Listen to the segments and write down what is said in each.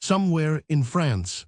Somewhere in France.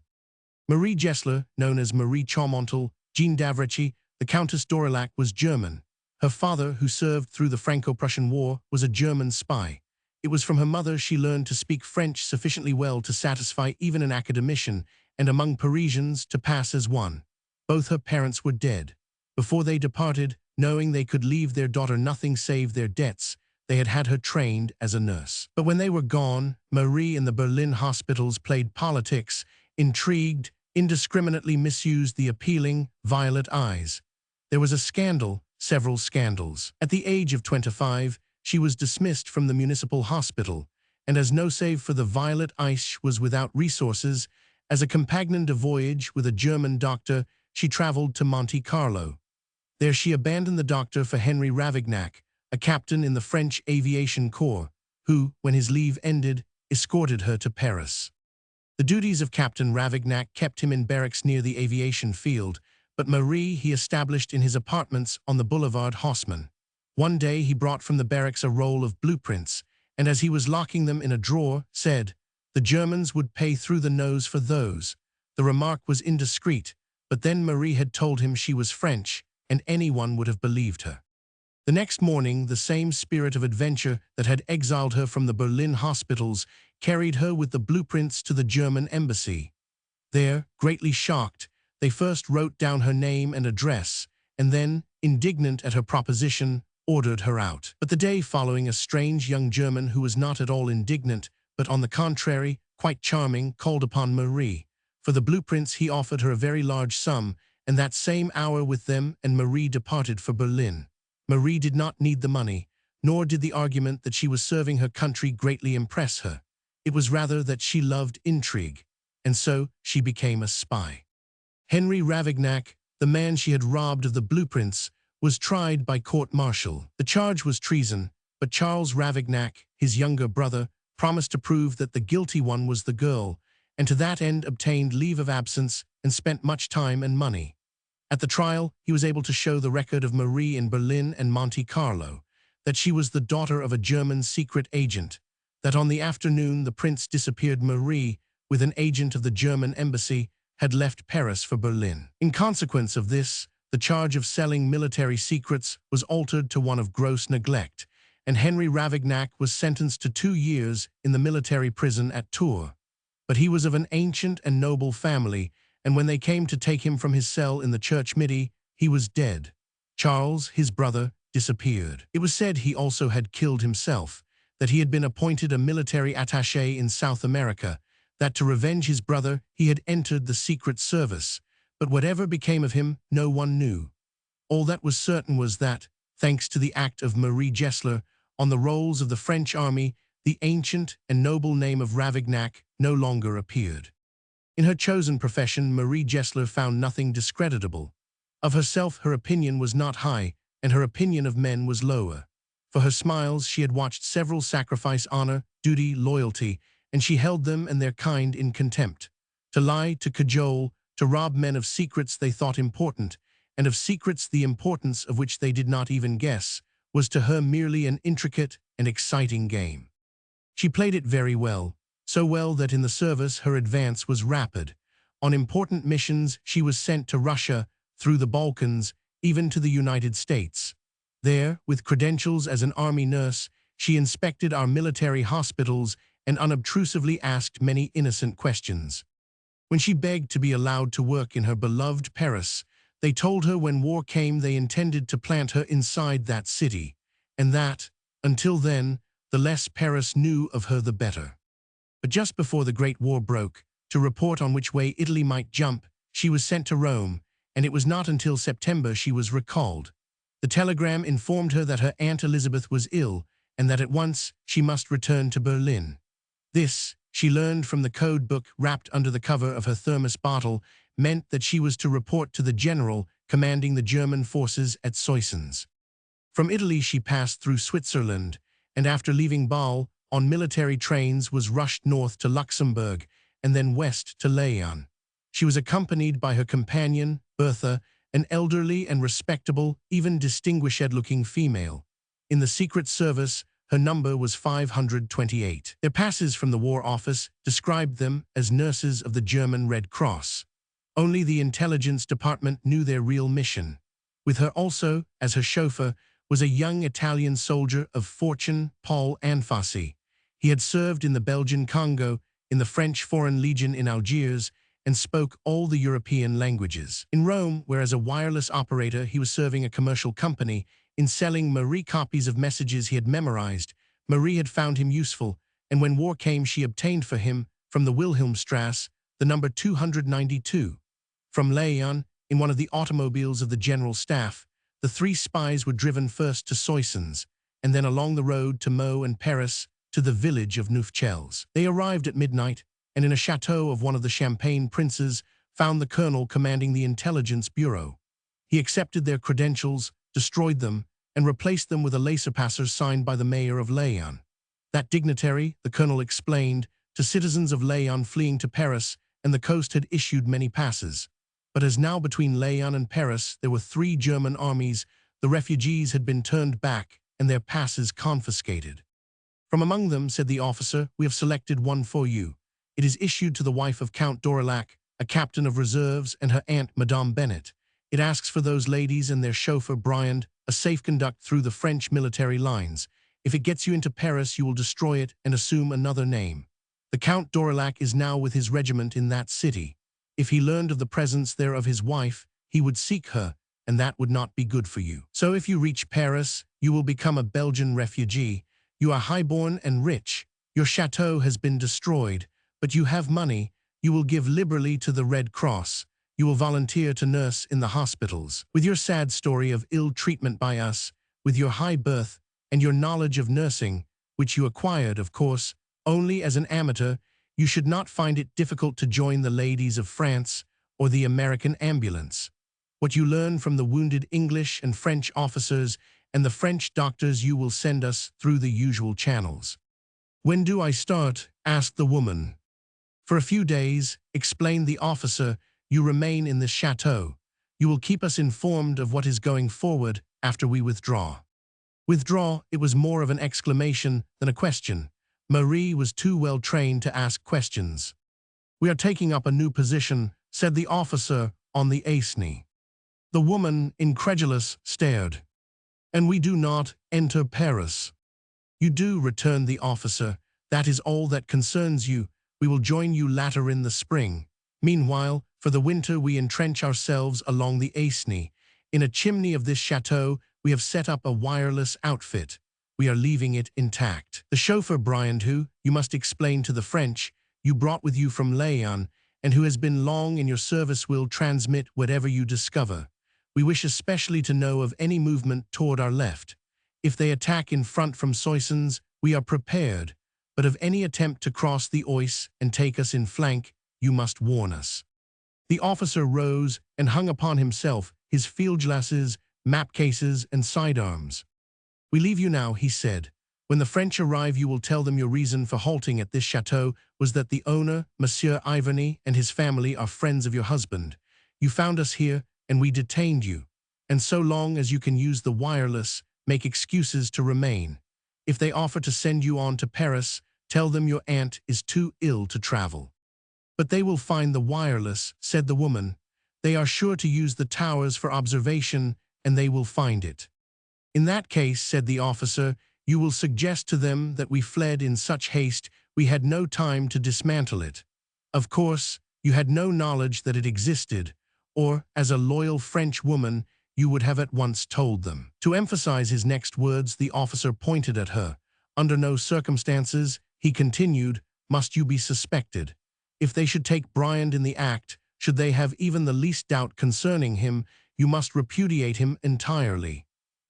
Marie Gessler, known as Marie Chaumontel, Jean d'Avrechy, the Countess d'Aurillac, was German. Her father, who served through the Franco-Prussian War, was a German spy. It was from her mother she learned to speak French sufficiently well to satisfy even an academician, and among Parisians to pass as one. Both her parents were dead. Before they departed, knowing they could leave their daughter nothing save their debts, they had had her trained as a nurse. But when they were gone, Marie in the Berlin hospitals played politics, intrigued, indiscriminately misused the appealing, violet eyes. There was a scandal, several scandals. At the age of 25, she was dismissed from the municipal hospital, and as no save for the violet eyes was without resources, as a companion de voyage with a German doctor, she traveled to Monte Carlo. There she abandoned the doctor for Henry Ravignac, a captain in the French aviation corps, who, when his leave ended, escorted her to Paris. The duties of Captain Ravignac kept him in barracks near the aviation field, but Marie he established in his apartments on the Boulevard Haussmann. One day he brought from the barracks a roll of blueprints, and as he was locking them in a drawer, said, "The Germans would pay through the nose for those." The remark was indiscreet, but then Marie had told him she was French, and anyone would have believed her. The next morning, the same spirit of adventure that had exiled her from the Berlin hospitals carried her with the blueprints to the German embassy. There, greatly shocked, they first wrote down her name and address, and then, indignant at her proposition, ordered her out. But the day following, a strange young German who was not at all indignant, but on the contrary, quite charming, called upon Marie. For the blueprints he offered her a very large sum, and that same hour with them and Marie departed for Berlin. Marie did not need the money, nor did the argument that she was serving her country greatly impress her. It was rather that she loved intrigue, and so she became a spy. Henry Ravignac, the man she had robbed of the blueprints, was tried by court-martial. The charge was treason, but Charles Ravignac, his younger brother, promised to prove that the guilty one was the girl, and to that end obtained leave of absence and spent much time and money. At the trial, he was able to show the record of Marie in Berlin and Monte Carlo, that she was the daughter of a German secret agent, that on the afternoon the prince disappeared Marie, with an agent of the German embassy, had left Paris for Berlin. In consequence of this, the charge of selling military secrets was altered to one of gross neglect, and Henry Ravignac was sentenced to 2 years in the military prison at Tours. But he was of an ancient and noble family, and when they came to take him from his cell in the church midi, he was dead. Charles, his brother, disappeared. It was said he also had killed himself, that he had been appointed a military attaché in South America, that to revenge his brother he had entered the secret service, but whatever became of him no one knew. All that was certain was that, thanks to the act of Marie Gessler, on the rolls of the French army, the ancient and noble name of Ravignac no longer appeared. In her chosen profession, Marie Gessler found nothing discreditable. Of herself her opinion was not high, and her opinion of men was lower. For her smiles she had watched several sacrifice honor, duty, loyalty, and she held them and their kind in contempt. To lie, to cajole, to rob men of secrets they thought important, and of secrets the importance of which they did not even guess, was to her merely an intricate and exciting game. She played it very well, so well that in the service her advance was rapid. On important missions she was sent to Russia, through the Balkans, even to the United States. There, with credentials as an army nurse, she inspected our military hospitals and unobtrusively asked many innocent questions. When she begged to be allowed to work in her beloved Paris, they told her when war came they intended to plant her inside that city, and that, until then, the less Paris knew of her the better. But just before the Great War broke, to report on which way Italy might jump, she was sent to Rome, and it was not until September she was recalled. The telegram informed her that her Aunt Elizabeth was ill, and that at once she must return to Berlin. This, she learned from the code book wrapped under the cover of her thermos bottle, meant that she was to report to the general commanding the German forces at Soissons. From Italy she passed through Switzerland, and after leaving Bâle, on military trains was rushed north to Luxembourg, and then west to Lyon. She was accompanied by her companion, Bertha, an elderly and respectable, even distinguished-looking female. In the Secret Service, Her number was 528. Their passes from the War Office described them as nurses of the German Red Cross. Only the intelligence department knew their real mission. With her also, as her chauffeur, was a young Italian soldier of fortune, Paul Anfossi. He had served in the Belgian Congo, in the French Foreign Legion in Algiers, and spoke all the European languages. In Rome, where as a wireless operator he was serving a commercial company, in selling Marie copies of messages he had memorized, Marie had found him useful, and when war came she obtained for him, from the Wilhelmstrasse, the number 292. From Leon, in one of the automobiles of the General Staff, the three spies were driven first to Soissons, and then along the road to Meaux and Paris, to the village of Neufchelles. They arrived at midnight, and in a chateau of one of the Champagne princes, found the colonel commanding the intelligence bureau. He accepted their credentials, destroyed them, and replaced them with a laissez-passer signed by the mayor of Leon. That dignitary, the colonel explained, to citizens of Leon fleeing to Paris, and the coast had issued many passes. But as now between Leon and Paris there were 3 German armies, the refugees had been turned back and their passes confiscated. From among them, said the officer, we have selected one for you. It is issued to the wife of Count d'Aurillac, a captain of reserves, and her aunt, Madame Bennett. It asks for those ladies and their chauffeur, Briand, a safe conduct through the French military lines. If it gets you into Paris, you will destroy it and assume another name. The Count d'Aurillac is now with his regiment in that city. If he learned of the presence there of his wife, he would seek her, and that would not be good for you. So if you reach Paris, you will become a Belgian refugee. You are highborn and rich. Your chateau has been destroyed, but you have money. You will give liberally to the Red Cross. You will volunteer to nurse in the hospitals. With your sad story of ill treatment by us, with your high birth, and your knowledge of nursing, which you acquired, of course, only as an amateur, you should not find it difficult to join the ladies of France or the American ambulance. What you learn from the wounded English and French officers and the French doctors you will send us through the usual channels. When do I start? Asked the woman. For a few days, explained the officer, you remain in this chateau. You will keep us informed of what is going forward after we withdraw. Withdraw, it was more of an exclamation than a question. Marie was too well trained to ask questions. We are taking up a new position, said the officer, on the Aisne. The woman, incredulous, stared. And we do not enter Paris. You do, returned the officer. That is all that concerns you. We will join you later in the spring. Meanwhile, for the winter we entrench ourselves along the Aisne. In a chimney of this chateau, we have set up a wireless outfit. We are leaving it intact. The chauffeur Briand, who, you must explain to the French, you brought with you from Leon, and who has been long in your service, will transmit whatever you discover. We wish especially to know of any movement toward our left. If they attack in front from Soissons, we are prepared, but of any attempt to cross the Oise and take us in flank, you must warn us. The officer rose and hung upon himself his fieldglasses, map cases, and sidearms. We leave you now, he said. When the French arrive, you will tell them your reason for halting at this chateau was that the owner, Monsieur Ivany, and his family are friends of your husband. You found us here, and we detained you. And so long as you can use the wireless, make excuses to remain. If they offer to send you on to Paris, tell them your aunt is too ill to travel. But they will find the wireless, said the woman. They are sure to use the towers for observation, and they will find it. In that case, said the officer, you will suggest to them that we fled in such haste we had no time to dismantle it. Of course, you had no knowledge that it existed, or, as a loyal French woman, you would have at once told them. To emphasize his next words, the officer pointed at her. Under no circumstances, he continued, must you be suspected. If they should take Briand in the act, should they have even the least doubt concerning him, you must repudiate him entirely.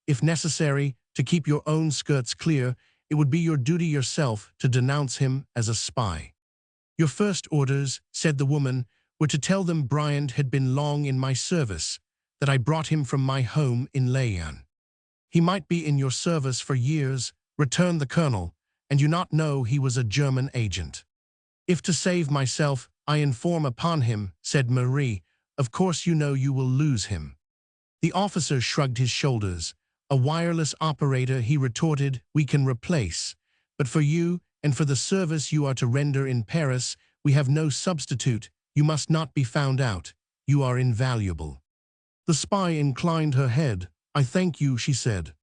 If necessary, to keep your own skirts clear, it would be your duty yourself to denounce him as a spy. Your first orders, said the woman, were to tell them Briand had been long in my service, that I brought him from my home in Leon. He might be in your service for years, returned the colonel, and you not know he was a German agent. If to save myself, I inform upon him, said Marie, of course you know you will lose him. The officer shrugged his shoulders. A wireless operator, he retorted, we can replace. But for you, and for the service you are to render in Paris, we have no substitute. You must not be found out. You are invaluable. The spy inclined her head. I thank you, she said.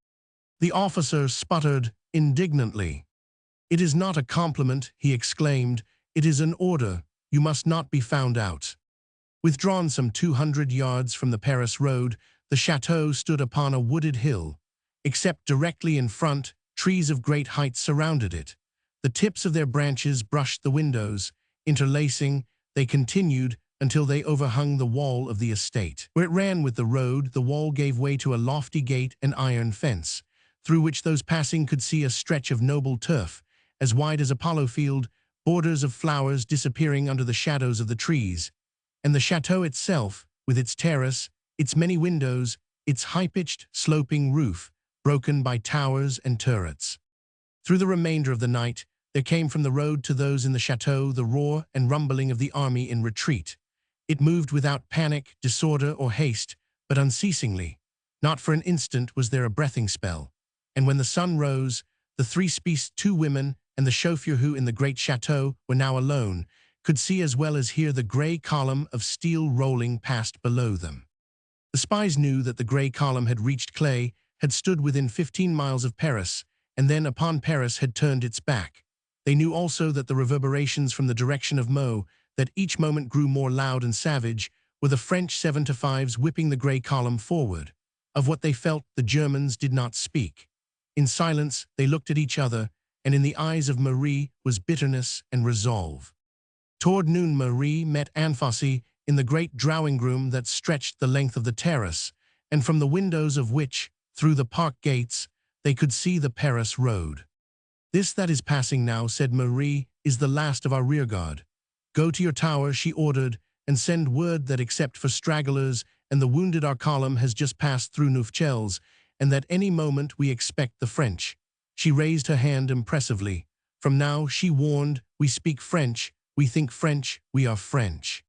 The officer sputtered indignantly. It is not a compliment, he exclaimed. It is an order. You must not be found out. Withdrawn some 200 yards from the Paris road, the chateau stood upon a wooded hill. Except directly in front, trees of great height surrounded it. The tips of their branches brushed the windows. Interlacing, they continued until they overhung the wall of the estate. Where it ran with the road, the wall gave way to a lofty gate and iron fence, through which those passing could see a stretch of noble turf, as wide as a polo field, borders of flowers disappearing under the shadows of the trees, and the chateau itself, with its terrace, its many windows, its high-pitched, sloping roof, broken by towers and turrets. Through the remainder of the night, there came from the road to those in the chateau the roar and rumbling of the army in retreat. It moved without panic, disorder, or haste, but unceasingly. Not for an instant was there a breathing spell. And when the sun rose, the three spieces, 2 women, and the chauffeur who in the great chateau were now alone, could see as well as hear the grey column of steel rolling past below them. The spies knew that the grey column had reached Clay, had stood within 15 miles of Paris, and then upon Paris had turned its back. They knew also that the reverberations from the direction of Meaux, that each moment grew more loud and savage, were the French 7-5s whipping the grey column forward. Of what they felt, the Germans did not speak. In silence, they looked at each other, and in the eyes of Marie was bitterness and resolve. Toward noon, Marie met Anfossi in the great drawing-room that stretched the length of the terrace, and from the windows of which, through the park gates, they could see the Paris road. This that is passing now, said Marie, is the last of our rearguard. Go to your tower, she ordered, and send word that except for stragglers and the wounded our column has just passed through Neufchelles, and that any moment we expect the French. She raised her hand impressively. From now, she warned, we speak French, we think French, we are French.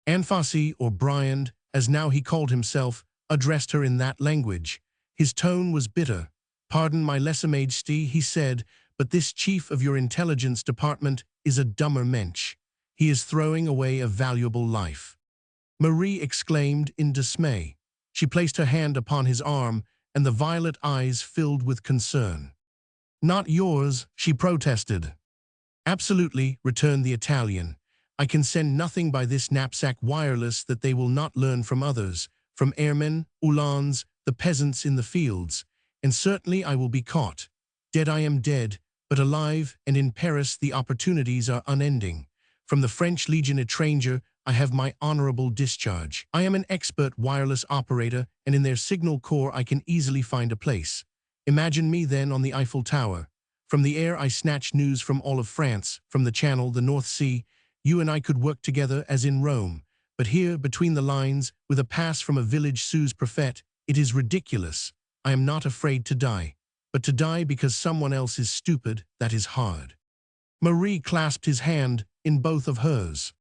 Anfossi, or Briand, as now he called himself, addressed her in that language. His tone was bitter. Pardon my lese majesty, he said, but this chief of your intelligence department is a dumber mensch. He is throwing away a valuable life. Marie exclaimed in dismay. She placed her hand upon his arm, and the violet eyes filled with concern. Not yours, she protested. Absolutely, returned the Italian. I can send nothing by this knapsack wireless that they will not learn from others, from airmen, uhlans, the peasants in the fields, and certainly I will be caught. Dead I am dead, but alive, and in Paris the opportunities are unending. From the French Legion Étranger, I have my honorable discharge. I am an expert wireless operator, and in their signal corps I can easily find a place. Imagine me then on the Eiffel Tower. From the air I snatch news from all of France, from the Channel, the North Sea. You and I could work together as in Rome. But here, between the lines, with a pass from a village sous-prefect, it is ridiculous. I am not afraid to die. But to die because someone else is stupid, that is hard. Marie clasped his hand in both of hers.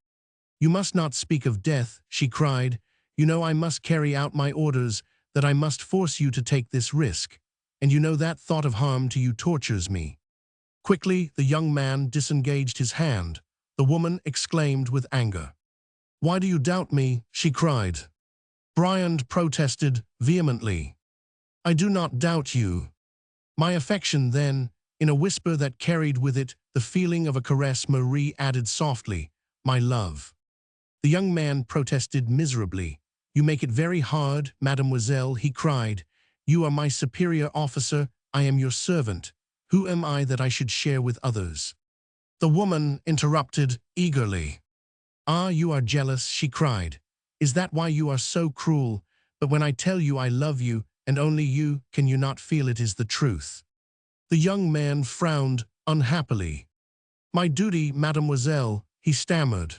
You must not speak of death, she cried. You know I must carry out my orders, that I must force you to take this risk. And you know that thought of harm to you tortures me. Quickly, the young man disengaged his hand. The woman exclaimed with anger. Why do you doubt me? She cried. Briand protested vehemently. I do not doubt you. My affection then, in a whisper that carried with it the feeling of a caress, Marie added softly, my love. The young man protested miserably. You make it very hard, mademoiselle, he cried. You are my superior officer, I am your servant. Who am I that I should share with others? The woman interrupted eagerly. Ah, you are jealous, she cried. Is that why you are so cruel? But when I tell you I love you, and only you, can you not feel it is the truth? The young man frowned unhappily. My duty, mademoiselle, he stammered.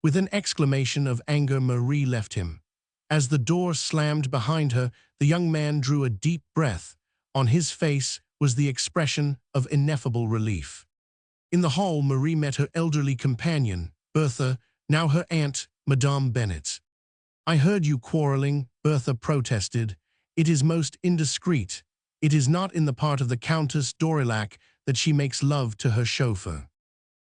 With an exclamation of anger, Marie left him. As the door slammed behind her, the young man drew a deep breath. On his face was the expression of ineffable relief. In the hall, Marie met her elderly companion, Bertha, now her aunt, Madame Bennet. I heard you quarreling, Bertha protested. It is most indiscreet. It is not in the part of the Countess d'Aurillac that she makes love to her chauffeur.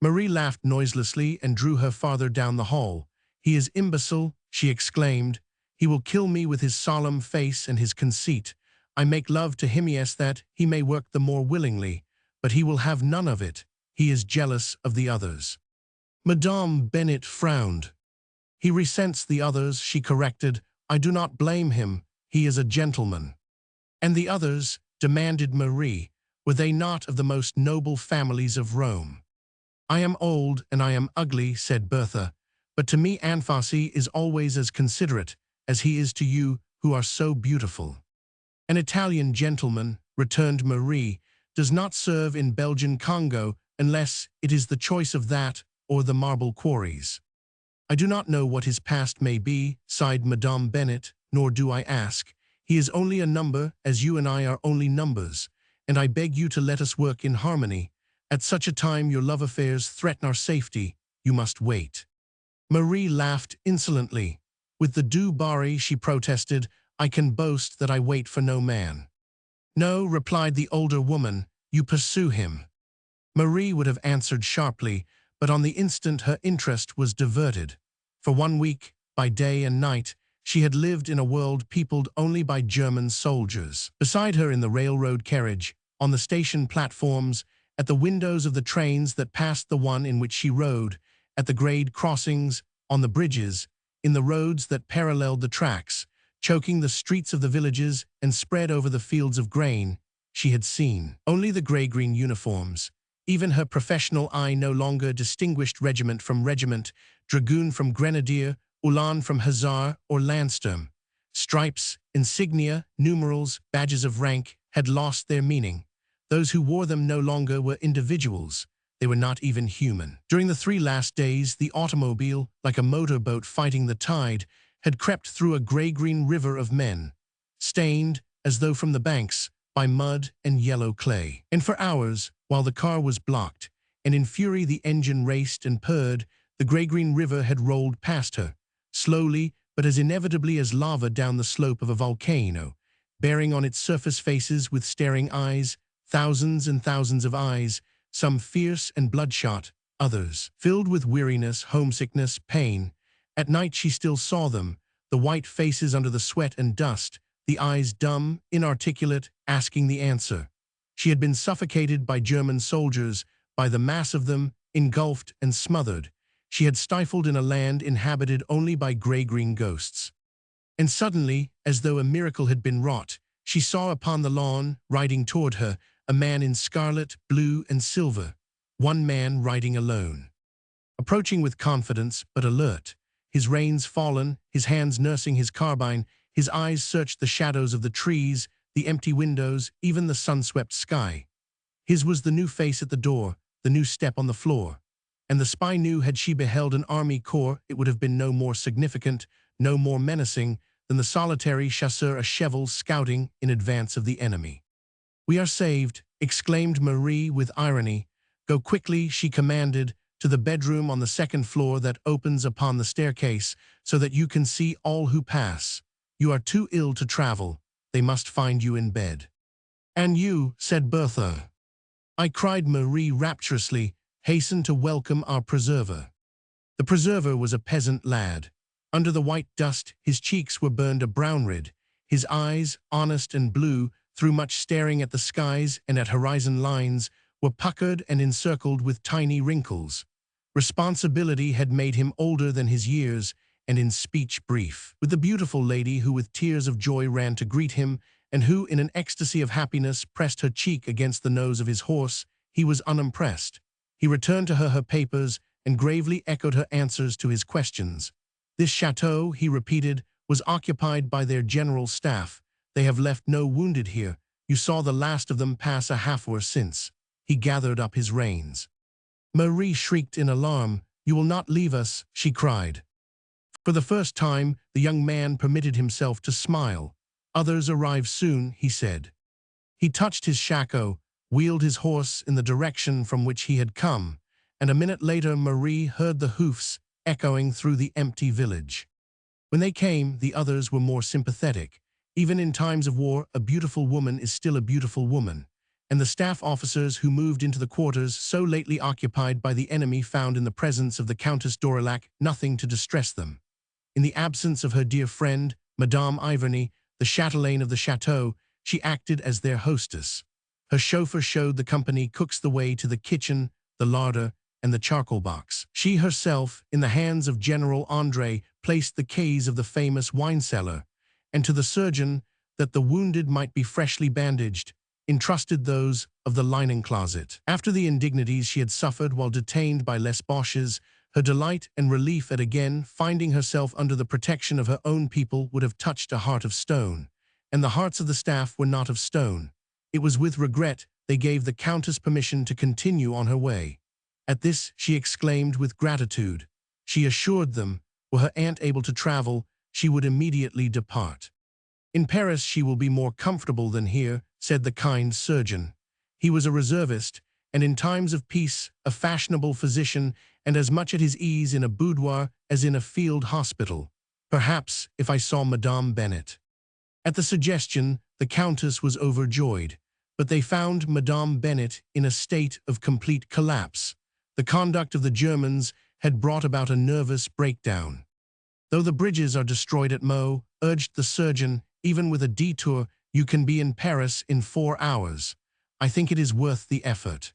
Marie laughed noiselessly and drew her farther down the hall. "He is imbecile," she exclaimed. "He will kill me with his solemn face and his conceit. I make love to him, yes, that he may work the more willingly, but he will have none of it. He is jealous of the others." Madame Bennet frowned. "He resents the others," she corrected. "I do not blame him. He is a gentleman." "And the others?" demanded Marie. "Were they not of the most noble families of Rome?" "I am old and I am ugly," said Bertha, "but to me Anfossi is always as considerate as he is to you who are so beautiful." "An Italian gentleman," returned Marie, "does not serve in Belgian Congo unless it is the choice of that or the marble quarries." "I do not know what his past may be," sighed Madame Bennet, "nor do I ask. He is only a number, as you and I are only numbers, and I beg you to let us work in harmony. At such a time your love affairs threaten our safety. You must wait." Marie laughed insolently. "With the du Barry," she protested, "I can boast that I wait for no man." "No," replied the older woman, "you pursue him." Marie would have answered sharply, but on the instant her interest was diverted. For 1 week, by day and night, she had lived in a world peopled only by German soldiers. Beside her in the railroad carriage, on the station platforms, at the windows of the trains that passed the one in which she rode, at the grade crossings, on the bridges, in the roads that paralleled the tracks, choking the streets of the villages and spread over the fields of grain, she had seen only the gray-green uniforms. Even her professional eye no longer distinguished regiment from regiment, dragoon from grenadier, Ulan from hussar or landsturm. Stripes, insignia, numerals, badges of rank had lost their meaning. Those who wore them no longer were individuals. They were not even human. During the 3 last days, the automobile, like a motorboat fighting the tide, had crept through a gray-green river of men, stained, as though from the banks, by mud and yellow clay. And for hours, while the car was blocked, and in fury the engine raced and purred, the gray-green river had rolled past her, slowly but as inevitably as lava down the slope of a volcano, bearing on its surface faces with staring eyes, thousands and thousands of eyes, some fierce and bloodshot, others filled with weariness, homesickness, pain. At night she still saw them, the white faces under the sweat and dust, the eyes dumb, inarticulate, asking the answer. She had been suffocated by German soldiers, by the mass of them, engulfed and smothered. She had stifled in a land inhabited only by gray-green ghosts. And suddenly, as though a miracle had been wrought, she saw upon the lawn, riding toward her, a man in scarlet, blue, and silver, one man riding alone. Approaching with confidence, but alert, his reins fallen, his hands nursing his carbine, his eyes searched the shadows of the trees, the empty windows, even the sun-swept sky. His was the new face at the door, the new step on the floor. And the spy knew had she beheld an army corps, it would have been no more significant, no more menacing, than the solitary chasseur à cheval scouting in advance of the enemy. "We are saved," exclaimed Marie with irony. "Go quickly," she commanded, "to the bedroom on the 2nd floor that opens upon the staircase, so that you can see all who pass. You are too ill to travel. They must find you in bed." "And you," said Bertha. "I," cried Marie rapturously, "hasten to welcome our preserver." The preserver was a peasant lad. Under the white dust, his cheeks were burned a brown red. His eyes, honest and blue, through much staring at the skies and at horizon lines, were puckered and encircled with tiny wrinkles. Responsibility had made him older than his years, and in speech brief. With the beautiful lady who with tears of joy ran to greet him, and who in an ecstasy of happiness pressed her cheek against the nose of his horse, he was unimpressed. He returned to her papers and gravely echoed her answers to his questions. "This chateau," he repeated, "was occupied by their general staff. They have left no wounded here. You saw the last of them pass a half-hour since." He gathered up his reins. Marie shrieked in alarm. "You will not leave us," she cried. For the first time, the young man permitted himself to smile. "Others arrive soon," he said. He touched his shako, wheeled his horse in the direction from which he had come, and a minute later Marie heard the hoofs echoing through the empty village. When they came, the others were more sympathetic. Even in times of war, a beautiful woman is still a beautiful woman, and the staff officers who moved into the quarters so lately occupied by the enemy found in the presence of the Countess d'Aurillac nothing to distress them. In the absence of her dear friend, Madame Iverney, the chatelaine of the chateau, she acted as their hostess. Her chauffeur showed the company cooks the way to the kitchen, the larder, and the charcoal box. She herself, in the hands of General André, placed the keys of the famous wine cellar, and to the surgeon, that the wounded might be freshly bandaged, entrusted those of the linen closet. After the indignities she had suffered while detained by les Boches, her delight and relief at again finding herself under the protection of her own people would have touched a heart of stone, and the hearts of the staff were not of stone. It was with regret they gave the Countess permission to continue on her way. At this she exclaimed with gratitude. She assured them, were her aunt able to travel, she would immediately depart. In Paris she will be more comfortable than here, said the kind surgeon. He was a reservist, and in times of peace, a fashionable physician, and as much at his ease in a boudoir as in a field hospital. Perhaps if I saw Madame Bennet. At the suggestion, the Countess was overjoyed, but they found Madame Bennet in a state of complete collapse. The conduct of the Germans had brought about a nervous breakdown. Though the bridges are destroyed at Meaux, urged the surgeon, even with a detour, you can be in Paris in 4 hours. I think it is worth the effort.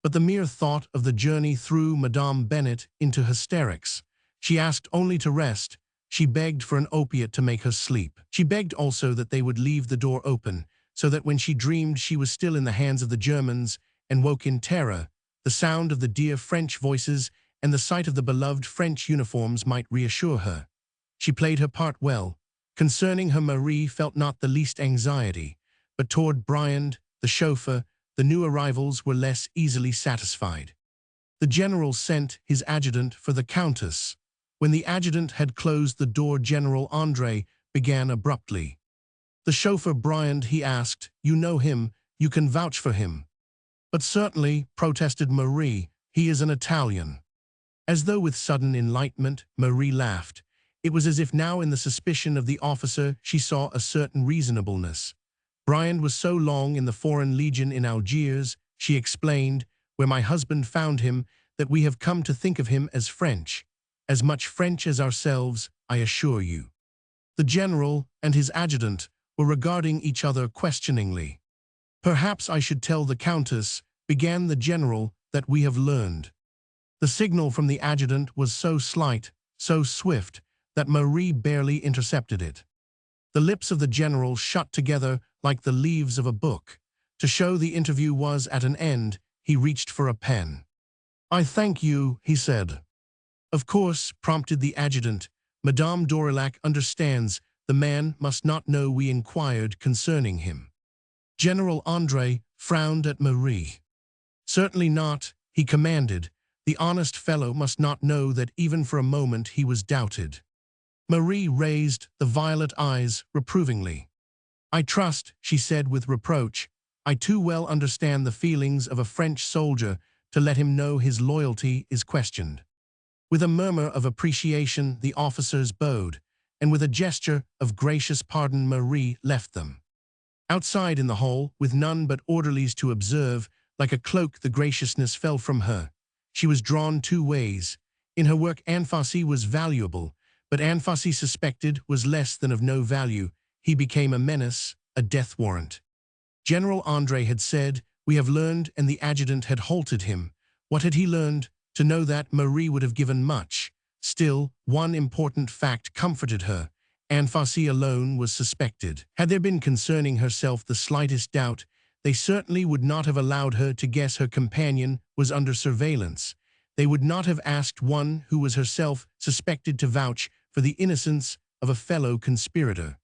But the mere thought of the journey threw Madame Bennet into hysterics. She asked only to rest. She begged for an opiate to make her sleep. She begged also that they would leave the door open, so that when she dreamed she was still in the hands of the Germans and woke in terror, the sound of the dear French voices and the sight of the beloved French uniforms might reassure her. She played her part well. Concerning her Marie felt not the least anxiety, but toward Briand, the chauffeur, the new arrivals were less easily satisfied. The general sent his adjutant for the Countess. When the adjutant had closed the door, General André began abruptly. The chauffeur Briand, he asked, you know him, you can vouch for him. But certainly, protested Marie, he is an Italian. As though with sudden enlightenment, Marie laughed. It was as if now in the suspicion of the officer she saw a certain reasonableness. Briand was so long in the Foreign Legion in Algiers, she explained, where my husband found him, that we have come to think of him as French. As much French as ourselves, I assure you. The general and his adjutant were regarding each other questioningly. Perhaps I should tell the Countess, began the general, that we have learned. The signal from the adjutant was so slight, so swift, that Marie barely intercepted it. The lips of the general shut together like the leaves of a book. To show the interview was at an end, he reached for a pen. I thank you, he said. Of course, prompted the adjutant, Madame d'Aurillac understands, the man must not know we inquired concerning him. General André frowned at Marie. Certainly not, he commanded. The honest fellow must not know that even for a moment he was doubted. Marie raised the violet eyes reprovingly. I trust, she said with reproach, I too well understand the feelings of a French soldier to let him know his loyalty is questioned. With a murmur of appreciation, the officers bowed, and with a gesture of gracious pardon Marie left them. Outside in the hall, with none but orderlies to observe, like a cloak the graciousness fell from her. She was drawn 2 ways. In her work Anfossi was valuable, but Anfossi suspected was less than of no value. He became a menace, a death warrant. General André had said, we have learned, and the adjutant had halted him. What had he learned? To know that Marie would have given much. Still, one important fact comforted her. Anfossi alone was suspected. Had there been concerning herself the slightest doubt, they certainly would not have allowed her to guess her companion was under surveillance. They would not have asked one who was herself suspected to vouch for the innocence of a fellow conspirator.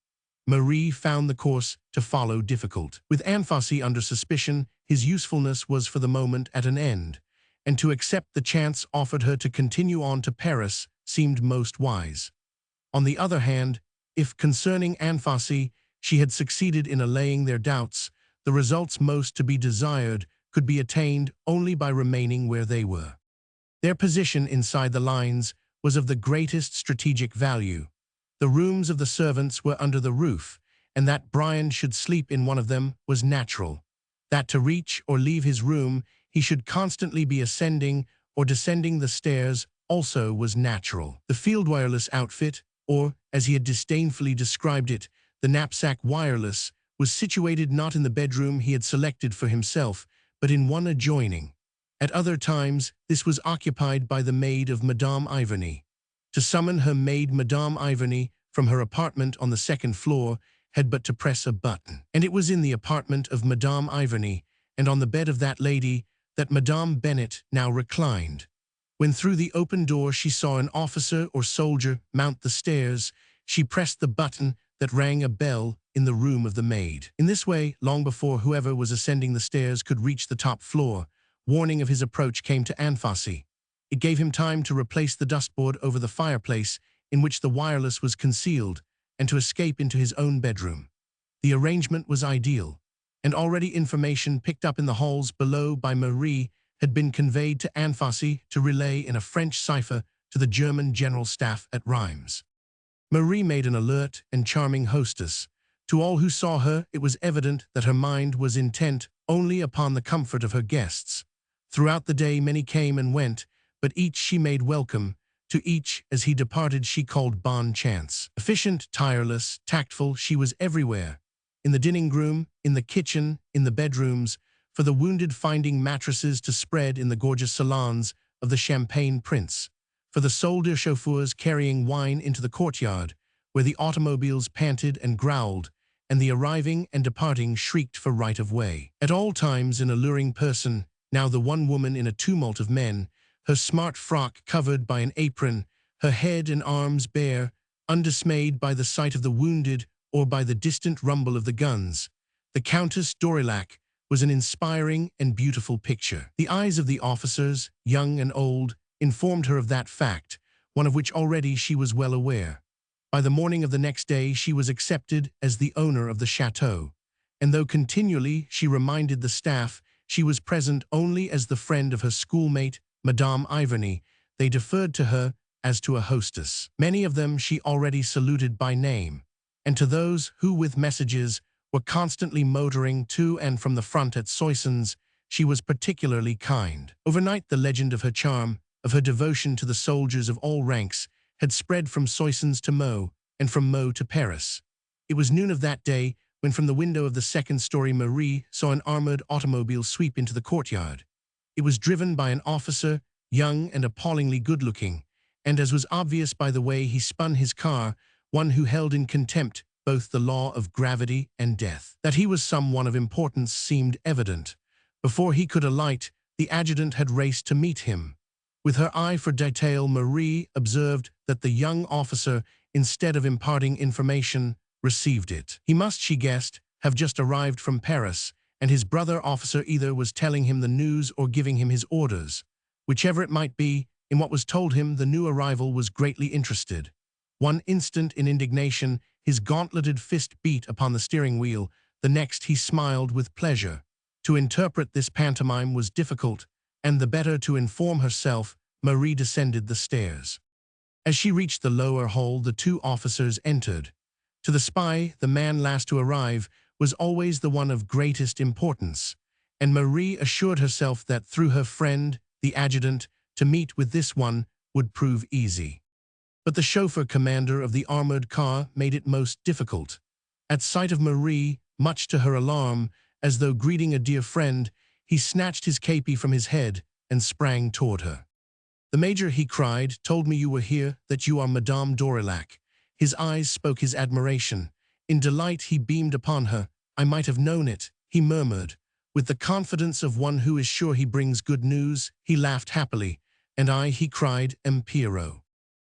Marie found the course to follow difficult. With Anfossi under suspicion, his usefulness was for the moment at an end, and to accept the chance offered her to continue on to Paris seemed most wise. On the other hand, if concerning Anfossi she had succeeded in allaying their doubts, the results most to be desired could be attained only by remaining where they were. Their position inside the lines was of the greatest strategic value. The rooms of the servants were under the roof, and that Brian should sleep in one of them was natural. That to reach or leave his room, he should constantly be ascending or descending the stairs also was natural. The field wireless outfit, or, as he had disdainfully described it, the knapsack wireless, was situated not in the bedroom he had selected for himself, but in one adjoining. At other times, this was occupied by the maid of Madame Iverney. To summon her maid Madame Iverney from her apartment on the second floor had but to press a button. And it was in the apartment of Madame Iverney, and on the bed of that lady, that Madame Bennet now reclined. When through the open door she saw an officer or soldier mount the stairs, she pressed the button that rang a bell in the room of the maid. In this way, long before whoever was ascending the stairs could reach the top floor, warning of his approach came to Anfossi. It gave him time to replace the dustboard over the fireplace in which the wireless was concealed and to escape into his own bedroom. The arrangement was ideal, and already information picked up in the halls below by Marie had been conveyed to Anfossi to relay in a French cipher to the German general staff at Reims. Marie made an alert and charming hostess. To all who saw her, it was evident that her mind was intent only upon the comfort of her guests. Throughout the day many came and went, but each she made welcome. To each, as he departed, she called bon chance. Efficient, tireless, tactful, she was everywhere. In the dining-room, in the kitchen, in the bedrooms, for the wounded finding mattresses to spread in the gorgeous salons of the Champagne Prince, for the soldier chauffeurs carrying wine into the courtyard, where the automobiles panted and growled, and the arriving and departing shrieked for right of way. At all times an alluring person, now the one woman in a tumult of men, her smart frock covered by an apron, her head and arms bare, undismayed by the sight of the wounded or by the distant rumble of the guns. The Countess d'Aurillac was an inspiring and beautiful picture. The eyes of the officers, young and old, informed her of that fact, one of which already she was well aware. By the morning of the next day she was accepted as the owner of the chateau, and though continually she reminded the staff she was present only as the friend of her schoolmate, Madame Iverney, they deferred to her as to a hostess. Many of them she already saluted by name, and to those who with messages were constantly motoring to and from the front at Soissons, she was particularly kind. Overnight the legend of her charm, of her devotion to the soldiers of all ranks, had spread from Soissons to Meaux, and from Meaux to Paris. It was noon of that day when from the window of the second story Marie saw an armored automobile sweep into the courtyard. It was driven by an officer, young and appallingly good-looking, and as was obvious by the way he spun his car, one who held in contempt both the law of gravity and death. That he was someone of importance seemed evident. Before he could alight, the adjutant had raced to meet him. With her eye for detail, Marie observed that the young officer, instead of imparting information, received it. He must, she guessed, have just arrived from Paris, and his brother officer either was telling him the news or giving him his orders. Whichever it might be, in what was told him, the new arrival was greatly interested. One instant in indignation, his gauntleted fist beat upon the steering wheel, the next he smiled with pleasure. To interpret this pantomime was difficult, and the better to inform herself, Marie descended the stairs. As she reached the lower hall, the two officers entered. To the spy, the man last to arrive was always the one of greatest importance, and Marie assured herself that through her friend, the adjutant, to meet with this one would prove easy. But the chauffeur-commander of the armored car made it most difficult. At sight of Marie, much to her alarm, as though greeting a dear friend, he snatched his képi from his head and sprang toward her. "The Major," he cried, "told me you were here, that you are Madame d'Aurillac." His eyes spoke his admiration. In delight he beamed upon her. "I might have known it," he murmured. With the confidence of one who is sure he brings good news, he laughed happily. "And I," he cried, "am Pierrot."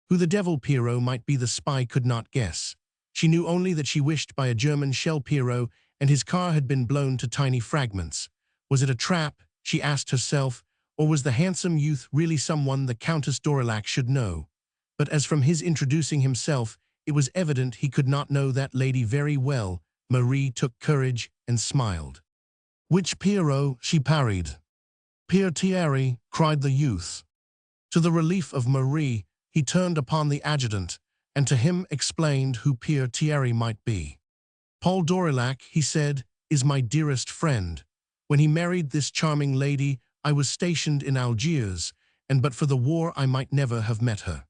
Who the devil Pierrot might be the spy could not guess. She knew only that she wished by a German shell Pierrot, and his car had been blown to tiny fragments. Was it a trap, she asked herself, or was the handsome youth really someone the Countess d'Aurillac should know? But as from his introducing himself, it was evident he could not know that lady very well, Marie took courage and smiled. "Which Pierrot?" she parried. "Pierre Thierry," cried the youth. To the relief of Marie, he turned upon the adjutant, and to him explained who Pierre Thierry might be. Paul d'Aurillac, he said, is my dearest friend. When he married this charming lady, I was stationed in Algiers, and but for the war I might never have met her.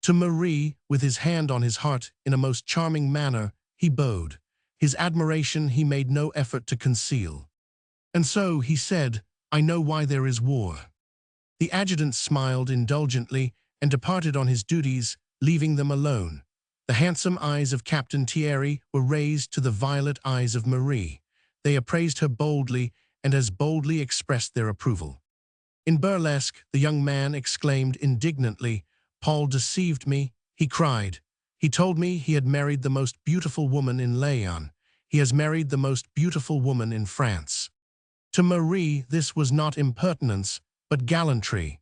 To Marie, with his hand on his heart, in a most charming manner, he bowed. His admiration he made no effort to conceal. And so, he said, I know why there is war. The adjutant smiled indulgently and departed on his duties, leaving them alone. The handsome eyes of Captain Thierry were raised to the violet eyes of Marie. They appraised her boldly and as boldly expressed their approval. In burlesque, the young man exclaimed indignantly, Paul deceived me, he cried. He told me he had married the most beautiful woman in Leon. He has married the most beautiful woman in France. To Marie, this was not impertinence, but gallantry.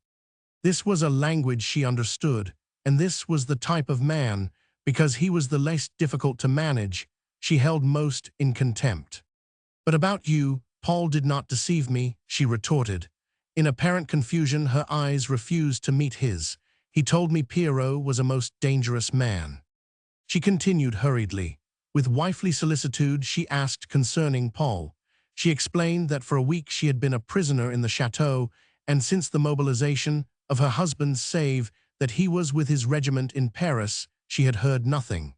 This was a language she understood, and this was the type of man, because he was the least difficult to manage, she held most in contempt. But about you, Paul did not deceive me, she retorted. In apparent confusion, her eyes refused to meet his. He told me Pierrot was a most dangerous man. She continued hurriedly. With wifely solicitude, she asked concerning Paul. She explained that for a week she had been a prisoner in the chateau, and since the mobilization of her husband's save that he was with his regiment in Paris, she had heard nothing.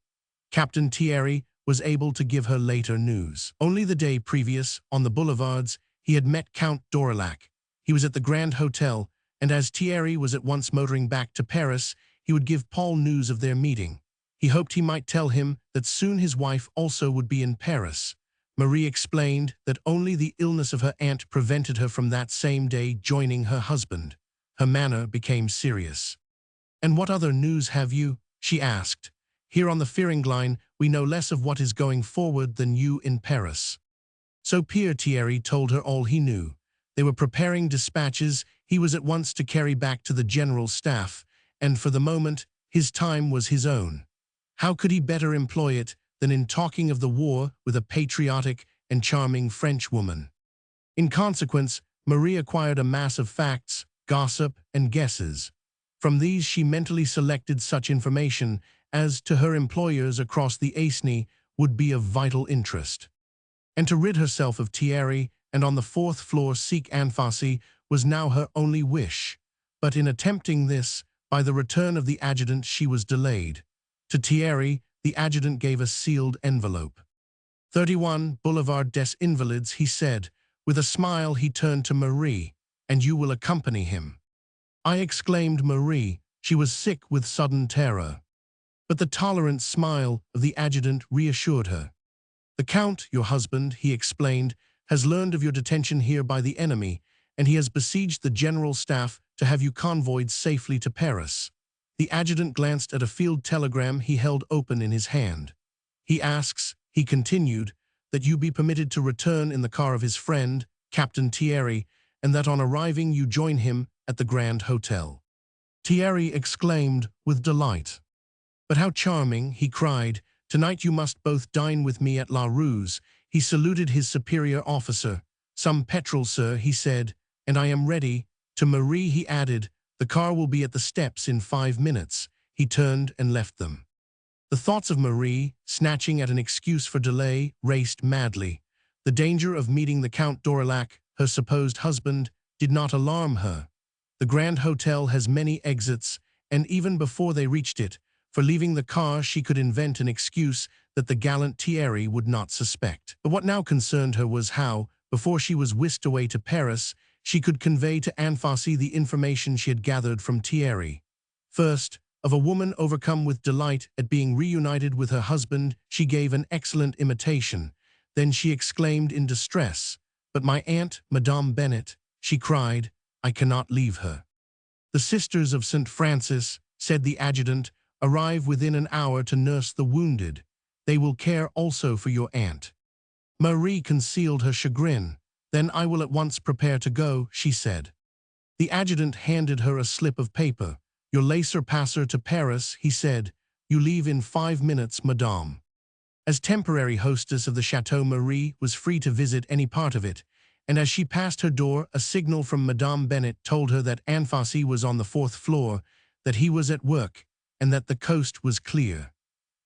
Captain Thierry was able to give her later news. Only the day previous, on the boulevards, he had met Count d'Aurillac. He was at the Grand Hotel, and as Thierry was at once motoring back to Paris, he would give Paul news of their meeting. He hoped he might tell him that soon his wife also would be in Paris. Marie explained that only the illness of her aunt prevented her from that same day joining her husband. Her manner became serious. "And what other news have you?" she asked. "Here on the Fearing line, we know less of what is going forward than you in Paris." So Pierre Thierry told her all he knew. They were preparing dispatches he was at once to carry back to the general staff, and for the moment, his time was his own. How could he better employ it than in talking of the war with a patriotic and charming French woman? In consequence, Marie acquired a mass of facts, gossip, and guesses. From these she mentally selected such information as, to her employers across the Aisne, would be of vital interest. And to rid herself of Thierry and on the fourth floor seek Anfossi was now her only wish. But in attempting this, by the return of the adjutant she was delayed. To Thierry, the adjutant gave a sealed envelope. 31 Boulevard des Invalides, he said. With a smile he turned to Marie. "And you will accompany him." I exclaimed Marie. She was sick with sudden terror. But the tolerant smile of the adjutant reassured her. "The Count, your husband," he explained, "has learned of your detention here by the enemy, and he has besieged the general staff to have you convoyed safely to Paris." The adjutant glanced at a field telegram he held open in his hand. "He asks," he continued, "that you be permitted to return in the car of his friend, Captain Thierry, and that on arriving you join him at the Grand Hotel." Thierry exclaimed with delight. "But how charming," he cried. "Tonight you must both dine with me at La Ruse." He saluted his superior officer. "Some petrol, sir," he said, "and I am ready." To Marie he added, "The car will be at the steps in 5 minutes." He turned and left them. The thoughts of Marie, snatching at an excuse for delay, raced madly. The danger of meeting the Count d'Aurillac, her supposed husband, did not alarm her. The Grand Hotel has many exits, and even before they reached it, for leaving the car she could invent an excuse that the gallant Thierry would not suspect. But what now concerned her was how, before she was whisked away to Paris, she could convey to Anfossi the information she had gathered from Thierry. First, of a woman overcome with delight at being reunited with her husband, she gave an excellent imitation. Then she exclaimed in distress, "But my aunt, Madame Bennet," she cried, "I cannot leave her." "The Sisters of St. Francis," said the adjutant, "arrive within an hour to nurse the wounded. They will care also for your aunt." Marie concealed her chagrin. "Then I will at once prepare to go," she said. The adjutant handed her a slip of paper. "Your laissez-passer to Paris," he said. "You leave in 5 minutes, madame." As temporary hostess of the Chateau, Marie was free to visit any part of it, and as she passed her door, a signal from Madame Bennet told her that Anfossi was on the 4th floor, that he was at work, and that the coast was clear.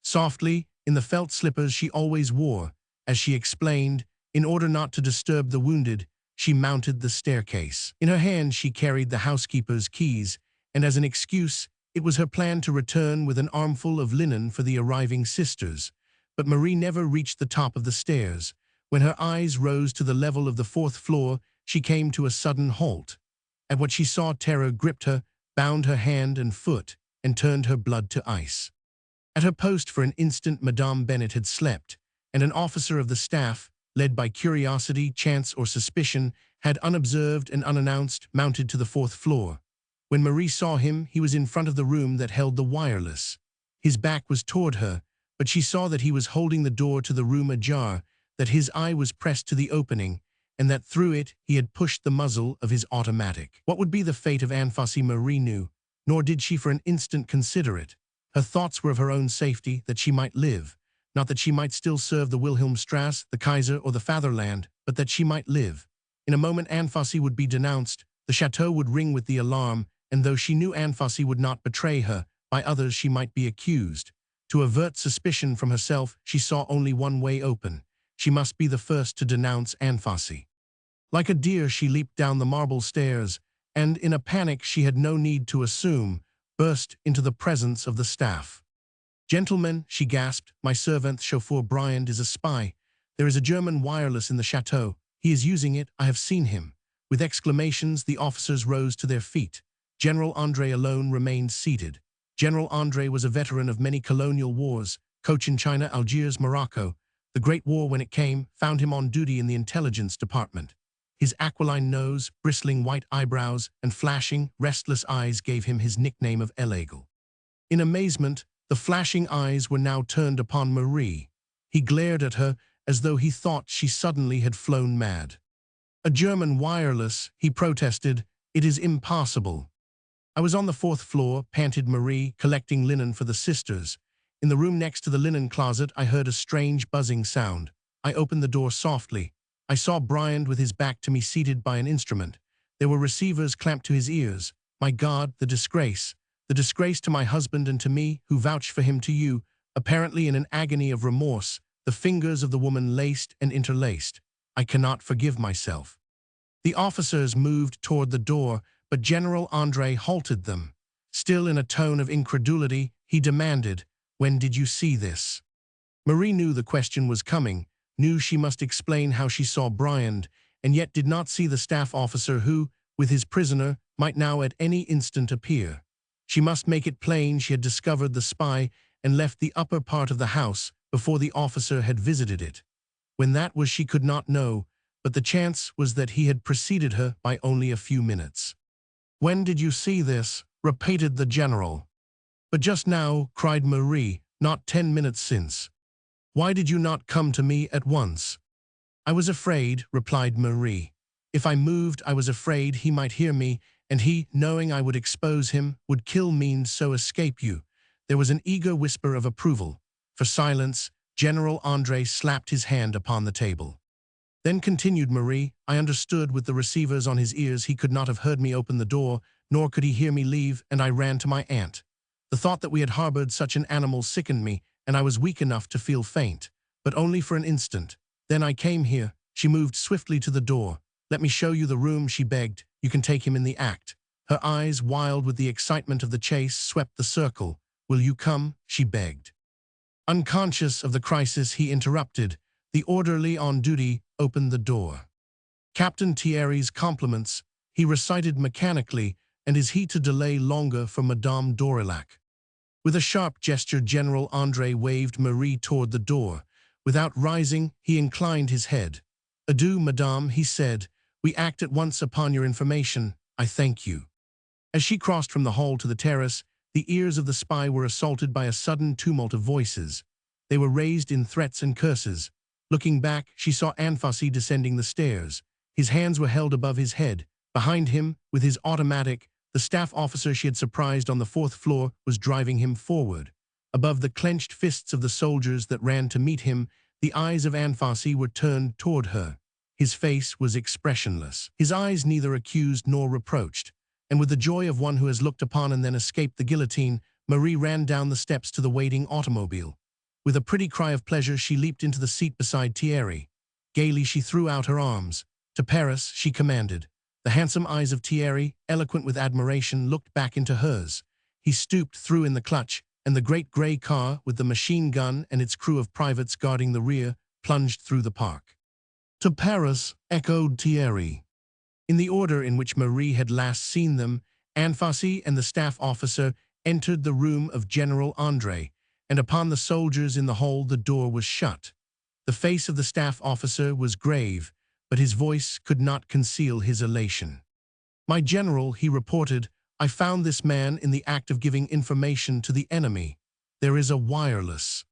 Softly, in the felt slippers she always wore, As she explained, in order not to disturb the wounded, she mounted the staircase. In her hand she carried the housekeeper's keys, and as an excuse, it was her plan to return with an armful of linen for the arriving sisters. But Marie never reached the top of the stairs. When her eyes rose to the level of the 4th floor, she came to a sudden halt. At what she saw, terror gripped her, bound her hand and foot, and turned her blood to ice. At her post for an instant Madame Bennet had slept, and an officer of the staff, led by curiosity, chance, or suspicion, had unobserved and unannounced mounted to the 4th floor. When Marie saw him, he was in front of the room that held the wireless. His back was toward her, but she saw that he was holding the door to the room ajar, that his eye was pressed to the opening, and that through it he had pushed the muzzle of his automatic. What would be the fate of Anfossi Marie knew, nor did she for an instant consider it. Her thoughts were of her own safety, that she might live, not that she might still serve the Wilhelmstrasse, the Kaiser, or the fatherland, but that she might live. In a moment Anfossi would be denounced, the chateau would ring with the alarm, and though she knew Anfossi would not betray her, by others she might be accused. To avert suspicion from herself, she saw only one way open. She must be the first to denounce Anfossi. Like a deer she leaped down the marble stairs, and, in a panic she had no need to assume, burst into the presence of the staff. "Gentlemen," she gasped, "my servant, chauffeur Briand, is a spy. There is a German wireless in the chateau. He is using it. I have seen him." With exclamations, the officers rose to their feet. General André alone remained seated. General André was a veteran of many colonial wars, Cochin China, Algiers, Morocco. The Great War, when it came, found him on duty in the intelligence department. His aquiline nose, bristling white eyebrows, and flashing, restless eyes gave him his nickname of L'Aigle. In amazement, the flashing eyes were now turned upon Marie. He glared at her as though he thought she suddenly had flown mad. "A German wireless," he protested. "It is impossible." "I was on the 4th floor," panted Marie, "collecting linen for the sisters. In the room next to the linen closet, I heard a strange buzzing sound. I opened the door softly. I saw Briand with his back to me seated by an instrument. There were receivers clamped to his ears. My God, the disgrace. The disgrace to my husband and to me, who vouched for him to you." Apparently in an agony of remorse, the fingers of the woman laced and interlaced. "I cannot forgive myself." The officers moved toward the door, but General André halted them. Still in a tone of incredulity, he demanded, "When did you see this?" Marie knew the question was coming, knew she must explain how she saw Briand, and yet did not see the staff officer who, with his prisoner, might now at any instant appear. She must make it plain she had discovered the spy and left the upper part of the house before the officer had visited it. When that was she could not know, but the chance was that he had preceded her by only a few minutes. "When did you see this?" repeated the general. "But just now," cried Marie, "not 10 minutes since. Why did you not come to me at once?" "I was afraid," replied Marie. "If I moved, I was afraid he might hear me, and he, knowing I would expose him, would kill me and so escape you." There was an eager whisper of approval. For silence, General André slapped his hand upon the table. Then continued Marie, "I understood with the receivers on his ears he could not have heard me open the door, nor could he hear me leave, and I ran to my aunt. The thought that we had harbored such an animal sickened me, and I was weak enough to feel faint, but only for an instant. Then I came here." She moved swiftly to the door. "Let me show you the room," she begged. "You can take him in the act." Her eyes, wild with the excitement of the chase, swept the circle. "Will you come?" she begged. Unconscious of the crisis, he interrupted. The orderly on duty opened the door. "Captain Thierry's compliments," he recited mechanically, "and is he to delay longer for Madame d'Aurillac?" With a sharp gesture, General André waved Marie toward the door. Without rising, he inclined his head. "Adieu, Madame," he said. "We act at once upon your information. I thank you." As she crossed from the hall to the terrace, the ears of the spy were assaulted by a sudden tumult of voices. They were raised in threats and curses. Looking back, she saw Anfossi descending the stairs. His hands were held above his head. Behind him, with his automatic, the staff officer she had surprised on the 4th floor was driving him forward. Above the clenched fists of the soldiers that ran to meet him, the eyes of Anfossi were turned toward her. His face was expressionless. His eyes neither accused nor reproached. And with the joy of one who has looked upon and then escaped the guillotine, Marie ran down the steps to the waiting automobile. With a pretty cry of pleasure, she leaped into the seat beside Thierry. Gaily she threw out her arms. "To Paris," she commanded. The handsome eyes of Thierry, eloquent with admiration, looked back into hers. He stooped, threw in the clutch, and the great grey car, with the machine gun and its crew of privates guarding the rear, plunged through the park. "To Paris," echoed Thierry. In the order in which Marie had last seen them, Anfossi and the staff officer entered the room of General André, and upon the soldiers in the hall the door was shut. The face of the staff officer was grave, but his voice could not conceal his elation. "My general," he reported, "I found this man in the act of giving information to the enemy. There is a wireless."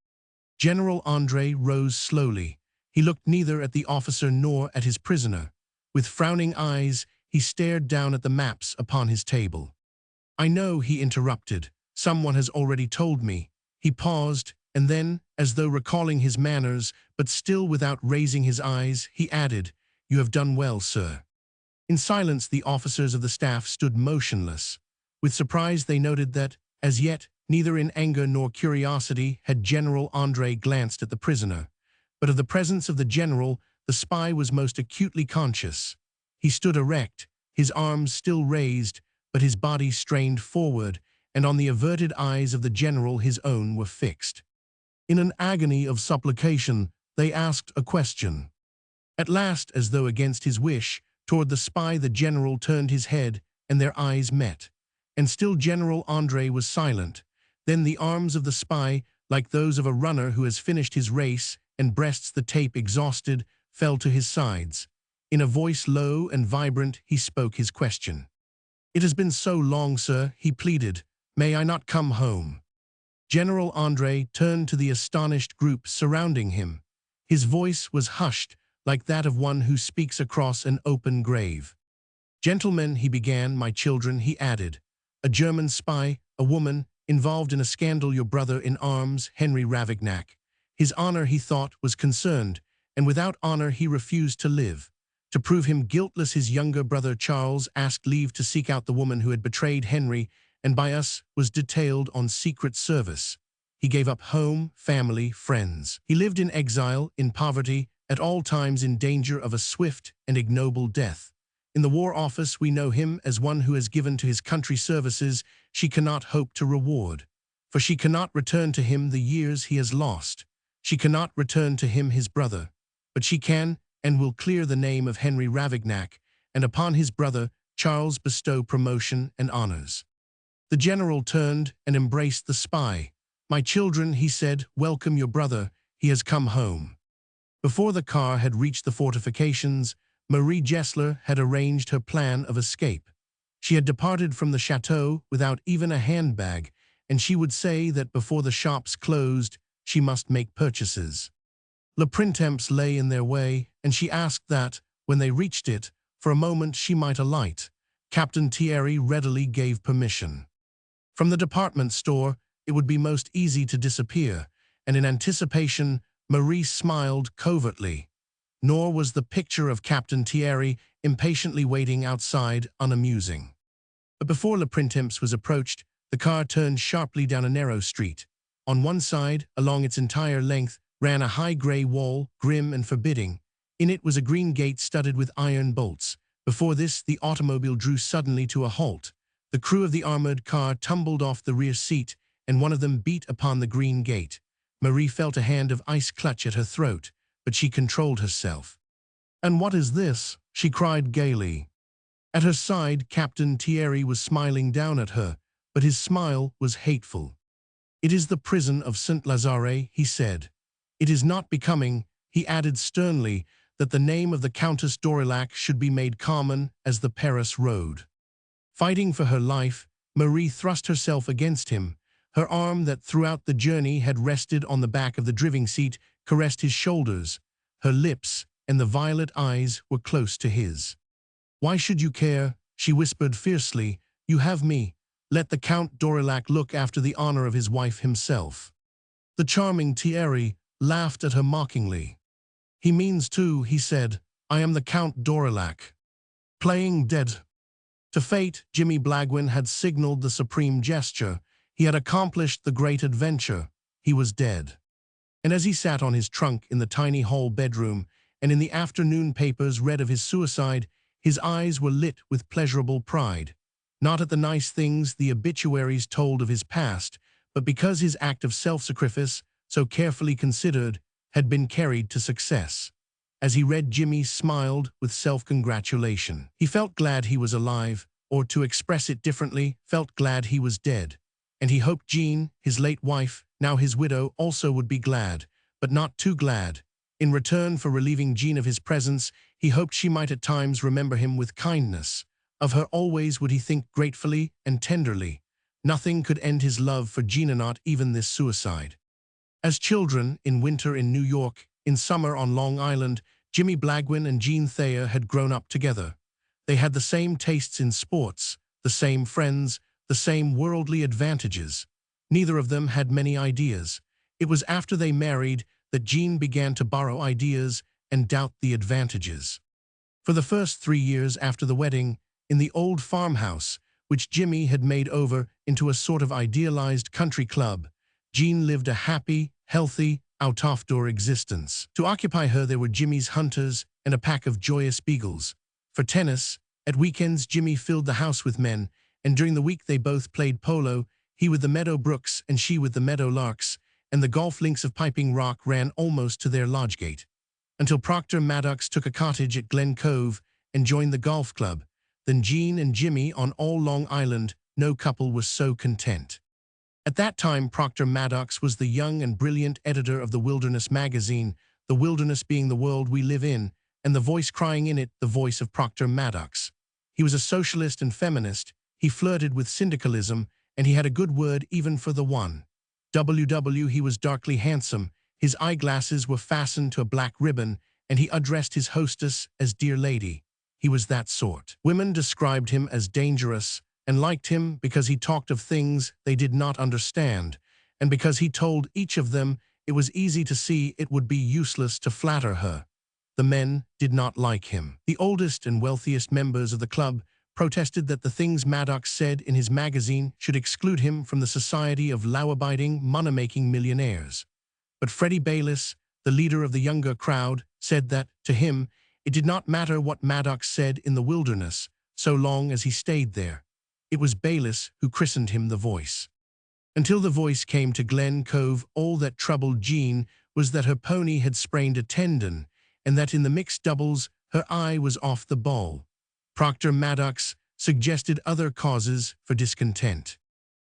General André rose slowly. He looked neither at the officer nor at his prisoner. With frowning eyes, he stared down at the maps upon his table. "I know," he interrupted. "Someone has already told me." He paused, and then, as though recalling his manners, but still without raising his eyes, he added, "You have done well, sir." In silence, the officers of the staff stood motionless. With surprise, they noted that, as yet, neither in anger nor curiosity had General André glanced at the prisoner. But of the presence of the general, the spy was most acutely conscious. He stood erect, his arms still raised, but his body strained forward, and on the averted eyes of the general his own were fixed. In an agony of supplication, they asked a question. At last, as though against his wish, toward the spy the general turned his head, and their eyes met. And still General André was silent. Then the arms of the spy, like those of a runner who has finished his race and breasts the tape exhausted, fell to his sides. In a voice low and vibrant, he spoke his question. "It has been so long, sir," he pleaded. "May I not come home?" General André turned to the astonished group surrounding him. His voice was hushed, like that of one who speaks across an open grave. "Gentlemen," he began, "my children," he added. "A German spy, a woman, involved in a scandal, your brother in arms, Henry Ravignac. His honor, he thought, was concerned, and without honor he refused to live. To prove him guiltless, his younger brother Charles asked leave to seek out the woman who had betrayed Henry, and by us was detailed on secret service. He gave up home, family, friends. He lived in exile, in poverty, at all times in danger of a swift and ignoble death. In the War Office we know him as one who has given to his country services she cannot hope to reward. For she cannot return to him the years he has lost. She cannot return to him his brother. But she can and will clear the name of Henry Ravignac, and upon his brother Charles bestow promotion and honors." The general turned and embraced the spy. "My children," he said, "welcome your brother. He has come home." Before the car had reached the fortifications, Marie Gessler had arranged her plan of escape. She had departed from the chateau without even a handbag, and she would say that before the shops closed, she must make purchases. Le Printemps lay in their way, and she asked that, when they reached it, for a moment she might alight. Captain Thierry readily gave permission. From the department store, it would be most easy to disappear, and in anticipation, Marie smiled covertly. Nor was the picture of Captain Thierry impatiently waiting outside unamusing. But before Le Printemps was approached, the car turned sharply down a narrow street. On one side, along its entire length, ran a high grey wall, grim and forbidding. In it was a green gate studded with iron bolts. Before this, the automobile drew suddenly to a halt. The crew of the armored car tumbled off the rear seat, and one of them beat upon the green gate. Marie felt a hand of ice clutch at her throat, but she controlled herself. "And what is this?" she cried gaily. At her side, Captain Thierry was smiling down at her, but his smile was hateful. "It is the prison of Saint-Lazare," he said. "It is not becoming," he added sternly, "that the name of the Countess d'Aurillac should be made common as the Paris Road." Fighting for her life, Marie thrust herself against him. Her arm that throughout the journey had rested on the back of the driving seat caressed his shoulders. Her lips and the violet eyes were close to his. "Why should you care?" she whispered fiercely. "You have me. Let the Count d'Aurillac look after the honor of his wife himself." The charming Thierry laughed at her mockingly. "He means to," he said. "I am the Count d'Aurillac. Playing dead." To fate, Jimmy Blagwin had signaled the supreme gesture. He had accomplished the great adventure. He was dead. And as he sat on his trunk in the tiny hall bedroom, and in the afternoon papers read of his suicide, his eyes were lit with pleasurable pride. Not at the nice things the obituaries told of his past, but because his act of self-sacrifice, so carefully considered, had been carried to success. As he read, Jimmy smiled with self-congratulation. He felt glad he was alive, or to express it differently, felt glad he was dead. And he hoped Jean, his late wife, now his widow, also would be glad, but not too glad. In return for relieving Jean of his presence, he hoped she might at times remember him with kindness. Of her always would he think gratefully and tenderly. Nothing could end his love for Gina, not even this suicide. As children, in winter in New York, in summer on Long Island, Jimmy Blagwin and Jean Thayer had grown up together. They had the same tastes in sports, the same friends, the same worldly advantages. Neither of them had many ideas. It was after they married that Jean began to borrow ideas and doubt the advantages. For the first 3 years after the wedding, in the old farmhouse, which Jimmy had made over into a sort of idealized country club, Jean lived a happy, healthy, out-of-door existence. To occupy her there were Jimmy's hunters and a pack of joyous beagles. For tennis, at weekends Jimmy filled the house with men, and during the week they both played polo, he with the meadow brooks and she with the meadow larks, and the golf links of Piping Rock ran almost to their lodge gate. Until Proctor Maddox took a cottage at Glen Cove and joined the golf club. Then Jean and Jimmy on all Long Island, no couple was so content. At that time Proctor Maddox was the young and brilliant editor of the Wilderness magazine, the wilderness being the world we live in, and the voice crying in it the voice of Proctor Maddox. He was a socialist and feminist, he flirted with syndicalism, and he had a good word even for the one. He was darkly handsome, his eyeglasses were fastened to a black ribbon, and he addressed his hostess as dear lady. He was that sort. Women described him as dangerous, and liked him because he talked of things they did not understand, and because he told each of them it was easy to see it would be useless to flatter her. The men did not like him. The oldest and wealthiest members of the club protested that the things Maddox said in his magazine should exclude him from the society of law-abiding, money-making millionaires. But Freddie Bayliss, the leader of the younger crowd, said that, to him, it did not matter what Maddox said in the wilderness, so long as he stayed there. It was Bayliss who christened him the Voice. Until the Voice came to Glen Cove, all that troubled Jean was that her pony had sprained a tendon, and that in the mixed doubles her eye was off the ball. Proctor Maddox suggested other causes for discontent.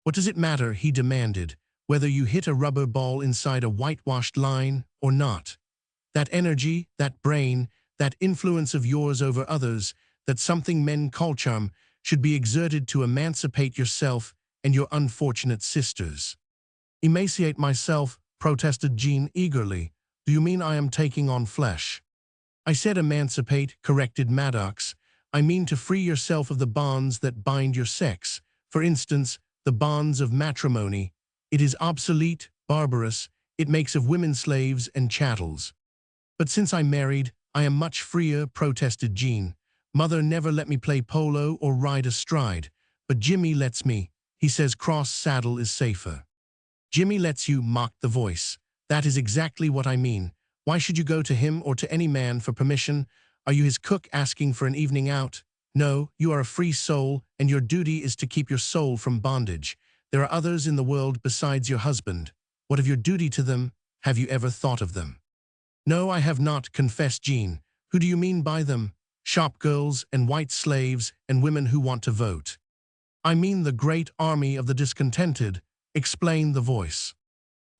What does it matter, he demanded, whether you hit a rubber ball inside a whitewashed line or not? That energy, that brain, that influence of yours over others, that something men call charm, should be exerted to emancipate yourself and your unfortunate sisters. Emaciate myself, protested Jean eagerly. Do you mean I am taking on flesh? I said emancipate, corrected Maddox. I mean to free yourself of the bonds that bind your sex. For instance, the bonds of matrimony. It is obsolete, barbarous, it makes of women slaves and chattels. But since I'm married, I am much freer, protested Jean. Mother never let me play polo or ride astride, but Jimmy lets me. He says cross saddle is safer. Jimmy lets you, mocked the Voice. That is exactly what I mean. Why should you go to him or to any man for permission? Are you his cook asking for an evening out? No, you are a free soul, and your duty is to keep your soul from bondage. There are others in the world besides your husband. What of your duty to them? Have you ever thought of them? No, I have not, confessed Jean. Who do you mean by them? Shop girls and white slaves and women who want to vote. I mean the great army of the discontented, explained the Voice.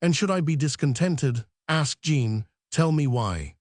And should I be discontented? Asked Jean. Tell me why.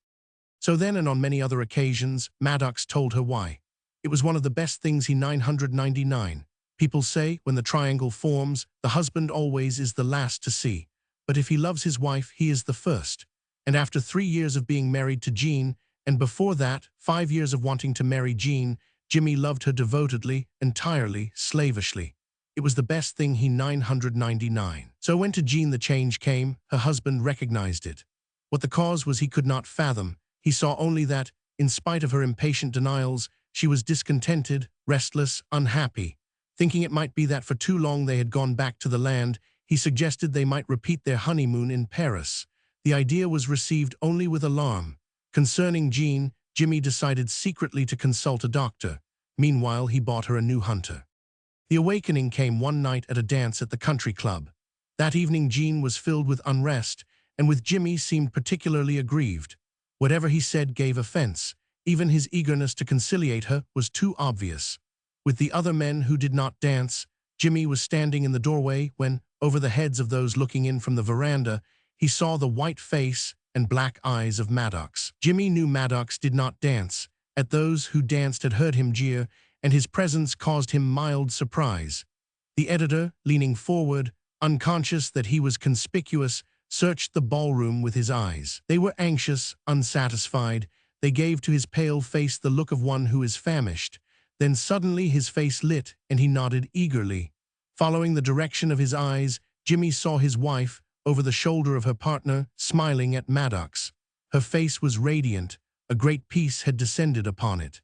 So then, and on many other occasions, Maddox told her why. It was one of the best things he 999. People say, when the triangle forms, the husband always is the last to see. But if he loves his wife, he is the first. And after 3 years of being married to Jean, and before that, 5 years of wanting to marry Jean, Jimmy loved her devotedly, entirely, slavishly. It was the best thing he 999. So when to Jean the change came, her husband recognized it. What the cause was he could not fathom. He saw only that, in spite of her impatient denials, she was discontented, restless, unhappy. Thinking it might be that for too long they had gone back to the land, he suggested they might repeat their honeymoon in Paris. The idea was received only with alarm. Concerning Jean, Jimmy decided secretly to consult a doctor. Meanwhile, he bought her a new hunter. The awakening came one night at a dance at the country club. That evening Jean was filled with unrest, and with Jimmy seemed particularly aggrieved. Whatever he said gave offense. Even his eagerness to conciliate her was too obvious. With the other men who did not dance, Jimmy was standing in the doorway when, over the heads of those looking in from the veranda, he saw the white face and black eyes of Maddox. Jimmy knew Maddox did not dance. At those who danced had heard him jeer, and his presence caused him mild surprise. The editor, leaning forward, unconscious that he was conspicuous, searched the ballroom with his eyes. They were anxious, unsatisfied. They gave to his pale face the look of one who is famished. Then suddenly his face lit, and he nodded eagerly. Following the direction of his eyes, Jimmy saw his wife, over the shoulder of her partner, smiling at Maddox. Her face was radiant. A great peace had descended upon it.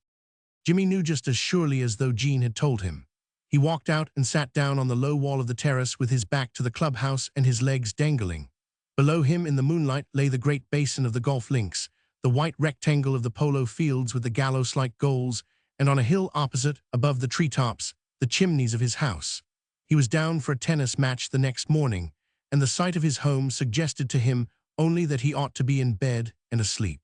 Jimmy knew just as surely as though Jean had told him. He walked out and sat down on the low wall of the terrace with his back to the clubhouse and his legs dangling. Below him in the moonlight lay the great basin of the golf links, the white rectangle of the polo fields with the gallows-like goals, and on a hill opposite, above the treetops, the chimneys of his house. He was down for a tennis match the next morning, and the sight of his home suggested to him only that he ought to be in bed and asleep.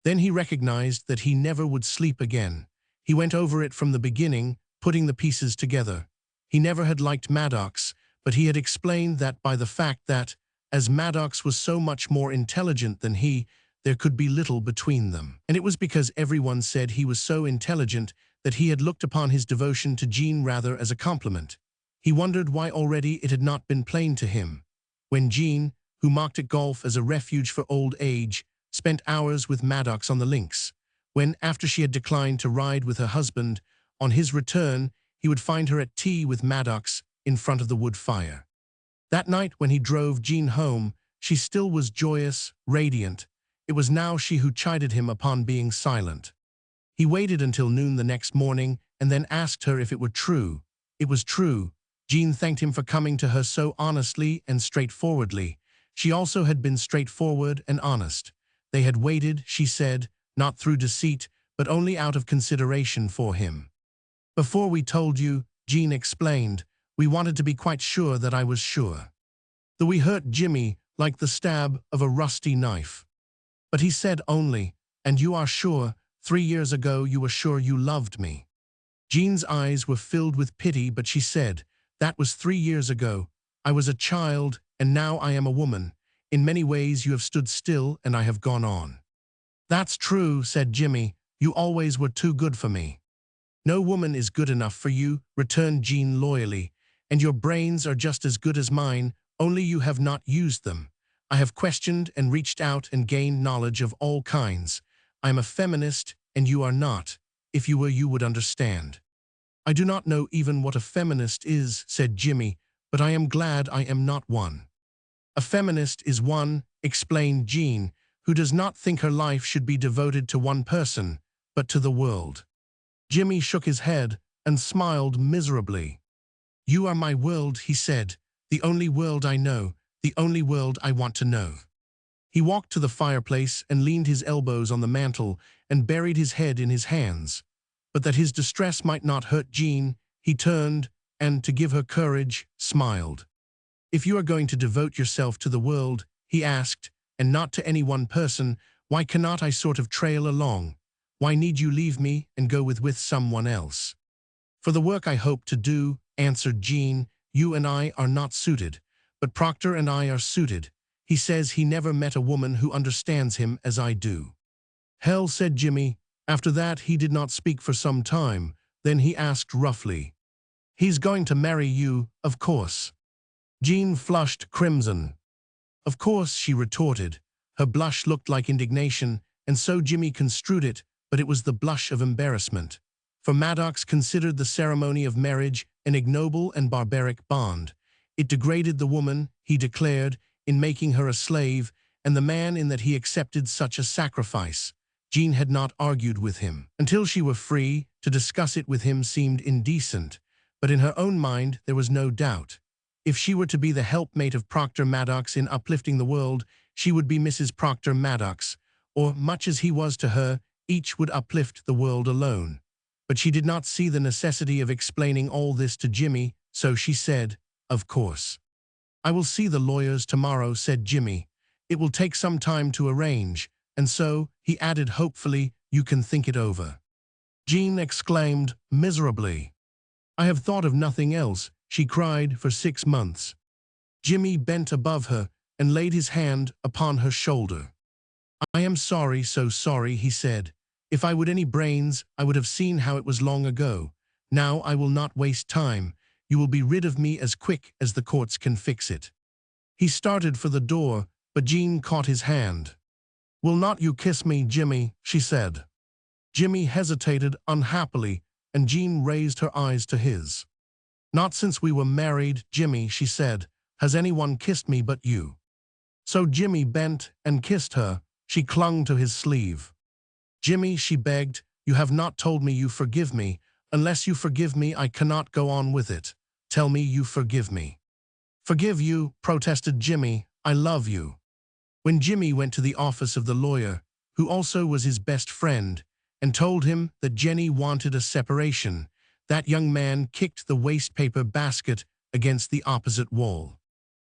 Then he recognized that he never would sleep again. He went over it from the beginning, putting the pieces together. He never had liked Maddox, but he had explained that by the fact that, as Maddox was so much more intelligent than he, there could be little between them. And it was because everyone said he was so intelligent that he had looked upon his devotion to Jean rather as a compliment. He wondered why already it had not been plain to him. When Jean, who mocked at golf as a refuge for old age, spent hours with Maddox on the links. When, after she had declined to ride with her husband, on his return, he would find her at tea with Maddox in front of the wood fire. That night when he drove Jean home, she still was joyous, radiant. It was now she who chided him upon being silent. He waited until noon the next morning and then asked her if it were true. It was true. Jean thanked him for coming to her so honestly and straightforwardly. She also had been straightforward and honest. They had waited, she said, not through deceit, but only out of consideration for him. Before we told you, Jean explained, we wanted to be quite sure that I was sure. Though we hurt Jimmy like the stab of a rusty knife. But he said only, and you are sure, 3 years ago you were sure you loved me. Jean's eyes were filled with pity, but she said, that was 3 years ago. I was a child, and now I am a woman. In many ways you have stood still, and I have gone on. That's true, said Jimmy. You always were too good for me. No woman is good enough for you, returned Jean loyally, and your brains are just as good as mine, only you have not used them. I have questioned and reached out and gained knowledge of all kinds. I am a feminist, and you are not. If you were, you would understand. I do not know even what a feminist is, said Jimmy, but I am glad I am not one. A feminist is one, explained Jean, who does not think her life should be devoted to one person, but to the world. Jimmy shook his head and smiled miserably. You are my world, he said, the only world I know, the only world I want to know. He walked to the fireplace and leaned his elbows on the mantel and buried his head in his hands. But that his distress might not hurt Jean, he turned and, to give her courage, smiled. If you are going to devote yourself to the world, he asked, and not to any one person, why cannot I sort of trail along? Why need you leave me and go with someone else? For the work I hope to do, answered Jean, you and I are not suited, but Proctor and I are suited. He says he never met a woman who understands him as I do. Hell, said Jimmy. After that he did not speak for some time. Then he asked roughly, he's going to marry you, of course. Jean flushed crimson. Of course, she retorted. Her blush looked like indignation, and so Jimmy construed it, but it was the blush of embarrassment. For Maddox considered the ceremony of marriage an ignoble and barbaric bond. It degraded the woman, he declared, in making her a slave, and the man in that he accepted such a sacrifice. Jean had not argued with him. Until she were free, to discuss it with him seemed indecent, but in her own mind there was no doubt. If she were to be the helpmate of Proctor Maddox in uplifting the world, she would be Mrs. Proctor Maddox, or, much as he was to her, each would uplift the world alone. But she did not see the necessity of explaining all this to Jimmy, so she said, "Of course." "I will see the lawyers tomorrow," said Jimmy. "It will take some time to arrange, and so," he added hopefully, "you can think it over." Jean exclaimed miserably. "I have thought of nothing else," she cried, "for 6 months." Jimmy bent above her and laid his hand upon her shoulder. "I am sorry, so sorry," he said. "If I would any brains, I would have seen how it was long ago. Now I will not waste time. You will be rid of me as quick as the courts can fix it." He started for the door, but Jean caught his hand. "Will not you kiss me, Jimmy?" she said. Jimmy hesitated unhappily, and Jean raised her eyes to his. "Not since we were married, Jimmy," she said. "Has anyone kissed me but you?" So Jimmy bent and kissed her. She clung to his sleeve. "Jimmy," she begged, "you have not told me you forgive me. Unless you forgive me, I cannot go on with it. Tell me you forgive me." "Forgive you?" protested Jimmy. "I love you." When Jimmy went to the office of the lawyer, who also was his best friend, and told him that Jenny wanted a separation, that young man kicked the wastepaper basket against the opposite wall.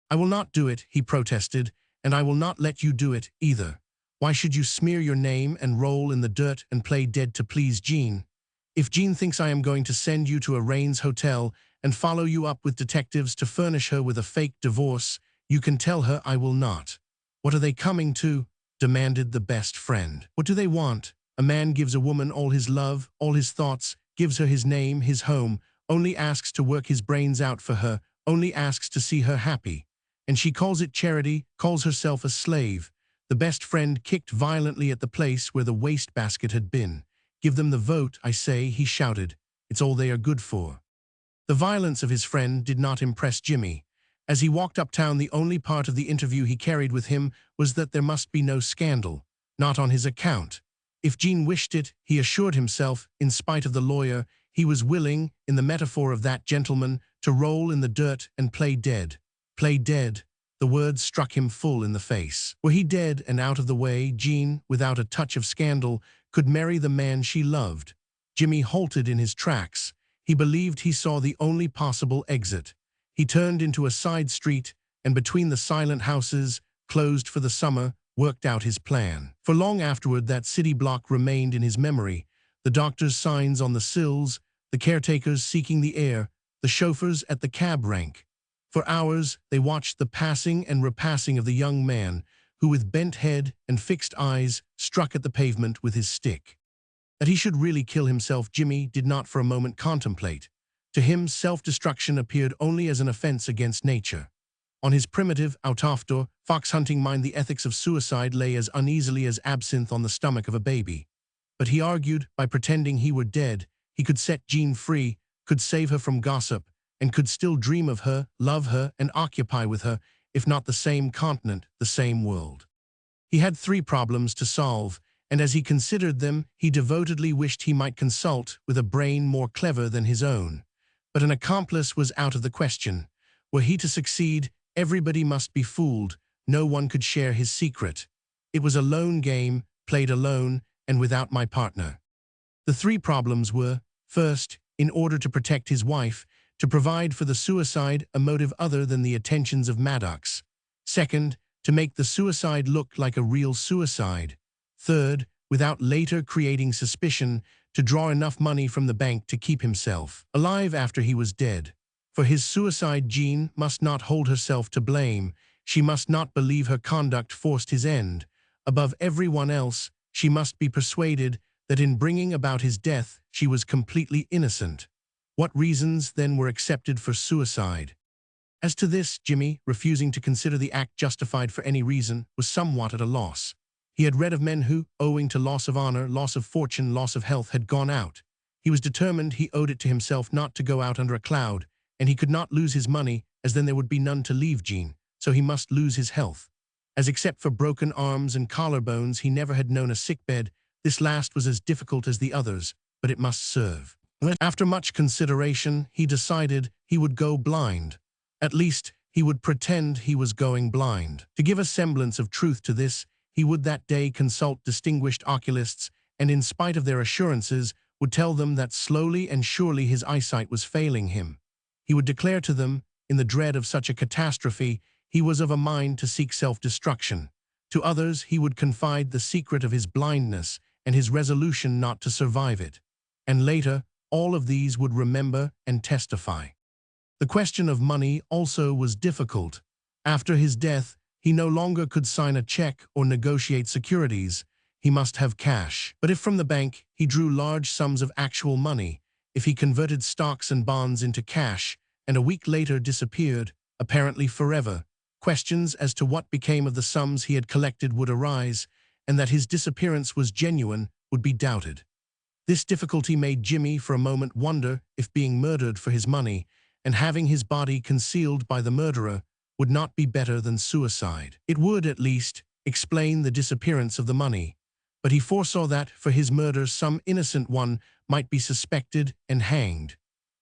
"I will not do it," he protested, "and I will not let you do it either. Why should you smear your name and roll in the dirt and play dead to please Jean? If Jean thinks I am going to send you to a Rains hotel and follow you up with detectives to furnish her with a fake divorce, you can tell her I will not." "What are they coming to?" demanded the best friend. "What do they want? A man gives a woman all his love, all his thoughts, gives her his name, his home, only asks to work his brains out for her, only asks to see her happy. And she calls it charity, calls herself a slave." The best friend kicked violently at the place where the wastebasket had been. "Give them the vote, I say," he shouted. "It's all they are good for." The violence of his friend did not impress Jimmy. As he walked uptown, the only part of the interview he carried with him was that there must be no scandal, not on his account. If Jean wished it, he assured himself, in spite of the lawyer, he was willing, in the metaphor of that gentleman, to roll in the dirt and play dead. Play dead. The words struck him full in the face. Were he dead and out of the way, Jean, without a touch of scandal, could marry the man she loved. Jimmy halted in his tracks. He believed he saw the only possible exit. He turned into a side street, and between the silent houses, closed for the summer, worked out his plan. For long afterward, that city block remained in his memory. The doctor's signs on the sills, the caretakers seeking the air, the chauffeurs at the cab rank. For hours, they watched the passing and repassing of the young man, who with bent head and fixed eyes struck at the pavement with his stick. That he should really kill himself, Jimmy did not for a moment contemplate. To him, self-destruction appeared only as an offense against nature. On his primitive, out-of-door, fox-hunting mind, the ethics of suicide lay as uneasily as absinthe on the stomach of a baby. But he argued, by pretending he were dead, he could set Jean free, could save her from gossip, and could still dream of her, love her, and occupy with her, if not the same continent, the same world. He had 3 problems to solve, and as he considered them, he devotedly wished he might consult with a brain more clever than his own. But an accomplice was out of the question. Were he to succeed, everybody must be fooled. No one could share his secret. It was a lone game, played alone, and without my partner. The 3 problems were, first, in order to protect his wife, to provide for the suicide a motive other than the attentions of Maddox. Second, to make the suicide look like a real suicide. Third, without later creating suspicion, to draw enough money from the bank to keep himself alive after he was dead. For his suicide, Jean must not hold herself to blame. She must not believe her conduct forced his end. Above everyone else, she must be persuaded that in bringing about his death, she was completely innocent. What reasons, then, were accepted for suicide? As to this, Jimmy, refusing to consider the act justified for any reason, was somewhat at a loss. He had read of men who, owing to loss of honor, loss of fortune, loss of health, had gone out. He was determined he owed it to himself not to go out under a cloud, and he could not lose his money, as then there would be none to leave Jean, so he must lose his health. As except for broken arms and collarbones, he never had known a sickbed, this last was as difficult as the others, but it must serve. After much consideration, he decided he would go blind. At least, he would pretend he was going blind. To give a semblance of truth to this, he would that day consult distinguished oculists and, in spite of their assurances, would tell them that slowly and surely his eyesight was failing him. He would declare to them, in the dread of such a catastrophe, he was of a mind to seek self-destruction. To others he would confide the secret of his blindness and his resolution not to survive it. And later, all of these would remember and testify. The question of money also was difficult. After his death, he no longer could sign a check or negotiate securities. He must have cash. But if from the bank he drew large sums of actual money, if he converted stocks and bonds into cash, and a week later disappeared, apparently forever, questions as to what became of the sums he had collected would arise, and that his disappearance was genuine would be doubted. This difficulty made Jimmy for a moment wonder if being murdered for his money and having his body concealed by the murderer would not be better than suicide. It would, at least, explain the disappearance of the money, but he foresaw that, for his murder, some innocent one might be suspected and hanged.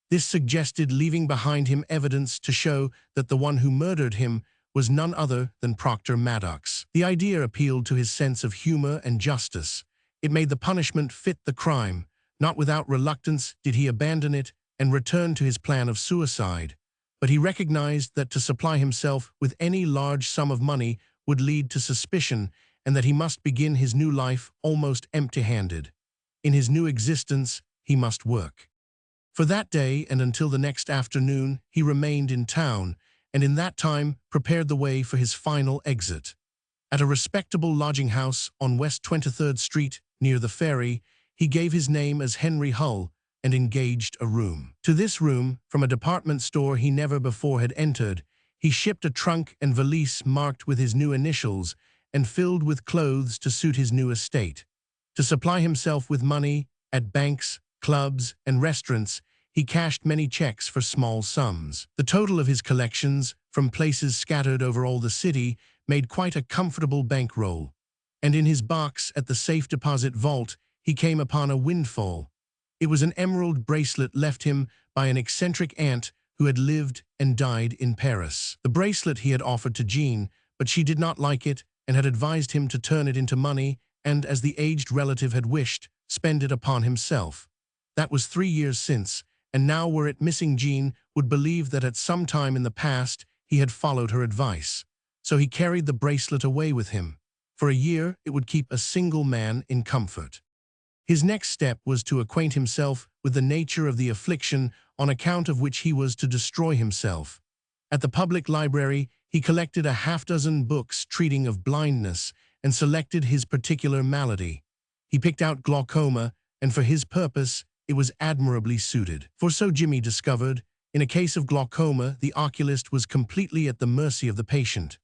This suggested leaving behind him evidence to show that the one who murdered him was none other than Proctor Maddox. The idea appealed to his sense of humor and justice. It made the punishment fit the crime. Not without reluctance did he abandon it and return to his plan of suicide. But he recognized that to supply himself with any large sum of money would lead to suspicion, and that he must begin his new life almost empty-handed. In his new existence, he must work. For that day and until the next afternoon, he remained in town, and in that time prepared the way for his final exit. At a respectable lodging house on West 23rd Street, near the ferry, he gave his name as Henry Hull and engaged a room. To this room, from a department store he never before had entered, he shipped a trunk and valise marked with his new initials and filled with clothes to suit his new estate. To supply himself with money, at banks, clubs, and restaurants, he cashed many checks for small sums. The total of his collections, from places scattered over all the city, made quite a comfortable bankroll. And in his box at the safe deposit vault, he came upon a windfall. It was an emerald bracelet left him by an eccentric aunt who had lived and died in Paris. The bracelet he had offered to Jean, but she did not like it and had advised him to turn it into money and, as the aged relative had wished, spend it upon himself. That was 3 years since, and now were it missing, Jean would believe that at some time in the past he had followed her advice. So he carried the bracelet away with him. For a year it would keep a single man in comfort. His next step was to acquaint himself with the nature of the affliction on account of which he was to destroy himself. At the public library, he collected a half-dozen books treating of blindness and selected his particular malady. He picked out glaucoma, and for his purpose, it was admirably suited. For so Jimmy discovered, in a case of glaucoma, the oculist was completely at the mercy of the patient.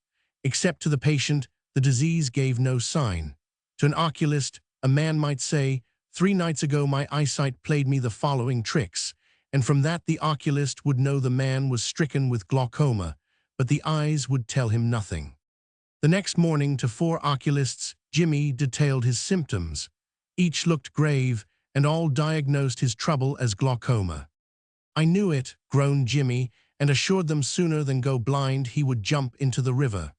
Except to the patient, the disease gave no sign. To an oculist, a man might say, 3 nights ago my eyesight played me the following tricks, and from that the oculist would know the man was stricken with glaucoma, but the eyes would tell him nothing. The next morning, to 4 oculists, Jimmy detailed his symptoms. Each looked grave, and all diagnosed his trouble as glaucoma. "I knew it," groaned Jimmy, and assured them sooner than go blind he would jump into the river.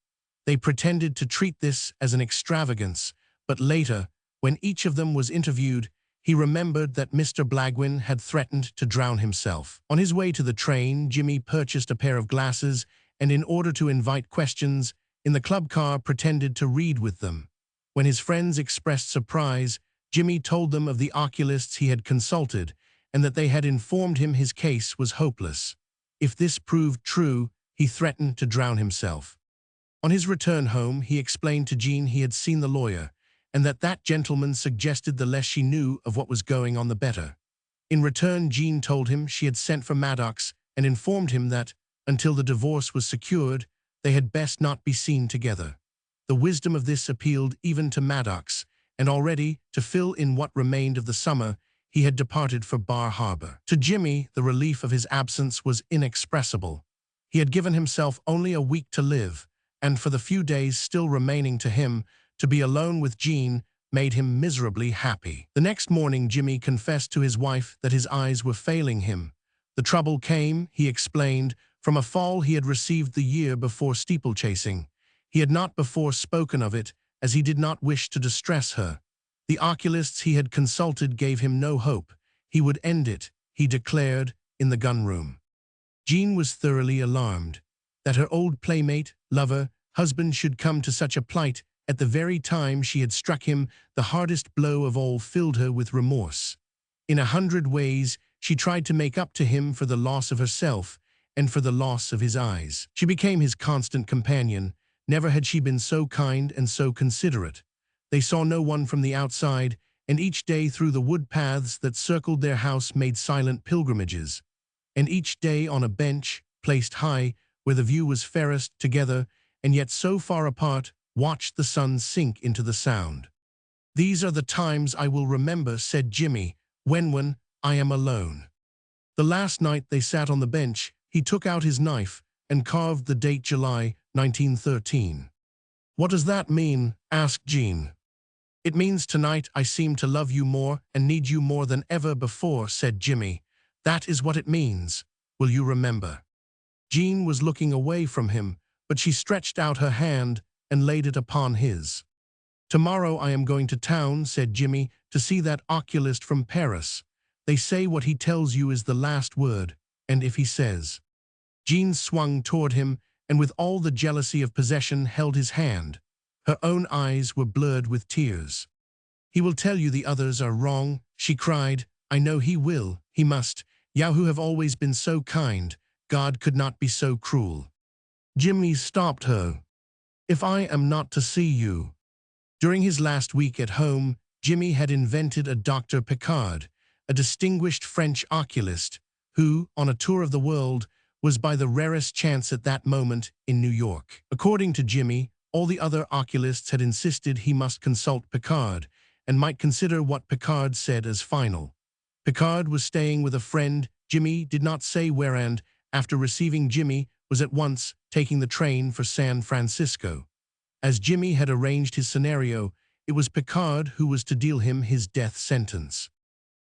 They pretended to treat this as an extravagance, but later, when each of them was interviewed, he remembered that Mr. Blagwin had threatened to drown himself. On his way to the train, Jimmy purchased a pair of glasses and, in order to invite questions, in the club car pretended to read with them. When his friends expressed surprise, Jimmy told them of the oculists he had consulted and that they had informed him his case was hopeless. If this proved true, he threatened to drown himself. On his return home, he explained to Jean he had seen the lawyer, and that gentleman suggested the less she knew of what was going on the better. In return, Jean told him she had sent for Maddox and informed him that, until the divorce was secured, they had best not be seen together. The wisdom of this appealed even to Maddox, and already, to fill in what remained of the summer, he had departed for Bar Harbor. To Jimmy, the relief of his absence was inexpressible. He had given himself only a week to live, and for the few days still remaining to him, to be alone with Jean made him miserably happy. The next morning, Jimmy confessed to his wife that his eyes were failing him. The trouble came, he explained, from a fall he had received the year before steeplechasing. He had not before spoken of it, as he did not wish to distress her. The oculists he had consulted gave him no hope. He would end it, he declared, in the gun-room. Jean was thoroughly alarmed. That her old playmate, lover, husband should come to such a plight at the very time she had struck him the hardest blow of all filled her with remorse. In 100 ways, she tried to make up to him for the loss of herself and for the loss of his eyes. She became his constant companion. Never had she been so kind and so considerate. They saw no one from the outside, and each day through the wood paths that circled their house made silent pilgrimages. And each day on a bench, placed high, where the view was fairest, together, and yet so far apart, watched the sun sink into the sound. "These are the times I will remember," said Jimmy, when I am alone." The last night they sat on the bench, he took out his knife and carved the date July 1913. "What does that mean?" asked Jean. "It means tonight I seem to love you more and need you more than ever before," said Jimmy. "That is what it means. Will you remember?" Jean was looking away from him, but she stretched out her hand and laid it upon his. "Tomorrow I am going to town," said Jimmy, "to see that oculist from Paris. They say what he tells you is the last word, and if he says—" Jean swung toward him, and with all the jealousy of possession held his hand. Her own eyes were blurred with tears. "He will tell you the others are wrong," she cried. "I know he will. He must. You who have always been so kind. God could not be so cruel." Jimmy stopped her. "If I am not to see you—" During his last week at home, Jimmy had invented a Dr. Picard, a distinguished French oculist, who, on a tour of the world, was by the rarest chance at that moment in New York. According to Jimmy, all the other oculists had insisted he must consult Picard, and might consider what Picard said as final. Picard was staying with a friend, Jimmy did not say where, and, after receiving Jimmy, was at once taking the train for San Francisco. As Jimmy had arranged his scenario, it was Picard who was to deal him his death sentence.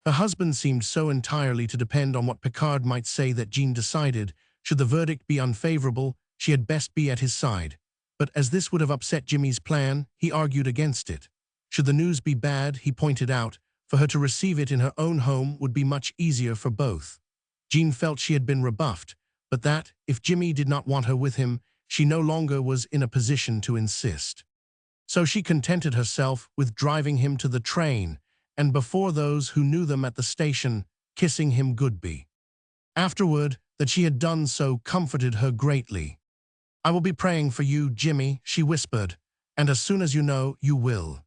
Her husband seemed so entirely to depend on what Picard might say that Jean decided, should the verdict be unfavorable, she had best be at his side. But as this would have upset Jimmy's plan, he argued against it. Should the news be bad, he pointed out, for her to receive it in her own home would be much easier for both. Jean felt she had been rebuffed, but that, if Jimmy did not want her with him, she no longer was in a position to insist. So she contented herself with driving him to the train, and before those who knew them at the station, kissing him goodbye. Afterward, that she had done so comforted her greatly. "I will be praying for you, Jimmy," she whispered, "and as soon as you know, you will."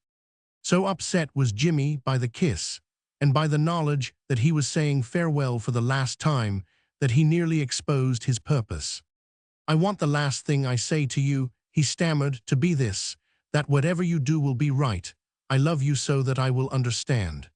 So upset was Jimmy by the kiss, and by the knowledge that he was saying farewell for the last time, that he nearly exposed his purpose. "I want the last thing I say to you," he stammered, "to be this, that whatever you do will be right. I love you so that I will understand."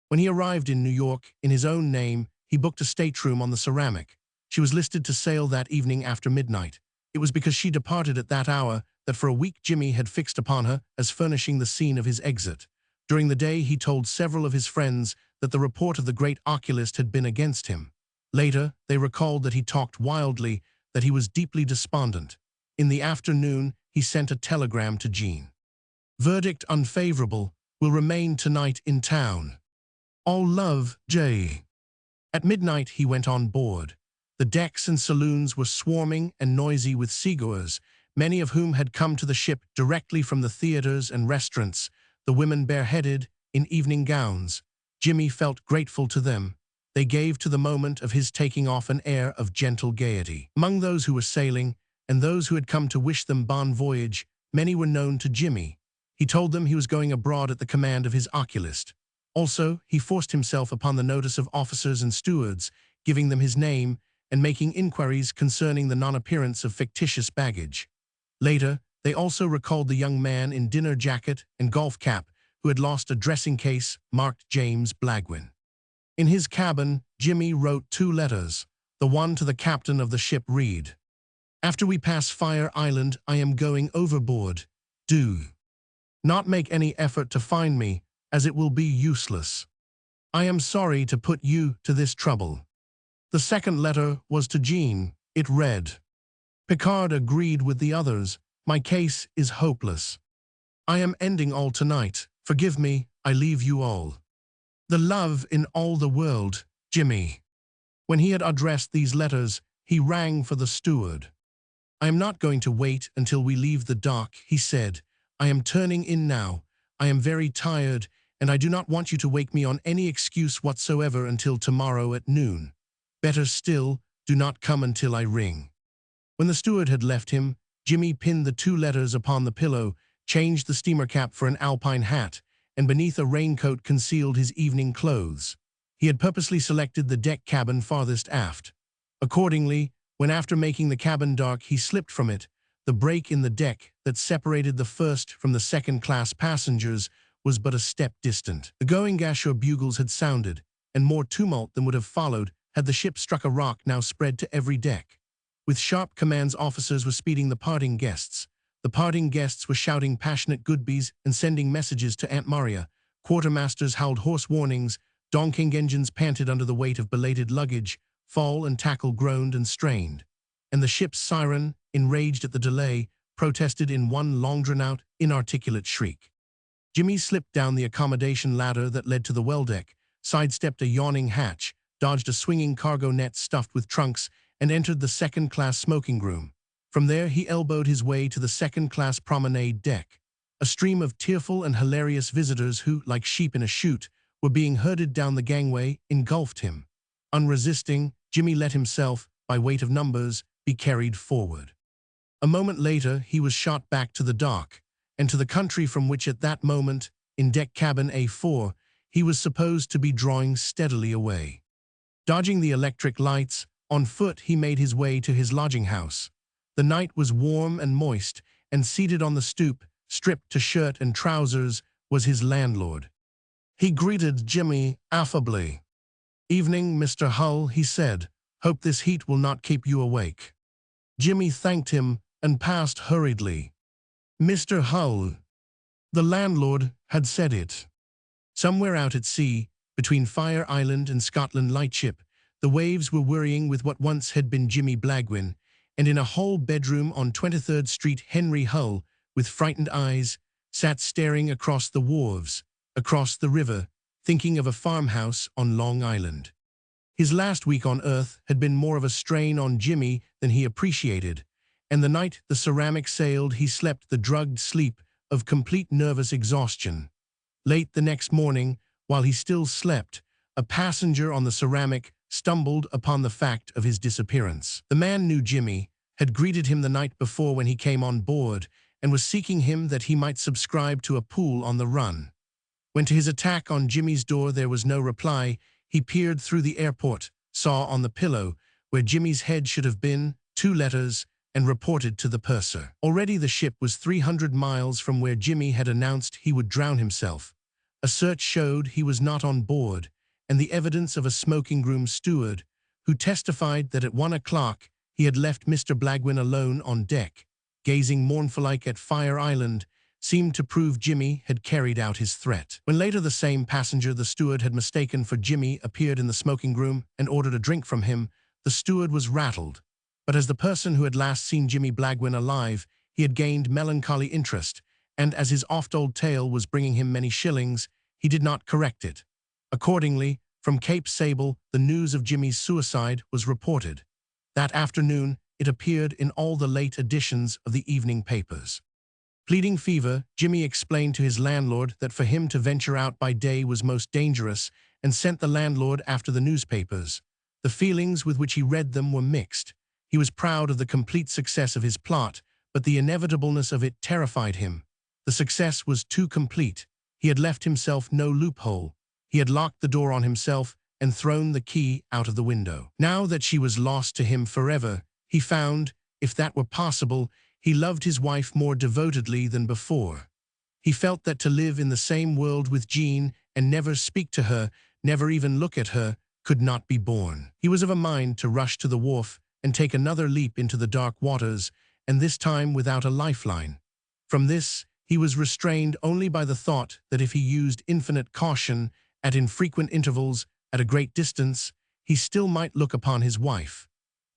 When he arrived in New York, in his own name, he booked a stateroom on the Ceramic. She was listed to sail that evening after midnight. It was because she departed at that hour that for a week Jimmy had fixed upon her as furnishing the scene of his exit. During the day he told several of his friends that the report of the great oculist had been against him. Later, they recalled that he talked wildly, that he was deeply despondent. In the afternoon, he sent a telegram to Jean. "Verdict unfavorable. Will remain tonight in town. All love, J." At midnight he went on board. The decks and saloons were swarming and noisy with seagoers, many of whom had come to the ship directly from the theaters and restaurants, the women bareheaded, in evening gowns. Jimmy felt grateful to them. They gave to the moment of his taking off an air of gentle gaiety. Among those who were sailing, and those who had come to wish them bon voyage, many were known to Jimmy. He told them he was going abroad at the command of his oculist. Also, he forced himself upon the notice of officers and stewards, giving them his name and making inquiries concerning the non-appearance of fictitious baggage. Later, they also recalled the young man in dinner jacket and golf cap who had lost a dressing case marked James Blagwin. In his cabin, Jimmy wrote 2 letters. The one to the captain of the ship read, "After we pass Fire Island, I am going overboard. Do not make any effort to find me, as it will be useless. I am sorry to put you to this trouble." The second letter was to Jean. It read. Picard agreed with the others. My case is hopeless. I am ending all tonight. Forgive me, I leave you all. The love in all the world, Jimmy. When he had addressed these letters, he rang for the steward. I am not going to wait until we leave the dock, he said. I am turning in now. I am very tired, and I do not want you to wake me on any excuse whatsoever until tomorrow at noon. Better still, do not come until I ring. When the steward had left him, Jimmy pinned the 2 letters upon the pillow, changed the steamer cap for an alpine hat, and beneath a raincoat concealed his evening clothes. He had purposely selected the deck cabin farthest aft. Accordingly, when after making the cabin dark he slipped from it, the break in the deck that separated the first from the second-class passengers was but a step distant. The going-ashore bugles had sounded, and more tumult than would have followed had the ship struck a rock now spread to every deck. With sharp commands, officers were speeding the parting guests. The parting guests were shouting passionate goodbyes and sending messages to Aunt Maria. Quartermasters howled hoarse warnings, donking engines panted under the weight of belated luggage, fall and tackle groaned and strained. And the ship's siren, enraged at the delay, protested in one long drawn-out, inarticulate shriek. Jimmy slipped down the accommodation ladder that led to the well-deck, sidestepped a yawning hatch, dodged a swinging cargo net stuffed with trunks, and entered the second-class smoking room. From there he elbowed his way to the second-class promenade deck. A stream of tearful and hilarious visitors who, like sheep in a chute, were being herded down the gangway, engulfed him. Unresisting, Jimmy let himself, by weight of numbers, be carried forward. A moment later he was shot back to the dock, and to the country from which at that moment, in deck cabin A4, he was supposed to be drawing steadily away. Dodging the electric lights, on foot he made his way to his lodging house. The night was warm and moist, and seated on the stoop, stripped to shirt and trousers, was his landlord. He greeted Jimmy affably. "Evening, Mr. Hull," he said. "Hope this heat will not keep you awake." Jimmy thanked him and passed hurriedly. "Mr. Hull." The landlord had said it. Somewhere out at sea, between Fire Island and Scotland Lightship, the waves were worrying with what once had been Jimmy Blagwin, and in a whole bedroom on 23rd Street Henry Hull, with frightened eyes, sat staring across the wharves, across the river, thinking of a farmhouse on Long Island. His last week on Earth had been more of a strain on Jimmy than he appreciated, and the night the Ceramic sailed he slept the drugged sleep of complete nervous exhaustion. Late the next morning, while he still slept, a passenger on the Ceramic stumbled upon the fact of his disappearance. The man knew Jimmy, had greeted him the night before when he came on board, and was seeking him that he might subscribe to a pool on the run. When to his attack on Jimmy's door there was no reply, he peered through the airport, saw on the pillow, where Jimmy's head should have been, 2 letters, and reported to the purser. Already the ship was 300 miles from where Jimmy had announced he would drown himself. A search showed he was not on board, and the evidence of a smoking room steward, who testified that at 1 o'clock he had left Mr. Blagwin alone on deck, gazing mournful-like at Fire Island, seemed to prove Jimmy had carried out his threat. When later the same passenger the steward had mistaken for Jimmy appeared in the smoking room and ordered a drink from him, the steward was rattled. But as the person who had last seen Jimmy Blagwin alive, he had gained melancholy interest, and as his oft-told tale was bringing him many shillings, he did not correct it. Accordingly, from Cape Sable, the news of Jimmy's suicide was reported. That afternoon, it appeared in all the late editions of the evening papers. Pleading fever, Jimmy explained to his landlord that for him to venture out by day was most dangerous, and sent the landlord after the newspapers. The feelings with which he read them were mixed. He was proud of the complete success of his plot, but the inevitableness of it terrified him. The success was too complete. He had left himself no loophole. He had locked the door on himself and thrown the key out of the window. Now that she was lost to him forever, he found, if that were possible, he loved his wife more devotedly than before. He felt that to live in the same world with Jean and never speak to her, never even look at her, could not be borne. He was of a mind to rush to the wharf and take another leap into the dark waters, and this time without a lifeline. From this, he was restrained only by the thought that if he used infinite caution, at infrequent intervals, at a great distance, he still might look upon his wife.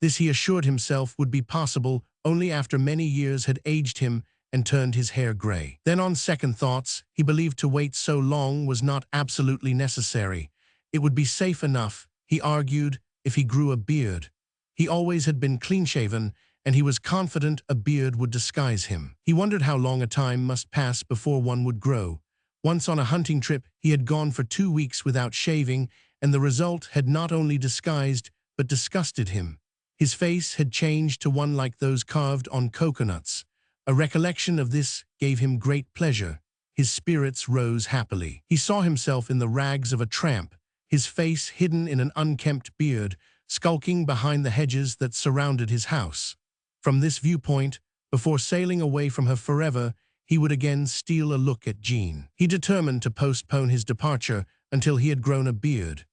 This, he assured himself, would be possible only after many years had aged him and turned his hair gray. Then, on second thoughts, he believed to wait so long was not absolutely necessary. It would be safe enough, he argued, if he grew a beard. He always had been clean-shaven, and he was confident a beard would disguise him. He wondered how long a time must pass before one would grow. Once on a hunting trip, he had gone for 2 weeks without shaving, and the result had not only disguised but disgusted him. His face had changed to one like those carved on coconuts. A recollection of this gave him great pleasure. His spirits rose happily. He saw himself in the rags of a tramp, his face hidden in an unkempt beard, skulking behind the hedges that surrounded his house. From this viewpoint, before sailing away from her forever, he would again steal a look at Jean. He determined to postpone his departure until he had grown a beard.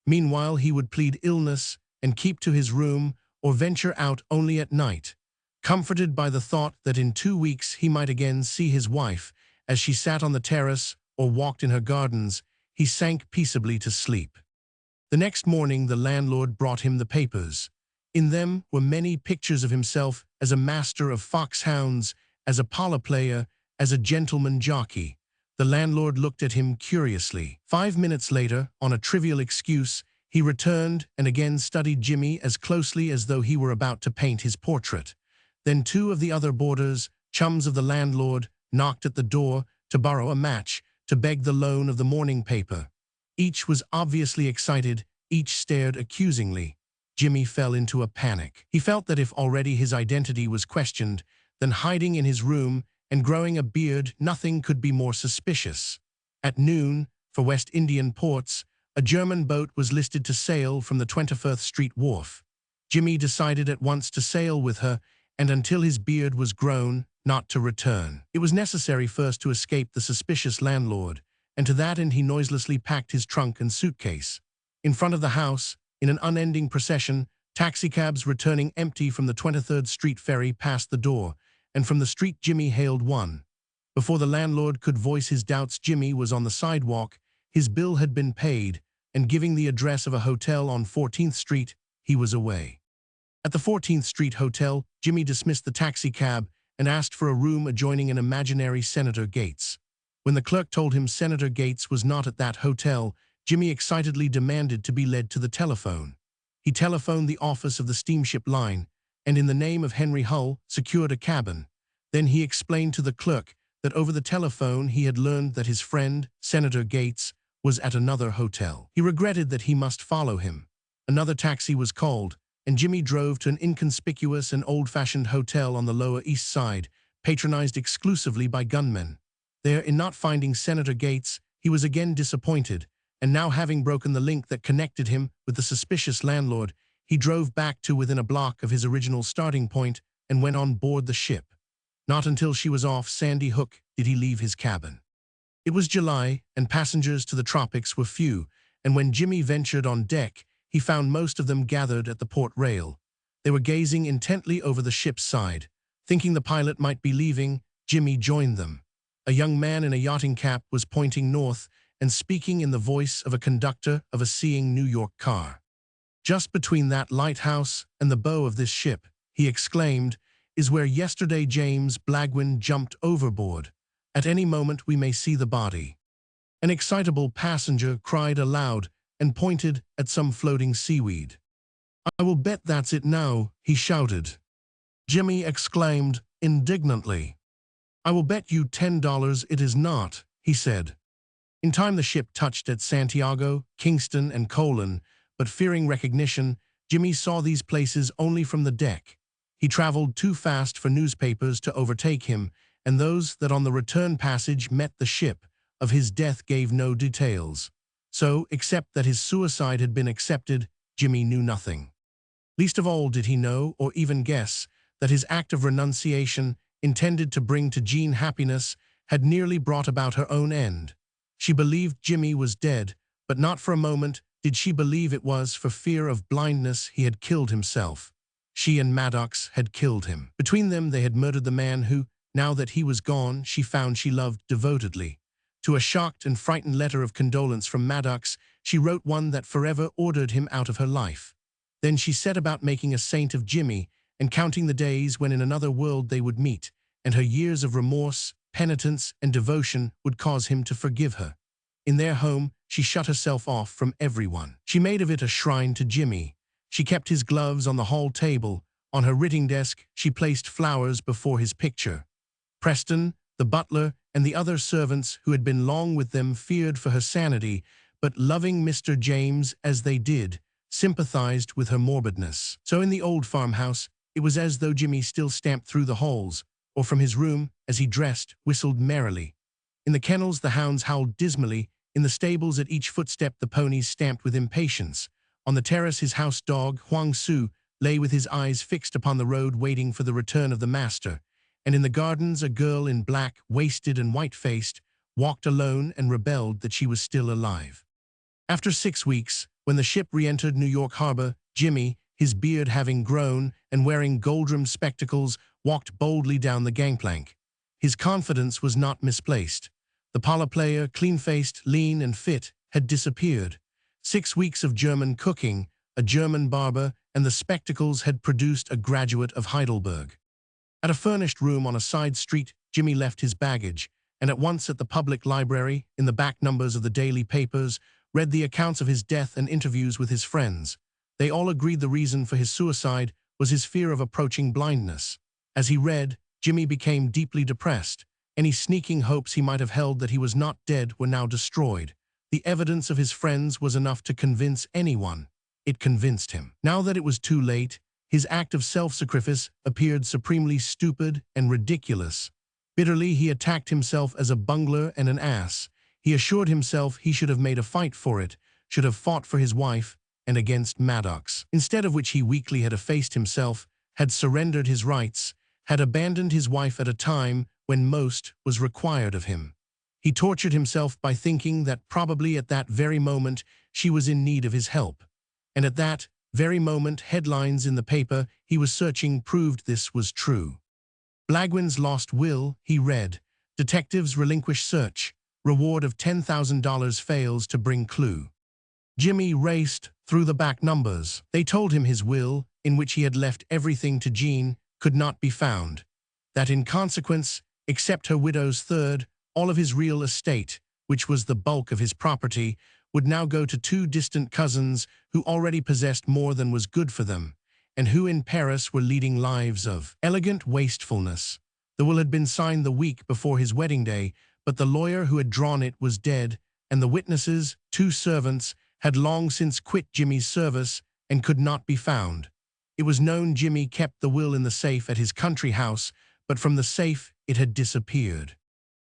Meanwhile, he would plead illness and keep to his room or venture out only at night. Comforted by the thought that in 2 weeks he might again see his wife as she sat on the terrace or walked in her gardens, he sank peaceably to sleep. The next morning the landlord brought him the papers. In them were many pictures of himself as a master of foxhounds, as a polo player, as a gentleman jockey. The landlord looked at him curiously. 5 minutes later, on a trivial excuse, he returned and again studied Jimmy as closely as though he were about to paint his portrait. Then 2 of the other boarders, chums of the landlord, knocked at the door to borrow a match, to beg the loan of the morning paper. Each was obviously excited, each stared accusingly. Jimmy fell into a panic. He felt that if already his identity was questioned, then hiding in his room and growing a beard, nothing could be more suspicious. At noon, for West Indian ports, a German boat was listed to sail from the 21st Street wharf. Jimmy decided at once to sail with her, and until his beard was grown, not to return. It was necessary first to escape the suspicious landlord, and to that end he noiselessly packed his trunk and suitcase. In front of the house, in an unending procession, taxicabs returning empty from the 23rd Street ferry passed the door, and from the street Jimmy hailed one. Before the landlord could voice his doubts, Jimmy was on the sidewalk, his bill had been paid, and giving the address of a hotel on 14th Street, he was away. At the 14th Street Hotel, Jimmy dismissed the taxicab and asked for a room adjoining an imaginary Senator Gates. When the clerk told him Senator Gates was not at that hotel, Jimmy excitedly demanded to be led to the telephone. He telephoned the office of the steamship line, and in the name of Henry Hull, secured a cabin. Then he explained to the clerk that over the telephone he had learned that his friend, Senator Gates, was at another hotel. He regretted that he must follow him. Another taxi was called, and Jimmy drove to an inconspicuous and old-fashioned hotel on the Lower East Side, patronized exclusively by gunmen. There, in not finding Senator Gates, he was again disappointed, and now having broken the link that connected him with the suspicious landlord, he drove back to within a block of his original starting point and went on board the ship. Not until she was off Sandy Hook did he leave his cabin. It was July, and passengers to the tropics were few, and when Jimmy ventured on deck, he found most of them gathered at the port rail. They were gazing intently over the ship's side. Thinking the pilot might be leaving, Jimmy joined them. A young man in a yachting cap was pointing north and speaking in the voice of a conductor of a seeing New York car. "Just between that lighthouse and the bow of this ship," he exclaimed, "is where yesterday James Blagwin jumped overboard. At any moment we may see the body." An excitable passenger cried aloud and pointed at some floating seaweed. "I will bet that's it now," he shouted. Jimmy exclaimed indignantly. "I will bet you $10 it is not," he said. In time the ship touched at Santiago, Kingston, and Colon, but fearing recognition, Jimmy saw these places only from the deck. He traveled too fast for newspapers to overtake him, and those that on the return passage met the ship of his death gave no details. So, except that his suicide had been accepted, Jimmy knew nothing. Least of all did he know, or even guess, that his act of renunciation, intended to bring to Jean happiness, had nearly brought about her own end. She believed Jimmy was dead, but not for a moment did she believe it was for fear of blindness he had killed himself. She and Maddox had killed him. Between them they had murdered the man who, now that he was gone, she found she loved devotedly. To a shocked and frightened letter of condolence from Maddox, she wrote one that forever ordered him out of her life. Then she set about making a saint of Jimmy and counting the days when in another world they would meet, and her years of remorse, penitence, and devotion would cause him to forgive her. In their home, she shut herself off from everyone. She made of it a shrine to Jimmy. She kept his gloves on the hall table. On her writing desk, she placed flowers before his picture. Preston, the butler, and the other servants who had been long with them feared for her sanity, but loving Mr. James as they did, sympathized with her morbidness. So in the old farmhouse, it was as though Jimmy still stamped through the halls, or from his room, as he dressed, whistled merrily. In the kennels the hounds howled dismally, in the stables at each footstep the ponies stamped with impatience. On the terrace his house dog, Huang Su, lay with his eyes fixed upon the road waiting for the return of the master, and in the gardens a girl in black, wasted and white-faced, walked alone and rebelled that she was still alive. After 6 weeks, when the ship re-entered New York Harbor, Jimmy, his beard having grown and wearing gold-rimmed spectacles, walked boldly down the gangplank. His confidence was not misplaced. The parlor player, clean-faced, lean and fit, had disappeared. 6 weeks of German cooking, a German barber, and the spectacles had produced a graduate of Heidelberg. At a furnished room on a side street, Jimmy left his baggage, and at once at the public library, in the back numbers of the daily papers, read the accounts of his death and interviews with his friends. They all agreed the reason for his suicide was his fear of approaching blindness. As he read, Jimmy became deeply depressed. Any sneaking hopes he might have held that he was not dead were now destroyed. The evidence of his friends was enough to convince anyone. It convinced him. Now that it was too late, his act of self-sacrifice appeared supremely stupid and ridiculous. Bitterly he attacked himself as a bungler and an ass. He assured himself he should have made a fight for it, should have fought for his wife and against Maddox. Instead of which he weakly had effaced himself, had surrendered his rights, had abandoned his wife at a time when most was required of him. He tortured himself by thinking that probably at that very moment she was in need of his help. And at that very moment headlines in the paper he was searching proved this was true. Blagwin's lost will, he read. Detectives relinquish search. Reward of $10,000 fails to bring clue. Jimmy raced through the back numbers. They told him his will, in which he had left everything to Jean, could not be found. That in consequence, except her widow's third, all of his real estate, which was the bulk of his property, would now go to 2 distant cousins who already possessed more than was good for them, and who in Paris were leading lives of elegant wastefulness. The will had been signed the week before his wedding day, but the lawyer who had drawn it was dead, and the witnesses, 2 servants, had long since quit Jimmy's service and could not be found. It was known Jimmy kept the will in the safe at his country house, but from the safe it had disappeared.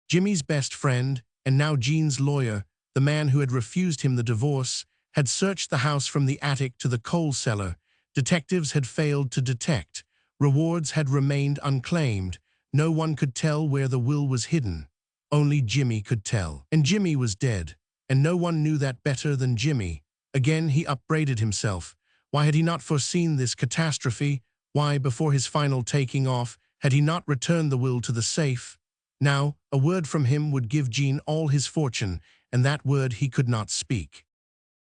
Jimmy's best friend, and now Jean's lawyer, the man who had refused him the divorce, had searched the house from the attic to the coal cellar. Detectives had failed to detect. Rewards had remained unclaimed. No one could tell where the will was hidden. Only Jimmy could tell. And Jimmy was dead, and no one knew that better than Jimmy. Again he upbraided himself. Why had he not foreseen this catastrophe? Why, before his final taking off, had he not returned the will to the safe? Now, a word from him would give Jean all his fortune, and that word he could not speak.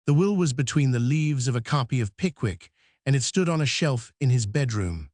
The will was between the leaves of a copy of Pickwick, and it stood on a shelf in his bedroom.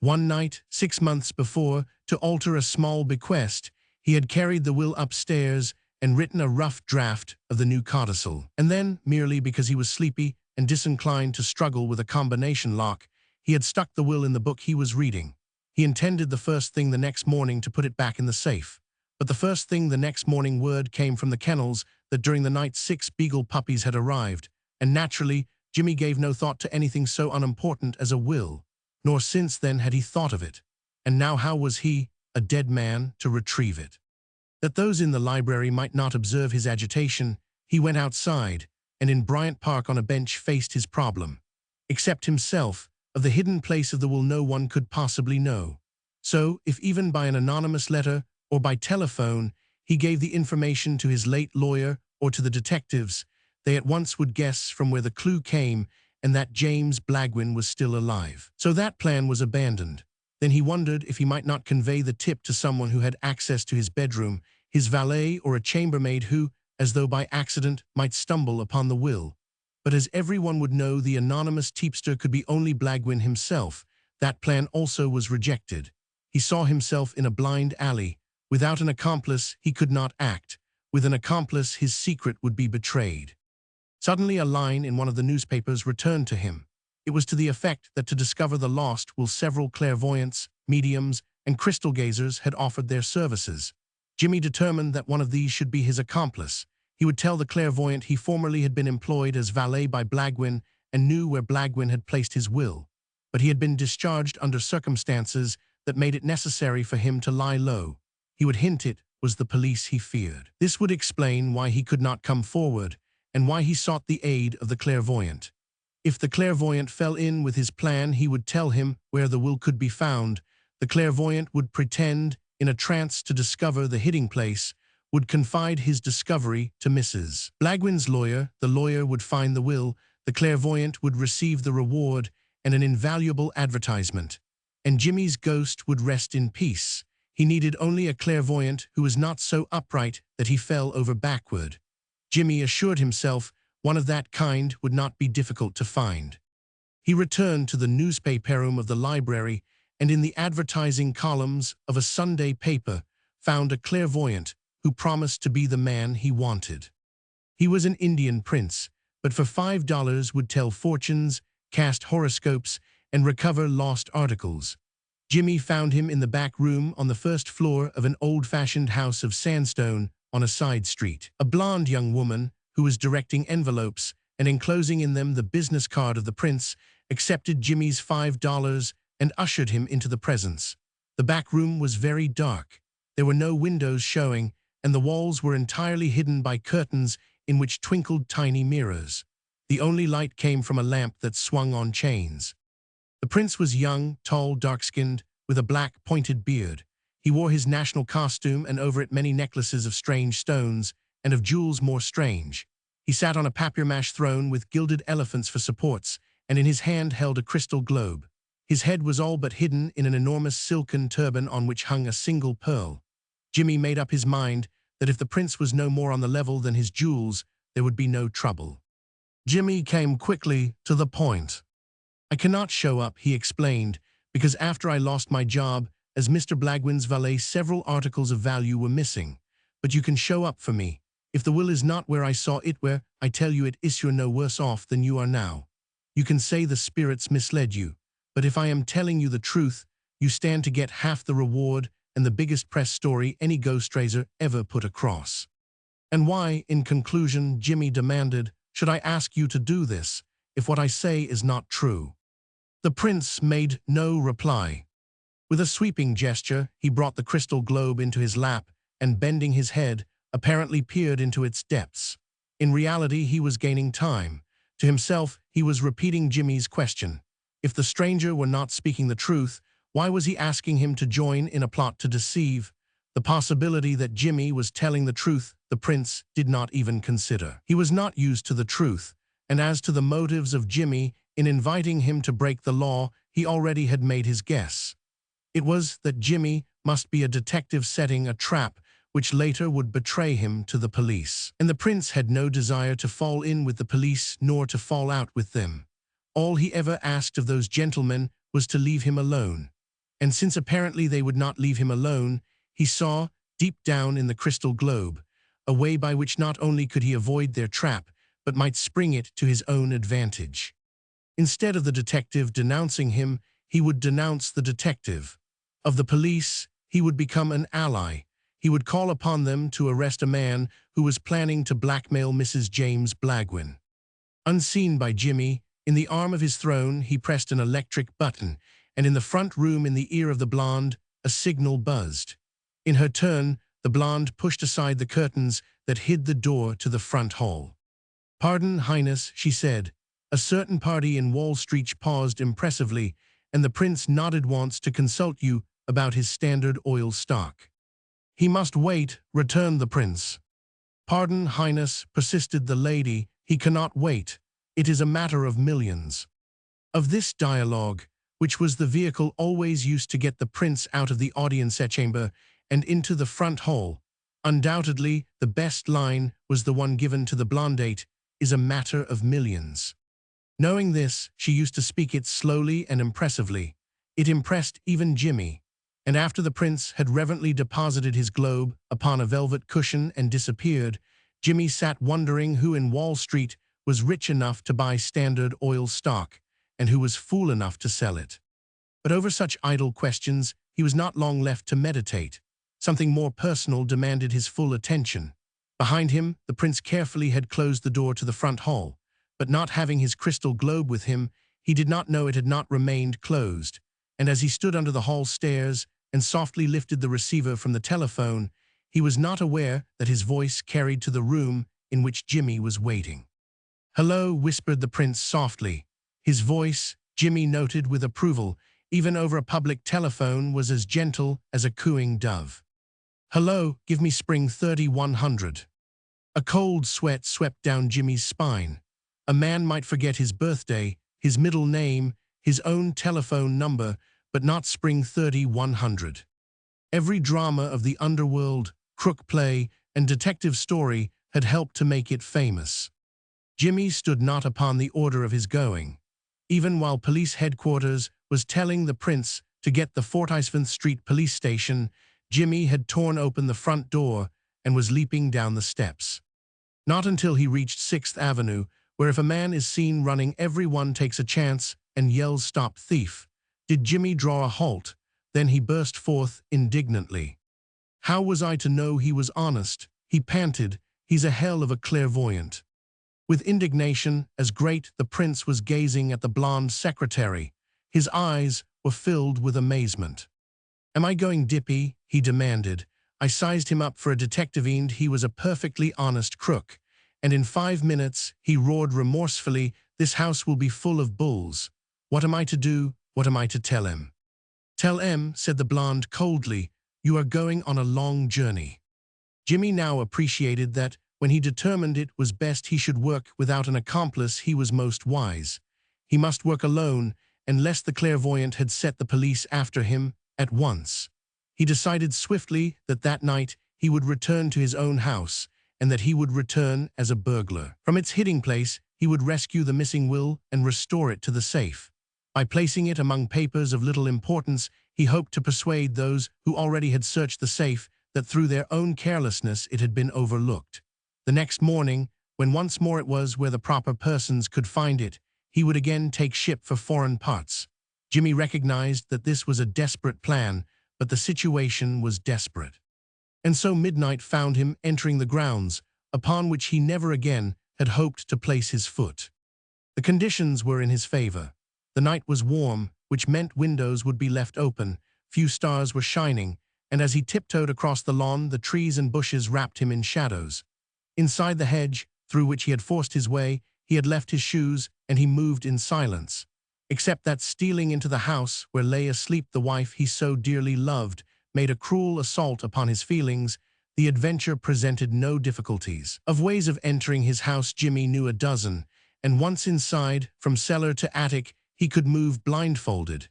One night, 6 months before, to alter a small bequest, he had carried the will upstairs and written a rough draft of the new codicil. And then, merely because he was sleepy and disinclined to struggle with a combination lock, he had stuck the will in the book he was reading. He intended the first thing the next morning to put it back in the safe. But the first thing the next morning word came from the kennels that during the night 6 beagle puppies had arrived, and naturally, Jimmy gave no thought to anything so unimportant as a will, nor since then had he thought of it. And now how was he, a dead man, to retrieve it? That those in the library might not observe his agitation, he went outside, and in Bryant Park on a bench faced his problem. Except himself, of the hidden place of the will no one could possibly know. So, if even by an anonymous letter or by telephone, he gave the information to his late lawyer or to the detectives, they at once would guess from where the clue came and that James Blagwin was still alive. So that plan was abandoned. Then he wondered if he might not convey the tip to someone who had access to his bedroom, his valet or a chambermaid who, as though by accident, might stumble upon the will. But as everyone would know the anonymous tipster could be only Blagwin himself, that plan also was rejected. He saw himself in a blind alley. Without an accomplice, he could not act. With an accomplice, his secret would be betrayed. Suddenly a line in one of the newspapers returned to him. It was to the effect that to discover the lost will several clairvoyants, mediums, and crystal gazers had offered their services. Jimmy determined that one of these should be his accomplice. He would tell the clairvoyant he formerly had been employed as valet by Blagwin and knew where Blagwin had placed his will, but he had been discharged under circumstances that made it necessary for him to lie low. He would hint it was the police he feared. This would explain why he could not come forward and why he sought the aid of the clairvoyant. If the clairvoyant fell in with his plan, he would tell him where the will could be found. The clairvoyant would pretend in a trance to discover the hiding place, would confide his discovery to Mrs. Blagwin's lawyer. The lawyer would find the will, the clairvoyant would receive the reward and an invaluable advertisement. And Jimmy's ghost would rest in peace. He needed only a clairvoyant who was not so upright that he fell over backward. Jimmy assured himself one of that kind would not be difficult to find. He returned to the newspaper room of the library and in the advertising columns of a Sunday paper found a clairvoyant who promised to be the man he wanted. He was an Indian prince, but for $5 would tell fortunes, cast horoscopes, and recover lost articles. Jimmy found him in the back room on the first floor of an old-fashioned house of sandstone on a side street. A blonde young woman, who was directing envelopes and enclosing in them the business card of the prince, accepted Jimmy's $5 and ushered him into the presence. The back room was very dark. There were no windows showing, and the walls were entirely hidden by curtains in which twinkled tiny mirrors. The only light came from a lamp that swung on chains. The prince was young, tall, dark-skinned, with a black, pointed beard. He wore his national costume and over it many necklaces of strange stones and of jewels more strange. He sat on a papier-mâché throne with gilded elephants for supports, and in his hand held a crystal globe. His head was all but hidden in an enormous silken turban on which hung a single pearl. Jimmy made up his mind that if the prince was no more on the level than his jewels, there would be no trouble. Jimmy came quickly to the point. "I cannot show up," he explained, "because after I lost my job as Mr. Blagwin's valet, several articles of value were missing. But you can show up for me. If the will is not where I saw it, where, I tell you it is, you're no worse off than you are now. You can say the spirits misled you, but if I am telling you the truth, you stand to get half the reward and the biggest press story any ghost raiser ever put across." "And why," in conclusion, Jimmy demanded, "should I ask you to do this, if what I say is not true?" The prince made no reply. With a sweeping gesture, he brought the crystal globe into his lap and, bending his head, apparently peered into its depths. In reality, he was gaining time. To himself, he was repeating Jimmy's question. If the stranger were not speaking the truth, why was he asking him to join in a plot to deceive? The possibility that Jimmy was telling the truth, the prince did not even consider. He was not used to the truth, and as to the motives of Jimmy in inviting him to break the law, he already had made his guess. It was that Jimmy must be a detective setting a trap which later would betray him to the police. And the prince had no desire to fall in with the police nor to fall out with them. All he ever asked of those gentlemen was to leave him alone. And since apparently they would not leave him alone, he saw, deep down in the crystal globe, a way by which not only could he avoid their trap, but might spring it to his own advantage. Instead of the detective denouncing him, he would denounce the detective. Of the police, he would become an ally. He would call upon them to arrest a man who was planning to blackmail Mrs. James Blagwin. Unseen by Jimmy, in the arm of his throne, he pressed an electric button, and in the front room in the ear of the blonde, a signal buzzed. In her turn, the blonde pushed aside the curtains that hid the door to the front hall. "Pardon, Highness," she said. A certain party in Wall Street paused impressively, and the prince nodded once to consult you about his Standard Oil stock. "He must wait," returned the prince. "Pardon, Highness," persisted the lady. "He cannot wait. It is a matter of millions." Of this dialogue, which was the vehicle always used to get the prince out of the audience chamber and into the front hall, undoubtedly the best line was the one given to the blondate. is a matter of millions. Knowing this, she used to speak it slowly and impressively. It impressed even Jimmy, and after the prince had reverently deposited his globe upon a velvet cushion and disappeared, Jimmy sat wondering who in Wall Street was rich enough to buy Standard Oil stock, and who was fool enough to sell it. But over such idle questions, he was not long left to meditate. Something more personal demanded his full attention. Behind him, the prince carefully had closed the door to the front hall, but not having his crystal globe with him, he did not know it had not remained closed, and as he stood under the hall stairs and softly lifted the receiver from the telephone, he was not aware that his voice carried to the room in which Jimmy was waiting. "Hello," whispered the prince softly. His voice, Jimmy noted with approval, even over a public telephone, was as gentle as a cooing dove. "Hello, give me spring 3100. A cold sweat swept down Jimmy's spine. A man might forget his birthday, his middle name, his own telephone number, but not spring 3100. Every drama of the underworld, crook play, and detective story had helped to make it famous. Jimmy stood not upon the order of his going. Even while police headquarters was telling the prince to get the 47th Street police station, Jimmy had torn open the front door and was leaping down the steps. Not until he reached 6th Avenue, where if a man is seen running, everyone takes a chance and yells "Stop thief," did Jimmy draw a halt. Then he burst forth indignantly. "How was I to know he was honest?" he panted. "He's a hell of a clairvoyant." With indignation as great, the prince was gazing at the blonde secretary. His eyes were filled with amazement. "Am I going dippy?" he demanded. "I sized him up for a detective and he was a perfectly honest crook. And in 5 minutes," he roared remorsefully, "this house will be full of bulls. What am I to do? What am I to tell him?" "Tell him," said the blonde coldly, "you are going on a long journey." Jimmy now appreciated that, when he determined it was best he should work without an accomplice, he was most wise. He must work alone, unless the clairvoyant had set the police after him at once. He decided swiftly that that night he would return to his own house, and that he would return as a burglar. From its hiding place, he would rescue the missing will and restore it to the safe. By placing it among papers of little importance, he hoped to persuade those who already had searched the safe that through their own carelessness it had been overlooked. The next morning, when once more it was where the proper persons could find it, he would again take ship for foreign parts. Jimmy recognized that this was a desperate plan, but the situation was desperate. And so midnight found him entering the grounds, upon which he never again had hoped to place his foot. The conditions were in his favor. The night was warm, which meant windows would be left open, few stars were shining, and as he tiptoed across the lawn, the trees and bushes wrapped him in shadows. Inside the hedge, through which he had forced his way, he had left his shoes, and he moved in silence. Except that stealing into the house where lay asleep the wife he so dearly loved made a cruel assault upon his feelings, the adventure presented no difficulties. Of ways of entering his house Jimmy knew a dozen, and once inside, from cellar to attic, he could move blindfolded.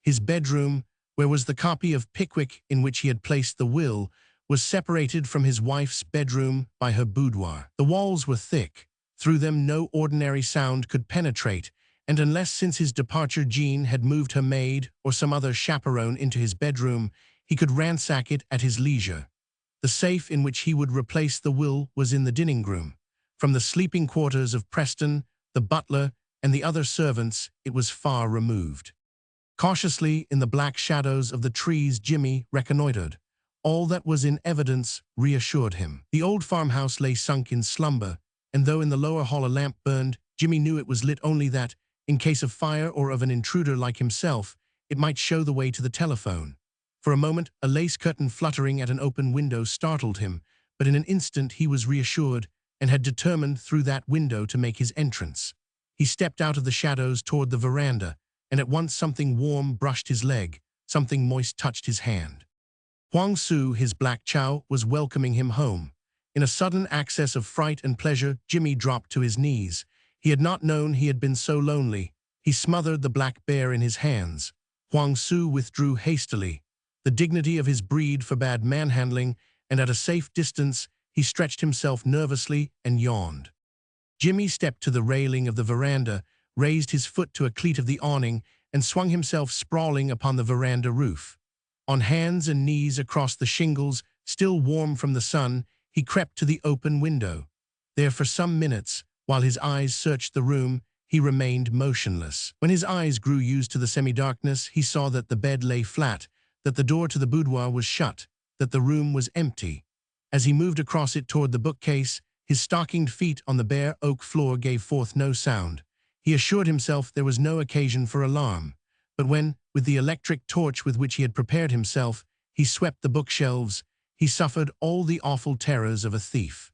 His bedroom, where was the copy of Pickwick in which he had placed the will, was separated from his wife's bedroom by her boudoir. The walls were thick. Through them no ordinary sound could penetrate, and unless since his departure Jean had moved her maid or some other chaperone into his bedroom, he could ransack it at his leisure. The safe in which he would replace the will was in the dining room. From the sleeping quarters of Preston, the butler, and the other servants, it was far removed. Cautiously, in the black shadows of the trees, Jimmy reconnoitered. All that was in evidence reassured him. The old farmhouse lay sunk in slumber, and though in the lower hall a lamp burned, Jimmy knew it was lit only that, in case of fire or of an intruder like himself, it might show the way to the telephone. For a moment, a lace curtain fluttering at an open window startled him, but in an instant he was reassured and had determined through that window to make his entrance. He stepped out of the shadows toward the veranda, and at once something warm brushed his leg, something moist touched his hand. Huang Su, his black chow, was welcoming him home. In a sudden access of fright and pleasure, Jimmy dropped to his knees. He had not known he had been so lonely. He smothered the black bear in his hands. Huang Su withdrew hastily. The dignity of his breed forbade manhandling, and at a safe distance he stretched himself nervously and yawned. Jimmy stepped to the railing of the veranda, raised his foot to a cleat of the awning, and swung himself sprawling upon the veranda roof. On hands and knees across the shingles, still warm from the sun, he crept to the open window. There for some minutes, while his eyes searched the room, he remained motionless. When his eyes grew used to the semi-darkness, he saw that the bed lay flat, that the door to the boudoir was shut, that the room was empty. As he moved across it toward the bookcase, his stockinged feet on the bare oak floor gave forth no sound. He assured himself there was no occasion for alarm. But when, with the electric torch with which he had prepared himself, he swept the bookshelves, he suffered all the awful terrors of a thief.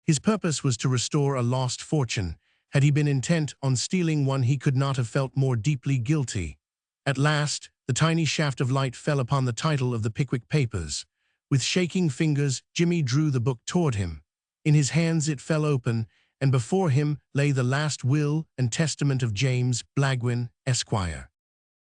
His purpose was to restore a lost fortune. Had he been intent on stealing one, he could not have felt more deeply guilty. At last, the tiny shaft of light fell upon the title of the Pickwick Papers. With shaking fingers, Jimmy drew the book toward him. In his hands it fell open, and before him lay the last will and testament of James Blagwin, Esquire.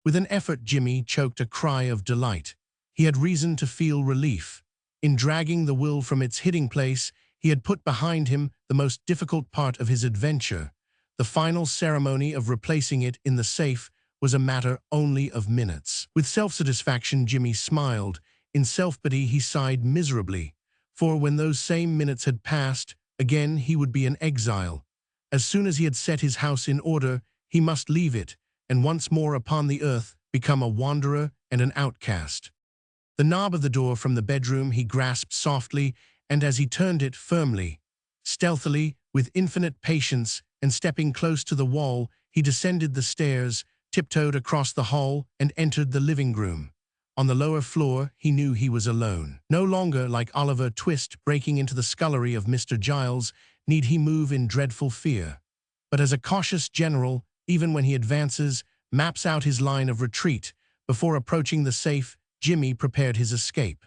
With an effort, Jimmy choked a cry of delight. He had reason to feel relief. In dragging the will from its hiding place, he had put behind him the most difficult part of his adventure. The final ceremony of replacing it in the safe was a matter only of minutes. With self-satisfaction, Jimmy smiled. In self-pity, he sighed miserably. For when those same minutes had passed, again he would be an exile. As soon as he had set his house in order, he must leave it, and once more upon the earth become a wanderer and an outcast. The knob of the door from the bedroom he grasped softly, and as he turned it firmly, stealthily, with infinite patience, and stepping close to the wall, he descended the stairs, tiptoed across the hall, and entered the living room. On the lower floor, he knew he was alone. No longer, like Oliver Twist breaking into the scullery of Mr. Giles, need he move in dreadful fear. But as a cautious general, even when he advances, maps out his line of retreat, before approaching the safe, Jimmy prepared his escape.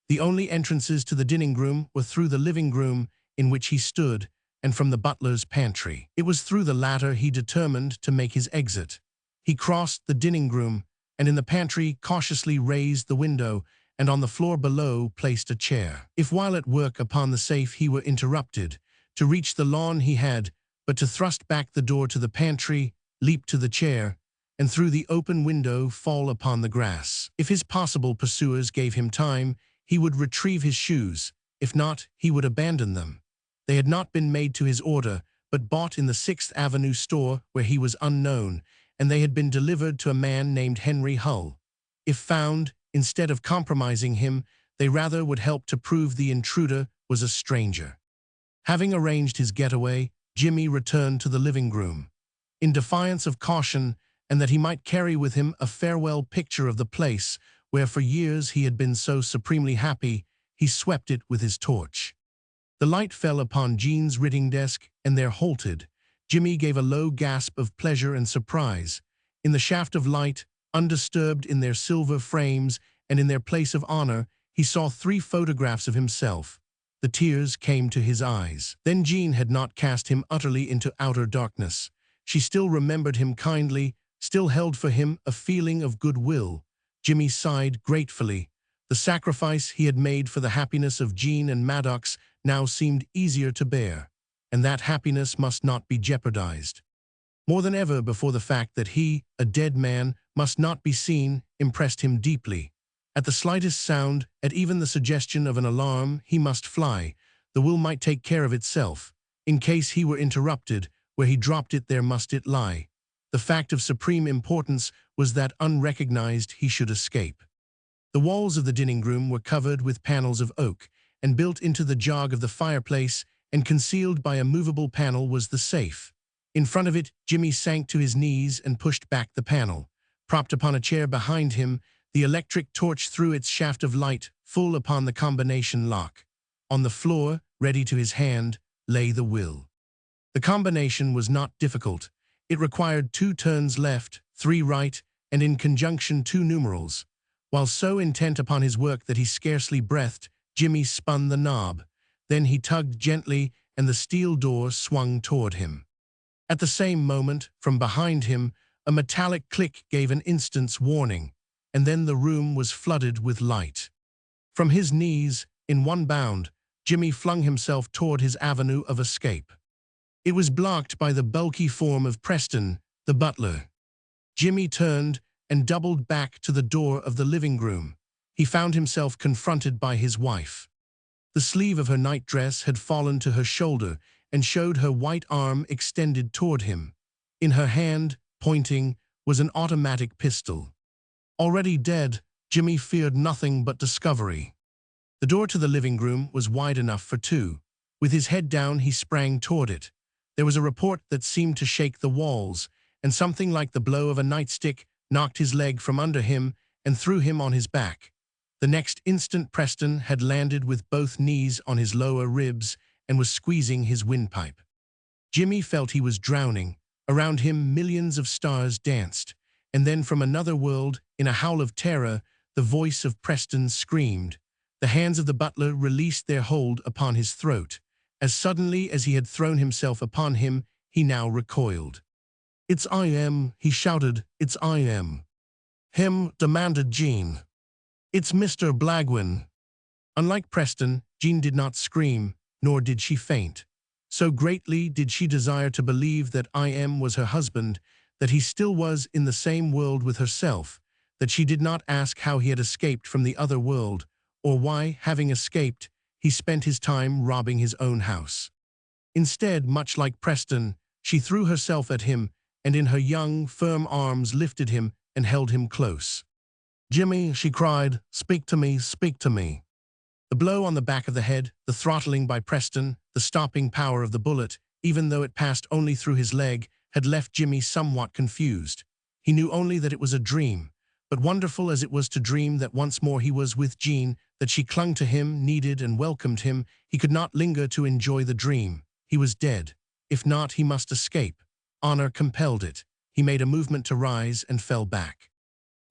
The only entrances to the dining room were through the living room in which he stood, and from the butler's pantry. It was through the latter he determined to make his exit. He crossed the dining room, and in the pantry cautiously raised the window, and on the floor below placed a chair. If while at work upon the safe he were interrupted, to reach the lawn he had but to thrust back the door to the pantry, leap to the chair, and through the open window fall upon the grass. If his possible pursuers gave him time, he would retrieve his shoes. If not, he would abandon them. They had not been made to his order, but bought in the 6th Avenue store where he was unknown, and they had been delivered to a man named Henry Hull. If found, instead of compromising him, they rather would help to prove the intruder was a stranger. Having arranged his getaway, Jimmy returned to the living room. In defiance of caution, and that he might carry with him a farewell picture of the place where for years he had been so supremely happy, he swept it with his torch. The light fell upon Jean's writing desk, and there halted. Jimmy gave a low gasp of pleasure and surprise. In the shaft of light, undisturbed in their silver frames and in their place of honor, he saw 3 photographs of himself. The tears came to his eyes. Then Jean had not cast him utterly into outer darkness. She still remembered him kindly, still held for him a feeling of goodwill. Jimmy sighed gratefully. The sacrifice he had made for the happiness of Jean and Maddox now seemed easier to bear, and that happiness must not be jeopardized. More than ever before, the fact that he, a dead man, must not be seen, impressed him deeply. At the slightest sound, at even the suggestion of an alarm, he must fly. The will might take care of itself. In case he were interrupted, where he dropped it there must it lie. The fact of supreme importance was that unrecognized he should escape. The walls of the dining room were covered with panels of oak, and built into the jog of the fireplace and concealed by a movable panel was the safe. In front of it, Jimmy sank to his knees and pushed back the panel. Propped upon a chair behind him, the electric torch threw its shaft of light full upon the combination lock. On the floor, ready to his hand, lay the will. The combination was not difficult. It required 2 turns left, 3 right, and in conjunction 2 numerals. While so intent upon his work that he scarcely breathed, Jimmy spun the knob. Then he tugged gently, and the steel door swung toward him. At the same moment, from behind him, a metallic click gave an instant's warning, and then the room was flooded with light. From his knees, in one bound, Jimmy flung himself toward his avenue of escape. It was blocked by the bulky form of Preston, the butler. Jimmy turned and doubled back to the door of the living room. He found himself confronted by his wife. The sleeve of her nightdress had fallen to her shoulder and showed her white arm extended toward him. In her hand, pointing, was an automatic pistol. Already dead, Jimmy feared nothing but discovery. The door to the living room was wide enough for two. With his head down, he sprang toward it. There was a report that seemed to shake the walls, and something like the blow of a nightstick knocked his leg from under him and threw him on his back. The next instant Preston had landed with both knees on his lower ribs and was squeezing his windpipe. Jimmy felt he was drowning. Around him millions of stars danced, and then from another world, in a howl of terror, the voice of Preston screamed. The hands of the butler released their hold upon his throat. As suddenly as he had thrown himself upon him, he now recoiled. "It's I am," he shouted. "It's I am." "Him," demanded Jean. "It's Mr. Blagwin." Unlike Preston, Jean did not scream, nor did she faint. So greatly did she desire to believe that I am was her husband, that he still was in the same world with herself, that she did not ask how he had escaped from the other world, or why, having escaped, he spent his time robbing his own house. Instead, much like Preston, she threw herself at him, and in her young, firm arms lifted him and held him close. "Jimmy," she cried, "speak to me, speak to me." The blow on the back of the head, the throttling by Preston, the stopping power of the bullet, even though it passed only through his leg, had left Jimmy somewhat confused. He knew only that it was a dream, but wonderful as it was to dream that once more he was with Jean, that she clung to him, needed and welcomed him, he could not linger to enjoy the dream. He was dead. If not, he must escape. Honor compelled it. He made a movement to rise and fell back.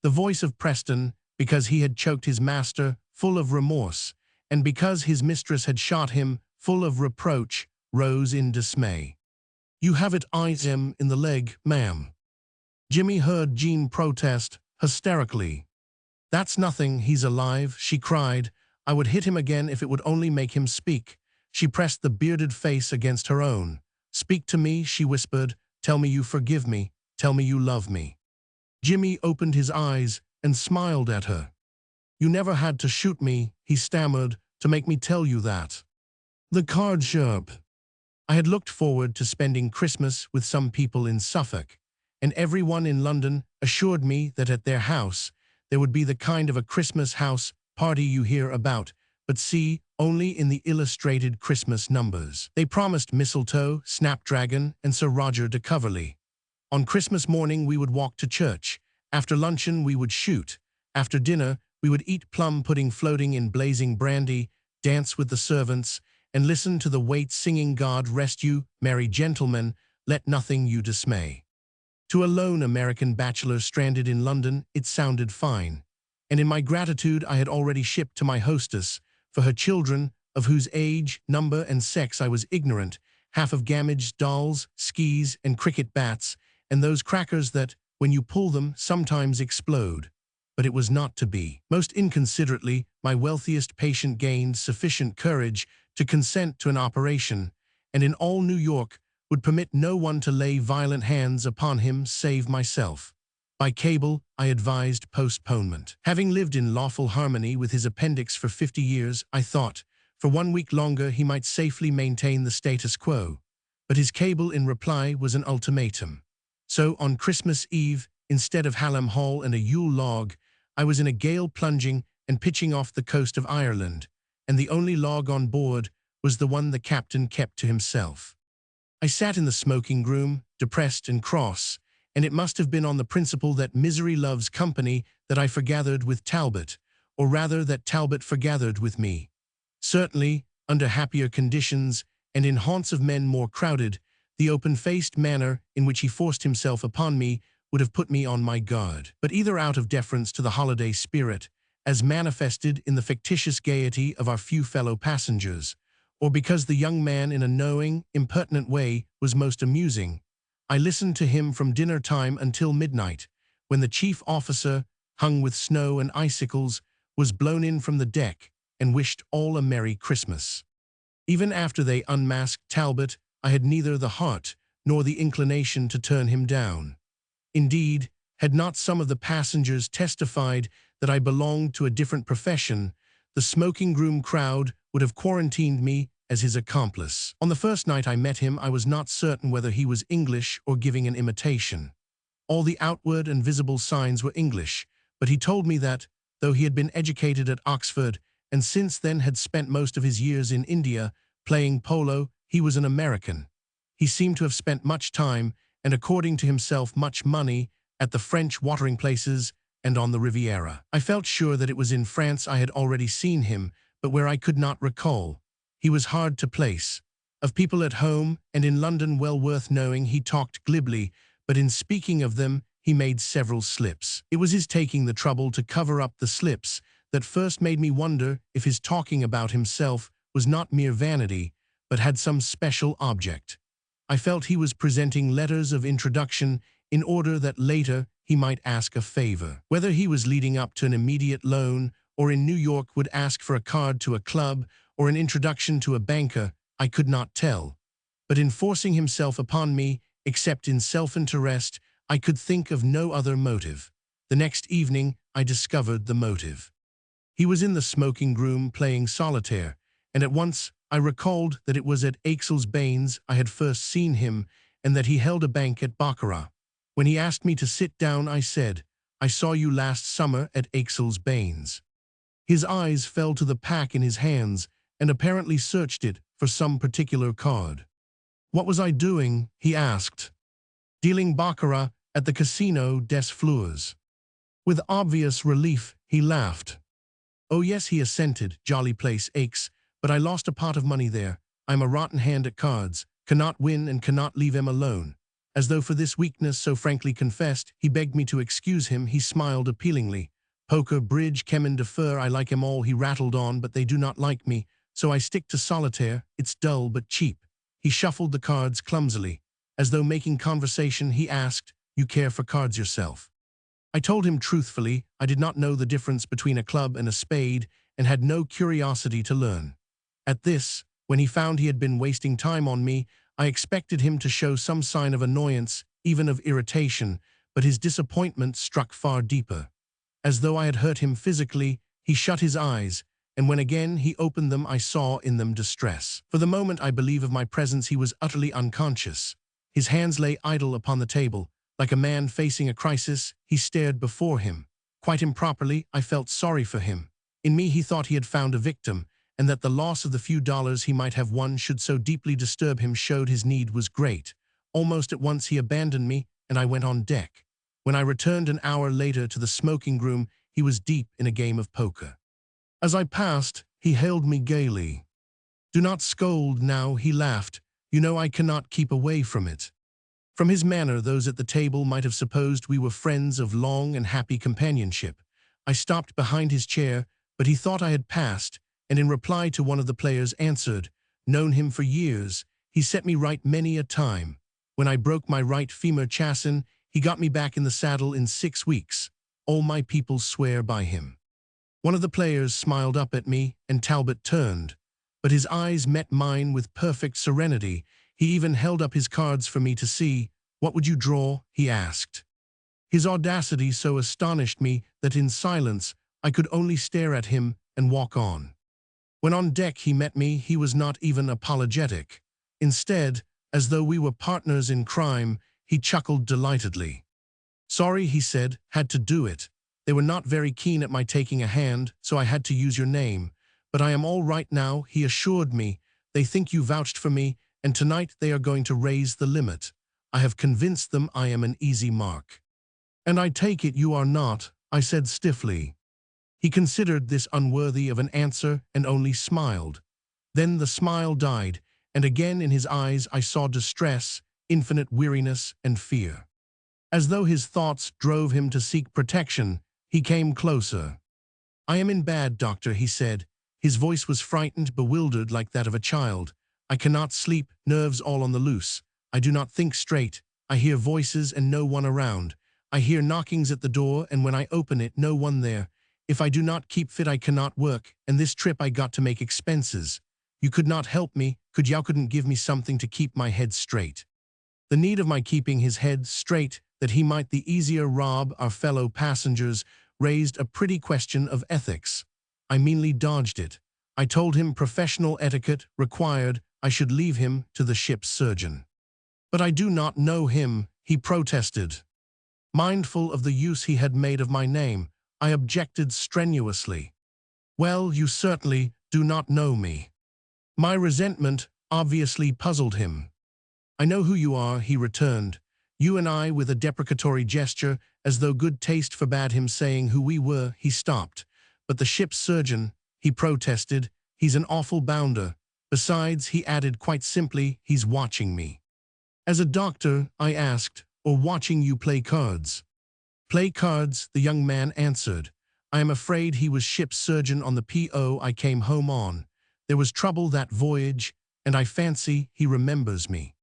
The voice of Preston, because he had choked his master, full of remorse, and because his mistress had shot him, full of reproach, rose in dismay. "You have it, I am, in the leg, ma'am." Jimmy heard Jean protest, hysterically. "That's nothing, he's alive," she cried. "I would hit him again if it would only make him speak." She pressed the bearded face against her own. "Speak to me," she whispered. "Tell me you forgive me. Tell me you love me." Jimmy opened his eyes and smiled at her. "You never had to shoot me," he stammered, "to make me tell you that." The card sharp. I had looked forward to spending Christmas with some people in Suffolk, and everyone in London assured me that at their house there would be the kind of a Christmas house party you hear about, but see only in the illustrated Christmas numbers. They promised mistletoe, snapdragon, and Sir Roger de Coverley. On Christmas morning we would walk to church. After luncheon we would shoot. After dinner we would eat plum pudding floating in blazing brandy, dance with the servants, and listen to the waits singing "God rest you, merry gentlemen, let nothing you dismay." To a lone American bachelor stranded in London, it sounded fine. And in my gratitude I had already shipped to my hostess, for her children, of whose age, number, and sex I was ignorant, half of Gamage dolls, skis, and cricket bats, and those crackers that, when you pull them, sometimes explode. But it was not to be. Most inconsiderately, my wealthiest patient gained sufficient courage to consent to an operation, and in all New York would permit no one to lay violent hands upon him save myself. By cable, I advised postponement. Having lived in lawful harmony with his appendix for 50 years, I thought, for 1 week longer he might safely maintain the status quo. But his cable in reply was an ultimatum. So on Christmas Eve, instead of Hallam Hall and a Yule log, I was in a gale plunging and pitching off the coast of Ireland, and the only log on board was the one the captain kept to himself. I sat in the smoking room, depressed and cross, and it must have been on the principle that misery loves company that I forgathered with Talbot, or rather that Talbot forgathered with me. Certainly, under happier conditions, and in haunts of men more crowded, the open-faced manner in which he forced himself upon me would have put me on my guard. But either out of deference to the holiday spirit, as manifested in the fictitious gaiety of our few fellow passengers, or because the young man in a knowing, impertinent way was most amusing, I listened to him from dinner time until midnight, when the chief officer, hung with snow and icicles, was blown in from the deck and wished all a Merry Christmas. Even after they unmasked Talbot, I had neither the heart nor the inclination to turn him down. Indeed, had not some of the passengers testified that I belonged to a different profession, the smoking room crowd would have quarantined me as his accomplice. On the first night I met him, I was not certain whether he was English or giving an imitation. All the outward and visible signs were English, but he told me that, though he had been educated at Oxford and since then had spent most of his years in India playing polo, he was an American. He seemed to have spent much time, and according to himself much money, at the French watering places and on the Riviera. I felt sure that it was in France I had already seen him, but where I could not recall. He was hard to place. Of people at home and in London well worth knowing, he talked glibly, but in speaking of them, he made several slips. It was his taking the trouble to cover up the slips that first made me wonder if his talking about himself was not mere vanity, but had some special object. I felt he was presenting letters of introduction in order that later he might ask a favor. Whether he was leading up to an immediate loan, or in New York would ask for a card to a club, or an introduction to a banker, I could not tell. But in forcing himself upon me, except in self-interest, I could think of no other motive. The next evening, I discovered the motive. He was in the smoking room playing solitaire, and at once I recalled that it was at Aix Bains I had first seen him, and that he held a bank at baccarat. When he asked me to sit down, I said, "I saw you last summer at Aix Bains." His eyes fell to the pack in his hands, and apparently searched it for some particular card. What was I doing, he asked. Dealing baccarat at the Casino des Fleurs. With obvious relief, he laughed. Oh yes, he assented, jolly place, Aix, but I lost a pot of money there. I'm a rotten hand at cards, cannot win and cannot leave him alone. As though for this weakness so frankly confessed, he begged me to excuse him. He smiled appealingly. Poker, bridge, chemin de fer, I like 'em all, he rattled on, but they do not like me, so I stick to solitaire. It's dull but cheap. He shuffled the cards clumsily. As though making conversation, he asked, "You care for cards yourself?" I told him truthfully I did not know the difference between a club and a spade, and had no curiosity to learn. At this, when he found he had been wasting time on me, I expected him to show some sign of annoyance, even of irritation, but his disappointment struck far deeper. As though I had hurt him physically, he shut his eyes, and when again he opened them, I saw in them distress. For the moment I believe of my presence he was utterly unconscious. His hands lay idle upon the table. Like a man facing a crisis, he stared before him. Quite improperly, I felt sorry for him. In me he thought he had found a victim, and that the loss of the few dollars he might have won should so deeply disturb him showed his need was great. Almost at once he abandoned me, and I went on deck. When I returned an hour later to the smoking room, he was deep in a game of poker. As I passed, he hailed me gaily. "Do not scold now," he laughed. "You know I cannot keep away from it." From his manner, those at the table might have supposed we were friends of long and happy companionship. I stopped behind his chair, but he thought I had passed, and in reply to one of the players answered, "Known him for years. He set me right many a time. When I broke my right femur chassin, he got me back in the saddle in 6 weeks. All my people swear by him." One of the players smiled up at me, and Talbot turned, but his eyes met mine with perfect serenity. He even held up his cards for me to see. "What would you draw?" he asked. His audacity so astonished me that in silence I could only stare at him and walk on. When on deck he met me, he was not even apologetic. Instead, as though we were partners in crime, he chuckled delightedly. "Sorry," he said, "had to do it. They were not very keen at my taking a hand, so I had to use your name. But I am all right now," he assured me. "They think you vouched for me, and tonight they are going to raise the limit. I have convinced them I am an easy mark." "And I take it you are not," I said stiffly. He considered this unworthy of an answer and only smiled. Then the smile died, and again in his eyes I saw distress, infinite weariness, and fear. As though his thoughts drove him to seek protection, he came closer. "I am in bad, doctor," he said. His voice was frightened, bewildered, like that of a child. "I cannot sleep, nerves all on the loose. I do not think straight. I hear voices and no one around. I hear knockings at the door, and when I open it, no one there. If I do not keep fit, I cannot work, and this trip I got to make expenses. You could not help me, could you couldn't give me something to keep my head straight. The need of my keeping his head straight, that he might the easier rob our fellow passengers, raised a pretty question of ethics. I meanly dodged it. I told him professional etiquette required I should leave him to the ship's surgeon. But I do not know him, he protested. Mindful of the use he had made of my name, I objected strenuously. Well, you certainly do not know me. My resentment obviously puzzled him. I know who you are, he returned. You and I, with a deprecatory gesture, as though good taste forbade him saying who we were, he stopped. But the ship's surgeon, he protested, he's an awful bounder. Besides, he added quite simply, he's watching me. As a doctor, I asked, or watching you play cards? Play cards, the young man answered. I am afraid he was ship's surgeon on the PO I came home on. There was trouble that voyage, and I fancy he remembers me.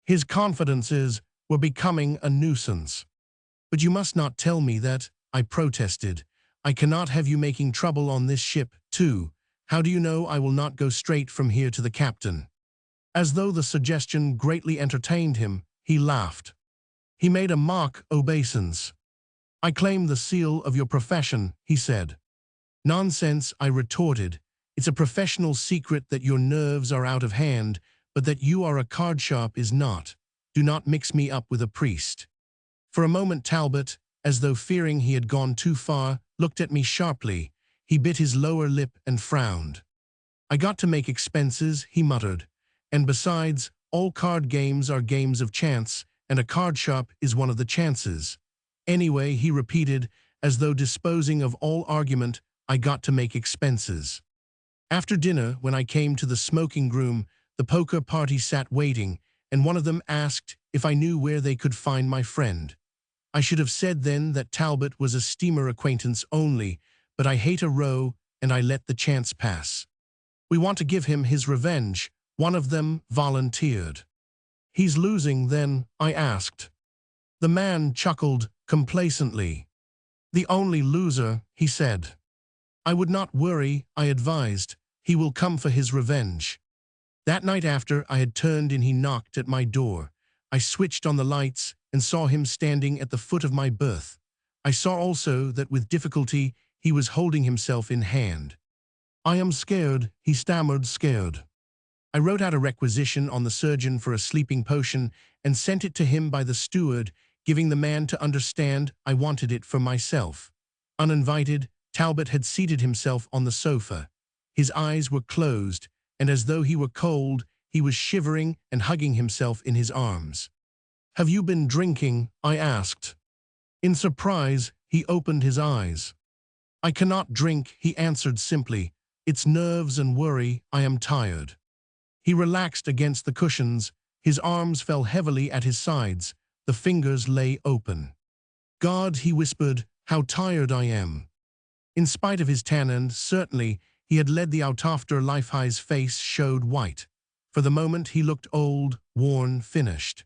His confidences were becoming a nuisance. But you must not tell me that, I protested. I cannot have you making trouble on this ship, too. How do you know I will not go straight from here to the captain? As though the suggestion greatly entertained him, he laughed. He made a mock obeisance. I claim the seal of your profession, he said. Nonsense, I retorted. It's a professional secret that your nerves are out of hand, but that you are a card sharp is not. Do not mix me up with a priest. For a moment Talbot, as though fearing he had gone too far, looked at me sharply. He bit his lower lip and frowned. I got to make expenses, he muttered. And besides, all card games are games of chance, and a card sharp is one of the chances. Anyway, he repeated, as though disposing of all argument, I got to make expenses. After dinner, when I came to the smoking room, the poker party sat waiting, and one of them asked if I knew where they could find my friend. I should have said then that Talbot was a steamer acquaintance only, but I hate a row, and I let the chance pass. We want to give him his revenge, one of them volunteered. He's losing then, I asked. The man chuckled complacently. The only loser, he said. I would not worry, I advised. He will come for his revenge. That night after I had turned in, he knocked at my door. I switched on the lights and saw him standing at the foot of my berth. I saw also that with difficulty he was holding himself in hand. I am scared, he stammered, scared. I wrote out a requisition on the surgeon for a sleeping potion and sent it to him by the steward, giving the man to understand I wanted it for myself. Uninvited, Talbot had seated himself on the sofa. His eyes were closed, and as though he were cold, he was shivering and hugging himself in his arms. Have you been drinking? I asked. In surprise, he opened his eyes. I cannot drink, he answered simply. It's nerves and worry, I am tired. He relaxed against the cushions. His arms fell heavily at his sides. The fingers lay open. God, he whispered, how tired I am. In spite of his tan, certainly, he had led the out after life. His face showed white. For the moment he looked old, worn, finished.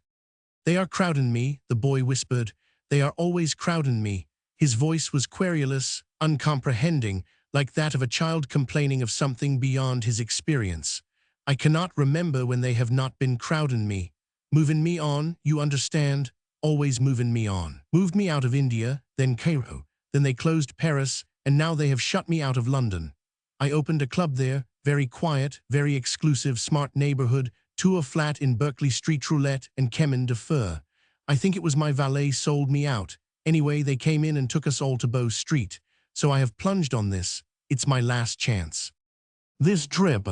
They are crowding me, the boy whispered. They are always crowding me. His voice was querulous, uncomprehending, like that of a child complaining of something beyond his experience. I cannot remember when they have not been crowding me. Moving me on, you understand, always moving me on. Moved me out of India, then Cairo, then they closed Paris, and now they have shut me out of London. I opened a club there, very quiet, very exclusive, smart neighborhood, to a flat in Berkeley Street, Roulette and Chemin de Fer. I think it was my valet sold me out. Anyway, they came in and took us all to Bow Street. So I have plunged on this. It's my last chance. This trip.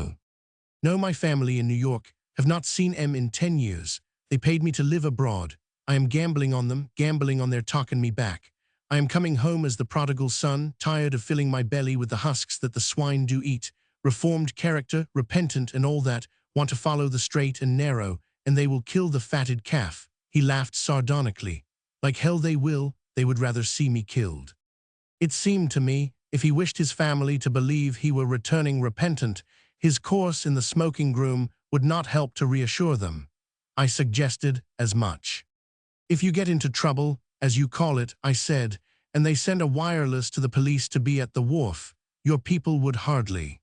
No, my family in New York have not seen em in 10 years. They paid me to live abroad. I am gambling on them, gambling on their talking me back. I am coming home as the prodigal son, tired of filling my belly with the husks that the swine do eat. Reformed character, repentant and all that, want to follow the straight and narrow, and they will kill the fatted calf. He laughed sardonically. Like hell they will, they would rather see me killed. It seemed to me, if he wished his family to believe he were returning repentant, his course in the smoking room would not help to reassure them. I suggested as much. If you get into trouble, as you call it, I said, and they send a wireless to the police to be at the wharf, your people would hardly.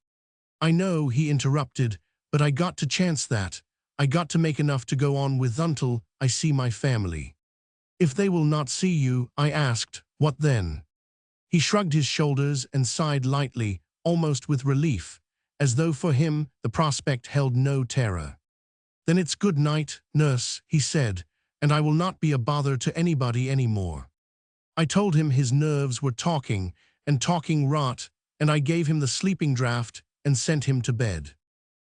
I know, he interrupted, But I got to chance that. I got to make enough to go on with until I see my family. If they will not see you, I asked, what then? He shrugged his shoulders and sighed lightly, almost with relief, as though for him the prospect held no terror. Then it's good night, nurse, he said, and I will not be a bother to anybody any more. I told him his nerves were talking, and talking rot, and I gave him the sleeping draught and sent him to bed.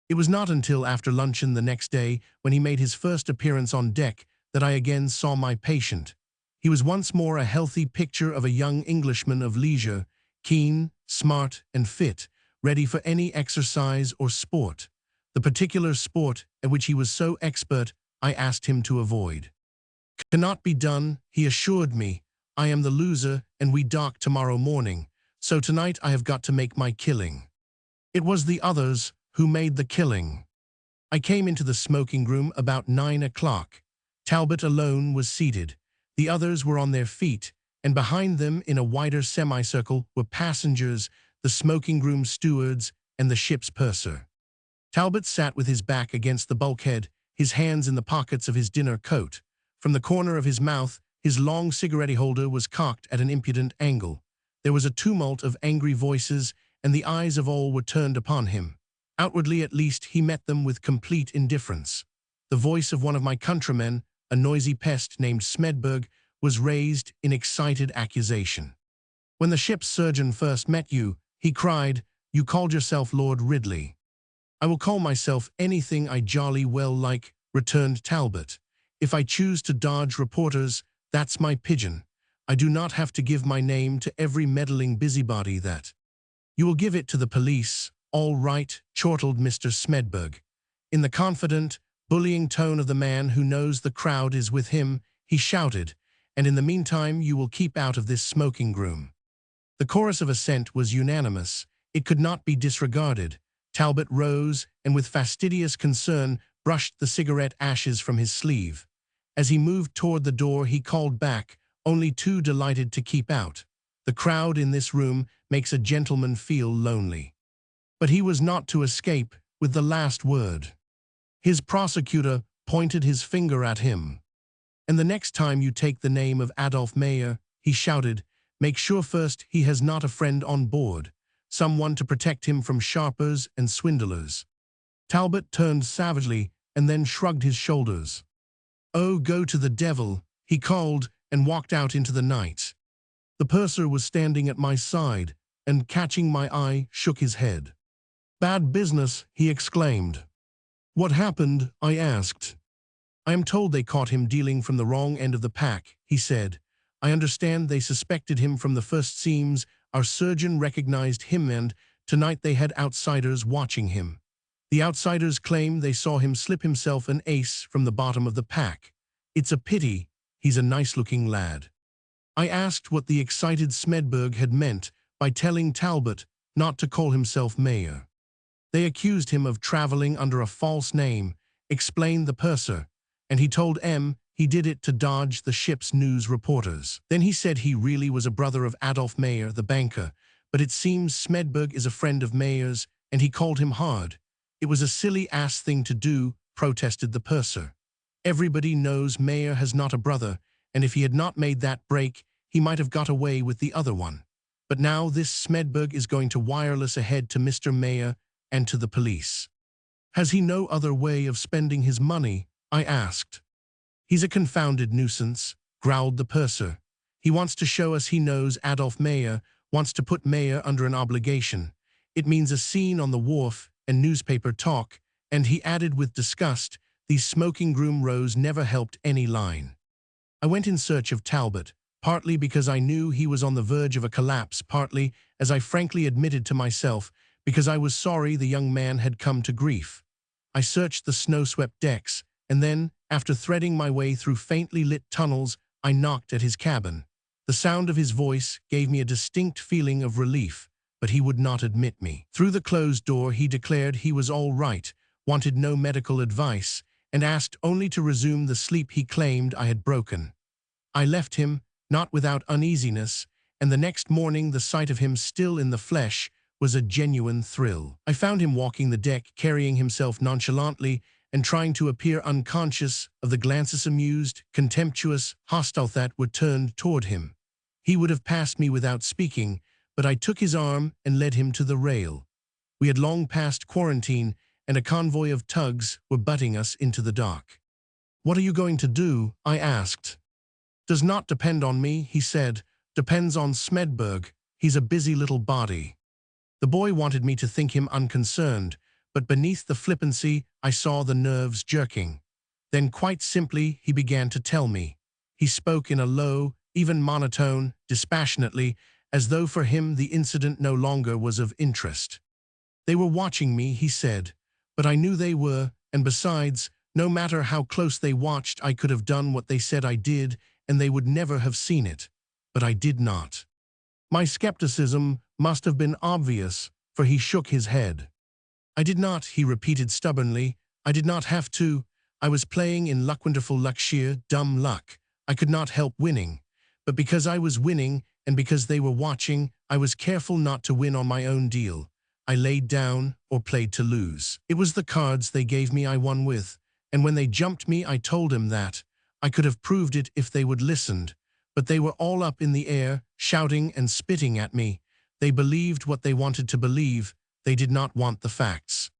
It was not until after luncheon the next day, when he made his first appearance on deck, that I again saw my patient. He was once more a healthy picture of a young Englishman of leisure, keen, smart, and fit, ready for any exercise or sport. The particular sport at which he was so expert, I asked him to avoid. Cannot be done, he assured me. I am the loser, and we dock tomorrow morning, so tonight I have got to make my killing. It was the others who made the killing. I came into the smoking room about 9 o'clock. Talbot alone was seated. The others were on their feet, and behind them in a wider semicircle were passengers, the smoking room stewards, and the ship's purser. Talbot sat with his back against the bulkhead, his hands in the pockets of his dinner coat. From the corner of his mouth, his long cigarette holder was cocked at an impudent angle. There was a tumult of angry voices, and the eyes of all were turned upon him. Outwardly, at least, he met them with complete indifference. The voice of one of my countrymen, a noisy pest named Smedberg, was raised in excited accusation. When the ship's surgeon first met you, he cried, you called yourself Lord Ridley. I will call myself anything I jolly well like, returned Talbot. If I choose to dodge reporters, that's my pigeon. I do not have to give my name to every meddling busybody that. You will give it to the police, all right, chortled Mr. Smedberg. In the confident, bullying tone of the man who knows the crowd is with him, he shouted, and in the meantime you will keep out of this smoking room. The chorus of assent was unanimous. It could not be disregarded. Talbot rose and with fastidious concern brushed the cigarette ashes from his sleeve. As he moved toward the door he called back, only too delighted to keep out. The crowd in this room makes a gentleman feel lonely. But he was not to escape with the last word. His prosecutor pointed his finger at him. And the next time you take the name of Adolf Mayer, he shouted, make sure first he has not a friend on board, someone to protect him from sharpers and swindlers. Talbot turned savagely and then shrugged his shoulders. Oh, go to the devil, he called and walked out into the night. The purser was standing at my side and, catching my eye, shook his head. Bad business, he exclaimed. What happened? I asked. I am told they caught him dealing from the wrong end of the pack, he said. I understand they suspected him from the first seams. Our surgeon recognized him and tonight they had outsiders watching him. The outsiders claim they saw him slip himself an ace from the bottom of the pack. It's a pity, he's a nice-looking lad. I asked what the excited Smedberg had meant by telling Talbot not to call himself Mayer. They accused him of traveling under a false name, explained the purser, and he told M he did it to dodge the ship's news reporters. Then he said he really was a brother of Adolf Mayer, the banker, but it seems Smedberg is a friend of Mayer's, and he called him hard. It was a silly ass thing to do, protested the purser. Everybody knows Mayer has not a brother, and if he had not made that break, he might have got away with the other one. But now this Smedberg is going to wireless ahead to Mr. Mayer and to the police. Has he no other way of spending his money? I asked. He's a confounded nuisance, growled the purser. He wants to show us he knows Adolf Mayer, wants to put Mayer under an obligation. It means a scene on the wharf and newspaper talk, and he added with disgust, these smoking room rows never helped any line. I went in search of Talbot, partly because I knew he was on the verge of a collapse, partly, as I frankly admitted to myself, because I was sorry the young man had come to grief. I searched the snow-swept decks, and then, after threading my way through faintly lit tunnels, I knocked at his cabin. The sound of his voice gave me a distinct feeling of relief, but he would not admit me. Through the closed door he declared he was all right, wanted no medical advice, and asked only to resume the sleep he claimed I had broken. I left him, not without uneasiness, and the next morning the sight of him still in the flesh was a genuine thrill. I found him walking the deck, carrying himself nonchalantly and trying to appear unconscious of the glances, amused, contemptuous, hostile, that were turned toward him. He would have passed me without speaking, but I took his arm and led him to the rail. We had long passed quarantine, and a convoy of tugs were butting us into the dock. "What are you going to do?" I asked. "Does not depend on me," he said. "Depends on Smedberg. He's a busy little body." The boy wanted me to think him unconcerned, but beneath the flippancy I saw the nerves jerking. Then quite simply he began to tell me. He spoke in a low, even monotone, dispassionately, as though for him the incident no longer was of interest. "They were watching me," he said, "but I knew they were, and besides, no matter how close they watched, I could have done what they said I did, and they would never have seen it. But I did not." My skepticism must have been obvious, for he shook his head. "I did not," he repeated stubbornly. "I did not have to. I was playing in wonderful luck, sheer dumb luck. I could not help winning. But because I was winning, and because they were watching, I was careful not to win on my own deal. I laid down, or played to lose. It was the cards they gave me I won with, and when they jumped me I told them that. I could have proved it if they would listened. But they were all up in the air, shouting and spitting at me. They believed what they wanted to believe. They did not want the facts.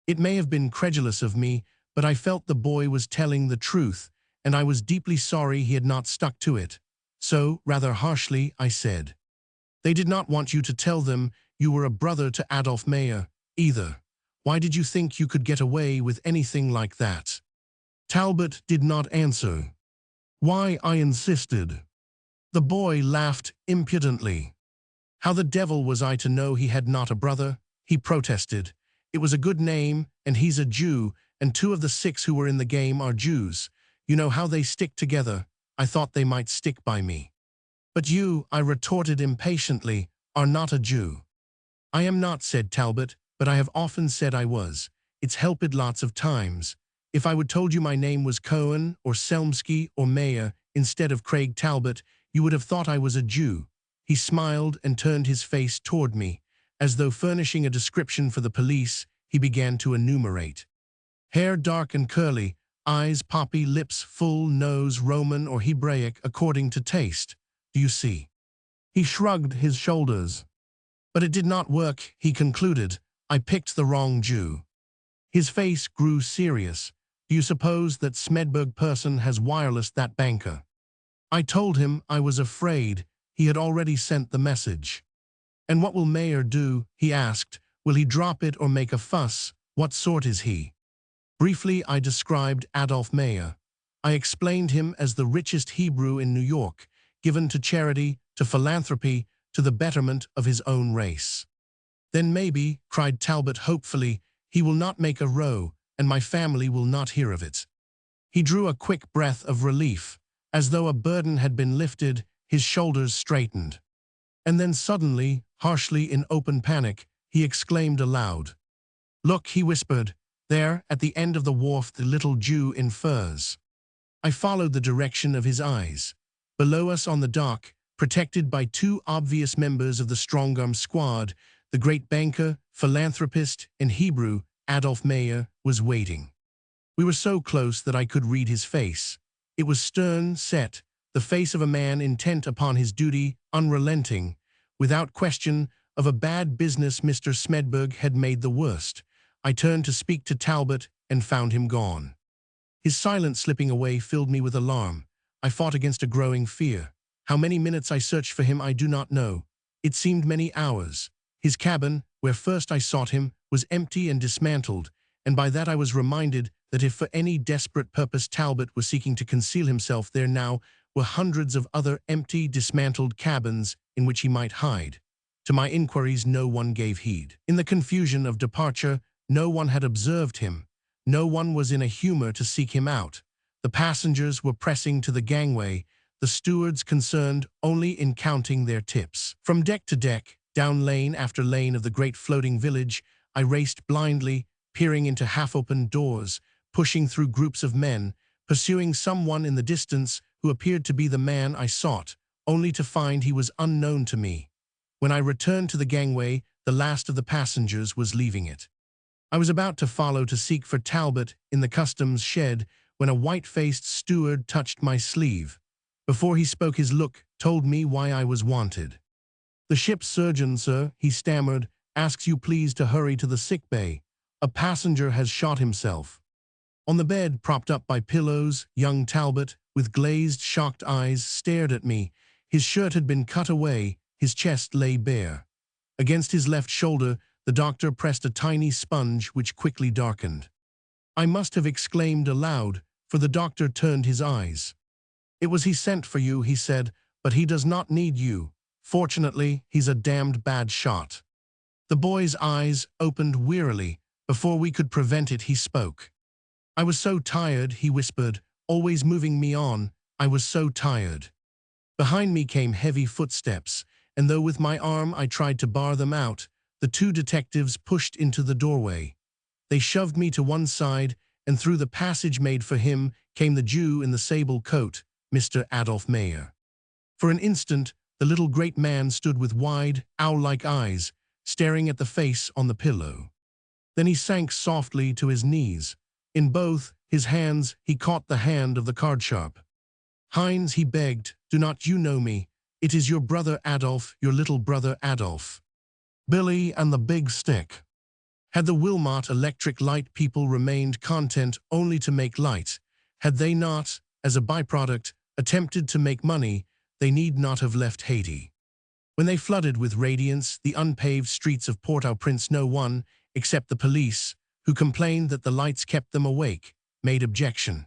It may have been credulous of me, but I felt the boy was telling the truth, and I was deeply sorry he had not stuck to it. So, rather harshly, I said, "They did not want you to tell them you were a brother to Adolf Meyer, either. Why did you think you could get away with anything like that?" Talbot did not answer. "Why?" I insisted. The boy laughed impudently. "How the devil was I to know he had not a brother?" he protested. "It was a good name, and he's a Jew, and 2 of the 6 who were in the game are Jews. You know how they stick together. I thought they might stick by me." "But you," I retorted impatiently, "are not a Jew." "I am not," said Talbot, "but I have often said I was. It's helped lots of times. If I would told you my name was Cohen or Selmsky or Mayer instead of Craig Talbot, you would have thought I was a Jew." He smiled and turned his face toward me. As though furnishing a description for the police, he began to enumerate. Hair dark and curly, eyes poppy, lips full, nose Roman or Hebraic according to taste. Do you see? He shrugged his shoulders. "But it did not work," he concluded. "I picked the wrong Jew." His face grew serious. "Do you suppose that Smedberg person has wirelessed that banker?" I told him I was afraid he had already sent the message. "And what will Mayer do?" he asked. "Will he drop it or make a fuss? What sort is he?" Briefly, I described Adolf Meyer. I explained him as the richest Hebrew in New York, given to charity, to philanthropy, to the betterment of his own race. "Then maybe," cried Talbot hopefully, "he will not make a row, and my family will not hear of it." He drew a quick breath of relief. As though a burden had been lifted, his shoulders straightened. And then suddenly, harshly in open panic, he exclaimed aloud. "Look," he whispered, "there, at the end of the wharf, the little Jew in furs." I followed the direction of his eyes. Below us on the dock, protected by 2 obvious members of the strong-arm squad, the great banker, philanthropist, and Hebrew, Adolf Meyer, was waiting. We were so close that I could read his face. It was stern, set, the face of a man intent upon his duty, unrelenting. Without question, of a bad business Mr. Smedberg had made the worst. I turned to speak to Talbot and found him gone. His silent slipping away filled me with alarm. I fought against a growing fear. How many minutes I searched for him I do not know. It seemed many hours. His cabin, where first I sought him, was empty and dismantled, and by that I was reminded that if for any desperate purpose Talbot was seeking to conceal himself, there now were hundreds of other empty, dismantled cabins in which he might hide. To my inquiries no one gave heed. In the confusion of departure, no one had observed him. No one was in a humor to seek him out. The passengers were pressing to the gangway, the stewards concerned only in counting their tips. From deck to deck, down lane after lane of the great floating village, I raced blindly, peering into half-open doors, pushing through groups of men, pursuing someone in the distance who appeared to be the man I sought, only to find he was unknown to me. When I returned to the gangway, the last of the passengers was leaving it. I was about to follow to seek for Talbot in the customs shed when a white-faced steward touched my sleeve. Before he spoke, his look told me why I was wanted. "The ship's surgeon, sir," he stammered, "asks you please to hurry to the sick bay. A passenger has shot himself." On the bed, propped up by pillows, young Talbot, with glazed, shocked eyes, stared at me. His shirt had been cut away, his chest lay bare. Against his left shoulder, the doctor pressed a tiny sponge which quickly darkened. I must have exclaimed aloud, for the doctor turned his eyes. "It was he sent for you," he said, "but he does not need you. Fortunately, he's a damned bad shot." The boy's eyes opened wearily. Before we could prevent it, he spoke. "I was so tired," he whispered, always moving me on. "I was so tired." Behind me came heavy footsteps, and though with my arm I tried to bar them out, the two detectives pushed into the doorway. They shoved me to one side, and through the passage made for him came the Jew in the sable coat, Mr. Adolf Mayer. For an instant, the little great man stood with wide, owl-like eyes, staring at the face on the pillow. Then he sank softly to his knees. In both his hands he caught the hand of the card-sharp. "Heinz," he begged, "do not you know me? It is your brother Adolf, your little brother Adolf. Billy and the big stick." Had the Wilmot electric light people remained content only to make light, had they not, as a byproduct, attempted to make money, they need not have left Haiti. When they flooded with radiance the unpaved streets of Port-au-Prince, no one, except the police, who complained that the lights kept them awake, made objection.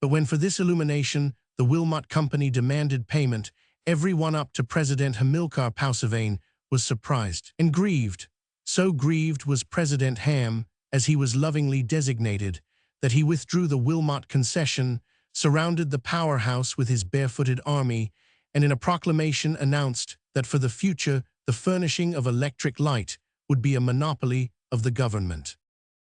But when for this illumination the Wilmot Company demanded payment, every one up to President Hamilcar Pausevane was surprised and grieved. So grieved was President Ham, as he was lovingly designated, that he withdrew the Wilmot concession, surrounded the powerhouse with his barefooted army, and in a proclamation announced that for the future the furnishing of electric light would be a monopoly of the government.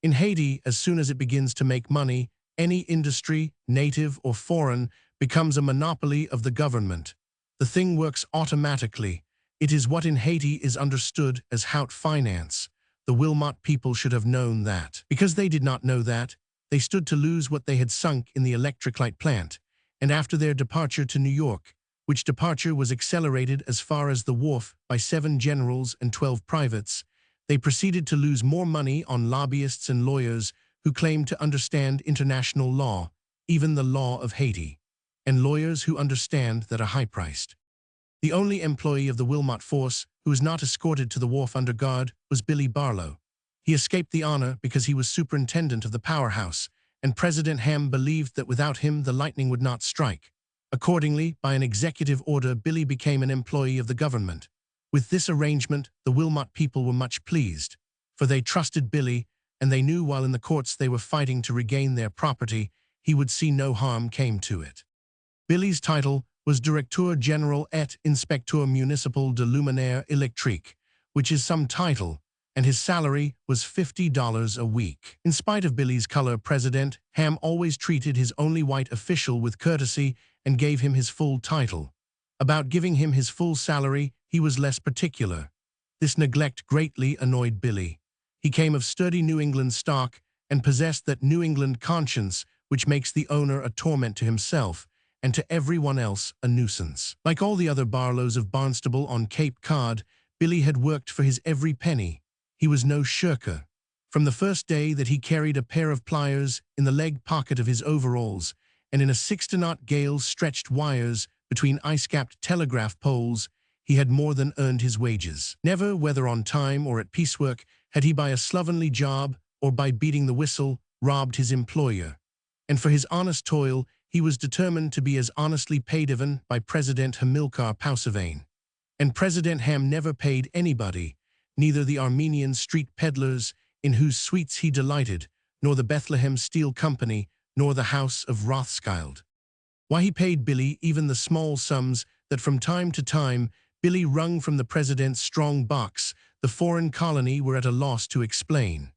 In Haiti, as soon as it begins to make money, any industry, native or foreign, becomes a monopoly of the government. The thing works automatically. It is what in Haiti is understood as haute finance. The Wilmot people should have known that. Because they did not know that, they stood to lose what they had sunk in the electric light plant, and after their departure to New York, which departure was accelerated as far as the wharf by 7 generals and 12 privates, they proceeded to lose more money on lobbyists and lawyers who claimed to understand international law, even the law of Haiti, and lawyers who understand that are high-priced. The only employee of the Wilmot force who was not escorted to the wharf under guard was Billy Barlow. He escaped the honor because he was superintendent of the powerhouse, and President Ham believed that without him the lightning would not strike. Accordingly, by an executive order, Billy became an employee of the government. With this arrangement, the Wilmot people were much pleased, for they trusted Billy, and they knew while in the courts they were fighting to regain their property, he would see no harm came to it. Billy's title was Directeur General et Inspecteur Municipal de Luminaire Électrique, which is some title, and his salary was $50 a week. In spite of Billy's color, President Ham always treated his only white official with courtesy and gave him his full title. About giving him his full salary, he was less particular. This neglect greatly annoyed Billy. He came of sturdy New England stock and possessed that New England conscience which makes the owner a torment to himself and to everyone else a nuisance. Like all the other Barlows of Barnstable on Cape Cod, Billy had worked for his every penny. He was no shirker. From the first day that he carried a pair of pliers in the leg pocket of his overalls, and in a 6-knot gale stretched wires between ice-capped telegraph poles, he had more than earned his wages. Never, whether on time or at piecework, had he by a slovenly job or by beating the whistle robbed his employer. And for his honest toil, he was determined to be as honestly paid even by President Hamilcar Pausevane. And President Ham never paid anybody, neither the Armenian street peddlers, in whose sweets he delighted, nor the Bethlehem Steel Company, nor the House of Rothschild. Why he paid Billy even the small sums that from time to time Billy wrung from the president's strong box, the foreign colony were at a loss to explain.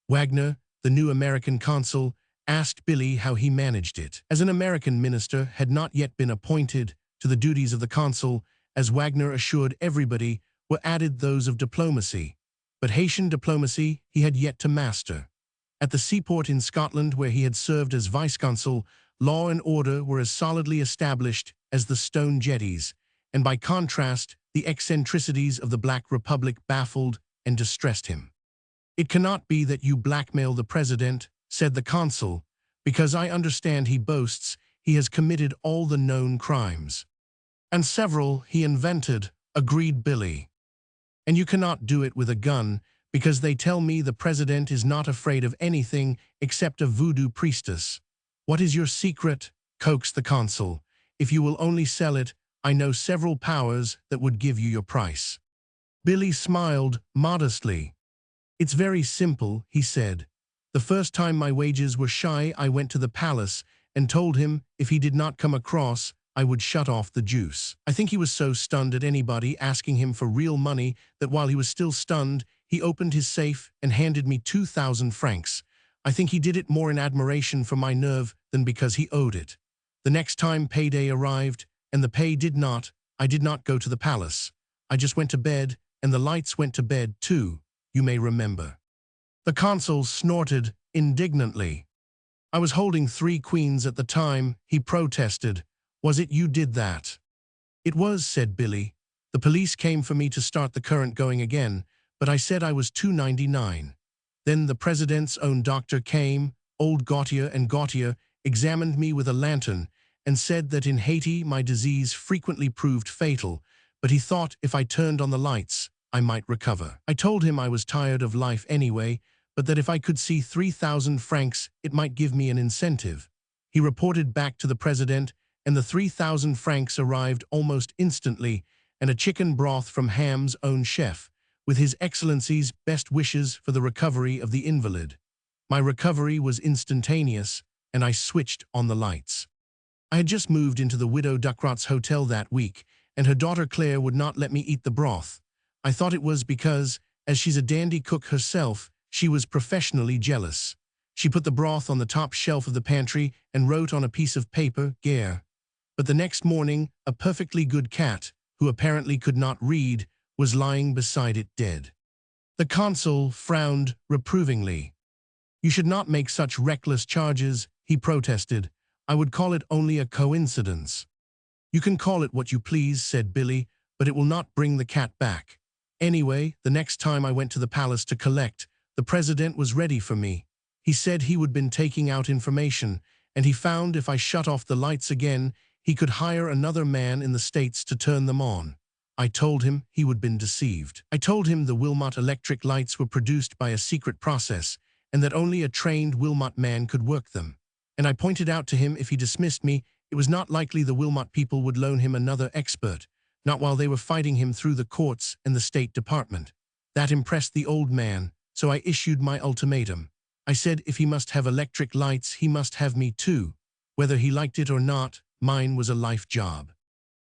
Wagner, the new American consul, asked Billy how he managed it. As an American minister had not yet been appointed to the duties of the consul, as Wagner assured everybody, were added those of diplomacy. but Haitian diplomacy he had yet to master. At the seaport in Scotland where he had served as vice-consul, law and order were as solidly established as the stone jetties, and by contrast, the eccentricities of the Black Republic baffled and distressed him. "It cannot be that you blackmail the president," said the consul, "because I understand he boasts he has committed all the known crimes." "And several he invented," agreed Billy. "And you cannot do it with a gun, because they tell me the president is not afraid of anything except a voodoo priestess." "What is your secret?" coaxed the consul. "If you will only sell it, I know several powers that would give you your price." Billy smiled modestly. "It's very simple," he said. "The first time my wages were shy, I went to the palace and told him if he did not come across, I would shut off the juice. I think he was so stunned at anybody asking him for real money that while he was still stunned, he opened his safe and handed me 2,000 francs. I think he did it more in admiration for my nerve than because he owed it. The next time payday arrived, and the pay did not, I did not go to the palace. I just went to bed, and the lights went to bed too, you may remember." The consul snorted indignantly. "I was holding 3 queens at the time," he protested. "Was it you did that?" "It was," said Billy. "The police came for me to start the current going again, but I said I was 299. Then the president's own doctor came, old Gautier, and Gautier examined me with a lantern and said that in Haiti my disease frequently proved fatal, but he thought if I turned on the lights, I might recover. I told him I was tired of life anyway, but that if I could see 3,000 francs, it might give me an incentive. He reported back to the president, and the 3,000 francs arrived almost instantly, and a chicken broth from Ham's own chef, with His Excellency's best wishes for the recovery of the invalid. My recovery was instantaneous, and I switched on the lights. I had just moved into the Widow Ducrot's hotel that week, and her daughter Claire would not let me eat the broth. I thought it was because, as she's a dandy cook herself, she was professionally jealous. She put the broth on the top shelf of the pantry and wrote on a piece of paper, "Gare." But the next morning, a perfectly good cat, who apparently could not read, was lying beside it dead. The consul frowned reprovingly. "You should not make such reckless charges," he protested. "I would call it only a coincidence." "You can call it what you please," said Billy, "but it will not bring the cat back. Anyway, the next time I went to the palace to collect, the president was ready for me. He said he would been taking out information, and he found if I shut off the lights again, he could hire another man in the States to turn them on. I told him he would been deceived. I told him the Wilmot electric lights were produced by a secret process, and that only a trained Wilmot man could work them. And I pointed out to him if he dismissed me, it was not likely the Wilmot people would loan him another expert, not while they were fighting him through the courts and the State Department. That impressed the old man, so I issued my ultimatum. I said if he must have electric lights, he must have me too. Whether he liked it or not, mine was a life job."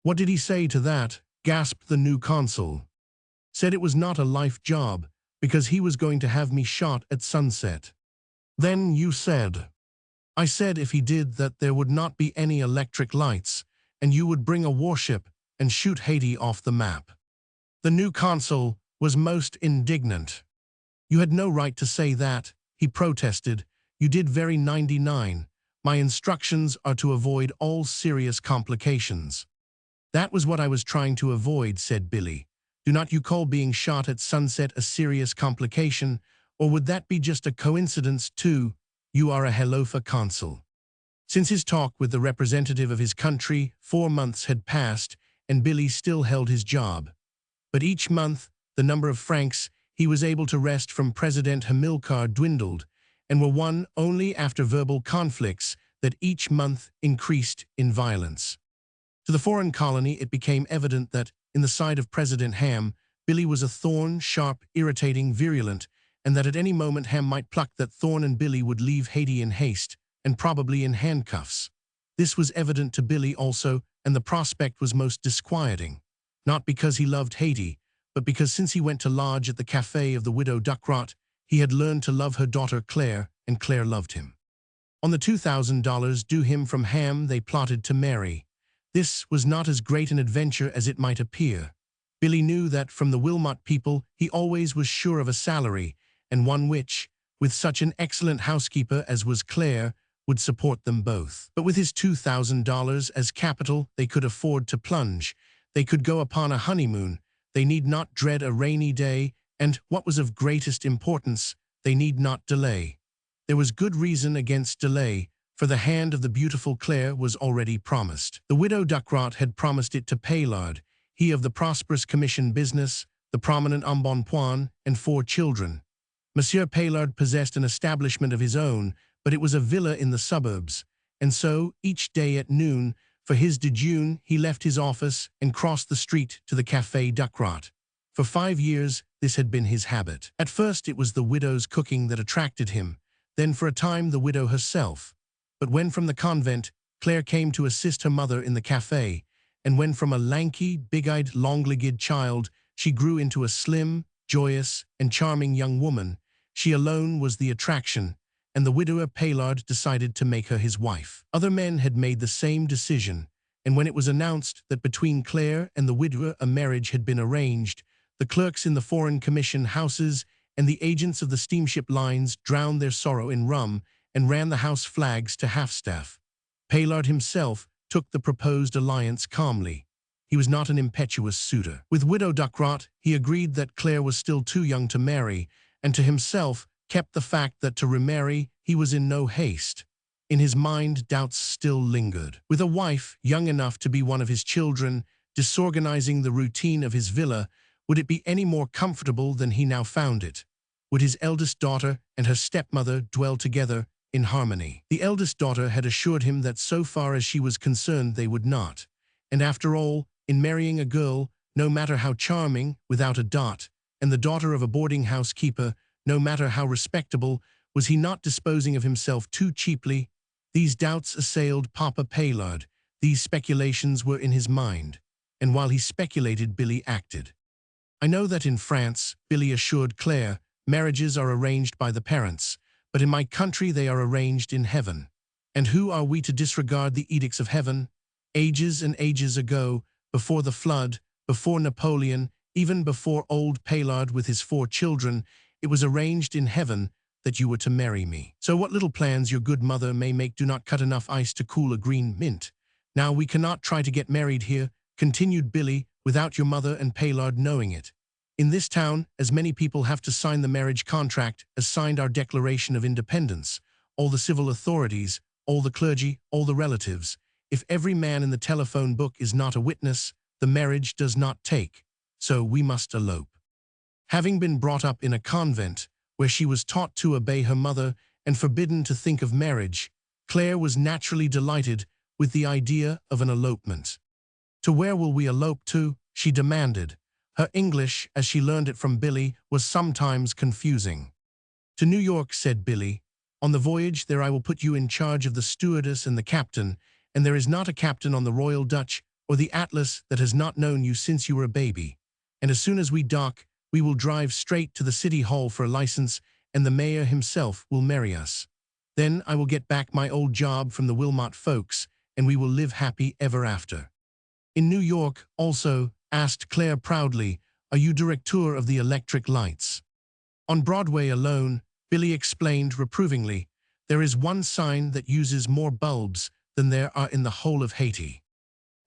"What did he say to that?" gasped the new consul. "Said it was not a life job, because he was going to have me shot at sunset." "Then you said?" "I said if he did that there would not be any electric lights, and you would bring a warship and shoot Haiti off the map." The new consul was most indignant. "You had no right to say that," he protested. "You did very 99. My instructions are to avoid all serious complications." "That was what I was trying to avoid," said Billy. "Do not you call being shot at sunset a serious complication, or would that be just a coincidence too? You are a Hellofa consul." Since his talk with the representative of his country, 4 months had passed, and Billy still held his job. But each month, the number of francs he was able to wrest from President Hamilcar dwindled, and were won only after verbal conflicts that each month increased in violence. To the foreign colony, it became evident that, in the side of President Ham, Billy was a thorn, sharp, irritating, virulent, and that at any moment Ham might pluck that thorn and Billy would leave Haiti in haste, and probably in handcuffs. This was evident to Billy also, and the prospect was most disquieting. Not because he loved Haiti, but because since he went to lodge at the café of the Widow Ducrot, he had learned to love her daughter Claire, and Claire loved him. On the $2,000 due him from Ham, they plotted to marry. This was not as great an adventure as it might appear. Billy knew that from the Wilmot people he always was sure of a salary, and one which, with such an excellent housekeeper as was Claire, would support them both. But with his $2,000 as capital, they could afford to plunge. They could go upon a honeymoon. They need not dread a rainy day, and, what was of greatest importance, they need not delay. There was good reason against delay, for the hand of the beautiful Claire was already promised. The widow Ducrot had promised it to Paillard, he of the prosperous commission business, the prominent embonpoint, and 4 children. Monsieur Paillard possessed an establishment of his own, but it was a villa in the suburbs, and so, each day at noon, for his déjeuner, he left his office and crossed the street to the Café Ducrot. For 5 years, this had been his habit. At first it was the widow's cooking that attracted him, then for a time the widow herself. But when from the convent, Claire came to assist her mother in the café, and when from a lanky, big-eyed, long-legged child, she grew into a slim, joyous, and charming young woman, she alone was the attraction, and the widower Paillard decided to make her his wife. Other men had made the same decision, and when it was announced that between Claire and the widower a marriage had been arranged, the clerks in the foreign commission houses and the agents of the steamship lines drowned their sorrow in rum and ran the house flags to half-staff. Paillard himself took the proposed alliance calmly. He was not an impetuous suitor. With widow Ducrot, he agreed that Claire was still too young to marry, and to himself kept the fact that to remarry he was in no haste. In his mind, doubts still lingered. With a wife young enough to be one of his children, disorganizing the routine of his villa, would it be any more comfortable than he now found it? Would his eldest daughter and her stepmother dwell together in harmony? The eldest daughter had assured him that so far as she was concerned they would not. And after all, in marrying a girl, no matter how charming, without a dot, and the daughter of a boarding-house keeper, no matter how respectable, was he not disposing of himself too cheaply? These doubts assailed Papa Paillard. These speculations were in his mind. And while he speculated, Billy acted. I know that in France, Billy assured Claire, marriages are arranged by the parents, but in my country they are arranged in heaven. And who are we to disregard the edicts of heaven? Ages and ages ago, before the flood, before Napoleon, even before old Paillard with his 4 children, it was arranged in heaven that you were to marry me. So what little plans your good mother may make do not cut enough ice to cool a green mint. Now we cannot try to get married here, continued Billy, without your mother and Paillard knowing it. In this town, as many people have to sign the marriage contract as signed our Declaration of Independence, all the civil authorities, all the clergy, all the relatives. If every man in the telephone book is not a witness, the marriage does not take, so we must elope. Having been brought up in a convent, where she was taught to obey her mother and forbidden to think of marriage, Claire was naturally delighted with the idea of an elopement. To where will we elope to? She demanded. Her English, as she learned it from Billy, was sometimes confusing. To New York, said Billy. On the voyage there I will put you in charge of the stewardess and the captain, and there is not a captain on the Royal Dutch or the Atlas that has not known you since you were a baby. And as soon as we dock, we will drive straight to the city hall for a license, and the mayor himself will marry us. Then I will get back my old job from the Wilmot folks, and we will live happy ever after. In New York, also, asked Claire proudly, are you directeur of the electric lights? On Broadway alone, Billy explained reprovingly, there is one sign that uses more bulbs than there are in the whole of Haiti.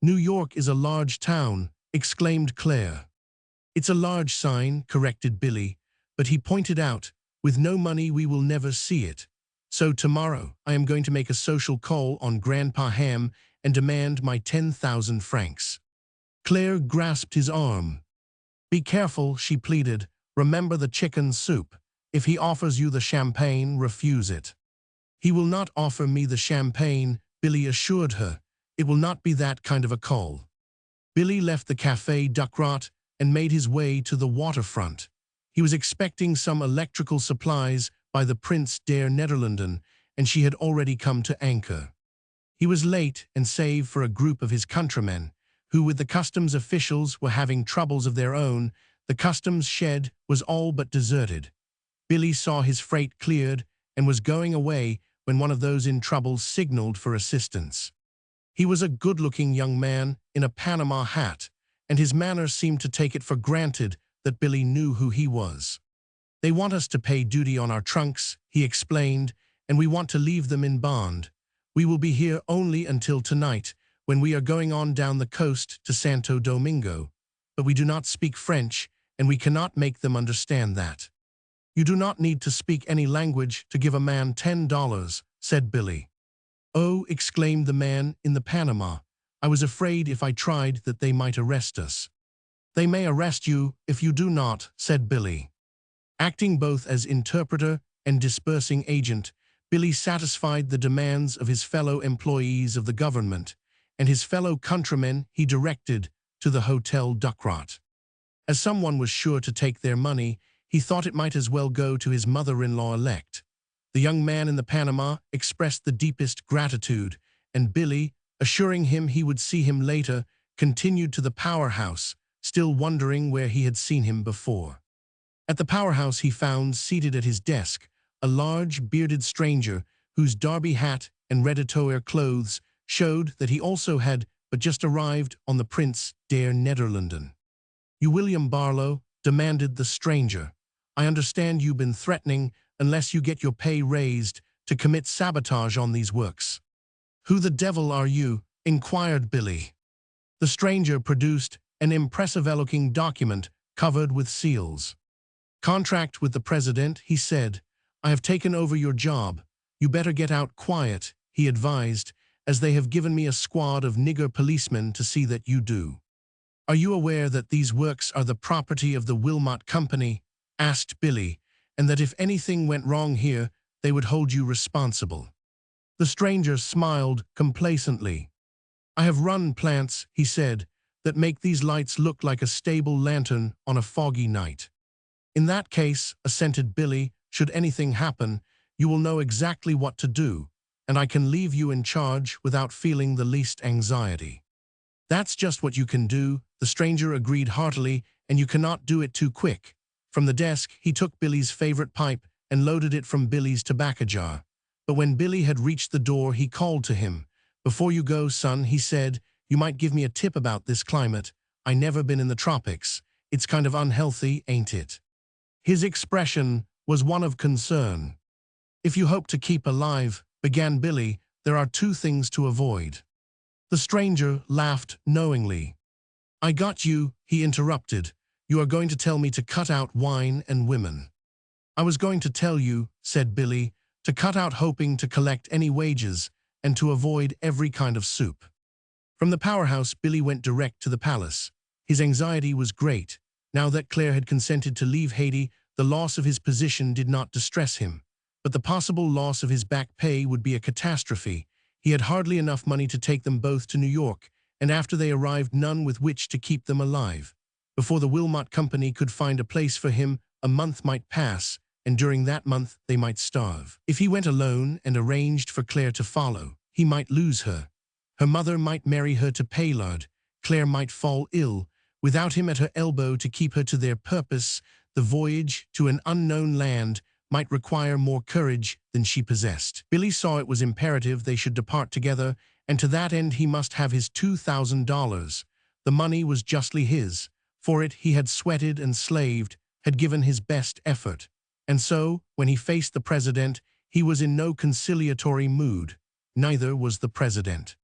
New York is a large town, exclaimed Claire. It's a large sign, corrected Billy, but he pointed out, with no money we will never see it. So tomorrow I am going to make a social call on Grandpa Ham and demand my 10,000 francs. Claire grasped his arm. Be careful, she pleaded. Remember the chicken soup. If he offers you the champagne, refuse it. He will not offer me the champagne, Billy assured her. It will not be that kind of a call. Billy left the Café Ducrot and made his way to the waterfront. He was expecting some electrical supplies by the Prince der Nederlanden, and she had already come to anchor. He was late, and save for a group of his countrymen, who with the customs officials were having troubles of their own, the customs shed was all but deserted. Billy saw his freight cleared and was going away when one of those in trouble signaled for assistance. He was a good-looking young man in a Panama hat, and his manner seemed to take it for granted that Billy knew who he was. "They want us to pay duty on our trunks," he explained, "and we want to leave them in bond. We will be here only until tonight, when we are going on down the coast to Santo Domingo. But we do not speak French, and we cannot make them understand that." "You do not need to speak any language to give a man $10, said Billy. "Oh," exclaimed the man in the Panama, "I was afraid if I tried that they might arrest us." "They may arrest you if you do not," said Billy. Acting both as interpreter and dispersing agent, Billy satisfied the demands of his fellow employees of the government, and his fellow countrymen he directed to the Hotel Ducrot. As someone was sure to take their money, he thought it might as well go to his mother-in-law-elect. The young man in the Panama expressed the deepest gratitude, and Billy, assuring him he would see him later, continued to the powerhouse, still wondering where he had seen him before. At the powerhouse he found, seated at his desk, a large, bearded stranger whose derby hat and rhetoric clothes showed that he also had but just arrived on the Prince der Nederlanden. "You William Barlow?" demanded the stranger. "I understand you've been threatening, unless you get your pay raised, to commit sabotage on these works." "Who the devil are you?" inquired Billy. The stranger produced an impressive-looking document covered with seals. "Contract with the president," he said. "I have taken over your job. You better get out quiet," he advised, "as they have given me a squad of nigger policemen to see that you do." "Are you aware that these works are the property of the Wilmot Company?" asked Billy, "and that if anything went wrong here, they would hold you responsible?" The stranger smiled complacently. "I have run plants," he said, "that make these lights look like a stable lantern on a foggy night." "In that case," assented Billy, "should anything happen, you will know exactly what to do, and I can leave you in charge without feeling the least anxiety." "That's just what you can do," the stranger agreed heartily, "and you cannot do it too quick." From the desk, he took Billy's favorite pipe and loaded it from Billy's tobacco jar. But when Billy had reached the door, he called to him. "Before you go, son," he said, "you might give me a tip about this climate. I never been in the tropics. It's kind of unhealthy, ain't it?" His expression was one of concern. "If you hope to keep alive," began Billy, "there are two things to avoid." The stranger laughed knowingly. "I got you," he interrupted. "You are going to tell me to cut out wine and women." "I was going to tell you," said Billy, "to cut out hoping to collect any wages and to avoid every kind of soup." From the powerhouse, Billy went direct to the palace. His anxiety was great. Now that Claire had consented to leave Haiti, the loss of his position did not distress him. But the possible loss of his back pay would be a catastrophe. He had hardly enough money to take them both to New York, and after they arrived, none with which to keep them alive. Before the Wilmot Company could find a place for him, a month might pass, and during that month they might starve. If he went alone and arranged for Claire to follow, he might lose her. Her mother might marry her to Paylard. Claire might fall ill. Without him at her elbow to keep her to their purpose, the voyage to an unknown land might require more courage than she possessed. Billy saw it was imperative they should depart together, and to that end he must have his $2,000. The money was justly his. For it he had sweated and slaved, had given his best effort. And so, when he faced the president, he was in no conciliatory mood. Neither was the president.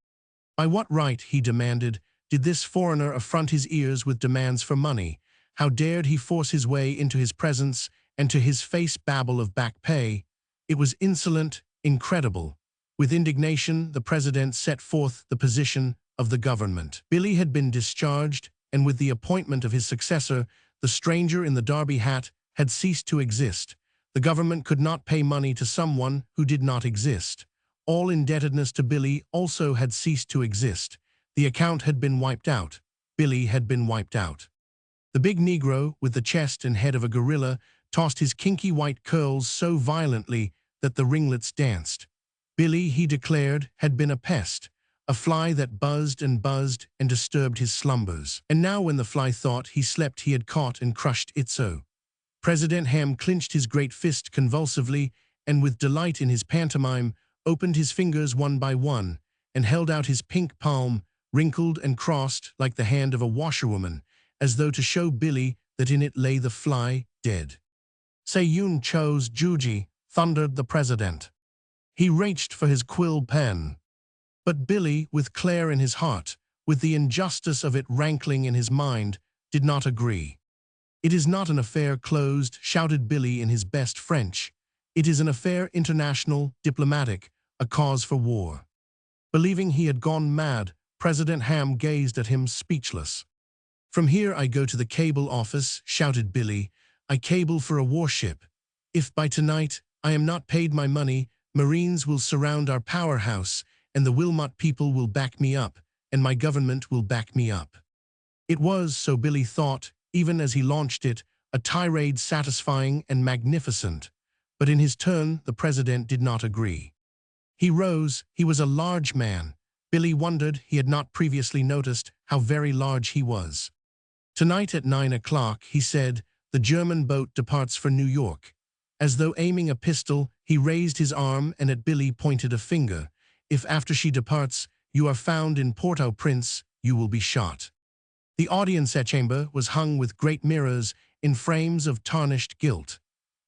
By what right, he demanded, did this foreigner affront his ears with demands for money? How dared he force his way into his presence and to his face babble of back pay? It was insolent, incredible. With indignation, the president set forth the position of the government. Billy had been discharged, and with the appointment of his successor, the stranger in the derby hat had ceased to exist. The government could not pay money to someone who did not exist. All indebtedness to Billy also had ceased to exist. The account had been wiped out. Billy had been wiped out. The big Negro, with the chest and head of a gorilla, tossed his kinky white curls so violently that the ringlets danced. Billy, he declared, had been a pest, a fly that buzzed and disturbed his slumbers. And now when the fly thought he slept, he had caught and crushed it so. President Ham clenched his great fist convulsively, and with delight in his pantomime, opened his fingers one by one, and held out his pink palm wrinkled and crossed like the hand of a washerwoman, as though to show Billy that in it lay the fly, dead. "Say Yun chose Juji," thundered the president. He reached for his quill pen. But Billy, with Claire in his heart, with the injustice of it rankling in his mind, did not agree. "It is not an affair closed," shouted Billy in his best French. "It is an affair international, diplomatic, a cause for war." Believing he had gone mad, President Ham gazed at him speechless. "From here I go to the cable office," shouted Billy. "I cable for a warship. If by tonight I am not paid my money, Marines will surround our powerhouse, and the Wilmot people will back me up, and my government will back me up." It was, so Billy thought, even as he launched it, a tirade satisfying and magnificent. But in his turn, the president did not agree. He rose. He was a large man. Billy wondered he had not previously noticed how very large he was. "Tonight at 9 o'clock, he said, "the German boat departs for New York." As though aiming a pistol, he raised his arm and at Billy pointed a finger. "If after she departs, you are found in Port-au-Prince, you will be shot." The audience chamber was hung with great mirrors in frames of tarnished gilt.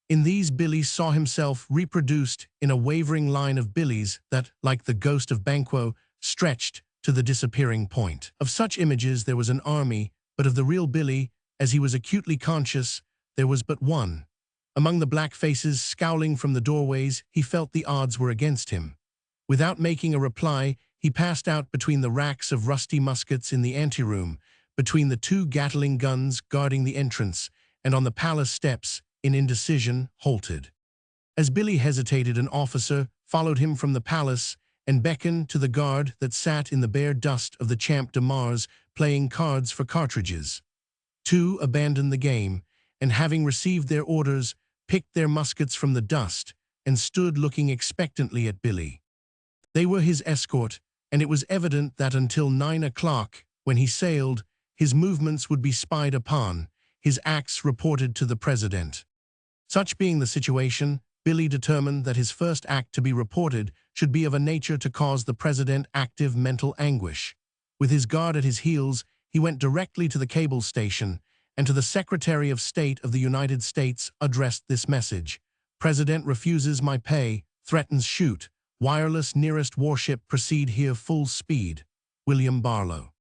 In these Billy saw himself reproduced in a wavering line of Billies that, like the ghost of Banquo, stretched to the disappearing point. Of such images there was an army, but of the real Billy, as he was acutely conscious, there was but one. Among the black faces scowling from the doorways, he felt the odds were against him. Without making a reply, he passed out between the racks of rusty muskets in the anteroom, between the 2 Gatling guns guarding the entrance, and on the palace steps, in indecision, halted. As Billy hesitated, an officer followed him from the palace and beckoned to the guard that sat in the bare dust of the Champ de Mars playing cards for cartridges. 2 abandoned the game, and having received their orders, picked their muskets from the dust and stood looking expectantly at Billy. They were his escort, and it was evident that until 9 o'clock, when he sailed, his movements would be spied upon, his acts reported to the president. Such being the situation, Billy determined that his first act to be reported should be of a nature to cause the president active mental anguish. With his guard at his heels, he went directly to the cable station, and to the Secretary of State of the United States addressed this message: "President refuses my pay, threatens shoot. Wireless nearest warship proceed here full speed. William Barlow."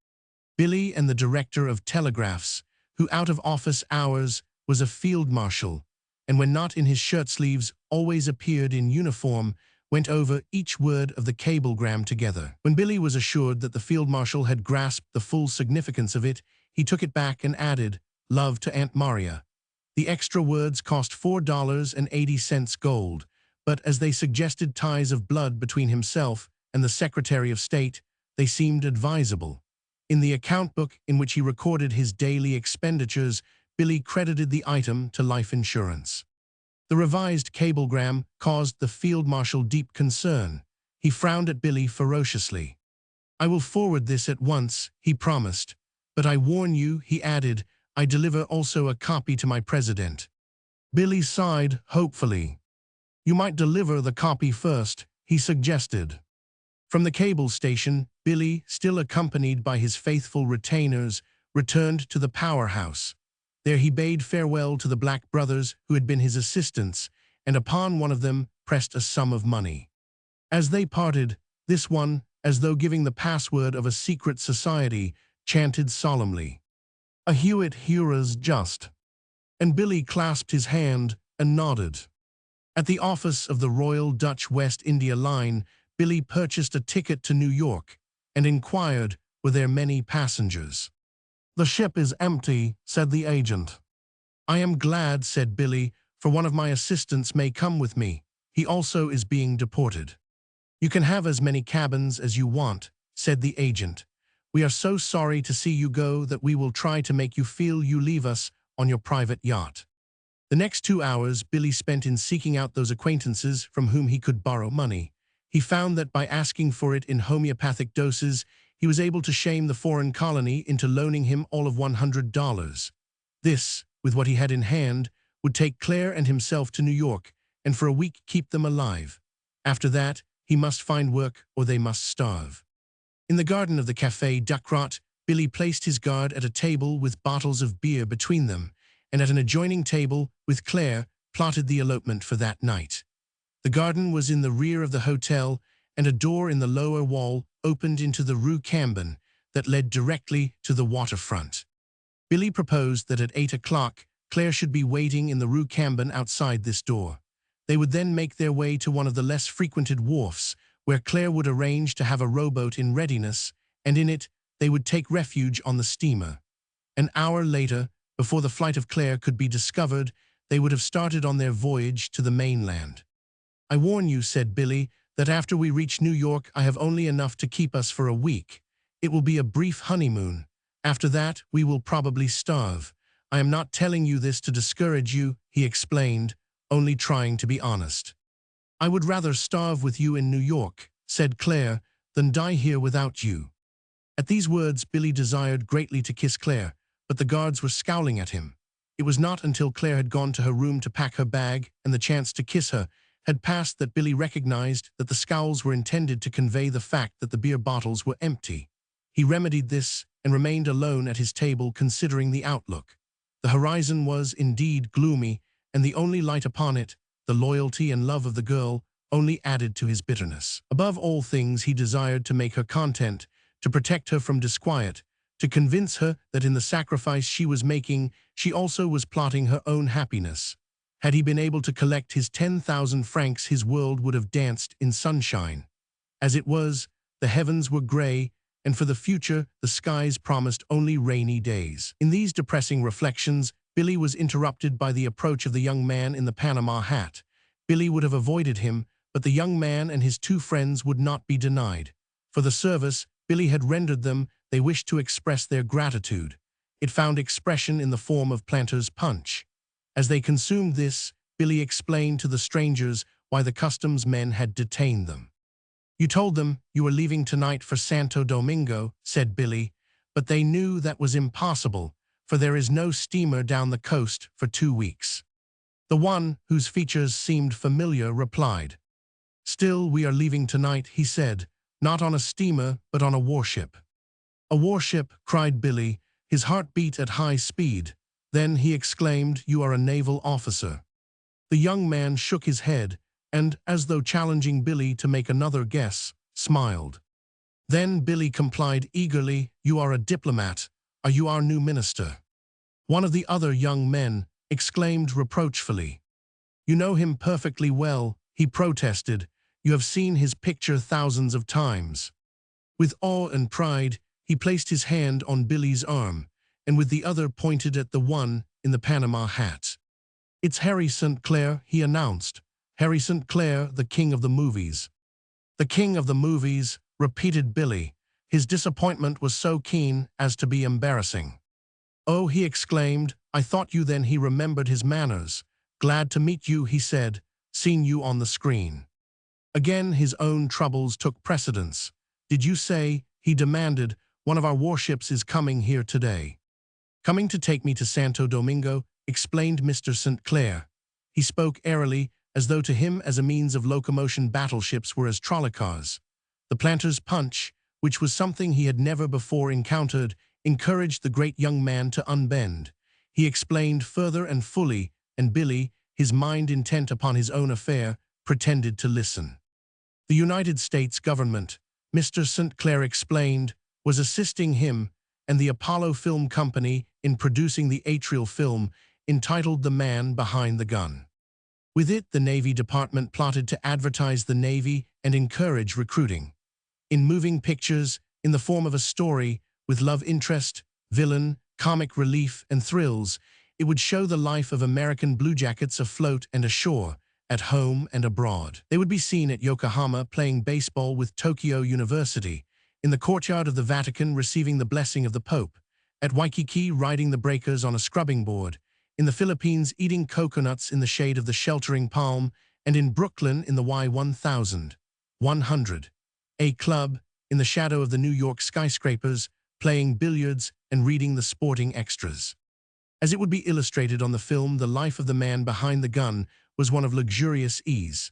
Billy and the Director of Telegraphs, who out of office hours was a field marshal, and when not in his shirt sleeves always appeared in uniform, went over each word of the cablegram together. When Billy was assured that the field marshal had grasped the full significance of it, he took it back and added, "Love to Aunt Maria." The extra words cost $4.80 gold, but as they suggested ties of blood between himself and the Secretary of State, they seemed advisable. In the account book in which he recorded his daily expenditures, Billy credited the item to life insurance. The revised cablegram caused the field marshal deep concern. He frowned at Billy ferociously. "I will forward this at once," he promised. "But I warn you," he added, "I deliver also a copy to my president." Billy sighed hopefully. "You might deliver the copy first," he suggested. From the cable station, Billy, still accompanied by his faithful retainers, returned to the powerhouse. There he bade farewell to the black brothers who had been his assistants, and upon one of them pressed a sum of money. As they parted, this one, as though giving the password of a secret society, chanted solemnly, "A Hewitt Heroes just." And Billy clasped his hand and nodded. At the office of the Royal Dutch West India Line, Billy purchased a ticket to New York and inquired, were there many passengers? "The ship is empty," said the agent. "I am glad," said Billy, "for one of my assistants may come with me. He also is being deported." "You can have as many cabins as you want," said the agent. "We are so sorry to see you go that we will try to make you feel you leave us on your private yacht." The next 2 hours Billy spent in seeking out those acquaintances from whom he could borrow money. He found that by asking for it in homeopathic doses, he was able to shame the foreign colony into loaning him all of $100. This, with what he had in hand, would take Claire and himself to New York, and for a week keep them alive. After that, he must find work or they must starve. In the garden of the Café Ducrot, Billy placed his guard at a table with bottles of beer between them, and at an adjoining table, with Claire, plotted the elopement for that night. The garden was in the rear of the hotel, and a door in the lower wall opened into the Rue Cambon that led directly to the waterfront. Billy proposed that at 8 o'clock, Claire should be waiting in the Rue Cambon outside this door. They would then make their way to one of the less frequented wharfs, where Claire would arrange to have a rowboat in readiness, and in it they would take refuge on the steamer. An hour later, before the flight of Claire could be discovered, they would have started on their voyage to the mainland. "I warn you," said Billy, "that after we reach New York I have only enough to keep us for a week. It will be a brief honeymoon. After that we will probably starve. I am not telling you this to discourage you," he explained, only trying to be honest. "I would rather starve with you in New York," said Claire, "than die here without you." At these words Billy desired greatly to kiss Claire, but the guards were scowling at him. It was not until Claire had gone to her room to pack her bag and the chance to kiss her had passed that Billy recognized that the scowls were intended to convey the fact that the beer bottles were empty. He remedied this and remained alone at his table considering the outlook. The horizon was indeed gloomy, and the only light upon it, the loyalty and love of the girl, only added to his bitterness. Above all things he desired to make her content, to protect her from disquiet, to convince her that in the sacrifice she was making, she also was plotting her own happiness. Had he been able to collect his 10,000 francs, his world would have danced in sunshine. As it was, the heavens were gray, and for the future the skies promised only rainy days. In these depressing reflections, Billy was interrupted by the approach of the young man in the Panama hat. Billy would have avoided him, but the young man and his two friends would not be denied. For the service Billy had rendered them, they wished to express their gratitude. It found expression in the form of Planter's punch. As they consumed this, Billy explained to the strangers why the customs men had detained them. "You told them you were leaving tonight for Santo Domingo," said Billy, "but they knew that was impossible, for there is no steamer down the coast for 2 weeks. The one, whose features seemed familiar, replied. "Still, we are leaving tonight," he said, "not on a steamer, but on a warship." "A warship," cried Billy, his heart beat at high speed. Then he exclaimed, "You are a naval officer." The young man shook his head, and, as though challenging Billy to make another guess, smiled. Then Billy complied eagerly, "You are a diplomat. Are you our new minister?" One of the other young men exclaimed reproachfully. "You know him perfectly well," he protested. "You have seen his picture thousands of times." With awe and pride, he placed his hand on Billy's arm, and with the other pointed at the one in the Panama hat. "It's Harry St. Clair," he announced. "Harry St. Clair, the king of the movies." "The king of the movies," repeated Billy. His disappointment was so keen as to be embarrassing. "Oh," he exclaimed, "I thought you then." He remembered his manners. "Glad to meet you," he said. "Seen you on the screen." Again his own troubles took precedence. "Did you say," he demanded, "one of our warships is coming here today?" "Coming to take me to Santo Domingo," explained Mr. St. Clair. He spoke airily, as though to him as a means of locomotion battleships were as trolley-cars. The Planter's punch, which was something he had never before encountered, encouraged the great young man to unbend. He explained further and fully, and Billy, his mind intent upon his own affair, pretended to listen. The United States government, Mr. St. Clair explained, was assisting him and the Apollo Film Company in producing the atrial film entitled The Man Behind the Gun. With it, the Navy Department plotted to advertise the Navy and encourage recruiting. In moving pictures, in the form of a story, with love interest, villain, comic relief, and thrills, it would show the life of American bluejackets afloat and ashore, at home and abroad. They would be seen at Yokohama playing baseball with Tokyo University, in the courtyard of the Vatican receiving the blessing of the Pope, at Waikiki riding the breakers on a scrubbing board, in the Philippines eating coconuts in the shade of the sheltering palm, and in Brooklyn in the Y1000, 100, a club, in the shadow of the New York skyscrapers, playing billiards and reading the sporting extras. As it would be illustrated on the film, the life of the man behind the gun was one of luxurious ease.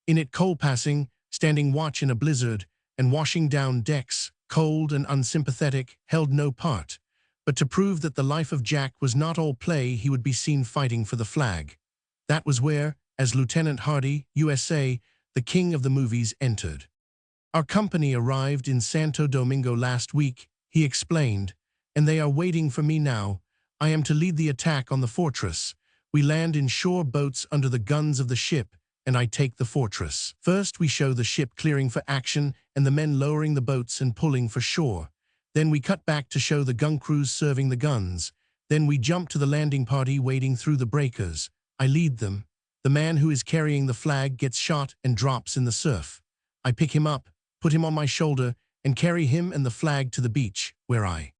In it, coal passing, standing watch in a blizzard, and washing down decks, cold and unsympathetic, held no part. But to prove that the life of Jack was not all play, he would be seen fighting for the flag. That was where, as Lieutenant Hardy, USA, the king of the movies, entered. Our company arrived in Santo Domingo last week, he explained, and they are waiting for me now. I am to lead the attack on the fortress. We land in shore boats under the guns of the ship, and I take the fortress. First, we show the ship clearing for action and the men lowering the boats and pulling for shore. Then we cut back to show the gun crews serving the guns. Then we jump to the landing party wading through the breakers. I lead them. The man who is carrying the flag gets shot and drops in the surf. I pick him up, put him on my shoulder, and carry him and the flag to the beach, where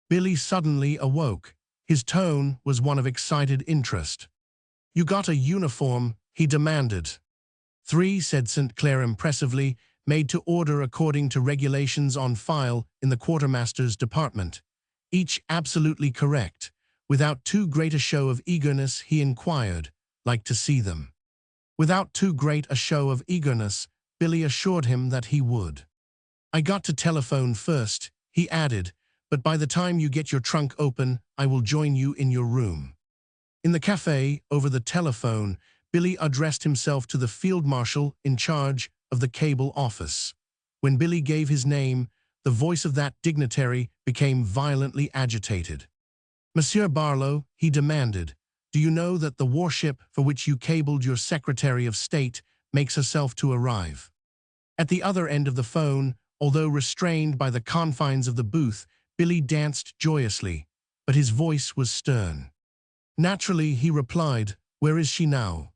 Billy suddenly awoke. His tone was one of excited interest. "You got a uniform?" he demanded. "3," said St. Clair impressively, "made to order according to regulations on file in the quartermaster's department. Each absolutely correct." Without too great a show of eagerness, he inquired, "Like to see them?" Without too great a show of eagerness, Billy assured him that he would. "I got to telephone first," he added, "but by the time you get your trunk open, I will join you in your room." In the cafe, over the telephone, Billy addressed himself to the field marshal in charge of the cable office. When Billy gave his name, the voice of that dignitary became violently agitated. "Monsieur Barlow," he demanded, "do you know that the warship for which you cabled your Secretary of State makes herself to arrive?" At the other end of the phone, although restrained by the confines of the booth, Billy danced joyously, but his voice was stern. Naturally, he replied, "Where is she now?"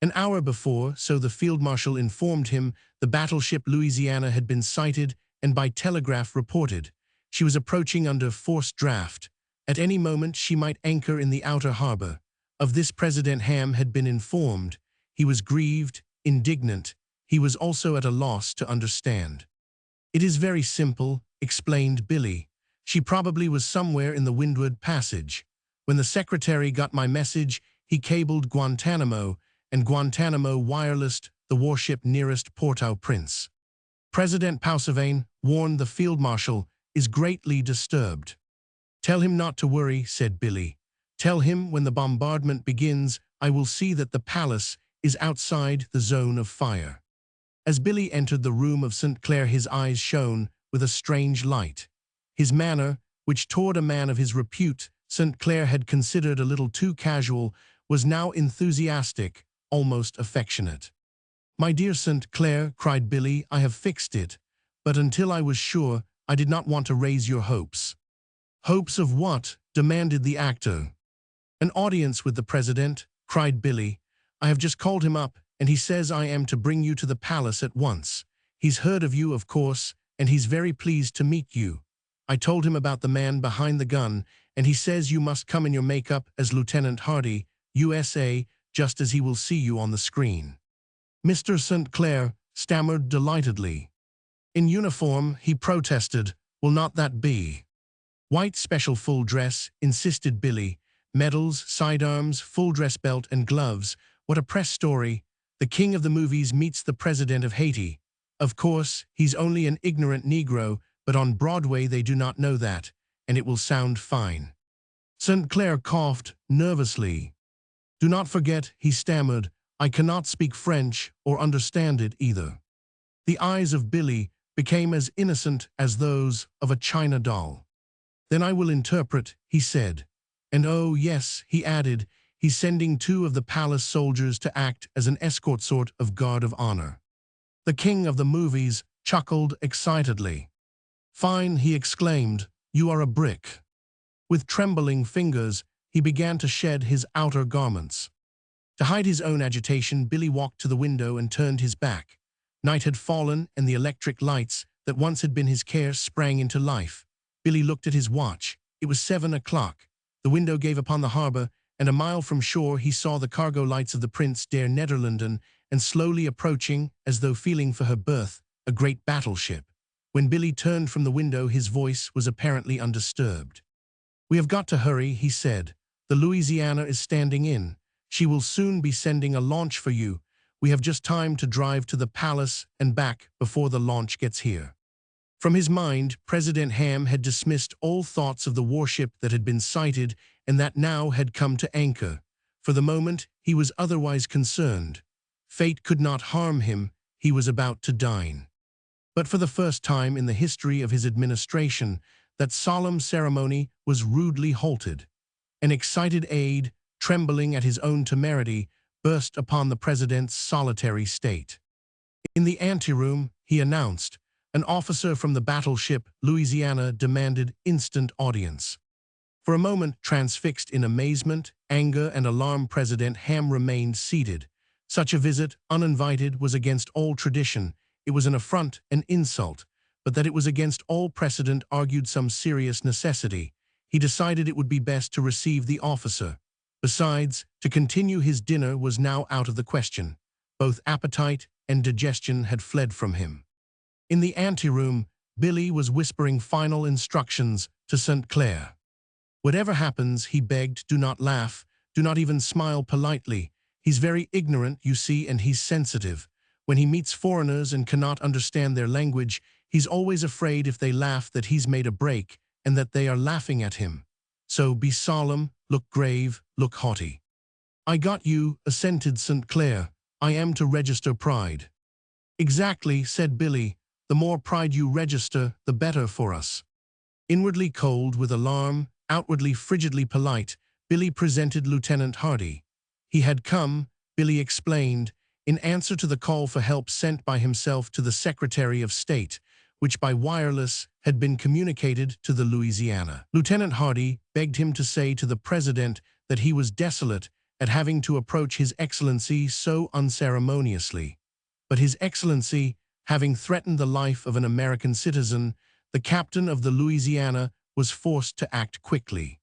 An hour before, so the field marshal informed him, the battleship Louisiana had been sighted and by telegraph reported. She was approaching under forced draft. At any moment she might anchor in the outer harbor. Of this President Ham had been informed. He was grieved, indignant. He was also at a loss to understand. "It is very simple," explained Billy. "She probably was somewhere in the Windward Passage. When the secretary got my message, he cabled Guantanamo, and Guantanamo wirelessed the warship nearest Port-au-Prince. President Pausavain, warned the field marshal, is greatly disturbed." "Tell him not to worry," said Billy. "Tell him when the bombardment begins, I will see that the palace is outside the zone of fire." As Billy entered the room of St. Clair, his eyes shone with a strange light. His manner, which toward a man of his repute St. Clair had considered a little too casual, was now enthusiastic, almost affectionate. "My dear St. Clair," cried Billy, "I have fixed it. But until I was sure, I did not want to raise your hopes." "Hopes of what?" demanded the actor. "An audience with the president," cried Billy. "I have just called him up, and he says I am to bring you to the palace at once. He's heard of you, of course, and he's very pleased to meet you. I told him about the man behind the gun, and he says you must come in your makeup as Lieutenant Hardy, USA, just as he will see you on the screen." Mr. St. Clair stammered delightedly. "In uniform," he protested. "Will not that be?" "White special full dress," insisted Billy. "Medals, sidearms, full dress belt, and gloves. What a press story. The king of the movies meets the president of Haiti. Of course, he's only an ignorant Negro, but on Broadway they do not know that, and it will sound fine." St. Clair coughed nervously. "Do not forget," he stammered, "I cannot speak French or understand it either." The eyes of Billy became as innocent as those of a china doll. "Then I will interpret," he said. "And oh, yes," he added, "he's sending 2 of the palace soldiers to act as an escort, sort of guard of honor." The king of the movies chuckled excitedly. "Fine," he exclaimed, "you are a brick." With trembling fingers, he began to shed his outer garments. To hide his own agitation, Billy walked to the window and turned his back. Night had fallen, and the electric lights that once had been his care sprang into life. Billy looked at his watch. It was 7 o'clock. The window gave upon the harbor, and a mile from shore he saw the cargo lights of the Prince der Nederlanden, and slowly approaching, as though feeling for her berth, a great battleship. When Billy turned from the window, his voice was apparently undisturbed. "We have got to hurry," he said. "The Louisiana is standing in. She will soon be sending a launch for you. We have just time to drive to the palace and back before the launch gets here." From his mind, President Ham had dismissed all thoughts of the warship that had been sighted and that now had come to anchor. For the moment, he was otherwise concerned. Fate could not harm him, he was about to dine. But for the first time in the history of his administration, that solemn ceremony was rudely halted. An excited aide, trembling at his own temerity, burst upon the president's solitary state. In the anteroom, he announced, an officer from the battleship Louisiana demanded instant audience. For a moment, transfixed in amazement, anger, and alarm, President Ham remained seated. Such a visit, uninvited, was against all tradition. It was an affront, an insult, but that it was against all precedent argued some serious necessity. He decided it would be best to receive the officer. Besides, to continue his dinner was now out of the question. Both appetite and digestion had fled from him. In the anteroom, Billy was whispering final instructions to St. Clair. Whatever happens, he begged, do not laugh, do not even smile politely. He's very ignorant, you see, and he's sensitive. When he meets foreigners and cannot understand their language, he's always afraid if they laugh that he's made a break and that they are laughing at him. So be solemn, look grave, look haughty. I got you, assented St. Clair. I am to register pride. Exactly, said Billy. The more pride you register, the better for us. Inwardly cold with alarm, outwardly frigidly polite, Billy presented Lieutenant Hardy. He had come, Billy explained, in answer to the call for help sent by himself to the Secretary of State, which by wireless had been communicated to the Louisiana. Lieutenant Hardy begged him to say to the President that he was desolate at having to approach His Excellency so unceremoniously. But His Excellency, having threatened the life of an American citizen, the captain of the Louisiana was forced to act quickly.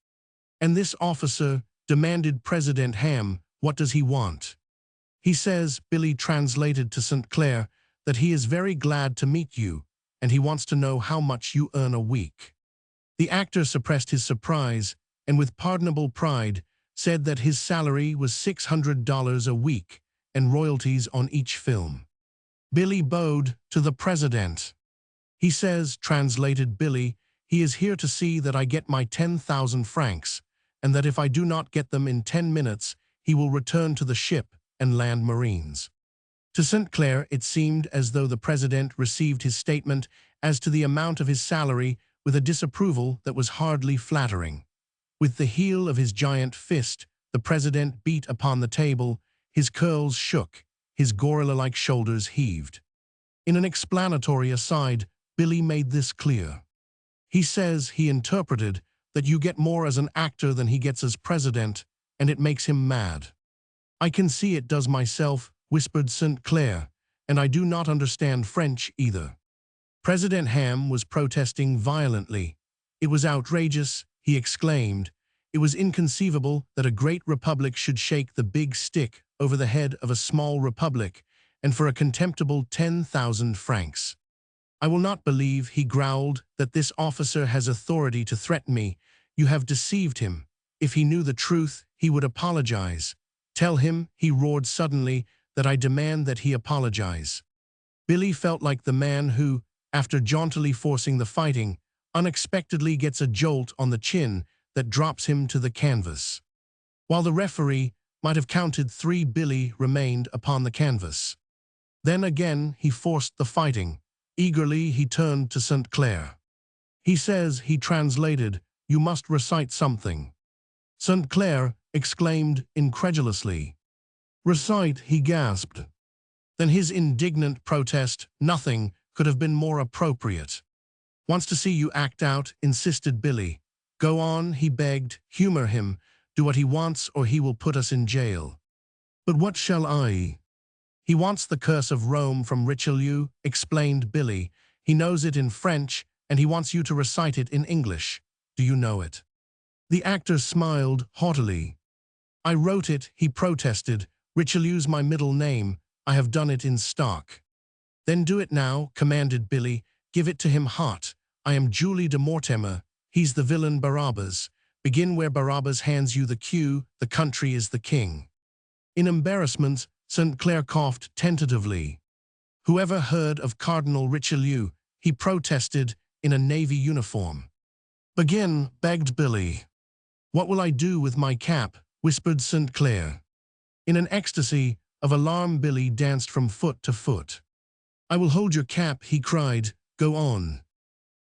And this officer demanded President Ham, what does he want? He says, Billy translated to St. Clair, that he is very glad to meet you, and he wants to know how much you earn a week. The actor suppressed his surprise, and with pardonable pride, said that his salary was $600 a week, and royalties on each film. Billy bowed to the president. He says, translated Billy, he is here to see that I get my 10,000 francs, and that if I do not get them in 10 minutes, he will return to the ship and land Marines. To St. Clair, it seemed as though the president received his statement as to the amount of his salary with a disapproval that was hardly flattering. With the heel of his giant fist, the president beat upon the table, his curls shook, his gorilla-like shoulders heaved. In an explanatory aside, Billy made this clear. He says he interpreted that you get more as an actor than he gets as president, and it makes him mad. I can see it does myself, whispered St. Clair, and I do not understand French either. President Ham was protesting violently. It was outrageous, he exclaimed. It was inconceivable that a great republic should shake the big stick over the head of a small republic, and for a contemptible 10,000 francs. I will not believe, he growled, that this officer has authority to threaten me. You have deceived him. If he knew the truth, he would apologize. Tell him, he roared suddenly, that I demand that he apologize. Billy felt like the man who, after jauntily forcing the fighting, unexpectedly gets a jolt on the chin that drops him to the canvas. While the referee might have counted 3, Billy remained upon the canvas. Then again he forced the fighting. Eagerly he turned to St. Clair. He says, he translated, you must recite something. St. Clair exclaimed incredulously. Recite, he gasped. Then his indignant protest, nothing could have been more appropriate. Wants to see you act out, insisted Billy. Go on, he begged, humor him, do what he wants or he will put us in jail. But what shall I? He wants the curse of Rome from Richelieu, explained Billy. He knows it in French, and he wants you to recite it in English. Do you know it? The actor smiled haughtily. I wrote it, he protested. Richelieu's my middle name. I have done it in stock. Then do it now, commanded Billy. Give it to him hot. I am Julie de Mortimer. He's the villain Barabbas. Begin where Barabbas hands you the cue. The country is the king. In embarrassment, St. Clair coughed tentatively. Whoever heard of Cardinal Richelieu? he protested in a Navy uniform. "Begin," begged Billy. "What will I do with my cap?" whispered St. Clair. In an ecstasy of alarm, Billy danced from foot to foot. "I will hold your cap," he cried. "Go on."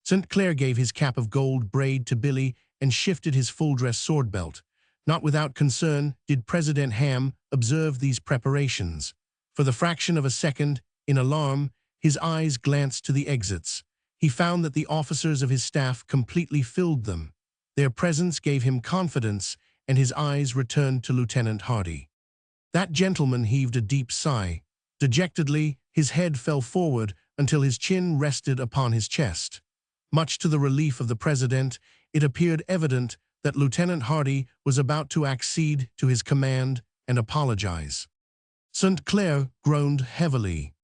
St. Clair gave his cap of gold braid to Billy and shifted his full-dress sword belt. Not without concern did President Ham observe these preparations. For the fraction of a second, in alarm, his eyes glanced to the exits. He found that the officers of his staff completely filled them. Their presence gave him confidence, and his eyes returned to Lieutenant Hardy. That gentleman heaved a deep sigh. Dejectedly, his head fell forward until his chin rested upon his chest. Much to the relief of the President, it appeared evident that Lieutenant Hardy was about to accede to his command and apologize. St. Clair groaned heavily.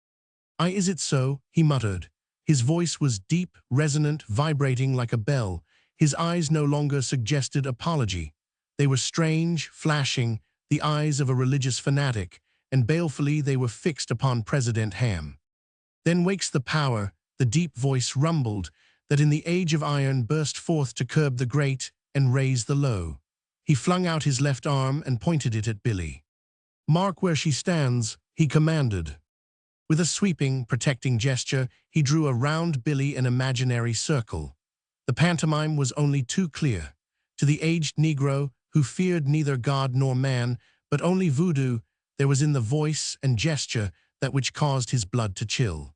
Is it so?" he muttered. His voice was deep, resonant, vibrating like a bell. His eyes no longer suggested apology. They were strange, flashing, the eyes of a religious fanatic, and balefully they were fixed upon President Ham. "Then wakes the power," the deep voice rumbled, "that in the age of iron burst forth to curb the great and raise the low." He flung out his left arm and pointed it at Billy. "Mark where she stands," he commanded. With a sweeping, protecting gesture, he drew around Billy an imaginary circle. The pantomime was only too clear. To the aged Negro, who feared neither God nor man, but only voodoo, there was in the voice and gesture that which caused his blood to chill.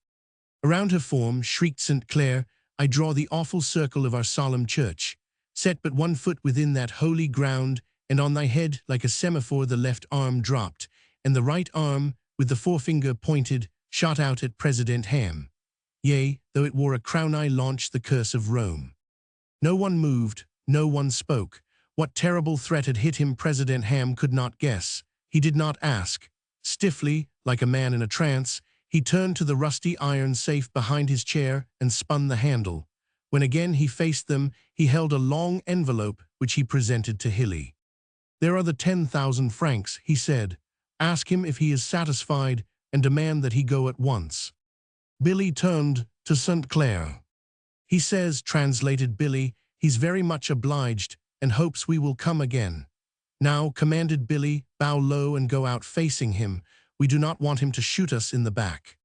"Around her form," shrieked St. Clair, "I draw the awful circle of our solemn church. Set but one foot within that holy ground, and on thy head, like a semaphore, the left arm dropped, and the right arm, with the forefinger pointed, shot out at President Ham. Yea, though it wore a crown, I launched the curse of Rome." No one moved, no one spoke. What terrible threat had hit him President Ham could not guess. He did not ask. Stiffly, like a man in a trance, he turned to the rusty iron safe behind his chair and spun the handle. When again he faced them, he held a long envelope which he presented to Hilly. "There are the 10,000 francs, he said. "Ask him if he is satisfied and demand that he go at once." Billy turned to St. Clair. "He says," translated Billy, "he's very much obliged and hopes we will come again." "Now," commanded Billy, "bow low and go out facing him. We do not want him to shoot us in the back."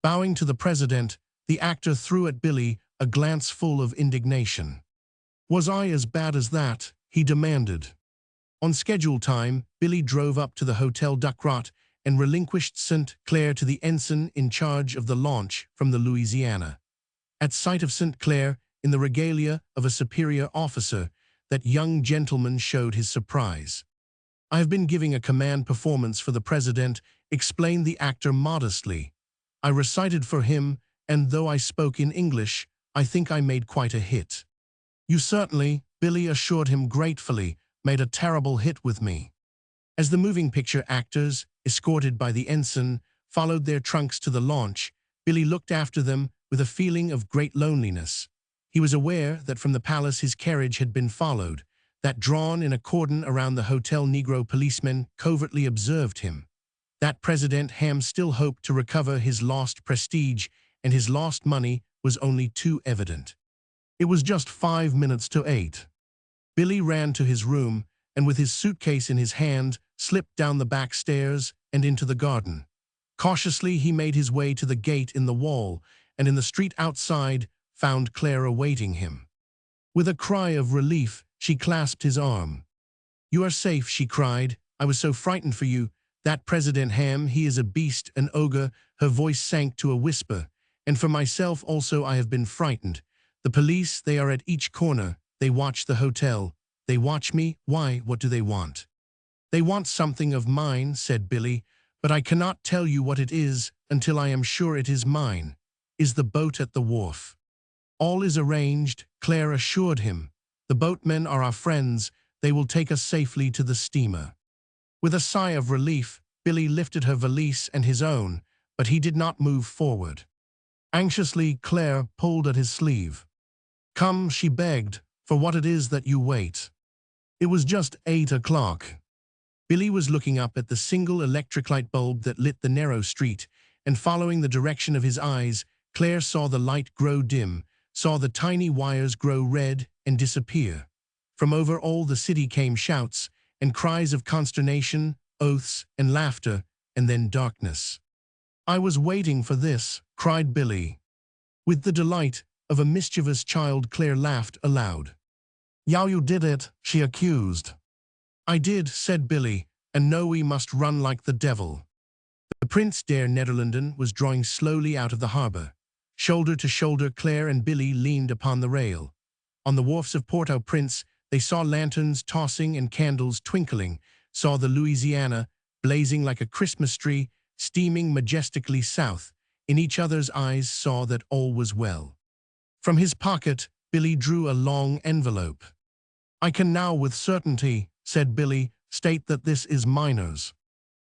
Bowing to the President, the actor threw at Billy a glance full of indignation. "Was I as bad as that?" he demanded. On schedule time, Billy drove up to the Hotel Ducrot and relinquished St. Clair to the ensign in charge of the launch from the Louisiana. At sight of St. Clair, in the regalia of a superior officer, that young gentleman showed his surprise. "I have been giving a command performance for the President," explained the actor modestly. "I recited for him, and though I spoke in English, I think I made quite a hit." "You certainly," Billy assured him gratefully, "made a terrible hit with me." As the moving picture actors, escorted by the ensign, followed their trunks to the launch, Billy looked after them with a feeling of great loneliness. He was aware that from the palace his carriage had been followed, that drawn in a cordon around the hotel Negro policemen covertly observed him. That President Ham still hoped to recover his lost prestige, and his lost money was only too evident. It was just 5 minutes to 8. Billy ran to his room, and with his suitcase in his hand, slipped down the back stairs and into the garden. Cautiously he made his way to the gate in the wall, and in the street outside found Claire awaiting him. With a cry of relief, she clasped his arm. "You are safe," she cried. "I was so frightened for you. That President Ham, he is a beast, an ogre." Her voice sank to a whisper. "And for myself also I have been frightened. The police, they are at each corner. They watch the hotel. They watch me. Why, what do they want?" "They want something of mine," said Billy, "but I cannot tell you what it is until I am sure it is mine." "Is the boat at the wharf?" "All is arranged," Claire assured him. "The boatmen are our friends. They will take us safely to the steamer." With a sigh of relief, Billy lifted her valise and his own, but he did not move forward. Anxiously, Claire pulled at his sleeve. "Come," she begged, "for what it is that you wait." It was just 8 o'clock. Billy was looking up at the single electric light bulb that lit the narrow street, and following the direction of his eyes, Claire saw the light grow dim, saw the tiny wires grow red and disappear. From over all the city came shouts and cries of consternation, oaths and laughter, and then darkness. "I was waiting for this," cried Billy. With the delight of a mischievous child, Claire laughed aloud. "Yeah, you did it," she accused. "I did," said Billy, "and know we must run like the devil." The Prince der Nederlanden was drawing slowly out of the harbor. Shoulder to shoulder, Claire and Billy leaned upon the rail. On the wharfs of Port-au-Prince, they saw lanterns tossing and candles twinkling, saw the Louisiana, blazing like a Christmas tree, steaming majestically south. In each other's eyes saw that all was well. From his pocket, Billy drew a long envelope. "I can now with certainty," said Billy, "state that this is miners."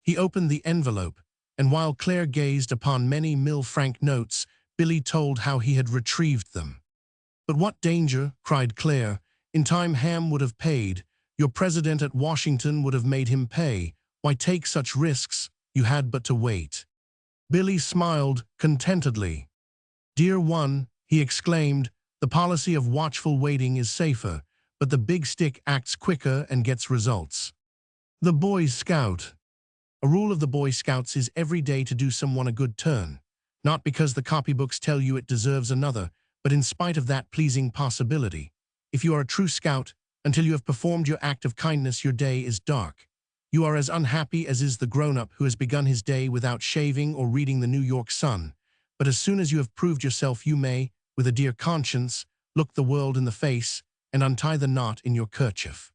He opened the envelope, and while Claire gazed upon many mille-franc notes, Billy told how he had retrieved them. "But what danger," cried Claire. "In time Ham would have paid. Your president at Washington would have made him pay. Why take such risks? You had but to wait." Billy smiled contentedly. "Dear one," he exclaimed, "the policy of watchful waiting is safer, but the big stick acts quicker and gets results." The Boy Scout. A rule of the Boy Scouts is every day to do someone a good turn, not because the copybooks tell you it deserves another, but in spite of that pleasing possibility. If you are a true scout, until you have performed your act of kindness, your day is dark. You are as unhappy as is the grown-up who has begun his day without shaving or reading the New York Sun. But as soon as you have proved yourself, you may, with a dear conscience, look the world in the face and untie the knot in your kerchief.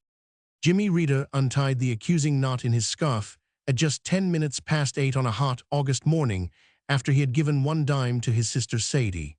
Jimmy Reeder untied the accusing knot in his scarf at just 10 minutes past 8 on a hot August morning, after he had given 1 dime to his sister Sadie.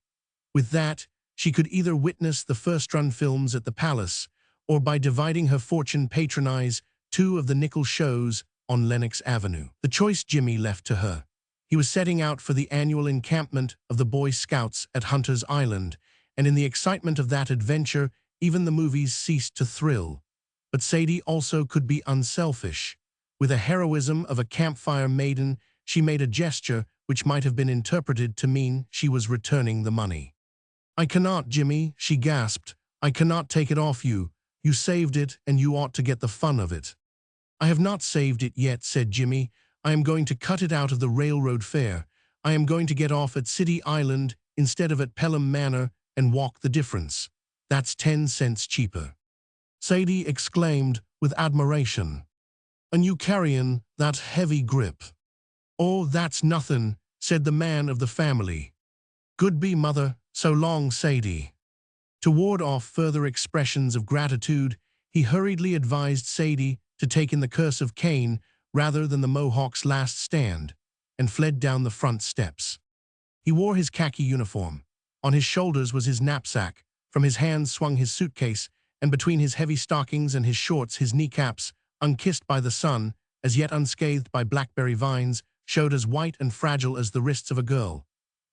With that, she could either witness the first-run films at the Palace, or by dividing her fortune patronize 2 of the nickel shows on Lenox Avenue. The choice Jimmy left to her. He was setting out for the annual encampment of the Boy Scouts at Hunter's Island, and in the excitement of that adventure, even the movies ceased to thrill. But Sadie also could be unselfish. With a heroism of a campfire maiden, she made a gesture which might have been interpreted to mean she was returning the money. "I cannot, Jimmy," she gasped. "I cannot take it off you. You saved it, and you ought to get the fun of it." "I have not saved it yet," said Jimmy. "I am going to cut it out of the railroad fare. I am going to get off at City Island instead of at Pelham Manor and walk the difference. That's 10 cents cheaper." Sadie exclaimed with admiration. "And you carryin' that heavy grip." "Oh, that's nothin'," said the man of the family. "Good be, mother. So long, Sadie." To ward off further expressions of gratitude, he hurriedly advised Sadie to take in the Curse of Cain rather than the Mohawk's Last Stand, and fled down the front steps. He wore his khaki uniform. On his shoulders was his knapsack, from his hands swung his suitcase, and between his heavy stockings and his shorts his kneecaps, unkissed by the sun, as yet unscathed by blackberry vines, showed as white and fragile as the wrists of a girl.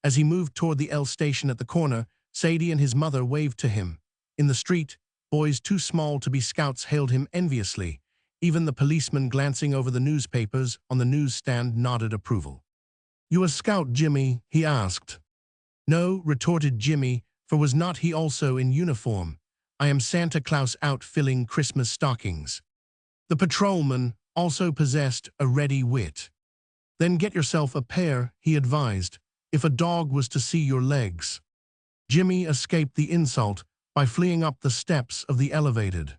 As he moved toward the L station at the corner, Sadie and his mother waved to him. In the street, boys too small to be scouts hailed him enviously. Even the policeman glancing over the newspapers on the newsstand nodded approval. "You a scout, Jimmy?" he asked. "No," retorted Jimmy, for was not he also in uniform? "I am Santa Claus out filling Christmas stockings." The patrolman also possessed a ready wit. "Then get yourself a pair," he advised, "if a dog was to see your legs." Jimmy escaped the insult by fleeing up the steps of the elevated.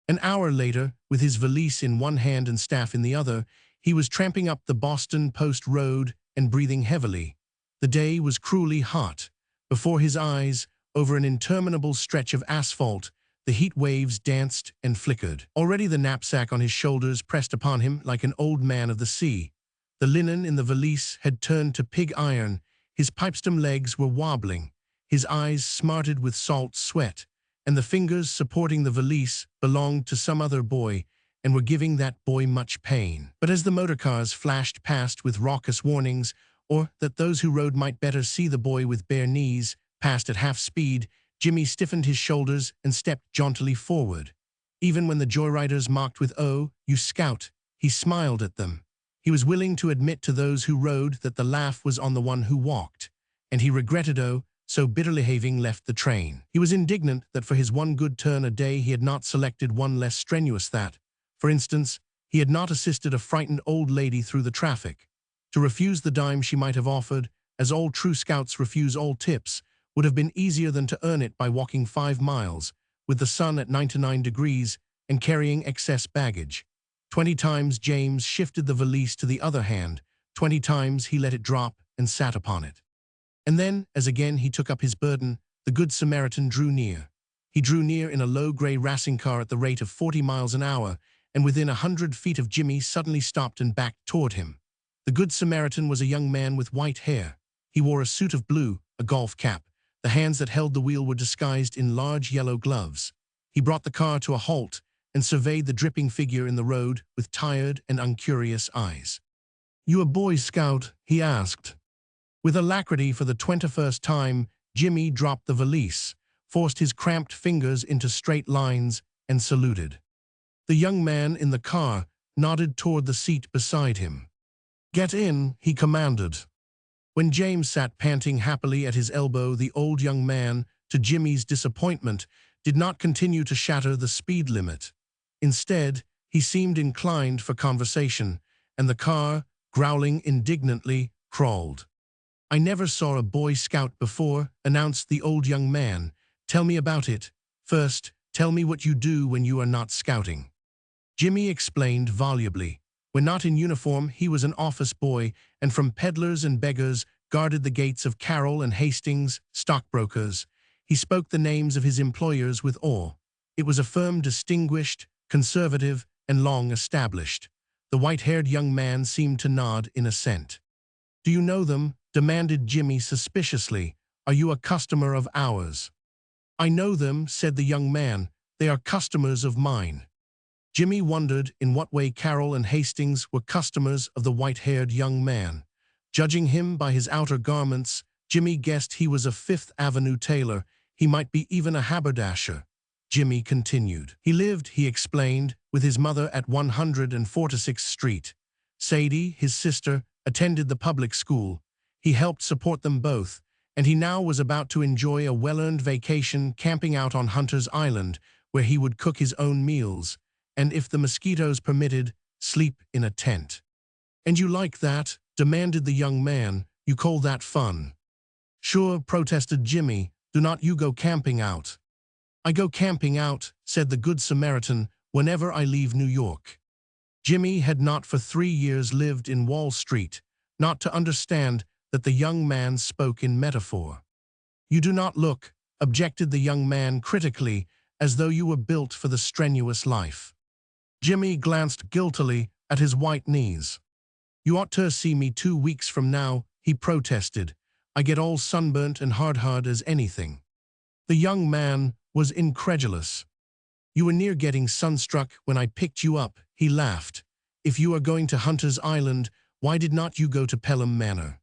An hour later, with his valise in one hand and staff in the other, he was tramping up the Boston Post Road and breathing heavily. The day was cruelly hot. Before his eyes, over an interminable stretch of asphalt, the heat waves danced and flickered. Already the knapsack on his shoulders pressed upon him like an old man of the sea. The linen in the valise had turned to pig iron. His pipestem legs were wobbling. His eyes smarted with salt sweat, and the fingers supporting the valise belonged to some other boy and were giving that boy much pain. But as the motorcars flashed past with raucous warnings, or that those who rode might better see the boy with bare knees, passed at half speed, Jimmy stiffened his shoulders and stepped jauntily forward. Even when the joyriders mocked with "Oh, you scout," he smiled at them. He was willing to admit to those who rode that the laugh was on the one who walked. and he regretted so bitterly having left the train. He was indignant that for his one good turn a day he had not selected one less strenuous that, for instance, he had not assisted a frightened old lady through the traffic. To refuse the dime she might have offered, as all true scouts refuse all tips, would have been easier than to earn it by walking 5 miles, with the sun at 99 degrees and carrying excess baggage. 20 times James shifted the valise to the other hand, 20 times he let it drop and sat upon it. And then, as again he took up his burden, the Good Samaritan drew near. He drew near in a low grey racing car at the rate of 40 miles an hour, and within 100 feet of Jimmy suddenly stopped and backed toward him. The Good Samaritan was a young man with white hair. He wore a suit of blue, a golf cap. The hands that held the wheel were disguised in large yellow gloves. He brought the car to a halt and surveyed the dripping figure in the road with tired and uncurious eyes. "You a Boy Scout?" he asked. With alacrity for the 21st time, Jimmy dropped the valise, forced his cramped fingers into straight lines, and saluted. The young man in the car nodded toward the seat beside him. "Get in," he commanded. When James sat panting happily at his elbow, the old young man, to Jimmy's disappointment, did not continue to shatter the speed limit. Instead, he seemed inclined for conversation, and the car, growling indignantly, crawled. "I never saw a Boy Scout before," announced the old young man. "Tell me about it. First, tell me what you do when you are not scouting." Jimmy explained volubly. When not in uniform, he was an office boy, and from peddlers and beggars guarded the gates of Carroll and Hastings, stockbrokers. He spoke the names of his employers with awe. It was a firm distinguished, conservative, and long established. The white-haired young man seemed to nod in assent. "Do you know them?" demanded Jimmy suspiciously. "Are you a customer of ours?" "I know them," said the young man. "They are customers of mine." Jimmy wondered in what way Carroll and Hastings were customers of the white-haired young man. Judging him by his outer garments, Jimmy guessed he was a Fifth Avenue tailor. He might be even a haberdasher. Jimmy continued. "He lived," he explained, "with his mother at 146th Street. Sadie, his sister, attended the public school. He helped support them both, and he now was about to enjoy a well-earned vacation camping out on Hunter's Island, where he would cook his own meals, and if the mosquitoes permitted, sleep in a tent." "And you like that?" demanded the young man. "You call that fun?" "Sure," protested Jimmy. "Do not you go camping out?" "I go camping out," said the Good Samaritan, "whenever I leave New York." Jimmy had not for 3 years lived in Wall Street, not to understand that the young man spoke in metaphor. "You do not look," objected the young man critically, "as though you were built for the strenuous life." Jimmy glanced guiltily at his white knees. "You ought to see me 2 weeks from now," he protested. "I get all sunburnt and hard as anything." The young man was incredulous. "You were near getting sunstruck when I picked you up," he laughed. "If you are going to Hunter's Island, why did not you go to Pelham Manor?"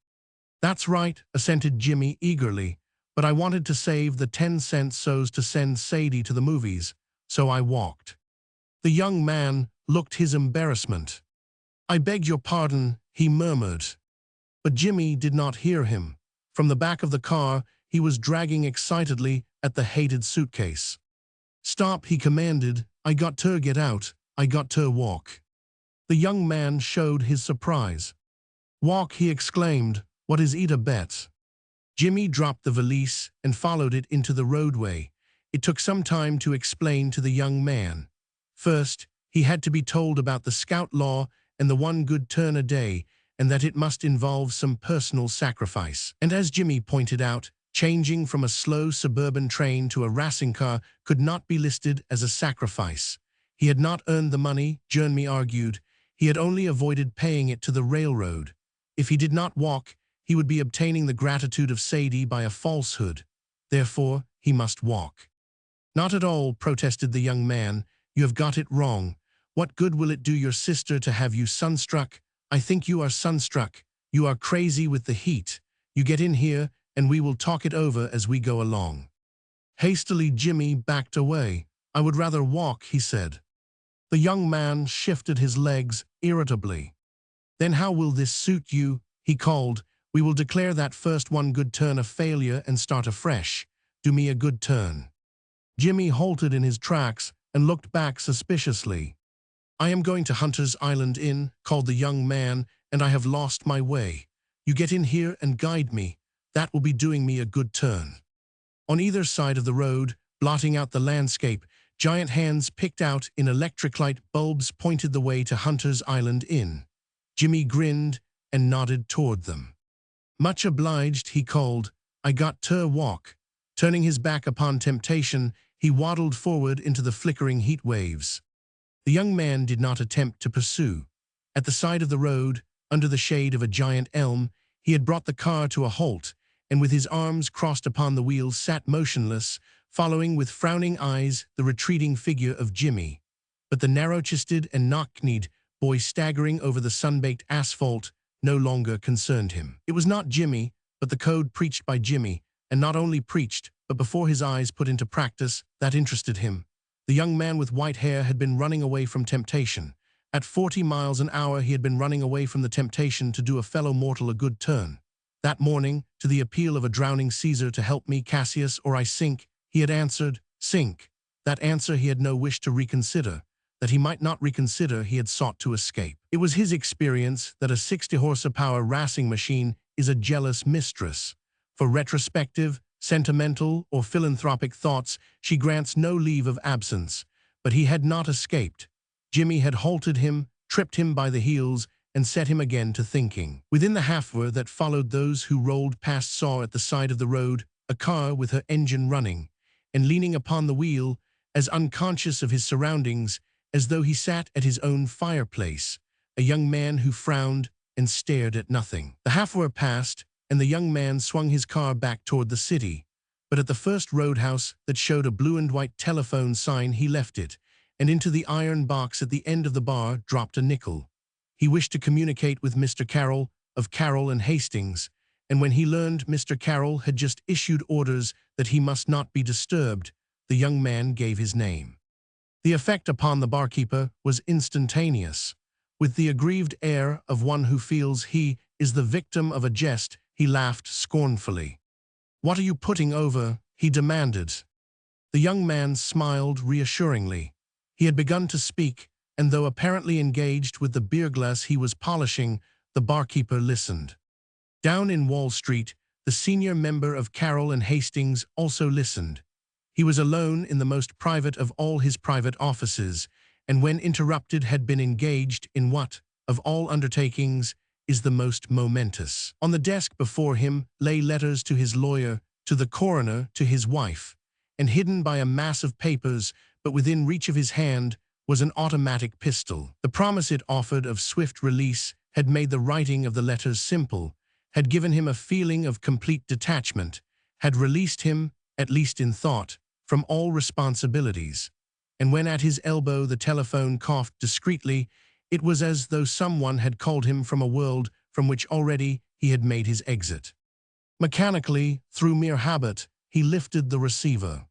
"That's right," assented Jimmy eagerly, "but I wanted to save the 10 cents so's to send Sadie to the movies, so I walked." The young man looked his embarrassment. "I beg your pardon," he murmured. But Jimmy did not hear him. From the back of the car, he was dragging excitedly at the hated suitcase. "Stop," he commanded. "I got to get out. I got to walk." The young man showed his surprise. "Walk," he exclaimed. "What is it a bet?" Jimmy dropped the valise and followed it into the roadway. It took some time to explain to the young man. First, he had to be told about the scout law and the one good turn a day, and that it must involve some personal sacrifice. And as Jimmy pointed out, changing from a slow suburban train to a racing car could not be listed as a sacrifice. He had not earned the money, Jeremy argued. He had only avoided paying it to the railroad. If he did not walk, he would be obtaining the gratitude of Sadie by a falsehood. Therefore, he must walk. "Not at all," protested the young man. "You have got it wrong. What good will it do your sister to have you sunstruck? I think you are sunstruck. You are crazy with the heat. You get in here, and we will talk it over as we go along." Hastily, Jimmy backed away. "I would rather walk," he said. The young man shifted his legs irritably. "Then how will this suit you?" he called, We will declare that first one good turn a failure and start afresh. Do me a good turn." Jimmy halted in his tracks and looked back suspiciously. "I am going to Hunter's Island Inn," called the young man, "and I have lost my way. You get in here and guide me. That will be doing me a good turn." On either side of the road, blotting out the landscape, giant hands picked out in electric light bulbs pointed the way to Hunter's Island Inn. Jimmy grinned and nodded toward them. "Much obliged," he called. "I got ter walk." Turning his back upon temptation, he waddled forward into the flickering heat waves. The young man did not attempt to pursue. At the side of the road, under the shade of a giant elm, he had brought the car to a halt, and with his arms crossed upon the wheels sat motionless, following with frowning eyes the retreating figure of Jimmy. But the narrow-chested and knock-kneed boy staggering over the sun-baked asphalt no longer concerned him. It was not Jimmy, but the code preached by Jimmy, and not only preached, but before his eyes put into practice, that interested him. The young man with white hair had been running away from temptation. At 40 miles an hour he had been running away from the temptation to do a fellow mortal a good turn. That morning, to the appeal of a drowning Caesar to help me, Cassius, or I sink, he had answered, sink. That answer he had no wish to reconsider. That he might not reconsider, he had sought to escape. It was his experience that a 60-horsepower racing machine is a jealous mistress. For retrospective, sentimental, or philanthropic thoughts, she grants no leave of absence. But he had not escaped. Jimmy had halted him, tripped him by the heels, and set him again to thinking. Within the half-hour that followed, those who rolled past saw at the side of the road a car with her engine running, and leaning upon the wheel, as unconscious of his surroundings as though he sat at his own fireplace, a young man who frowned and stared at nothing. The half-hour passed, and the young man swung his car back toward the city. But at the first roadhouse that showed a blue and white telephone sign, he left it, and into the iron box at the end of the bar dropped a nickel. He wished to communicate with Mr. Carroll of Carroll and Hastings, and when he learned Mr. Carroll had just issued orders that he must not be disturbed, the young man gave his name. The effect upon the barkeeper was instantaneous. With the aggrieved air of one who feels he is the victim of a jest, he laughed scornfully. "What are you putting over?" he demanded. The young man smiled reassuringly. He had begun to speak, and though apparently engaged with the beer glass he was polishing, the barkeeper listened. Down in Wall Street, the senior member of Carroll and Hastings also listened. He was alone in the most private of all his private offices, and when interrupted had been engaged in what, of all undertakings, is the most momentous. On the desk before him lay letters to his lawyer, to the coroner, to his wife, and hidden by a mass of papers, but within reach of his hand, was an automatic pistol. The promise it offered of swift release had made the writing of the letters simple, had given him a feeling of complete detachment, had released him, at least in thought, from all responsibilities. And when at his elbow the telephone coughed discreetly, it was as though someone had called him from a world from which already he had made his exit. Mechanically, through mere habit, he lifted the receiver.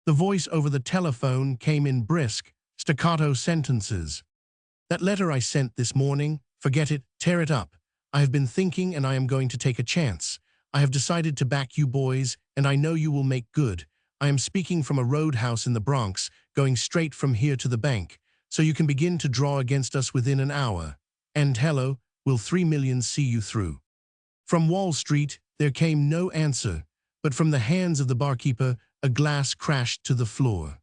The voice over the telephone came in brisk, staccato sentences. "That letter I sent this morning, forget it, tear it up. I have been thinking and I am going to take a chance. I have decided to back you boys, and I know you will make good. I am speaking from a roadhouse in the Bronx, going straight from here to the bank, so you can begin to draw against us within an hour. And hello, will 3 million see you through?" From Wall Street there came no answer, but from the hands of the barkeeper a glass crashed to the floor.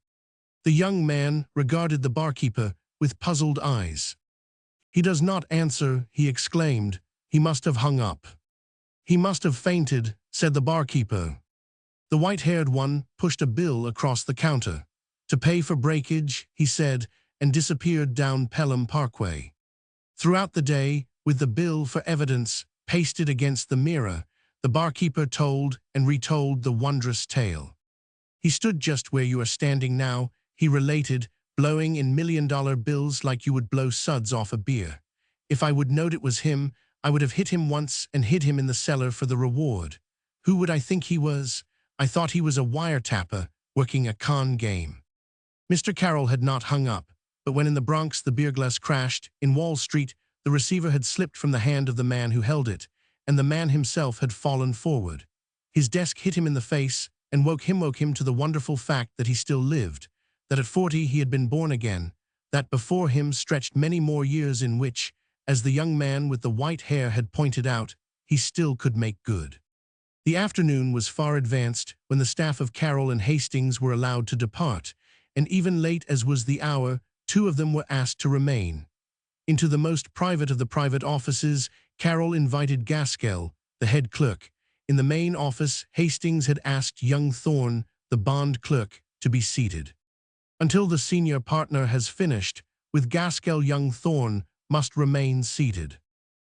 The young man regarded the barkeeper with puzzled eyes. "He does not answer," he exclaimed. "He must have hung up." "He must have fainted," said the barkeeper. The white-haired one pushed a bill across the counter. "To pay for breakage," he said, and disappeared down Pelham Parkway. Throughout the day, with the bill for evidence pasted against the mirror, the barkeeper told and retold the wondrous tale. "He stood just where you are standing now," he related, "blowing in $1,000,000 bills like you would blow suds off a beer. If I would knowed it was him, I would have hit him once and hid him in the cellar for the reward. Who would I think he was? I thought he was a wiretapper working a con game." Mr. Carroll had not hung up, but when in the Bronx the beer glass crashed, in Wall Street the receiver had slipped from the hand of the man who held it, and the man himself had fallen forward. His desk hit him in the face and woke him to the wonderful fact that he still lived, that at 40 he had been born again, that before him stretched many more years in which, as the young man with the white hair had pointed out, he still could make good. The afternoon was far advanced when the staff of Carroll and Hastings were allowed to depart, and even late as was the hour, two of them were asked to remain. Into the most private of the private offices, Carroll invited Gaskell, the head clerk. In the main office, Hastings had asked young Thorne, the bond clerk, to be seated. Until the senior partner has finished, with Gaskell young Thorne must remain seated.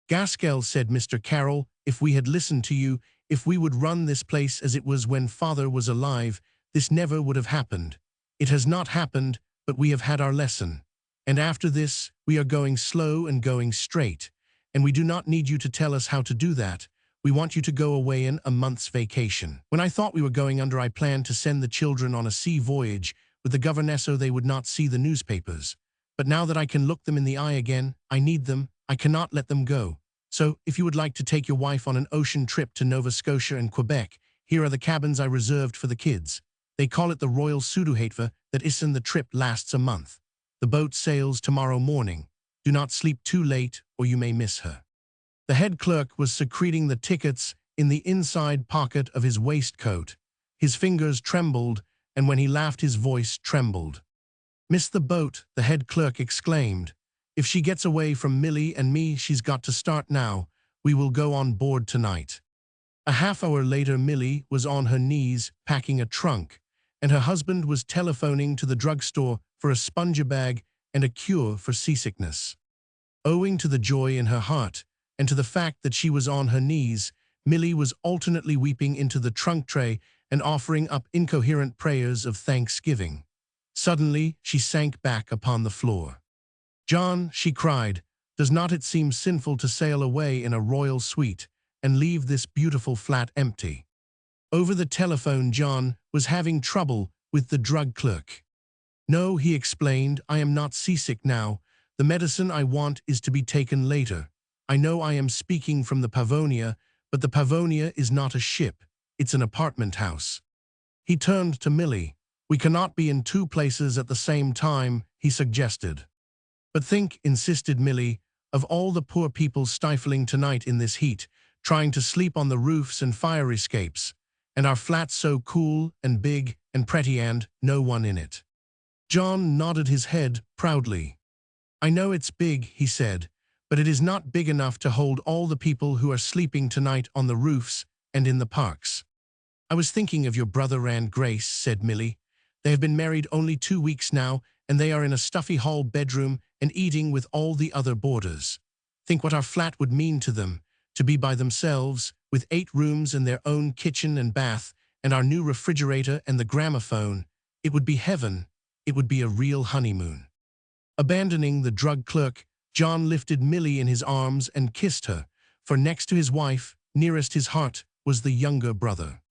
Gaskell said, "Mr. Carroll, if we had listened to you, if we would run this place as it was when father was alive, this never would have happened. It has not happened, but we have had our lesson. And after this, we are going slow and going straight. And we do not need you to tell us how to do that. We want you to go away in a month's vacation. When I thought we were going under, I planned to send the children on a sea voyage with the governess so they would not see the newspapers. But now that I can look them in the eye again, I need them, I cannot let them go. So, if you would like to take your wife on an ocean trip to Nova Scotia and Quebec, here are the cabins I reserved for the kids. They call it the Royal Suduhatva, that is, and the trip lasts a month. The boat sails tomorrow morning. Do not sleep too late, or you may miss her." The head clerk was secreting the tickets in the inside pocket of his waistcoat. His fingers trembled, and when he laughed his voice trembled. "Miss the boat," the head clerk exclaimed. "If she gets away from Millie and me, she's got to start now. We will go on board tonight." A half-hour later, Millie was on her knees packing a trunk, and her husband was telephoning to the drugstore for a sponge bag and a cure for seasickness. Owing to the joy in her heart and to the fact that she was on her knees, Millie was alternately weeping into the trunk tray and offering up incoherent prayers of thanksgiving. Suddenly, she sank back upon the floor. "John," she cried, "does not it seem sinful to sail away in a royal suite and leave this beautiful flat empty?" Over the telephone, John was having trouble with the drug clerk. "No," he explained, "I am not seasick now. The medicine I want is to be taken later. I know I am speaking from the Pavonia, but the Pavonia is not a ship. It's an apartment house." He turned to Millie. "We cannot be in two places at the same time," he suggested. "But think," insisted Millie, "of all the poor people stifling tonight in this heat, trying to sleep on the roofs and fire escapes, and our flat so cool and big and pretty and no one in it." John nodded his head proudly. "I know it's big," he said, "but it is not big enough to hold all the people who are sleeping tonight on the roofs and in the parks." "I was thinking of your brother and Grace," said Millie. "They have been married only 2 weeks now, and they are in a stuffy hall bedroom and eating with all the other boarders. Think what our flat would mean to them, to be by themselves, with 8 rooms and their own kitchen and bath, and our new refrigerator and the gramophone. It would be heaven. It would be a real honeymoon." Abandoning the drug clerk, John lifted Millie in his arms and kissed her, for next to his wife, nearest his heart, was the younger brother.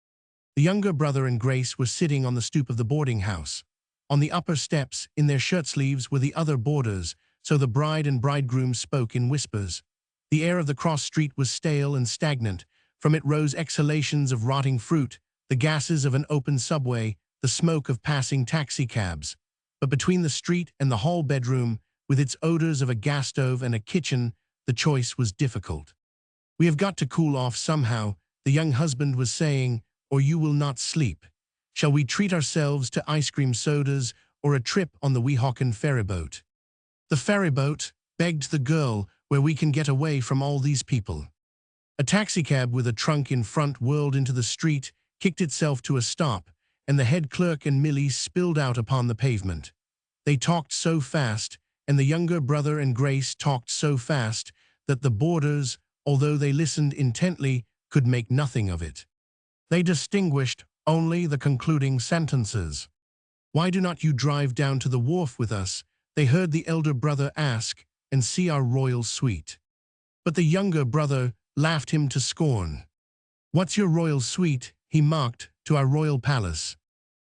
The younger brother and Grace were sitting on the stoop of the boarding house. On the upper steps, in their shirt sleeves, were the other boarders, so the bride and bridegroom spoke in whispers. The air of the cross street was stale and stagnant. From it rose exhalations of rotting fruit, the gases of an open subway, the smoke of passing taxicabs. But between the street and the hall bedroom, with its odors of a gas stove and a kitchen, the choice was difficult. "We have got to cool off somehow," the young husband was saying, "or you will not sleep. Shall we treat ourselves to ice cream sodas or a trip on the Weehawken ferryboat?" "The ferryboat," begged the girl, "where we can get away from all these people." A taxicab with a trunk in front whirled into the street, kicked itself to a stop, and the head clerk and Millie spilled out upon the pavement. They talked so fast, and the younger brother and Grace talked so fast, that the boarders, although they listened intently, could make nothing of it. They distinguished only the concluding sentences. "Why do not you drive down to the wharf with us?" they heard the elder brother ask, "and see our royal suite?" But the younger brother laughed him to scorn. "What's your royal suite?" he mocked, "to our royal palace."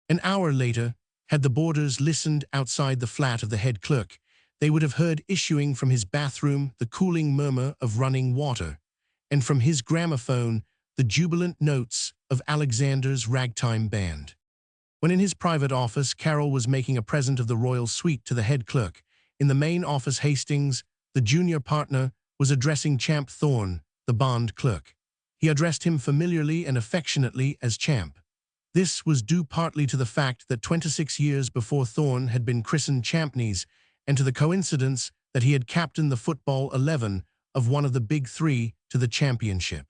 An hour later, had the boarders listened outside the flat of the head clerk, they would have heard issuing from his bathroom the cooling murmur of running water, and from his gramophone, the jubilant notes of Alexander's ragtime band. When in his private office, Carroll was making a present of the royal suite to the head clerk. In the main office, Hastings, the junior partner, was addressing Champ Thorne, the bond clerk. He addressed him familiarly and affectionately as Champ. This was due partly to the fact that 26 years before Thorne had been christened Champneys, and to the coincidence that he had captained the football 11 of one of the big three to the championship.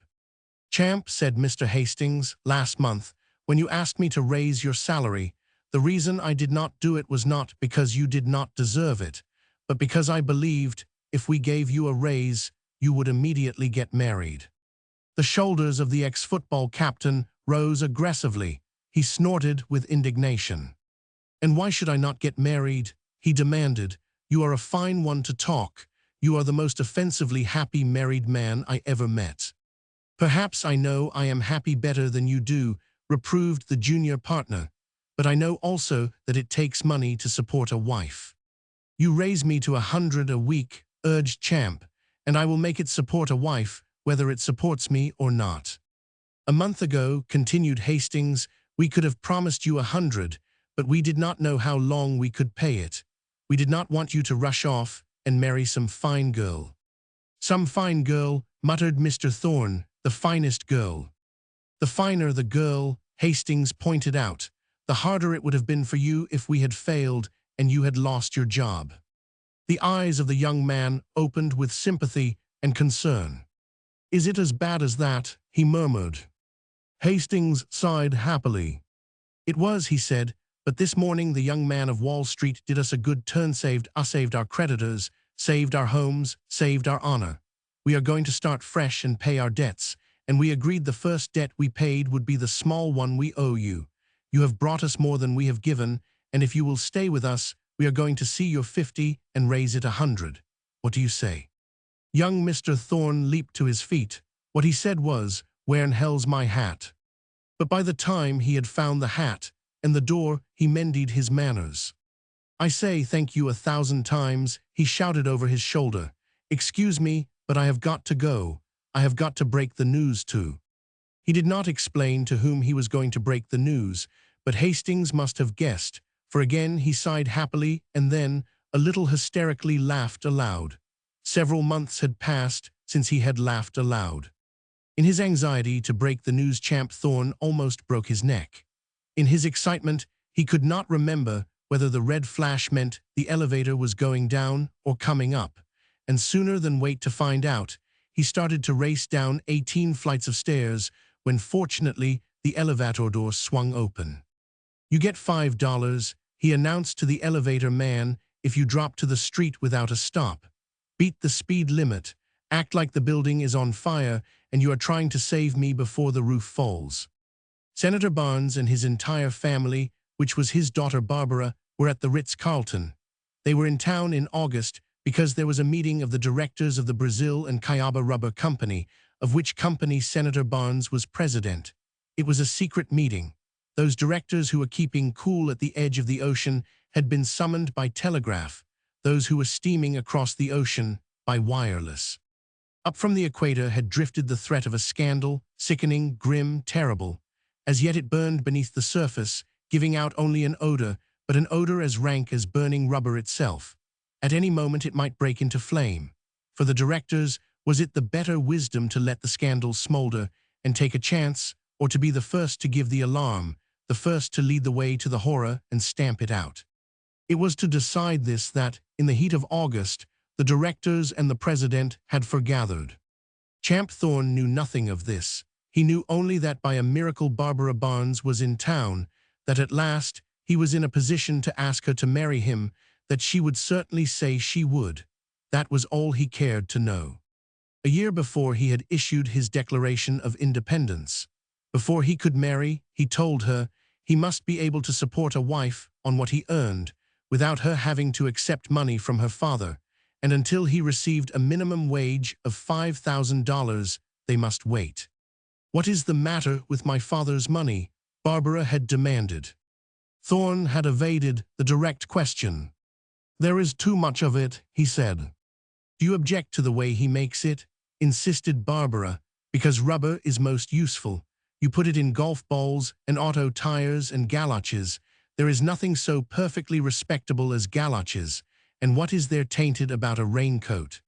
"Champ," said Mr. Hastings, "last month, when you asked me to raise your salary, the reason I did not do it was not because you did not deserve it, but because I believed if we gave you a raise, you would immediately get married." The shoulders of the ex-football captain rose aggressively. He snorted with indignation. "And why should I not get married?" he demanded. "You are a fine one to talk. You are the most offensively happy married man I ever met." "Perhaps I know I am happy better than you do," reproved the junior partner, "but I know also that it takes money to support a wife." "You raise me to 100 a week," urged Champ, "and I will make it support a wife, whether it supports me or not." "A month ago," continued Hastings, "we could have promised you 100, but we did not know how long we could pay it. We did not want you to rush off and marry some fine girl." "Some fine girl," muttered Mr. Thorne, "the finest girl." "The finer the girl," Hastings pointed out, "the harder it would have been for you if we had failed and you had lost your job." The eyes of the young man opened with sympathy and concern. "Is it as bad as that?" he murmured. Hastings sighed happily. "It was," he said, "but this morning the young man of Wall Street did us a good turn, saved our creditors, saved our homes, saved our honor. We are going to start fresh and pay our debts, and we agreed the first debt we paid would be the small one we owe you. You have brought us more than we have given, and if you will stay with us, we are going to see your 50 and raise it 100. What do you say?" Young Mr. Thorne leaped to his feet. What he said was, "Where in hell's my hat?" But by the time he had found the hat and the door, he mended his manners. "I say thank you 1,000 times," he shouted over his shoulder. "Excuse me, but I have got to go. I have got to break the news to." He did not explain to whom he was going to break the news, but Hastings must have guessed, for again he sighed happily and then, a little hysterically, laughed aloud. Several months had passed since he had laughed aloud. In his anxiety to break the news, Champ Thorne almost broke his neck. In his excitement, he could not remember whether the red flash meant the elevator was going down or coming up, and sooner than wait to find out, he started to race down 18 flights of stairs when, fortunately, the elevator door swung open. "You get $5, he announced to the elevator man, "if you drop to the street without a stop. Beat the speed limit, act like the building is on fire and you are trying to save me before the roof falls." Senator Barnes and his entire family, which was his daughter Barbara, were at the Ritz-Carlton. They were in town in August because there was a meeting of the directors of the Brazil and Cuyaba Rubber Company, of which company Senator Barnes was president. It was a secret meeting. Those directors who were keeping cool at the edge of the ocean had been summoned by telegraph, those who were steaming across the ocean by wireless. Up from the equator had drifted the threat of a scandal, sickening, grim, terrible. As yet it burned beneath the surface, giving out only an odor, but an odor as rank as burning rubber itself. At any moment it might break into flame. For the directors, was it the better wisdom to let the scandal smolder and take a chance, or to be the first to give the alarm, the first to lead the way to the horror and stamp it out? It was to decide this that, in the heat of August, the directors and the president had foregathered. Champ Thorne knew nothing of this. He knew only that by a miracle Barbara Barnes was in town, that at last he was in a position to ask her to marry him, that she would certainly say she would. That was all he cared to know. A year before he had issued his Declaration of Independence. Before he could marry, he told her, he must be able to support a wife on what he earned, without her having to accept money from her father, and until he received a minimum wage of $5,000, they must wait. "What is the matter with my father's money?" Barbara had demanded. Thorne had evaded the direct question. "There is too much of it," he said. "Do you object to the way he makes it?" insisted Barbara, Because rubber is most useful. You put it in golf balls and auto tires and galoches. There is nothing so perfectly respectable as galoches, and what is there tainted about a raincoat?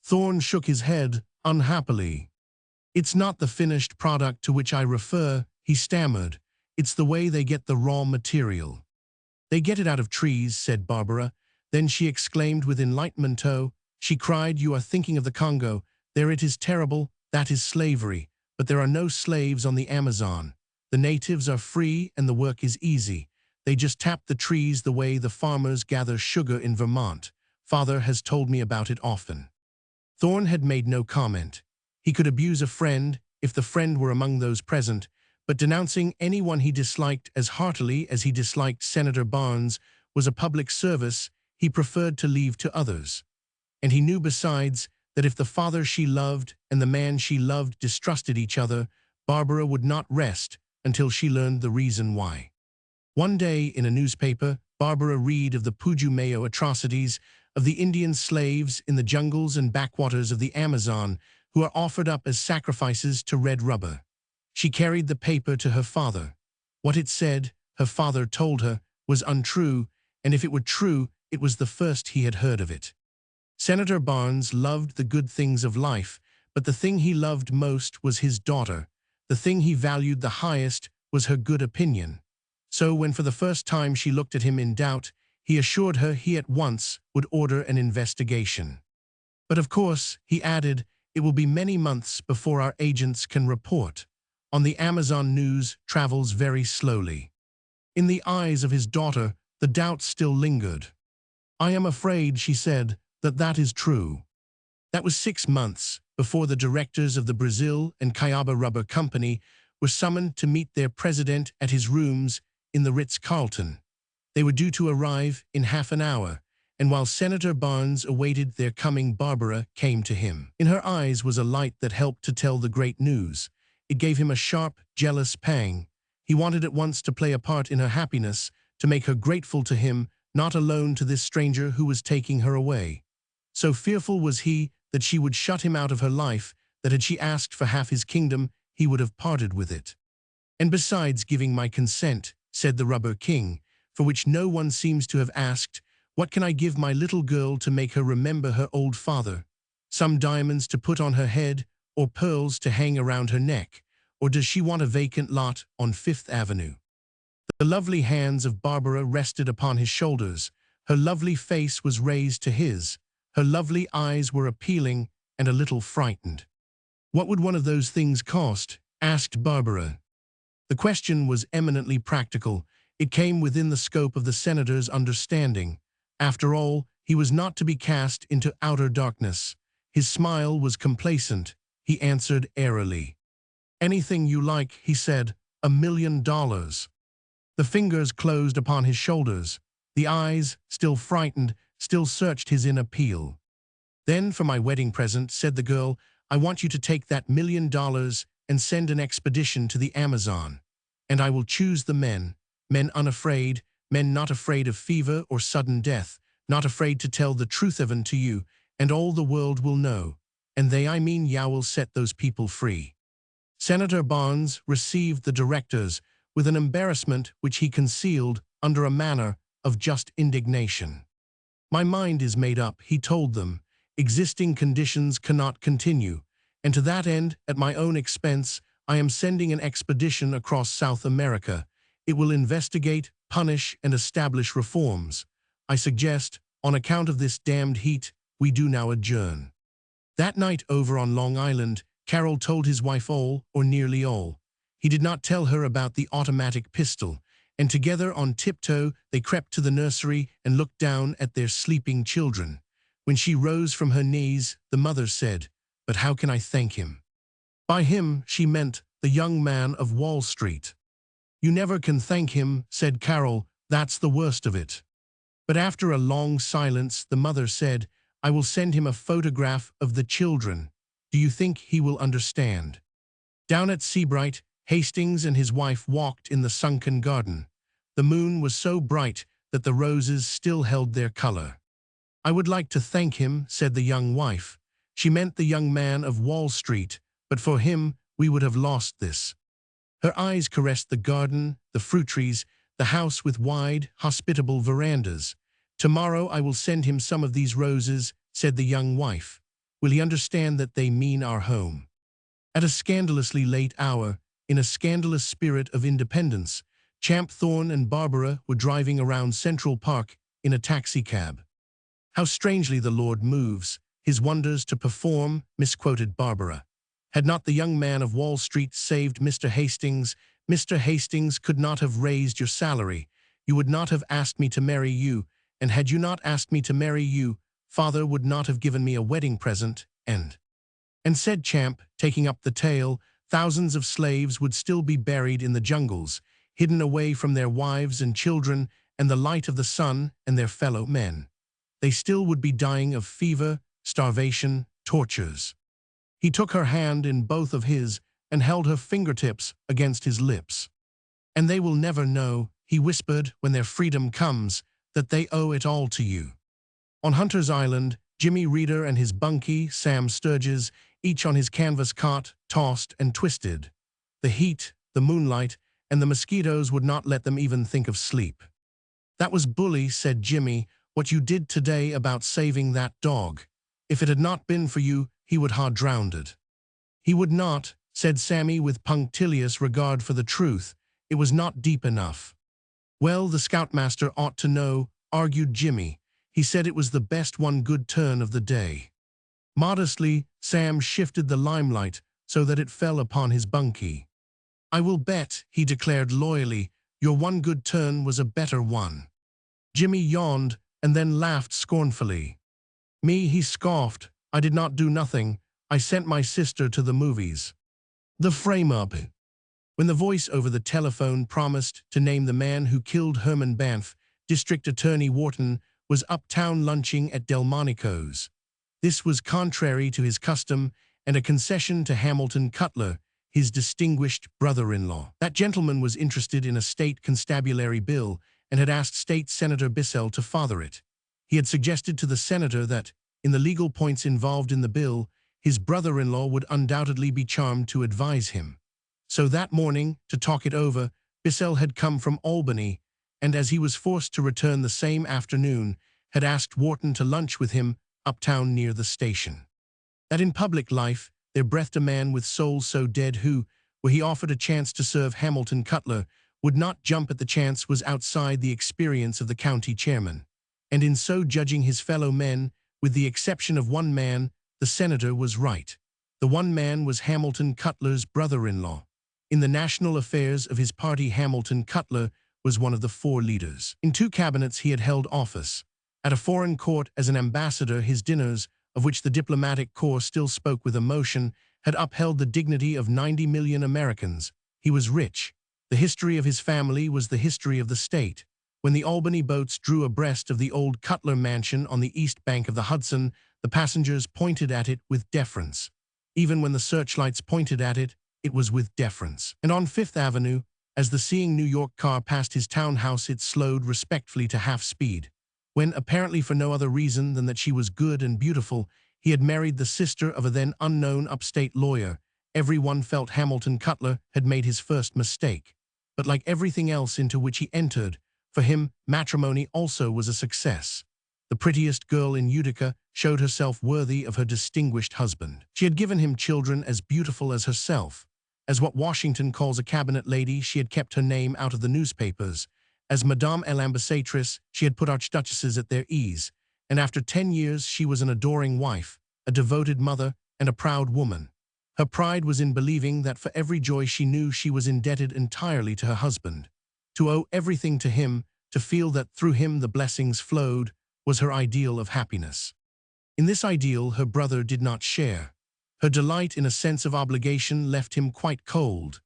Thorne shook his head unhappily. It's not the finished product to which I refer, he stammered. It's the way they get the raw material. They get it out of trees, said Barbara. Then she exclaimed with enlightenment. She cried, you are thinking of the Congo. There it is terrible, that is slavery. But there are no slaves on the Amazon. The natives are free and the work is easy. They just tap the trees the way the farmers gather sugar in Vermont. Father has told me about it often. Thorne had made no comment. He could abuse a friend if the friend were among those present, but denouncing anyone he disliked as heartily as he disliked Senator Barnes was a public service he preferred to leave to others. And he knew besides that if the father she loved and the man she loved distrusted each other, Barbara would not rest until she learned the reason why. One day in a newspaper, Barbara read of the Pujumayo atrocities of the Indian slaves in the jungles and backwaters of the Amazon who are offered up as sacrifices to red rubber. She carried the paper to her father. What it said, her father told her, was untrue, and if it were true, it was the first he had heard of it. Senator Barnes loved the good things of life, but the thing he loved most was his daughter. The thing he valued the highest was her good opinion. So when for the first time she looked at him in doubt, he assured her he at once would order an investigation. But of course, he added, it will be many months before our agents can report. On the Amazon news travels very slowly. In the eyes of his daughter, the doubt still lingered. I am afraid, she said, that is true. That was 6 months before the directors of the Brazil and Cuyaba Rubber Company were summoned to meet their president at his rooms in the Ritz-Carlton. They were due to arrive in half an hour, and while Senator Barnes awaited their coming, Barbara came to him. In her eyes was a light that helped to tell the great news. It gave him a sharp, jealous pang. He wanted at once to play a part in her happiness, to make her grateful to him, not alone to this stranger who was taking her away. So fearful was he that she would shut him out of her life, that had she asked for half his kingdom, he would have parted with it. And besides giving my consent, said the Rubber King, for which no one seems to have asked, what can I give my little girl to make her remember her old father? Some diamonds to put on her head, or pearls to hang around her neck, or does she want a vacant lot on Fifth Avenue? The lovely hands of Barbara rested upon his shoulders. Her lovely face was raised to his. Her lovely eyes were appealing and a little frightened. What would one of those things cost? Asked Barbara. The question was eminently practical. It came within the scope of the senator's understanding. After all, he was not to be cast into outer darkness. His smile was complacent. He answered airily. Anything you like, he said. $1 million. The fingers closed upon his shoulders. The eyes, still frightened, still searched his in appeal. Then for my wedding present, said the girl, I want you to take that $1 million and send an expedition to the Amazon. And I will choose the men unafraid, men not afraid of fever or sudden death, not afraid to tell the truth even to you, and all the world will know. And they, I mean Yah, will set those people free. Senator Barnes received the directors with an embarrassment which he concealed under a manner of just indignation. My mind is made up, he told them. Existing conditions cannot continue, and to that end, at my own expense, I am sending an expedition across South America. It will investigate, punish, and establish reforms. I suggest, on account of this damned heat, we do now adjourn. That night over on Long Island, Carol told his wife all, or nearly all. He did not tell her about the automatic pistol, and together on tiptoe they crept to the nursery and looked down at their sleeping children. When she rose from her knees, the mother said, But how can I thank him? By him, she meant the young man of Wall Street. You never can thank him, said Carol, that's the worst of it. But after a long silence, the mother said, I will send him a photograph of the children. Do you think he will understand? Down at Seabright, Hastings and his wife walked in the sunken garden. The moon was so bright that the roses still held their color. I would like to thank him, said the young wife. She meant the young man of Wall Street, But for him, we would have lost this. Her eyes caressed the garden, the fruit trees, the house with wide, hospitable verandas. "Tomorrow I will send him some of these roses," said the young wife. "Will he understand that they mean our home?" At a scandalously late hour, in a scandalous spirit of independence, Champ Thorne and Barbara were driving around Central Park in a taxicab. "How strangely the Lord moves, his wonders to perform," misquoted Barbara. "Had not the young man of Wall Street saved Mr. Hastings, Mr. Hastings could not have raised your salary. You would not have asked me to marry you, and had you not asked me to marry you, Father would not have given me a wedding present, and said Champ, taking up the tale, thousands of slaves would still be buried in the jungles, hidden away from their wives and children and the light of the sun and their fellow men. They still would be dying of fever, starvation, tortures." He took her hand in both of his and held her fingertips against his lips. "And they will never know," he whispered, "when their freedom comes, that they owe it all to you." On Hunter's Island, Jimmy Reeder and his bunkie, Sam Sturges, each on his canvas cot, tossed and twisted. The heat, the moonlight, and the mosquitoes would not let them even think of sleep. "That was bully," said Jimmy, "what you did today about saving that dog. If it had not been for you, he would ha' drowned." "He would not," said Sammy with punctilious regard for the truth. "It was not deep enough." "Well, the scoutmaster ought to know," argued Jimmy. "He said it was the best one good turn of the day." Modestly, Sam shifted the limelight so that it fell upon his bunkie. "I will bet," he declared loyally, "your one good turn was a better one." Jimmy yawned and then laughed scornfully. "Me," he scoffed, "I did not do nothing. I sent my sister to the movies." The frame-up. When the voice over the telephone promised to name the man who killed Herman Banff, District Attorney Wharton was uptown lunching at Delmonico's. This was contrary to his custom and a concession to Hamilton Cutler, his distinguished brother-in-law. That gentleman was interested in a state constabulary bill and had asked State Senator Bissell to father it. He had suggested to the senator that, in the legal points involved in the bill, his brother-in-law would undoubtedly be charmed to advise him. So that morning, to talk it over, Bissell had come from Albany, and as he was forced to return the same afternoon, had asked Wharton to lunch with him uptown near the station. That in public life there breathed a man with soul so dead who, were he offered a chance to serve Hamilton Cutler, would not jump at the chance was outside the experience of the county chairman. And in so judging his fellow men, with the exception of one man, the senator was right. The one man was Hamilton Cutler's brother-in-law. In the national affairs of his party, Hamilton Cutler was one of the four leaders. In 2 cabinets he had held office. At a foreign court as an ambassador, his dinners, of which the diplomatic corps still spoke with emotion, had upheld the dignity of 90 million Americans. He was rich. The history of his family was the history of the state. When the Albany boats drew abreast of the old Cutler mansion on the east bank of the Hudson, the passengers pointed at it with deference. Even when the searchlights pointed at it, it was with deference. And on Fifth Avenue, as the Seeing New York car passed his townhouse, it slowed respectfully to half speed. When, apparently for no other reason than that she was good and beautiful, he had married the sister of a then unknown upstate lawyer, everyone felt Hamilton Cutler had made his first mistake. But like everything else into which he entered, for him, matrimony also was a success. The prettiest girl in Utica showed herself worthy of her distinguished husband. She had given him children as beautiful as herself. As what Washington calls a cabinet lady, she had kept her name out of the newspapers. As Madame l'Ambassadrice, she had put archduchesses at their ease. And after 10 years, she was an adoring wife, a devoted mother, and a proud woman. Her pride was in believing that for every joy she knew, she was indebted entirely to her husband. To owe everything to him, to feel that through him the blessings flowed, was her ideal of happiness. In this ideal her brother did not share. Her delight in a sense of obligation left him quite cold.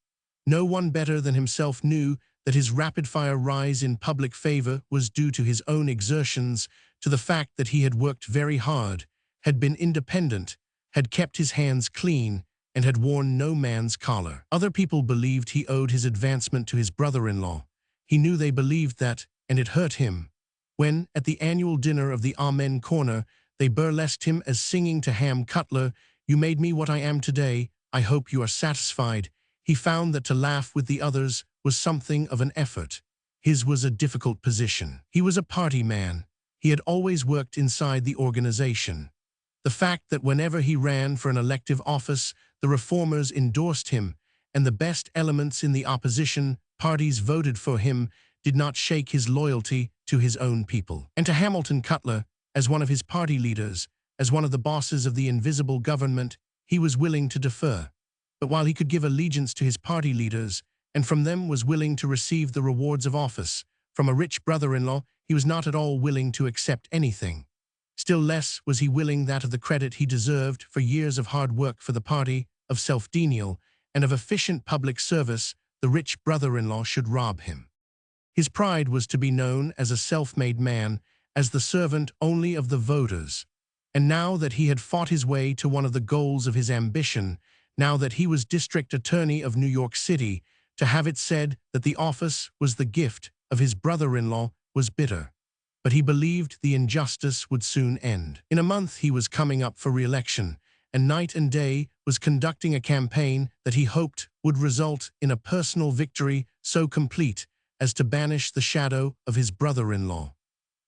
No one better than himself knew that his rapid-fire rise in public favor was due to his own exertions, to the fact that he had worked very hard, had been independent, had kept his hands clean, and had worn no man's collar. Other people believed he owed his advancement to his brother-in-law. He knew they believed that, and it hurt him. When, at the annual dinner of the Amen Corner, they burlesqued him as singing to Ham Cutler, "You made me what I am today, "I hope you are satisfied." He found that to laugh with the others was something of an effort. His was a difficult position. He was a party man. He had always worked inside the organization. The fact that whenever he ran for an elective office, the reformers endorsed him, and the best elements in the opposition parties voted for him, did not shake his loyalty to his own people. And to Hamilton Cutler, as one of his party leaders, as one of the bosses of the invisible government, he was willing to defer. But while he could give allegiance to his party leaders, and from them was willing to receive the rewards of office, from a rich brother-in-law, he was not at all willing to accept anything. Still less was he willing that of the credit he deserved for years of hard work for the party, of self-denial, and of efficient public service, the rich brother-in-law should rob him. His pride was to be known as a self-made man, as the servant only of the voters. And now that he had fought his way to one of the goals of his ambition, now that he was district attorney of New York City, to have it said that the office was the gift of his brother-in-law was bitter. But he believed the injustice would soon end. In a month he was coming up for re-election, and night and day was conducting a campaign that he hoped would result in a personal victory so complete as to banish the shadow of his brother-in-law.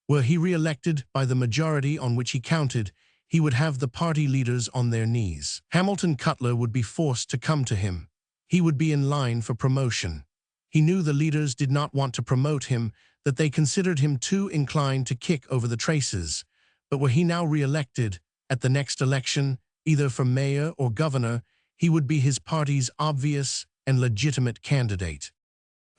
Were he re-elected by the majority on which he counted, he would have the party leaders on their knees. Hamilton Cutler would be forced to come to him. He would be in line for promotion. He knew the leaders did not want to promote him, that they considered him too inclined to kick over the traces. But were he now re-elected, at the next election, either for mayor or governor, he would be his party's obvious and legitimate candidate.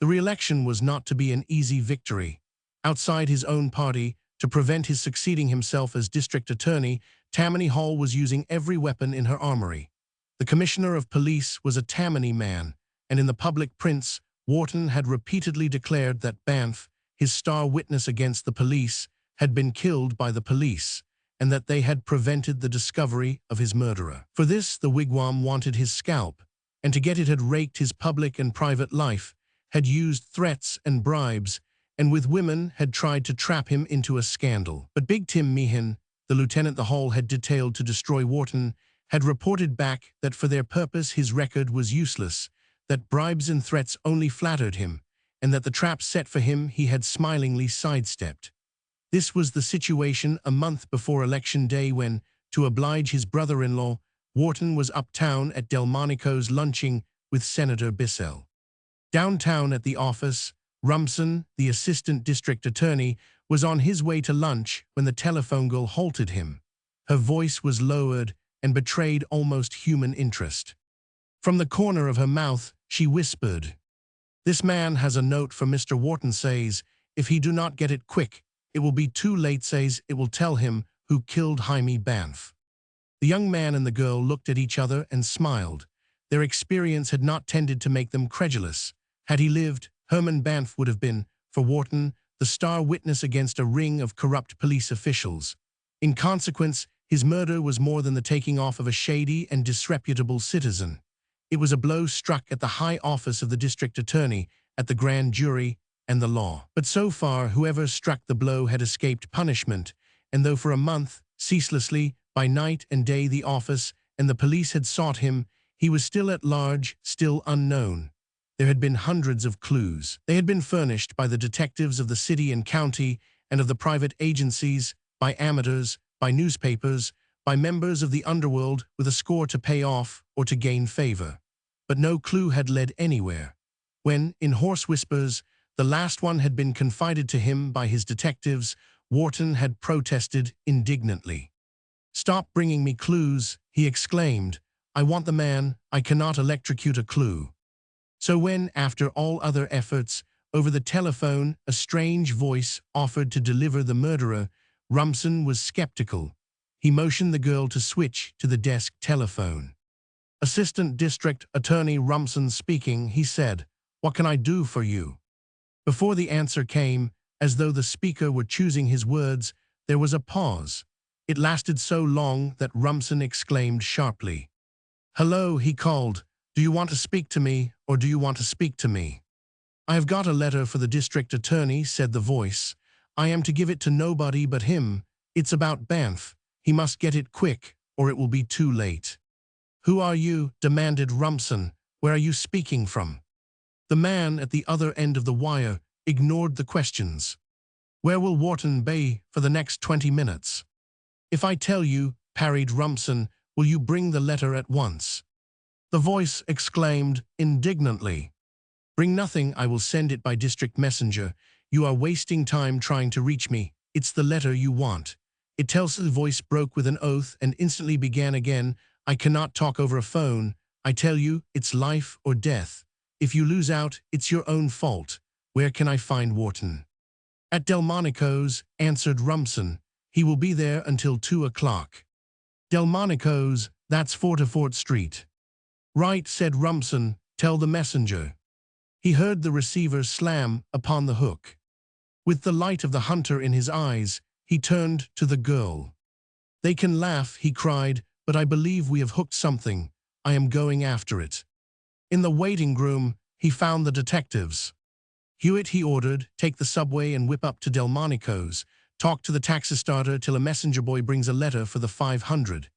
The re-election was not to be an easy victory. Outside his own party, to prevent his succeeding himself as district attorney, Tammany Hall was using every weapon in her armory. The commissioner of police was a Tammany man, and in the public prints, Wharton had repeatedly declared that Banff, his star witness against the police, had been killed by the police, and that they had prevented the discovery of his murderer. For this, the wigwam wanted his scalp, and to get it had raked his public and private life, had used threats and bribes, and with women had tried to trap him into a scandal. But Big Tim Meehan, the lieutenant the Hall had detailed to destroy Wharton, had reported back that for their purpose his record was useless, that bribes and threats only flattered him, and that the trap set for him he had smilingly sidestepped. This was the situation a month before Election Day when, to oblige his brother-in-law, Wharton was uptown at Delmonico's lunching with Senator Bissell. Downtown at the office, Rumson, the assistant district attorney, was on his way to lunch when the telephone girl halted him. Her voice was lowered and betrayed almost human interest. From the corner of her mouth, she whispered, "This man has a note for Mr. Wharton, says, if he do not get it quick, it will be too late, says it will tell him who killed Jaime Banff." The young man and the girl looked at each other and smiled. Their experience had not tended to make them credulous. Had he lived, Herman Banff would have been, for Wharton, the star witness against a ring of corrupt police officials. In consequence, his murder was more than the taking off of a shady and disreputable citizen. It was a blow struck at the high office of the district attorney, at the grand jury, and the law. But so far, whoever struck the blow had escaped punishment, and though for a month, ceaselessly, by night and day the office and the police had sought him, he was still at large, still unknown. There had been hundreds of clues. They had been furnished by the detectives of the city and county and of the private agencies, by amateurs, by newspapers, by members of the underworld with a score to pay off or to gain favor. But no clue had led anywhere. When, in hoarse whispers, the last one had been confided to him by his detectives, Wharton had protested indignantly. "Stop bringing me clues," he exclaimed. "I want the man. I cannot electrocute a clue." So when, after all other efforts, over the telephone a strange voice offered to deliver the murderer, Rumson was skeptical. He motioned the girl to switch to the desk telephone. "Assistant District Attorney Rumson speaking," he said. "What can I do for you?" Before the answer came, as though the speaker were choosing his words, there was a pause. It lasted so long that Rumson exclaimed sharply. "Hello," he called. "Do you want to speak to me, or do you want to speak to me?" "I have got a letter for the district attorney," said the voice. "I am to give it to nobody but him. It's about Banff. He must get it quick, or it will be too late." "Who are you?" demanded Rumson. "Where are you speaking from?" The man at the other end of the wire ignored the questions. "Where will Wharton be for the next 20 minutes?" "If I tell you," parried Rumson, "will you bring the letter at once?" The voice exclaimed indignantly. "Bring nothing, I will send it by district messenger. You are wasting time trying to reach me. It's the letter you want." It tells the voice broke with an oath and instantly began again. "I cannot talk over a phone. I tell you, it's life or death. If you lose out, it's your own fault. Where can I find Wharton?" "At Delmonico's," answered Rumson. "He will be there until 2 o'clock. "Delmonico's, that's 44th Street. "Right," said Rumson. "Tell the messenger." He heard the receiver slam upon the hook. With the light of the hunter in his eyes, he turned to the girl. "They can laugh," he cried, "but I believe we have hooked something. I am going after it." In the waiting room, he found the detectives. "Hewitt," he ordered, "take the subway and whip up to Delmonico's. Talk to the taxi starter till a messenger boy brings a letter for the 500.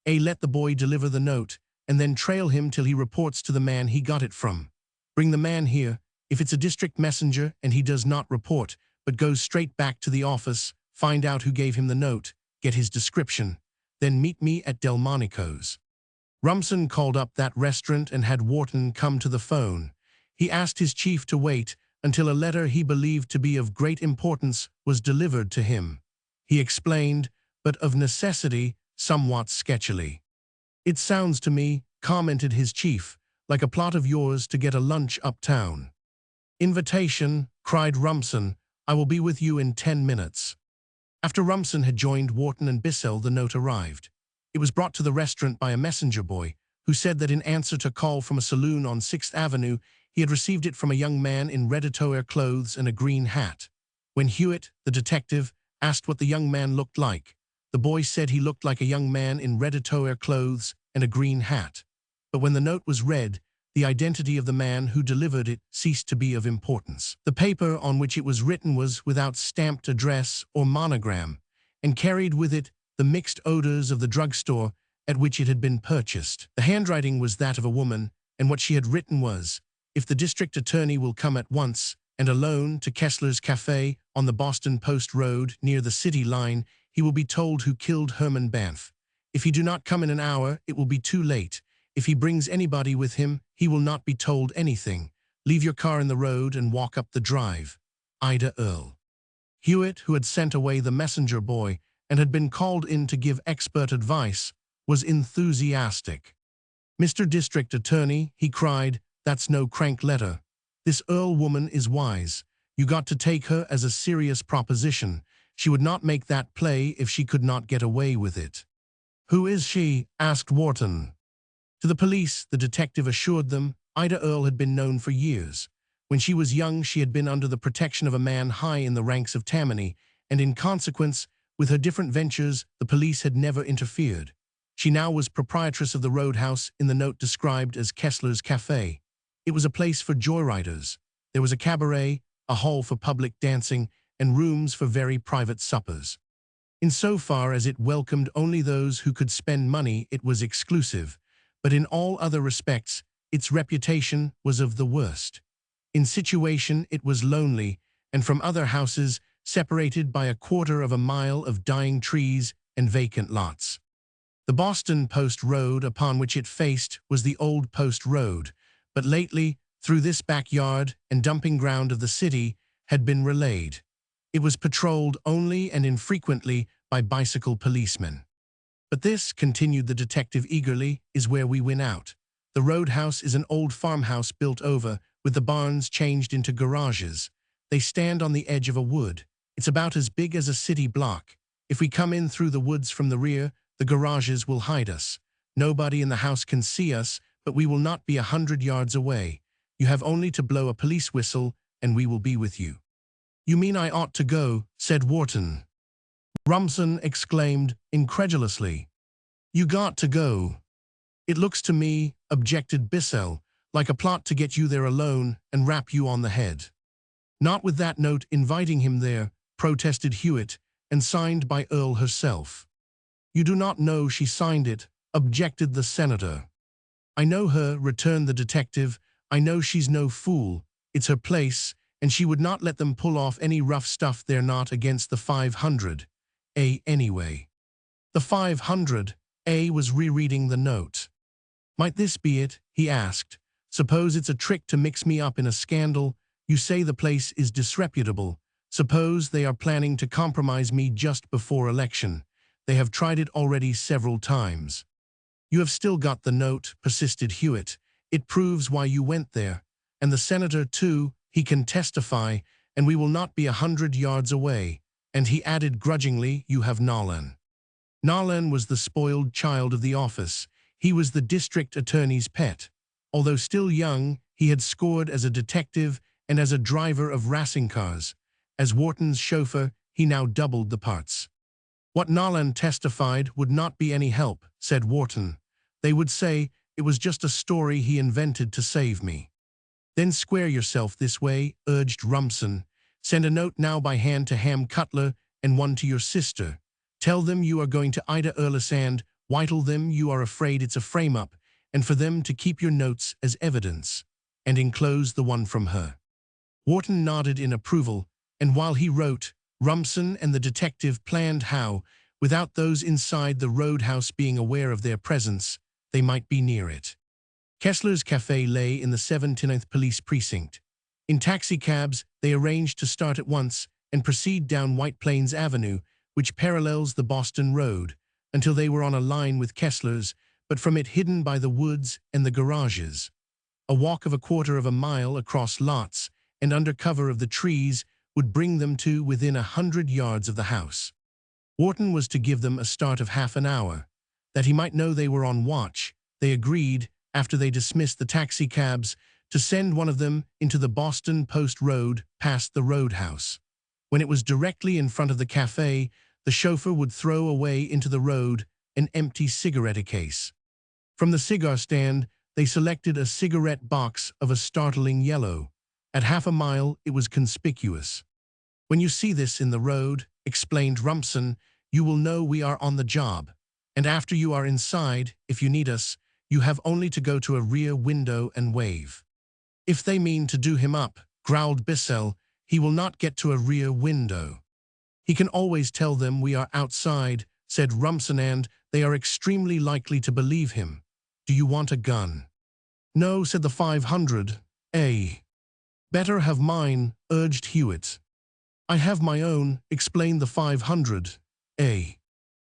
Let the boy deliver the note, and then trail him till he reports to the man he got it from. Bring the man here. If it's a district messenger and he does not report, but goes straight back to the office, find out who gave him the note, get his description. Then meet me at Delmonico's." Rumson called up that restaurant and had Wharton come to the phone. He asked his chief to wait until a letter he believed to be of great importance was delivered to him. He explained, but of necessity, somewhat sketchily. "It sounds to me," commented his chief, "like a plot of yours to get a lunch uptown." "Invitation," cried Rumson. "I will be with you in 10 minutes. After Rumson had joined Wharton and Bissell, the note arrived. It was brought to the restaurant by a messenger boy, who said that in answer to a call from a saloon on 6th Avenue, he had received it from a young man in red-attire clothes and a green hat. When Hewitt, the detective, asked what the young man looked like, the boy said he looked like a young man in red-attire clothes and a green hat. But when the note was read, the identity of the man who delivered it ceased to be of importance. The paper on which it was written was without stamped address or monogram, and carried with it the mixed odors of the drugstore at which it had been purchased. The handwriting was that of a woman, and what she had written was, "If the district attorney will come at once and alone to Kessler's Cafe on the Boston Post Road near the city line, he will be told who killed Herman Banff. If he do not come in an hour, it will be too late. If he brings anybody with him, he will not be told anything. Leave your car in the road and walk up the drive. Ida Earle." Hewitt, who had sent away the messenger boy and had been called in to give expert advice, was enthusiastic. "Mr. District Attorney," he cried, "that's no crank letter. This Earle woman is wise. You got to take her as a serious proposition. She would not make that play if she could not get away with it." "Who is she?" asked Wharton. To the police, the detective assured them, Ida Earle had been known for years. When she was young, she had been under the protection of a man high in the ranks of Tammany, and in consequence, with her different ventures, the police had never interfered. She now was proprietress of the roadhouse in the note described as Kessler's Cafe. It was a place for joyriders. There was a cabaret, a hall for public dancing, and rooms for very private suppers. Insofar as it welcomed only those who could spend money, it was exclusive, but in all other respects, its reputation was of the worst. In situation, it was lonely, and from other houses, separated by a quarter of a mile of dying trees and vacant lots. The Boston Post Road upon which it faced was the old Post Road, but lately, through this backyard and dumping ground of the city, had been relayed. It was patrolled only and infrequently by bicycle policemen. "But this," continued the detective eagerly, "is where we win out. The roadhouse is an old farmhouse built over, with the barns changed into garages. They stand on the edge of a wood. It's about as big as a city block. If we come in through the woods from the rear, the garages will hide us. Nobody in the house can see us, but we will not be 100 yards away. You have only to blow a police whistle, and we will be with you." "You mean I ought to go?" said Wharton. Rumson exclaimed incredulously. "You got to go." "It looks to me," objected Bissell, "like a plot to get you there alone and rap you on the head." "Not with that note inviting him there," protested Hewitt, "and signed by Earle herself." "You do not know she signed it," objected the senator. I know her, returned the detective. I know she's no fool. It's her place, and she would not let them pull off any rough stuff. They're not against the 500. Anyway. The 500. Was rereading the note. Might this be it? He asked. Suppose it's a trick to mix me up in a scandal. You say the place is disreputable. Suppose they are planning to compromise me just before election. They have tried it already several times. You have still got the note, persisted Hewitt. It proves why you went there. And the senator, too, he can testify, and we will not be 100 yards away. And he added grudgingly, you have Nolan. Nolan was the spoiled child of the office. He was the district attorney's pet. Although still young, he had scored as a detective and as a driver of racing cars. As Wharton's chauffeur, he now doubled the parts. What Nolan testified would not be any help, said Wharton. They would say it was just a story he invented to save me. Then square yourself this way, urged Rumson. Send a note now by hand to Ham Cutler and one to your sister. Tell them you are going to Ida Erlis and whittle them you are afraid it's a frame-up, and for them to keep your notes as evidence, and enclose the one from her. Wharton nodded in approval, and while he wrote, Rumson and the detective planned how, without those inside the roadhouse being aware of their presence, they might be near it. Kessler's Café lay in the 79th Police Precinct. In taxicabs, they arranged to start at once and proceed down White Plains Avenue, which parallels the Boston Road, until they were on a line with Kessler's, but from it hidden by the woods and the garages. A walk of 1/4 of a mile across lots and under cover of the trees would bring them to within 100 yards of the house. Wharton was to give them a start of half an hour. That he might know they were on watch, they agreed, after they dismissed the taxicabs, to send one of them into the Boston Post Road past the roadhouse. When it was directly in front of the café, the chauffeur would throw away into the road an empty cigarette case. From the cigar stand, they selected a cigarette box of a startling yellow. At half a mile, it was conspicuous. When you see this in the road, explained Rumson, you will know we are on the job. And after you are inside, if you need us, you have only to go to a rear window and wave. If they mean to do him up, growled Bissell, he will not get to a rear window. He can always tell them we are outside, said Rumson, and they are extremely likely to believe him. Do you want a gun? No, said the 500. Better have mine, urged Hewitt. I have my own, explained the 500.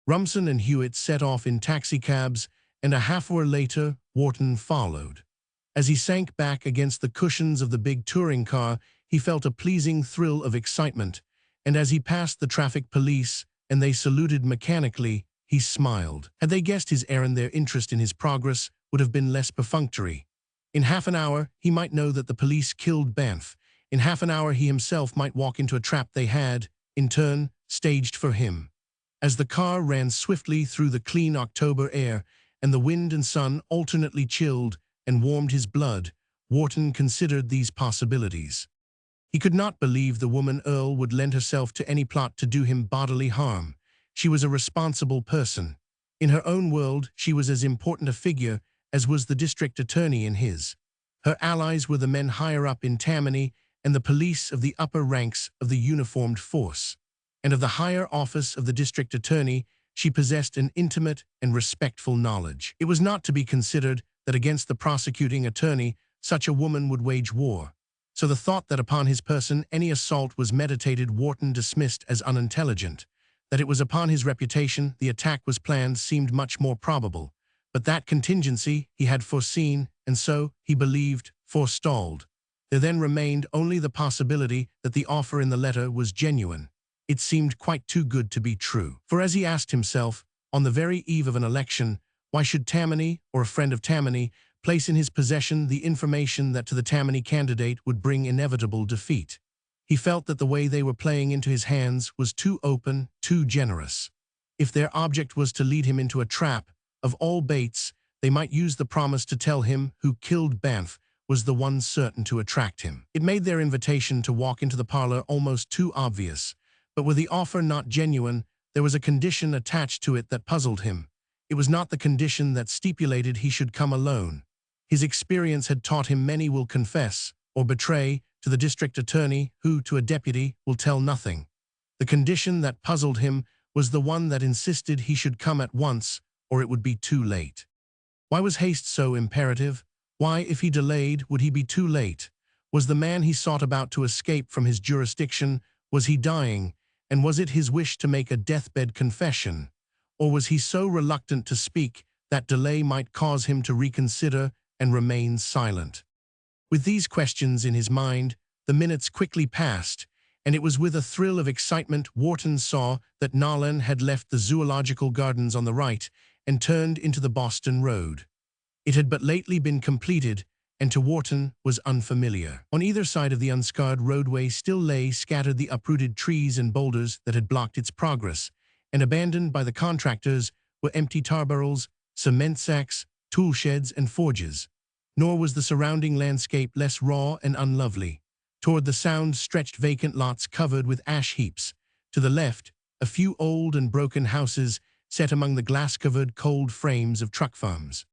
Rumson and Hewitt set off in taxicabs, and a half-hour later, Wharton followed. As he sank back against the cushions of the big touring car, he felt a pleasing thrill of excitement, and as he passed the traffic police, and they saluted mechanically, he smiled. Had they guessed his errand, their interest in his progress would have been less perfunctory. In half an hour, he might know that the police killed Banff. In half an hour, he himself might walk into a trap they had, in turn, staged for him. As the car ran swiftly through the clean October air, and the wind and sun alternately chilled and warmed his blood, Wharton considered these possibilities. He could not believe the woman Earl would lend herself to any plot to do him bodily harm. She was a responsible person. In her own world, she was as important a figure as was the district attorney in his. Her allies were the men higher up in Tammany and the police of the upper ranks of the uniformed force. And of the higher office of the district attorney, she possessed an intimate and respectful knowledge. It was not to be considered that against the prosecuting attorney such a woman would wage war. So the thought that upon his person any assault was meditated Wharton dismissed as unintelligent. That it was upon his reputation the attack was planned seemed much more probable. But that contingency he had foreseen, and so, he believed, forestalled. There then remained only the possibility that the offer in the letter was genuine. It seemed quite too good to be true. For as he asked himself, on the very eve of an election, why should Tammany, or a friend of Tammany, place in his possession the information that to the Tammany candidate would bring inevitable defeat? He felt that the way they were playing into his hands was too open, too generous. If their object was to lead him into a trap, of all baits, they might use the promise to tell him who killed Banff was the one certain to attract him. It made their invitation to walk into the parlor almost too obvious. But were the offer not genuine, there was a condition attached to it that puzzled him. It was not the condition that stipulated he should come alone. His experience had taught him many will confess, or betray, to the district attorney who, to a deputy, will tell nothing. The condition that puzzled him was the one that insisted he should come at once, or it would be too late. Why was haste so imperative? Why, if he delayed, would he be too late? Was the man he sought about to escape from his jurisdiction, was he dying, and was it his wish to make a deathbed confession? Or was he so reluctant to speak that delay might cause him to reconsider and remain silent? With these questions in his mind, the minutes quickly passed, and it was with a thrill of excitement Wharton saw that Nolan had left the zoological gardens on the right and turned into the Boston Road. It had but lately been completed, and to Wharton was unfamiliar. On either side of the unscarred roadway still lay scattered the uprooted trees and boulders that had blocked its progress, and abandoned by the contractors were empty tar barrels, cement sacks, tool sheds, and forges. Nor was the surrounding landscape less raw and unlovely. Toward the sound stretched vacant lots covered with ash heaps. To the left, a few old and broken houses set among the glass-covered cold frames of truck farms.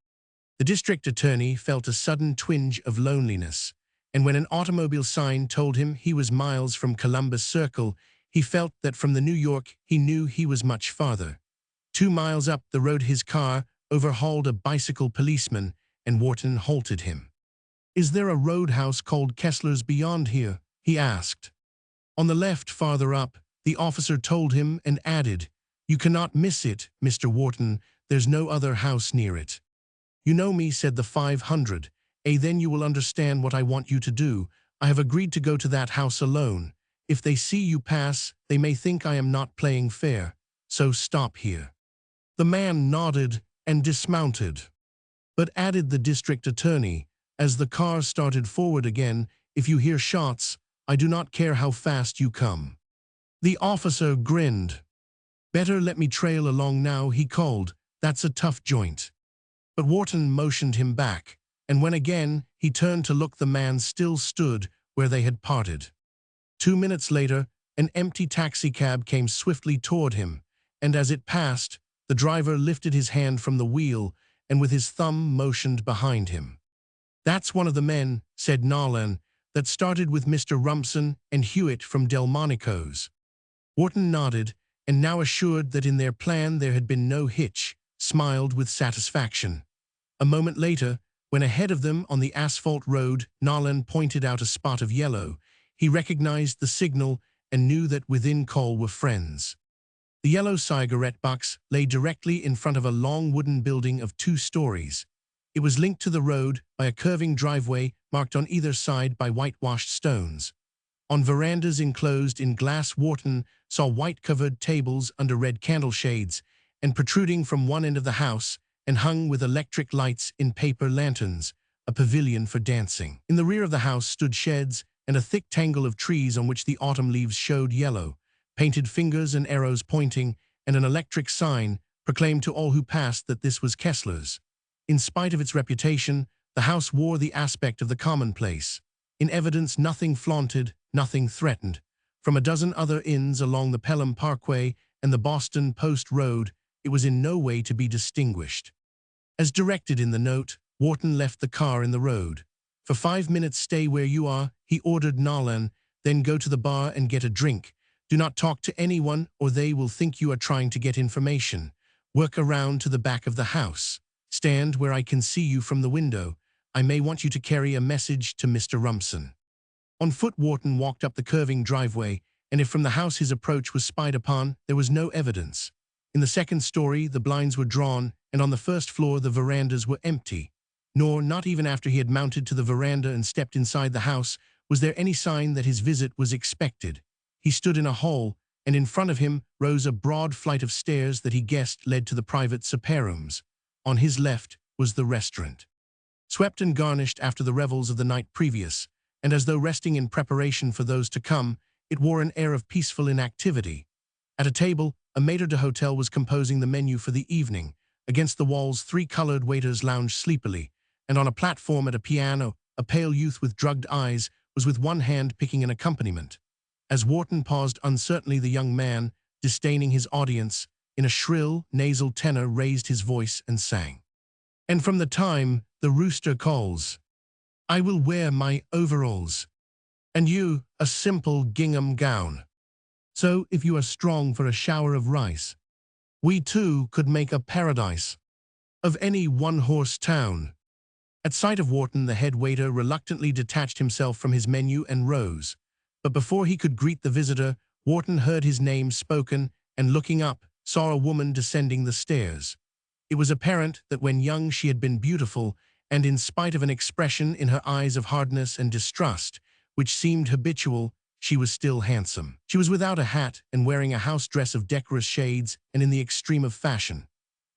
The district attorney felt a sudden twinge of loneliness, and when an automobile sign told him he was miles from Columbus Circle, he felt that from the New York he knew he was much farther. 2 miles up the road his car overhauled a bicycle policeman, and Wharton halted him. "Is there a roadhouse called Kessler's beyond here?" he asked. "On the left, farther up," the officer told him and added, "You cannot miss it, Mr. Wharton, there's no other house near it." "You know me," said the 500. Then you will understand what I want you to do. I have agreed to go to that house alone. If they see you pass, they may think I am not playing fair. So stop here." The man nodded and dismounted. "But," added the district attorney, as the car started forward again, "if you hear shots, I do not care how fast you come." The officer grinned. "Better let me trail along now," he called. "That's a tough joint." But Wharton motioned him back, and when again he turned to look, the man still stood where they had parted. 2 minutes later, an empty taxicab came swiftly toward him, and as it passed, the driver lifted his hand from the wheel and with his thumb motioned behind him. "That's one of the men," said Nolan, "that started with Mr. Rumson and Hewitt from Delmonico's." Wharton nodded, and now assured that in their plan there had been no hitch, smiled with satisfaction. A moment later, when ahead of them on the asphalt road Nolan pointed out a spot of yellow, he recognized the signal and knew that within call were friends. The yellow cigarette box lay directly in front of a long wooden building of 2 stories. It was linked to the road by a curving driveway marked on either side by whitewashed stones. On verandas enclosed in glass, Wharton saw white-covered tables under red candle shades, and protruding from one end of the house, and hung with electric lights in paper lanterns, a pavilion for dancing. In the rear of the house stood sheds and a thick tangle of trees on which the autumn leaves showed yellow. Painted fingers and arrows pointing, and an electric sign proclaimed to all who passed that this was Kessler's. In spite of its reputation, the house wore the aspect of the commonplace. In evidence, nothing flaunted, nothing threatened. From a dozen other inns along the Pelham Parkway and the Boston Post Road, it was in no way to be distinguished. As directed in the note, Wharton left the car in the road. "For 5 minutes stay where you are," he ordered Nolan, "then go to the bar and get a drink. Do not talk to anyone or they will think you are trying to get information. Work around to the back of the house. Stand where I can see you from the window. I may want you to carry a message to Mr. Rumson." On foot, Wharton walked up the curving driveway, and if from the house his approach was spied upon, there was no evidence. In the second story, the blinds were drawn, and on the first floor the verandas were empty. Nor, not even after he had mounted to the veranda and stepped inside the house, was there any sign that his visit was expected. He stood in a hall, and in front of him rose a broad flight of stairs that he guessed led to the private supper rooms. On his left was the restaurant. Swept and garnished after the revels of the night previous, and as though resting in preparation for those to come, it wore an air of peaceful inactivity. At a table, a maître d'hôtel was composing the menu for the evening. Against the walls, 3 colored waiters lounged sleepily, and on a platform at a piano, a pale youth with drugged eyes was with one hand picking an accompaniment. As Wharton paused uncertainly, the young man, disdaining his audience, in a shrill, nasal tenor raised his voice and sang. "And from the time the rooster calls. I will wear my overalls, and you a simple gingham gown. So if you are strong for a shower of rice, we two could make a paradise of any one-horse town." At sight of Wharton, the head waiter reluctantly detached himself from his menu and rose. But before he could greet the visitor, Wharton heard his name spoken and, looking up, saw a woman descending the stairs. It was apparent that when young she had been beautiful, and in spite of an expression in her eyes of hardness and distrust, which seemed habitual, she was still handsome. She was without a hat and wearing a house dress of decorous shades and in the extreme of fashion.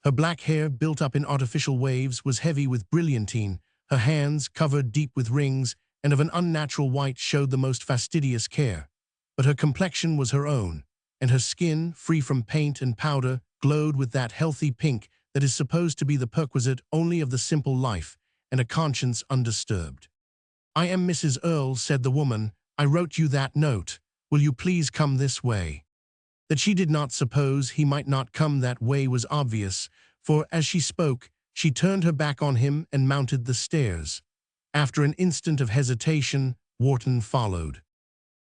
Her black hair, built up in artificial waves, was heavy with brilliantine. Her hands, covered deep with rings and of an unnatural white, showed the most fastidious care. But her complexion was her own, and her skin, free from paint and powder, glowed with that healthy pink that is supposed to be the perquisite only of the simple life, and a conscience undisturbed. "I am Mrs. Earle," said the woman. "I wrote you that note. Will you please come this way?" That she did not suppose he might not come that way was obvious, for as she spoke, she turned her back on him and mounted the stairs. After an instant of hesitation, Wharton followed.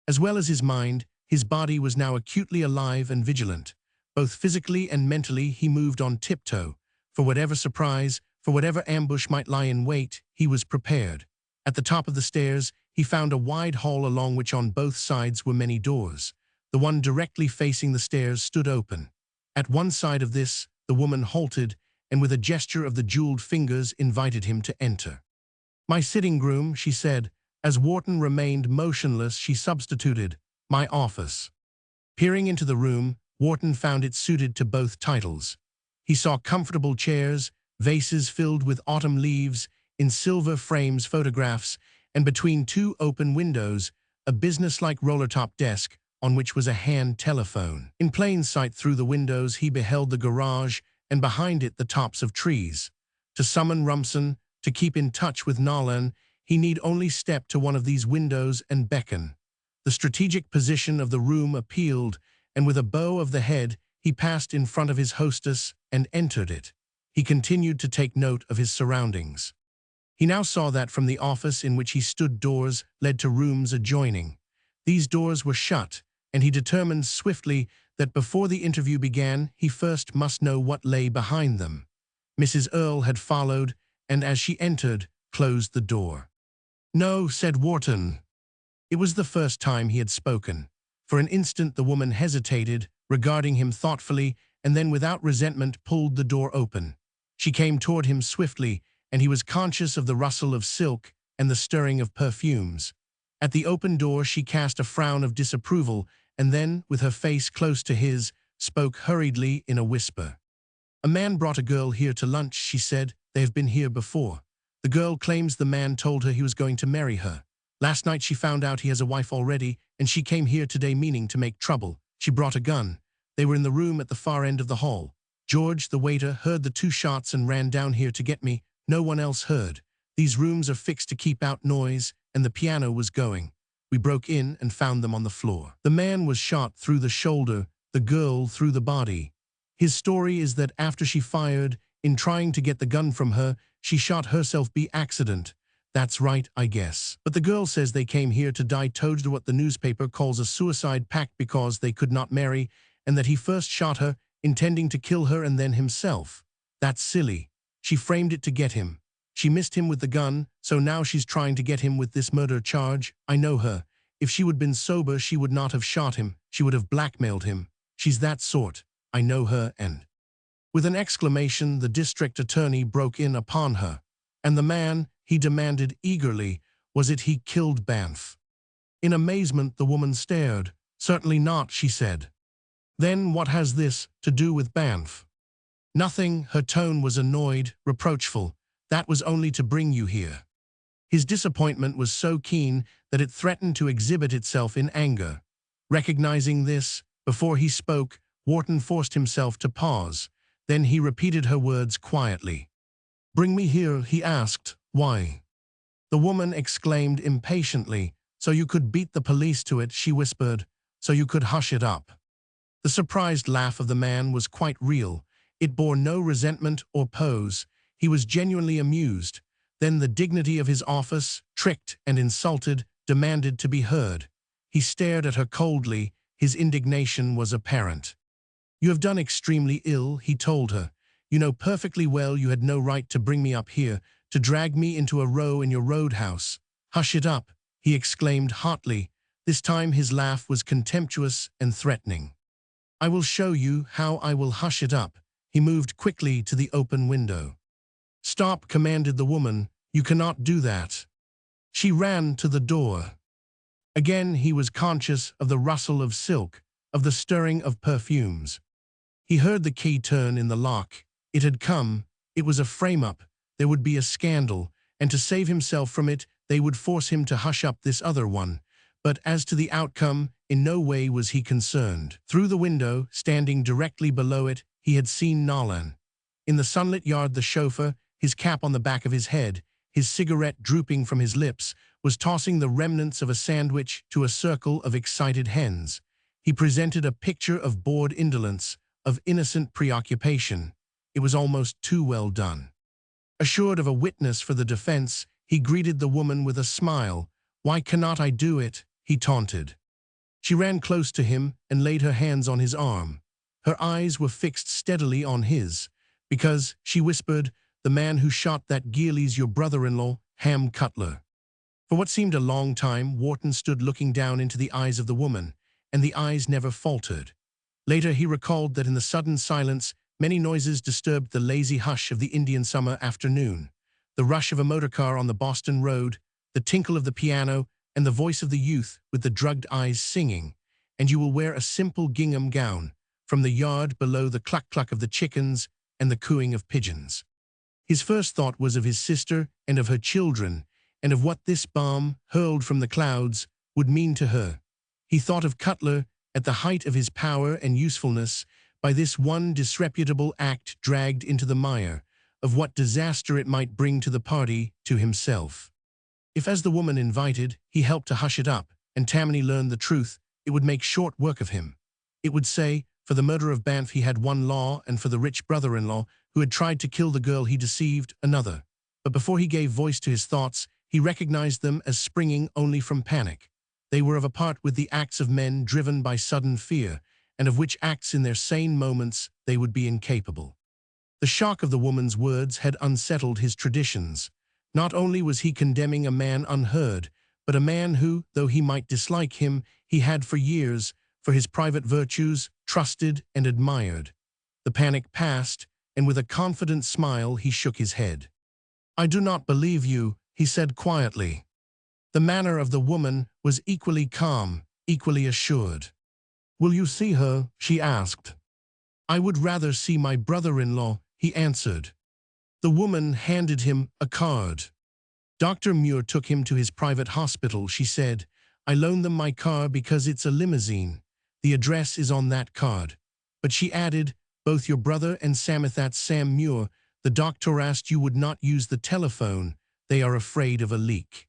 As well as his mind, his body was now acutely alive and vigilant. Both physically and mentally he moved on tiptoe. For whatever surprise, for whatever ambush might lie in wait, he was prepared. At the top of the stairs, he found a wide hall along which on both sides were many doors. The one directly facing the stairs stood open. At one side of this, the woman halted, and with a gesture of the jeweled fingers invited him to enter. "My sitting room," she said. As Wharton remained motionless, she substituted, "My office." Peering into the room, Wharton found it suited to both titles. He saw comfortable chairs, vases filled with autumn leaves, in silver frames photographs, and between two open windows, a businesslike roller-top desk on which was a hand telephone. In plain sight through the windows he beheld the garage, and behind it the tops of trees. To summon Rumson, to keep in touch with Nolan, he need only step to one of these windows and beckon. The strategic position of the room appealed, and with a bow of the head he passed in front of his hostess and entered it. He continued to take note of his surroundings. He now saw that from the office in which he stood doors led to rooms adjoining. These doors were shut, and he determined swiftly that before the interview began he first must know what lay behind them. Mrs. Earle had followed, and as she entered, closed the door. "No," said Wharton. It was the first time he had spoken. For an instant the woman hesitated, regarding him thoughtfully, and then without resentment pulled the door open. She came toward him swiftly, and he was conscious of the rustle of silk and the stirring of perfumes. At the open door she cast a frown of disapproval, and then, with her face close to his, spoke hurriedly in a whisper. "A man brought a girl here to lunch," she said. "They have been here before. The girl claims the man told her he was going to marry her. Last night she found out he has a wife already, and she came here today meaning to make trouble. She brought a gun. They were in the room at the far end of the hall. George, the waiter, heard the 2 shots and ran down here to get me. No one else heard. These rooms are fixed to keep out noise, and the piano was going. We broke in and found them on the floor. The man was shot through the shoulder, the girl through the body. His story is that after she fired, in trying to get the gun from her, she shot herself by accident. That's right, I guess. But the girl says they came here to die told what the newspaper calls a suicide pact because they could not marry, and that he first shot her, intending to kill her and then himself. That's silly. She framed it to get him. She missed him with the gun, so now she's trying to get him with this murder charge. I know her. If she would been sober, she would not have shot him. She would have blackmailed him. She's that sort. I know her." And with an exclamation, the district attorney broke in upon her. "And the man," he demanded eagerly, "was it he killed Banff?" In amazement, the woman stared. "Certainly not," she said. "Then what has this to do with Banff?" "Nothing." Her tone was annoyed, reproachful. "That was only to bring you here." His disappointment was so keen that it threatened to exhibit itself in anger. Recognizing this, before he spoke, Wharton forced himself to pause. Then he repeated her words quietly. "Bring me here," he asked. "Why?" The woman exclaimed impatiently. "So you could beat the police to it," she whispered. "So you could hush it up." The surprised laugh of the man was quite real. It bore no resentment or pose. He was genuinely amused. Then the dignity of his office, tricked and insulted, demanded to be heard. He stared at her coldly. His indignation was apparent. "You have done extremely ill," he told her. "You know perfectly well you had no right to bring me up here, to drag me into a row in your roadhouse." "Hush it up," he exclaimed hotly. This time his laugh was contemptuous and threatening. "I will show you how I will hush it up." He moved quickly to the open window. "Stop," commanded the woman. "You cannot do that." She ran to the door. Again he was conscious of the rustle of silk, of the stirring of perfumes. He heard the key turn in the lock. It had come. It was a frame-up. There would be a scandal, and to save himself from it, they would force him to hush up this other one. But as to the outcome, in no way was he concerned. Through the window, standing directly below it, he had seen Nolan. In the sunlit yard, the chauffeur, his cap on the back of his head, his cigarette drooping from his lips, was tossing the remnants of a sandwich to a circle of excited hens. He presented a picture of bored indolence, of innocent preoccupation. It was almost too well done. Assured of a witness for the defense, he greeted the woman with a smile. "Why cannot I do it?" he taunted. She ran close to him and laid her hands on his arm. Her eyes were fixed steadily on his. "Because," she whispered, "the man who shot that Geely's your brother-in-law, Ham Cutler." For what seemed a long time, Wharton stood looking down into the eyes of the woman, and the eyes never faltered. Later he recalled that in the sudden silence, many noises disturbed the lazy hush of the Indian summer afternoon. The rush of a motorcar on the Boston road, the tinkle of the piano, and the voice of the youth with the drugged eyes singing. "And you will wear a simple gingham gown." From the yard below, the cluck-cluck of the chickens and the cooing of pigeons. His first thought was of his sister and of her children, and of what this bomb, hurled from the clouds, would mean to her. He thought of Cutler, at the height of his power and usefulness, by this one disreputable act dragged into the mire, of what disaster it might bring to the party, to himself. If, as the woman invited, he helped to hush it up, and Tammany learned the truth, it would make short work of him. It would say, for the murder of Banff he had one law, and for the rich brother-in-law, who had tried to kill the girl he deceived, another. But before he gave voice to his thoughts, he recognized them as springing only from panic. They were of a part with the acts of men driven by sudden fear, and of which acts in their sane moments they would be incapable. The shock of the woman's words had unsettled his traditions. Not only was he condemning a man unheard, but a man who, though he might dislike him, he had for years, for his private virtues, trusted and admired. The panic passed, and with a confident smile he shook his head. "I do not believe you," he said quietly. The manner of the woman was equally calm, equally assured. "Will you see her?" she asked. "I would rather see my brother-in-law," he answered. The woman handed him a card. "Dr. Muir took him to his private hospital," she said. "I loaned them my car because it's a limousine. The address is on that card." But she added, "Both your brother and that's Sam Muir, the doctor asked you would not use the telephone. They are afraid of a leak."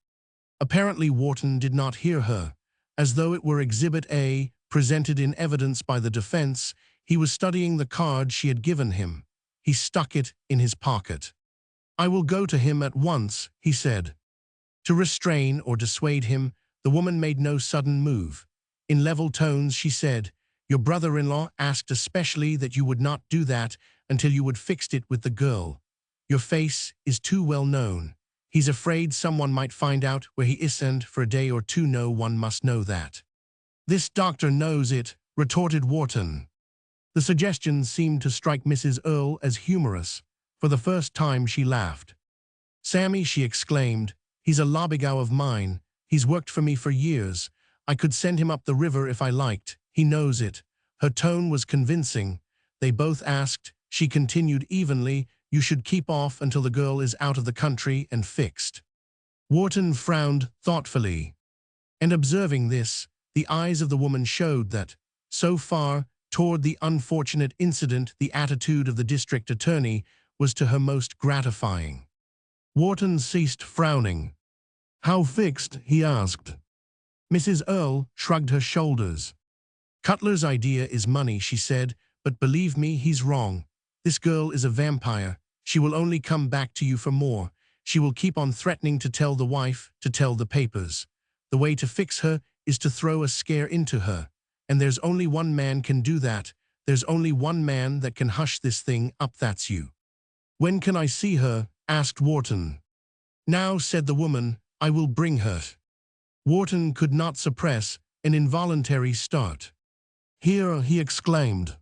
Apparently Wharton did not hear her. As though it were Exhibit A, presented in evidence by the defense, he was studying the card she had given him. He stuck it in his pocket. "I will go to him at once," he said. To restrain or dissuade him, the woman made no sudden move. In level tones she said, "Your brother-in-law asked especially that you would not do that until you had fixed it with the girl. Your face is too well known. He's afraid someone might find out where he isn't for a day or two. No one must know that." "This doctor knows it," retorted Wharton. The suggestion seemed to strike Mrs. Earle as humorous. For the first time she laughed. "Sammy," she exclaimed, "he's a lobbygow of mine. He's worked for me for years. I could send him up the river if I liked. He knows it." Her tone was convincing. "They both asked," she continued evenly, "you should keep off until the girl is out of the country and fixed." Wharton frowned thoughtfully. And observing this, the eyes of the woman showed that, so far, toward the unfortunate incident, the attitude of the district attorney was to her most gratifying. Wharton ceased frowning. "How fixed?" he asked. Mrs. Earle shrugged her shoulders. "Cutler's idea is money," she said, "but believe me, he's wrong. This girl is a vampire. She will only come back to you for more. She will keep on threatening to tell the wife, to tell the papers. The way to fix her is to throw a scare into her. And there's only one man can do that. There's only one man that can hush this thing up, that's you. When can I see her? Asked Wharton. Now, said the woman, I will bring her. Wharton could not suppress an involuntary start. Here, he exclaimed.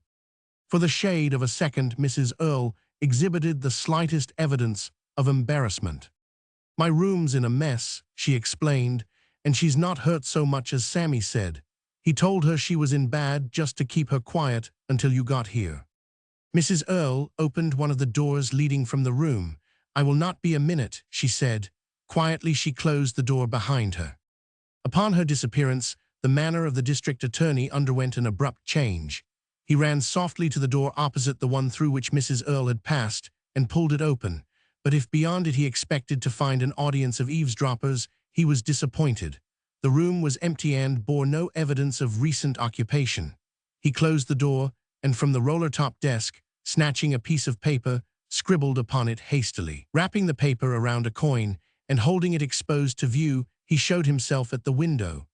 For the shade of a second, Mrs. Earle exhibited the slightest evidence of embarrassment. My room's in a mess, she explained, and she's not hurt so much as Sammy said. He told her she was in bad just to keep her quiet until you got here. Mrs. Earle opened one of the doors leading from the room. I will not be a minute, she said. Quietly she closed the door behind her. Upon her disappearance, the manner of the district attorney underwent an abrupt change. He ran softly to the door opposite the one through which Mrs. Earle had passed and pulled it open. But if beyond it he expected to find an audience of eavesdroppers, he was disappointed. The room was empty and bore no evidence of recent occupation. He closed the door, and from the roller-top desk, snatching a piece of paper, scribbled upon it hastily. Wrapping the paper around a coin and holding it exposed to view, he showed himself at the window.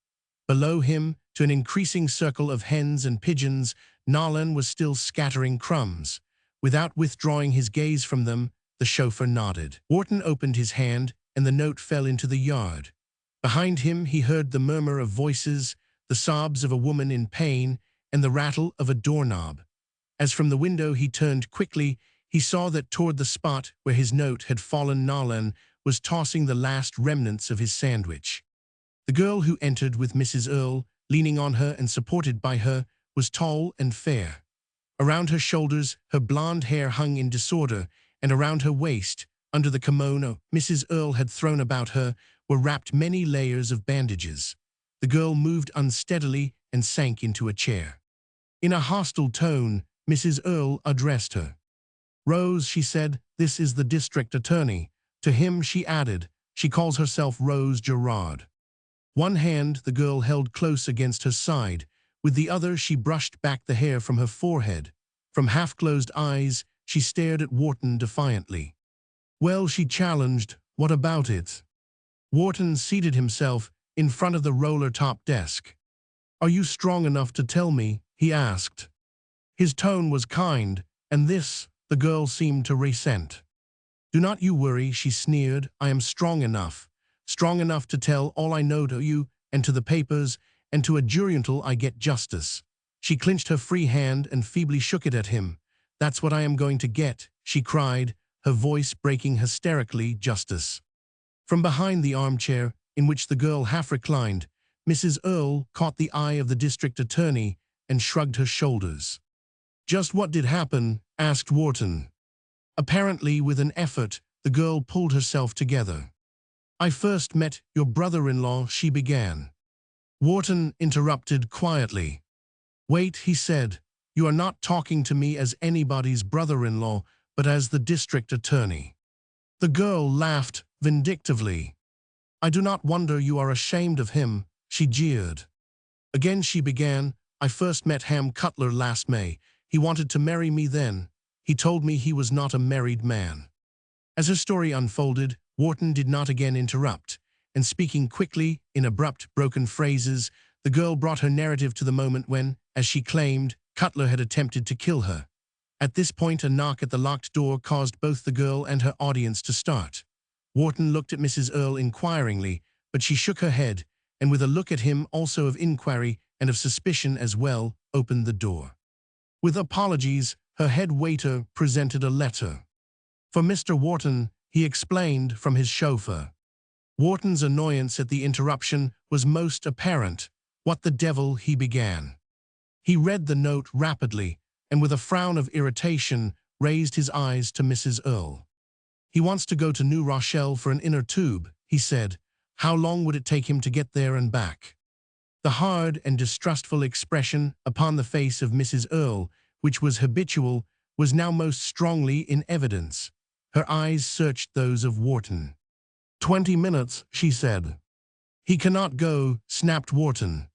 Below him, to an increasing circle of hens and pigeons, Nolan was still scattering crumbs. Without withdrawing his gaze from them, the chauffeur nodded. Wharton opened his hand, and the note fell into the yard. Behind him he heard the murmur of voices, the sobs of a woman in pain, and the rattle of a doorknob. As from the window he turned quickly, he saw that toward the spot where his note had fallen Nolan was tossing the last remnants of his sandwich. The girl who entered with Mrs. Earle, leaning on her and supported by her, was tall and fair. Around her shoulders her blonde hair hung in disorder, and around her waist, under the kimono Mrs. Earle had thrown about her, were wrapped many layers of bandages. The girl moved unsteadily and sank into a chair. In a hostile tone, Mrs. Earle addressed her. Rose, she said, this is the district attorney. To him she added, she calls herself Rose Gerard. One hand the girl held close against her side. With the other she brushed back the hair from her forehead. From half-closed eyes she stared at Wharton defiantly. Well, she challenged, what about it? Wharton seated himself in front of the roller-top desk. Are you strong enough to tell me? He asked. His tone was kind, and this, the girl seemed to resent. Do not you worry, she sneered. I am strong enough to tell all I know to you and to the papers, and to a jury until I get justice. She clenched her free hand and feebly shook it at him. That's what I am going to get, she cried, her voice breaking hysterically. Justice. From behind the armchair, in which the girl half reclined, Mrs. Earle caught the eye of the district attorney and shrugged her shoulders. Just what did happen? Asked Wharton. Apparently with an effort, the girl pulled herself together. I first met your brother-in-law, she began. Wharton interrupted quietly. Wait, he said. You are not talking to me as anybody's brother-in-law, but as the district attorney. The girl laughed vindictively. I do not wonder you are ashamed of him, she jeered. Again she began, I first met Ham Cutler last May. He wanted to marry me then. He told me he was not a married man. As her story unfolded, Wharton did not again interrupt, and speaking quickly, in abrupt, broken phrases, the girl brought her narrative to the moment when, as she claimed, Cutler had attempted to kill her. At this point, a knock at the locked door caused both the girl and her audience to start. Wharton looked at Mrs. Earle inquiringly, but she shook her head, and with a look at him also of inquiry and of suspicion as well, opened the door. With apologies, her head waiter presented a letter. For Mr. Wharton, he explained from his chauffeur. Wharton's annoyance at the interruption was most apparent. What the devil, he began. He read the note rapidly, and with a frown of irritation, raised his eyes to Mrs. Earle. He wants to go to New Rochelle for an inner tube, he said. How long would it take him to get there and back? The hard and distrustful expression upon the face of Mrs. Earle, which was habitual, was now most strongly in evidence. Her eyes searched those of Wharton. 20 minutes, she said. He cannot go, snapped Wharton.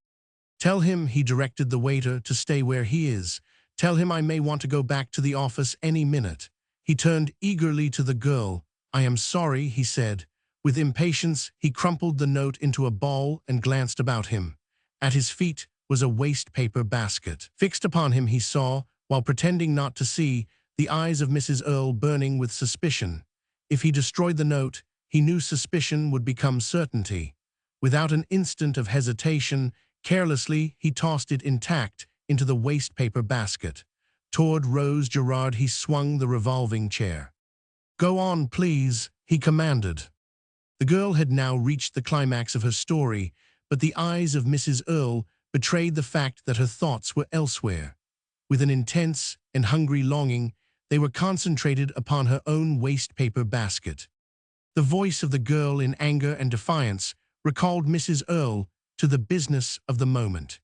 Tell him, he directed the waiter, to stay where he is. Tell him I may want to go back to the office any minute. He turned eagerly to the girl. "I am sorry," he said. With impatience, he crumpled the note into a ball and glanced about him. At his feet was a waste paper basket. Fixed upon him he saw, while pretending not to see, the eyes of Mrs. Earle burning with suspicion. If he destroyed the note, he knew suspicion would become certainty. Without an instant of hesitation, carelessly he tossed it intact into the waste paper basket. Toward Rose Gerard he swung the revolving chair. "Go on, please," he commanded. The girl had now reached the climax of her story, but the eyes of Mrs. Earle betrayed the fact that her thoughts were elsewhere. With an intense and hungry longing, they were concentrated upon her own waste paper basket. The voice of the girl in anger and defiance recalled Mrs. Earle to the business of the moment.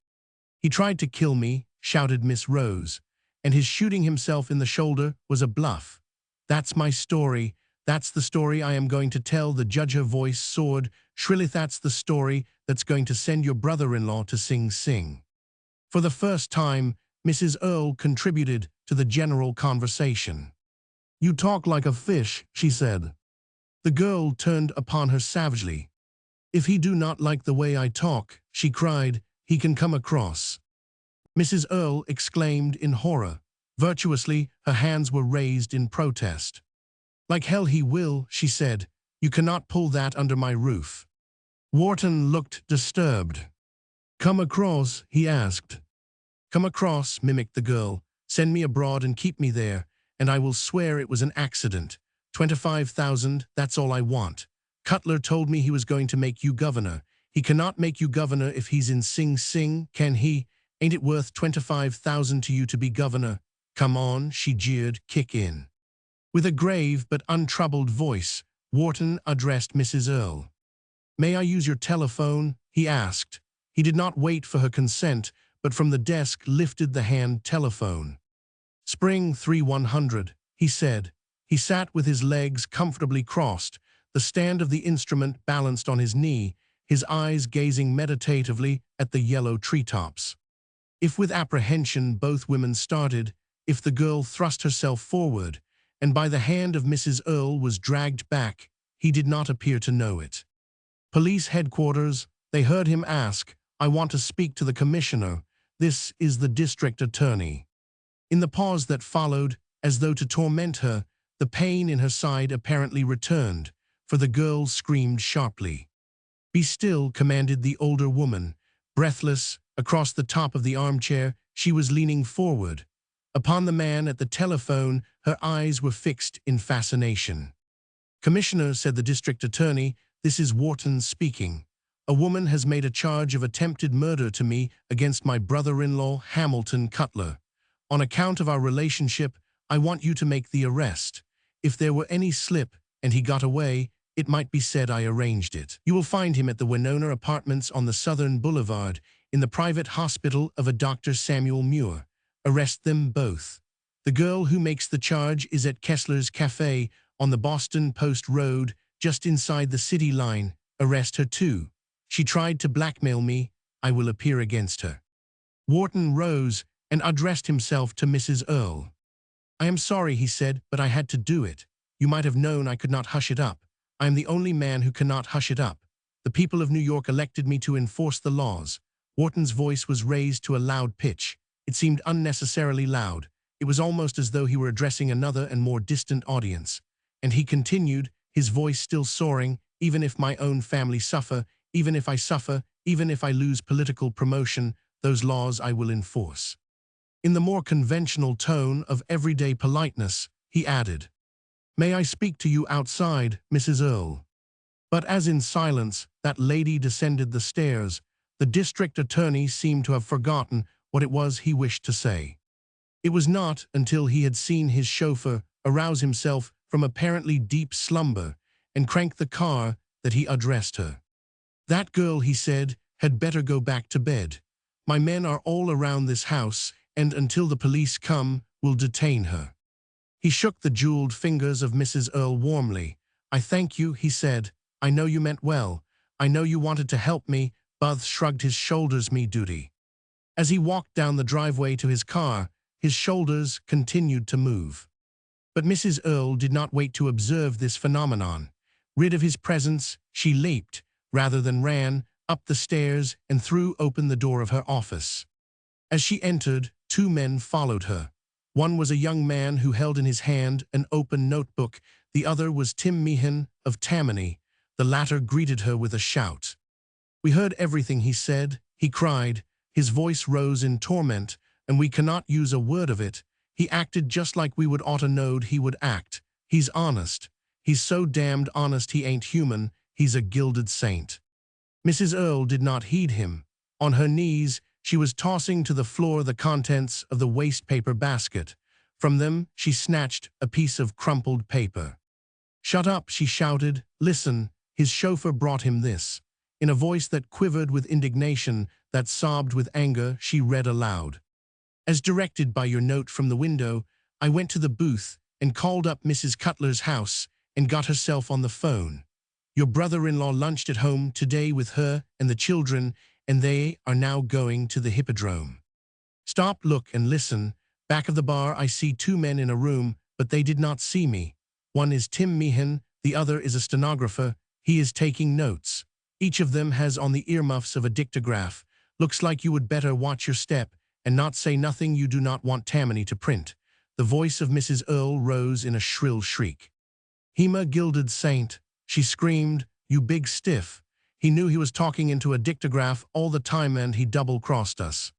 "He tried to kill me," shouted Miss Rose, "and his shooting himself in the shoulder was a bluff. That's my story. That's the story I am going to tell." The judge, her voice soared shrilly. "That's the story that's going to send your brother-in-law to Sing Sing." For the first time, Mrs. Earle contributed to the general conversation. "You talk like a fish," she said. The girl turned upon her savagely. "If he do not like the way I talk," she cried, "he can come across." Mrs. Earle exclaimed in horror. Virtuously, her hands were raised in protest. "Like hell he will," she said. "You cannot pull that under my roof." Wharton looked disturbed. "Come across?" he asked. "Come across," mimicked the girl. "Send me abroad and keep me there, and I will swear it was an accident. 25,000, that's all I want. Cutler told me he was going to make you governor. He cannot make you governor if he's in Sing Sing, can he? Ain't it worth 25,000 to you to be governor? Come on," she jeered, "kick in." With a grave but untroubled voice, Wharton addressed Mrs. Earle. "May I use your telephone?" he asked. He did not wait for her consent, but from the desk lifted the hand telephone. "Spring 3100, he said. He sat with his legs comfortably crossed, the stand of the instrument balanced on his knee, his eyes gazing meditatively at the yellow treetops. If with apprehension both women started, if the girl thrust herself forward, and by the hand of Mrs. Earle was dragged back, he did not appear to know it. "Police headquarters," they heard him ask. "I want to speak to the commissioner. This is the district attorney." In the pause that followed, as though to torment her, the pain in her side apparently returned, for the girl screamed sharply. "Be still," commanded the older woman. Breathless, across the top of the armchair, she was leaning forward. Upon the man at the telephone, her eyes were fixed in fascination. "Commissioner," said the district attorney, "this is Wharton speaking. A woman has made a charge of attempted murder to me against my brother-in-law, Hamilton Cutler. On account of our relationship, I want you to make the arrest. If there were any slip and he got away, it might be said I arranged it. You will find him at the Winona Apartments on the Southern Boulevard, in the private hospital of a Dr. Samuel Muir. Arrest them both. The girl who makes the charge is at Kessler's Cafe on the Boston Post Road, just inside the city line. Arrest her too. She tried to blackmail me. I will appear against her." Wharton rose and addressed himself to Mrs. Earle. "I am sorry," he said, "but I had to do it. You might have known I could not hush it up. I am the only man who cannot hush it up. The people of New York elected me to enforce the laws." Wharton's voice was raised to a loud pitch. It seemed unnecessarily loud. It was almost as though he were addressing another and more distant audience. And he continued, his voice still soaring, "Even if my own family suffer, even if I suffer, even if I lose political promotion, those laws I will enforce." In the more conventional tone of everyday politeness, he added, "May I speak to you outside, Mrs. Earle?" But as in silence that lady descended the stairs, the district attorney seemed to have forgotten what it was he wished to say. It was not until he had seen his chauffeur arouse himself from apparently deep slumber and crank the car that he addressed her. "That girl," he said, "had better go back to bed. My men are all around this house, and until the police come, will detain her." He shook the jeweled fingers of Mrs. Earle warmly. "I thank you," he said. "I know you meant well. I know you wanted to help me." Buth shrugged his shoulders. "Me duty." As he walked down the driveway to his car, his shoulders continued to move. But Mrs. Earle did not wait to observe this phenomenon. Rid of his presence, she leaped, rather than ran, up the stairs and threw open the door of her office. As she entered, two men followed her. One was a young man who held in his hand an open notebook. The other was Tim Meehan of Tammany. The latter greeted her with a shout. "We heard everything he said," he cried. His voice rose in torment, "and we cannot use a word of it. He acted just like we would oughta knowed he would act. He's honest. He's so damned honest he ain't human. He's a gilded saint." Mrs. Earle did not heed him. On her knees, she was tossing to the floor the contents of the waste-paper basket. From them, she snatched a piece of crumpled paper. "Shut up," she shouted. "Listen." His chauffeur brought him this. In a voice that quivered with indignation, that sobbed with anger, she read aloud. "As directed by your note from the window, I went to the booth and called up Mrs. Cutler's house and got herself on the phone. Your brother-in-law lunched at home today with her and the children, and they are now going to the hippodrome. Stop, look, and listen. Back of the bar I see two men in a room, but they did not see me. One is Tim Meehan, the other is a stenographer. He is taking notes. Each of them has on the earmuffs of a dictograph. Looks like you would better watch your step and not say nothing you do not want Tammany to print." The voice of Mrs. Earle rose in a shrill shriek. "Hema gilded saint," she screamed, "you big stiff. He knew he was talking into a dictograph all the time and he double-crossed us.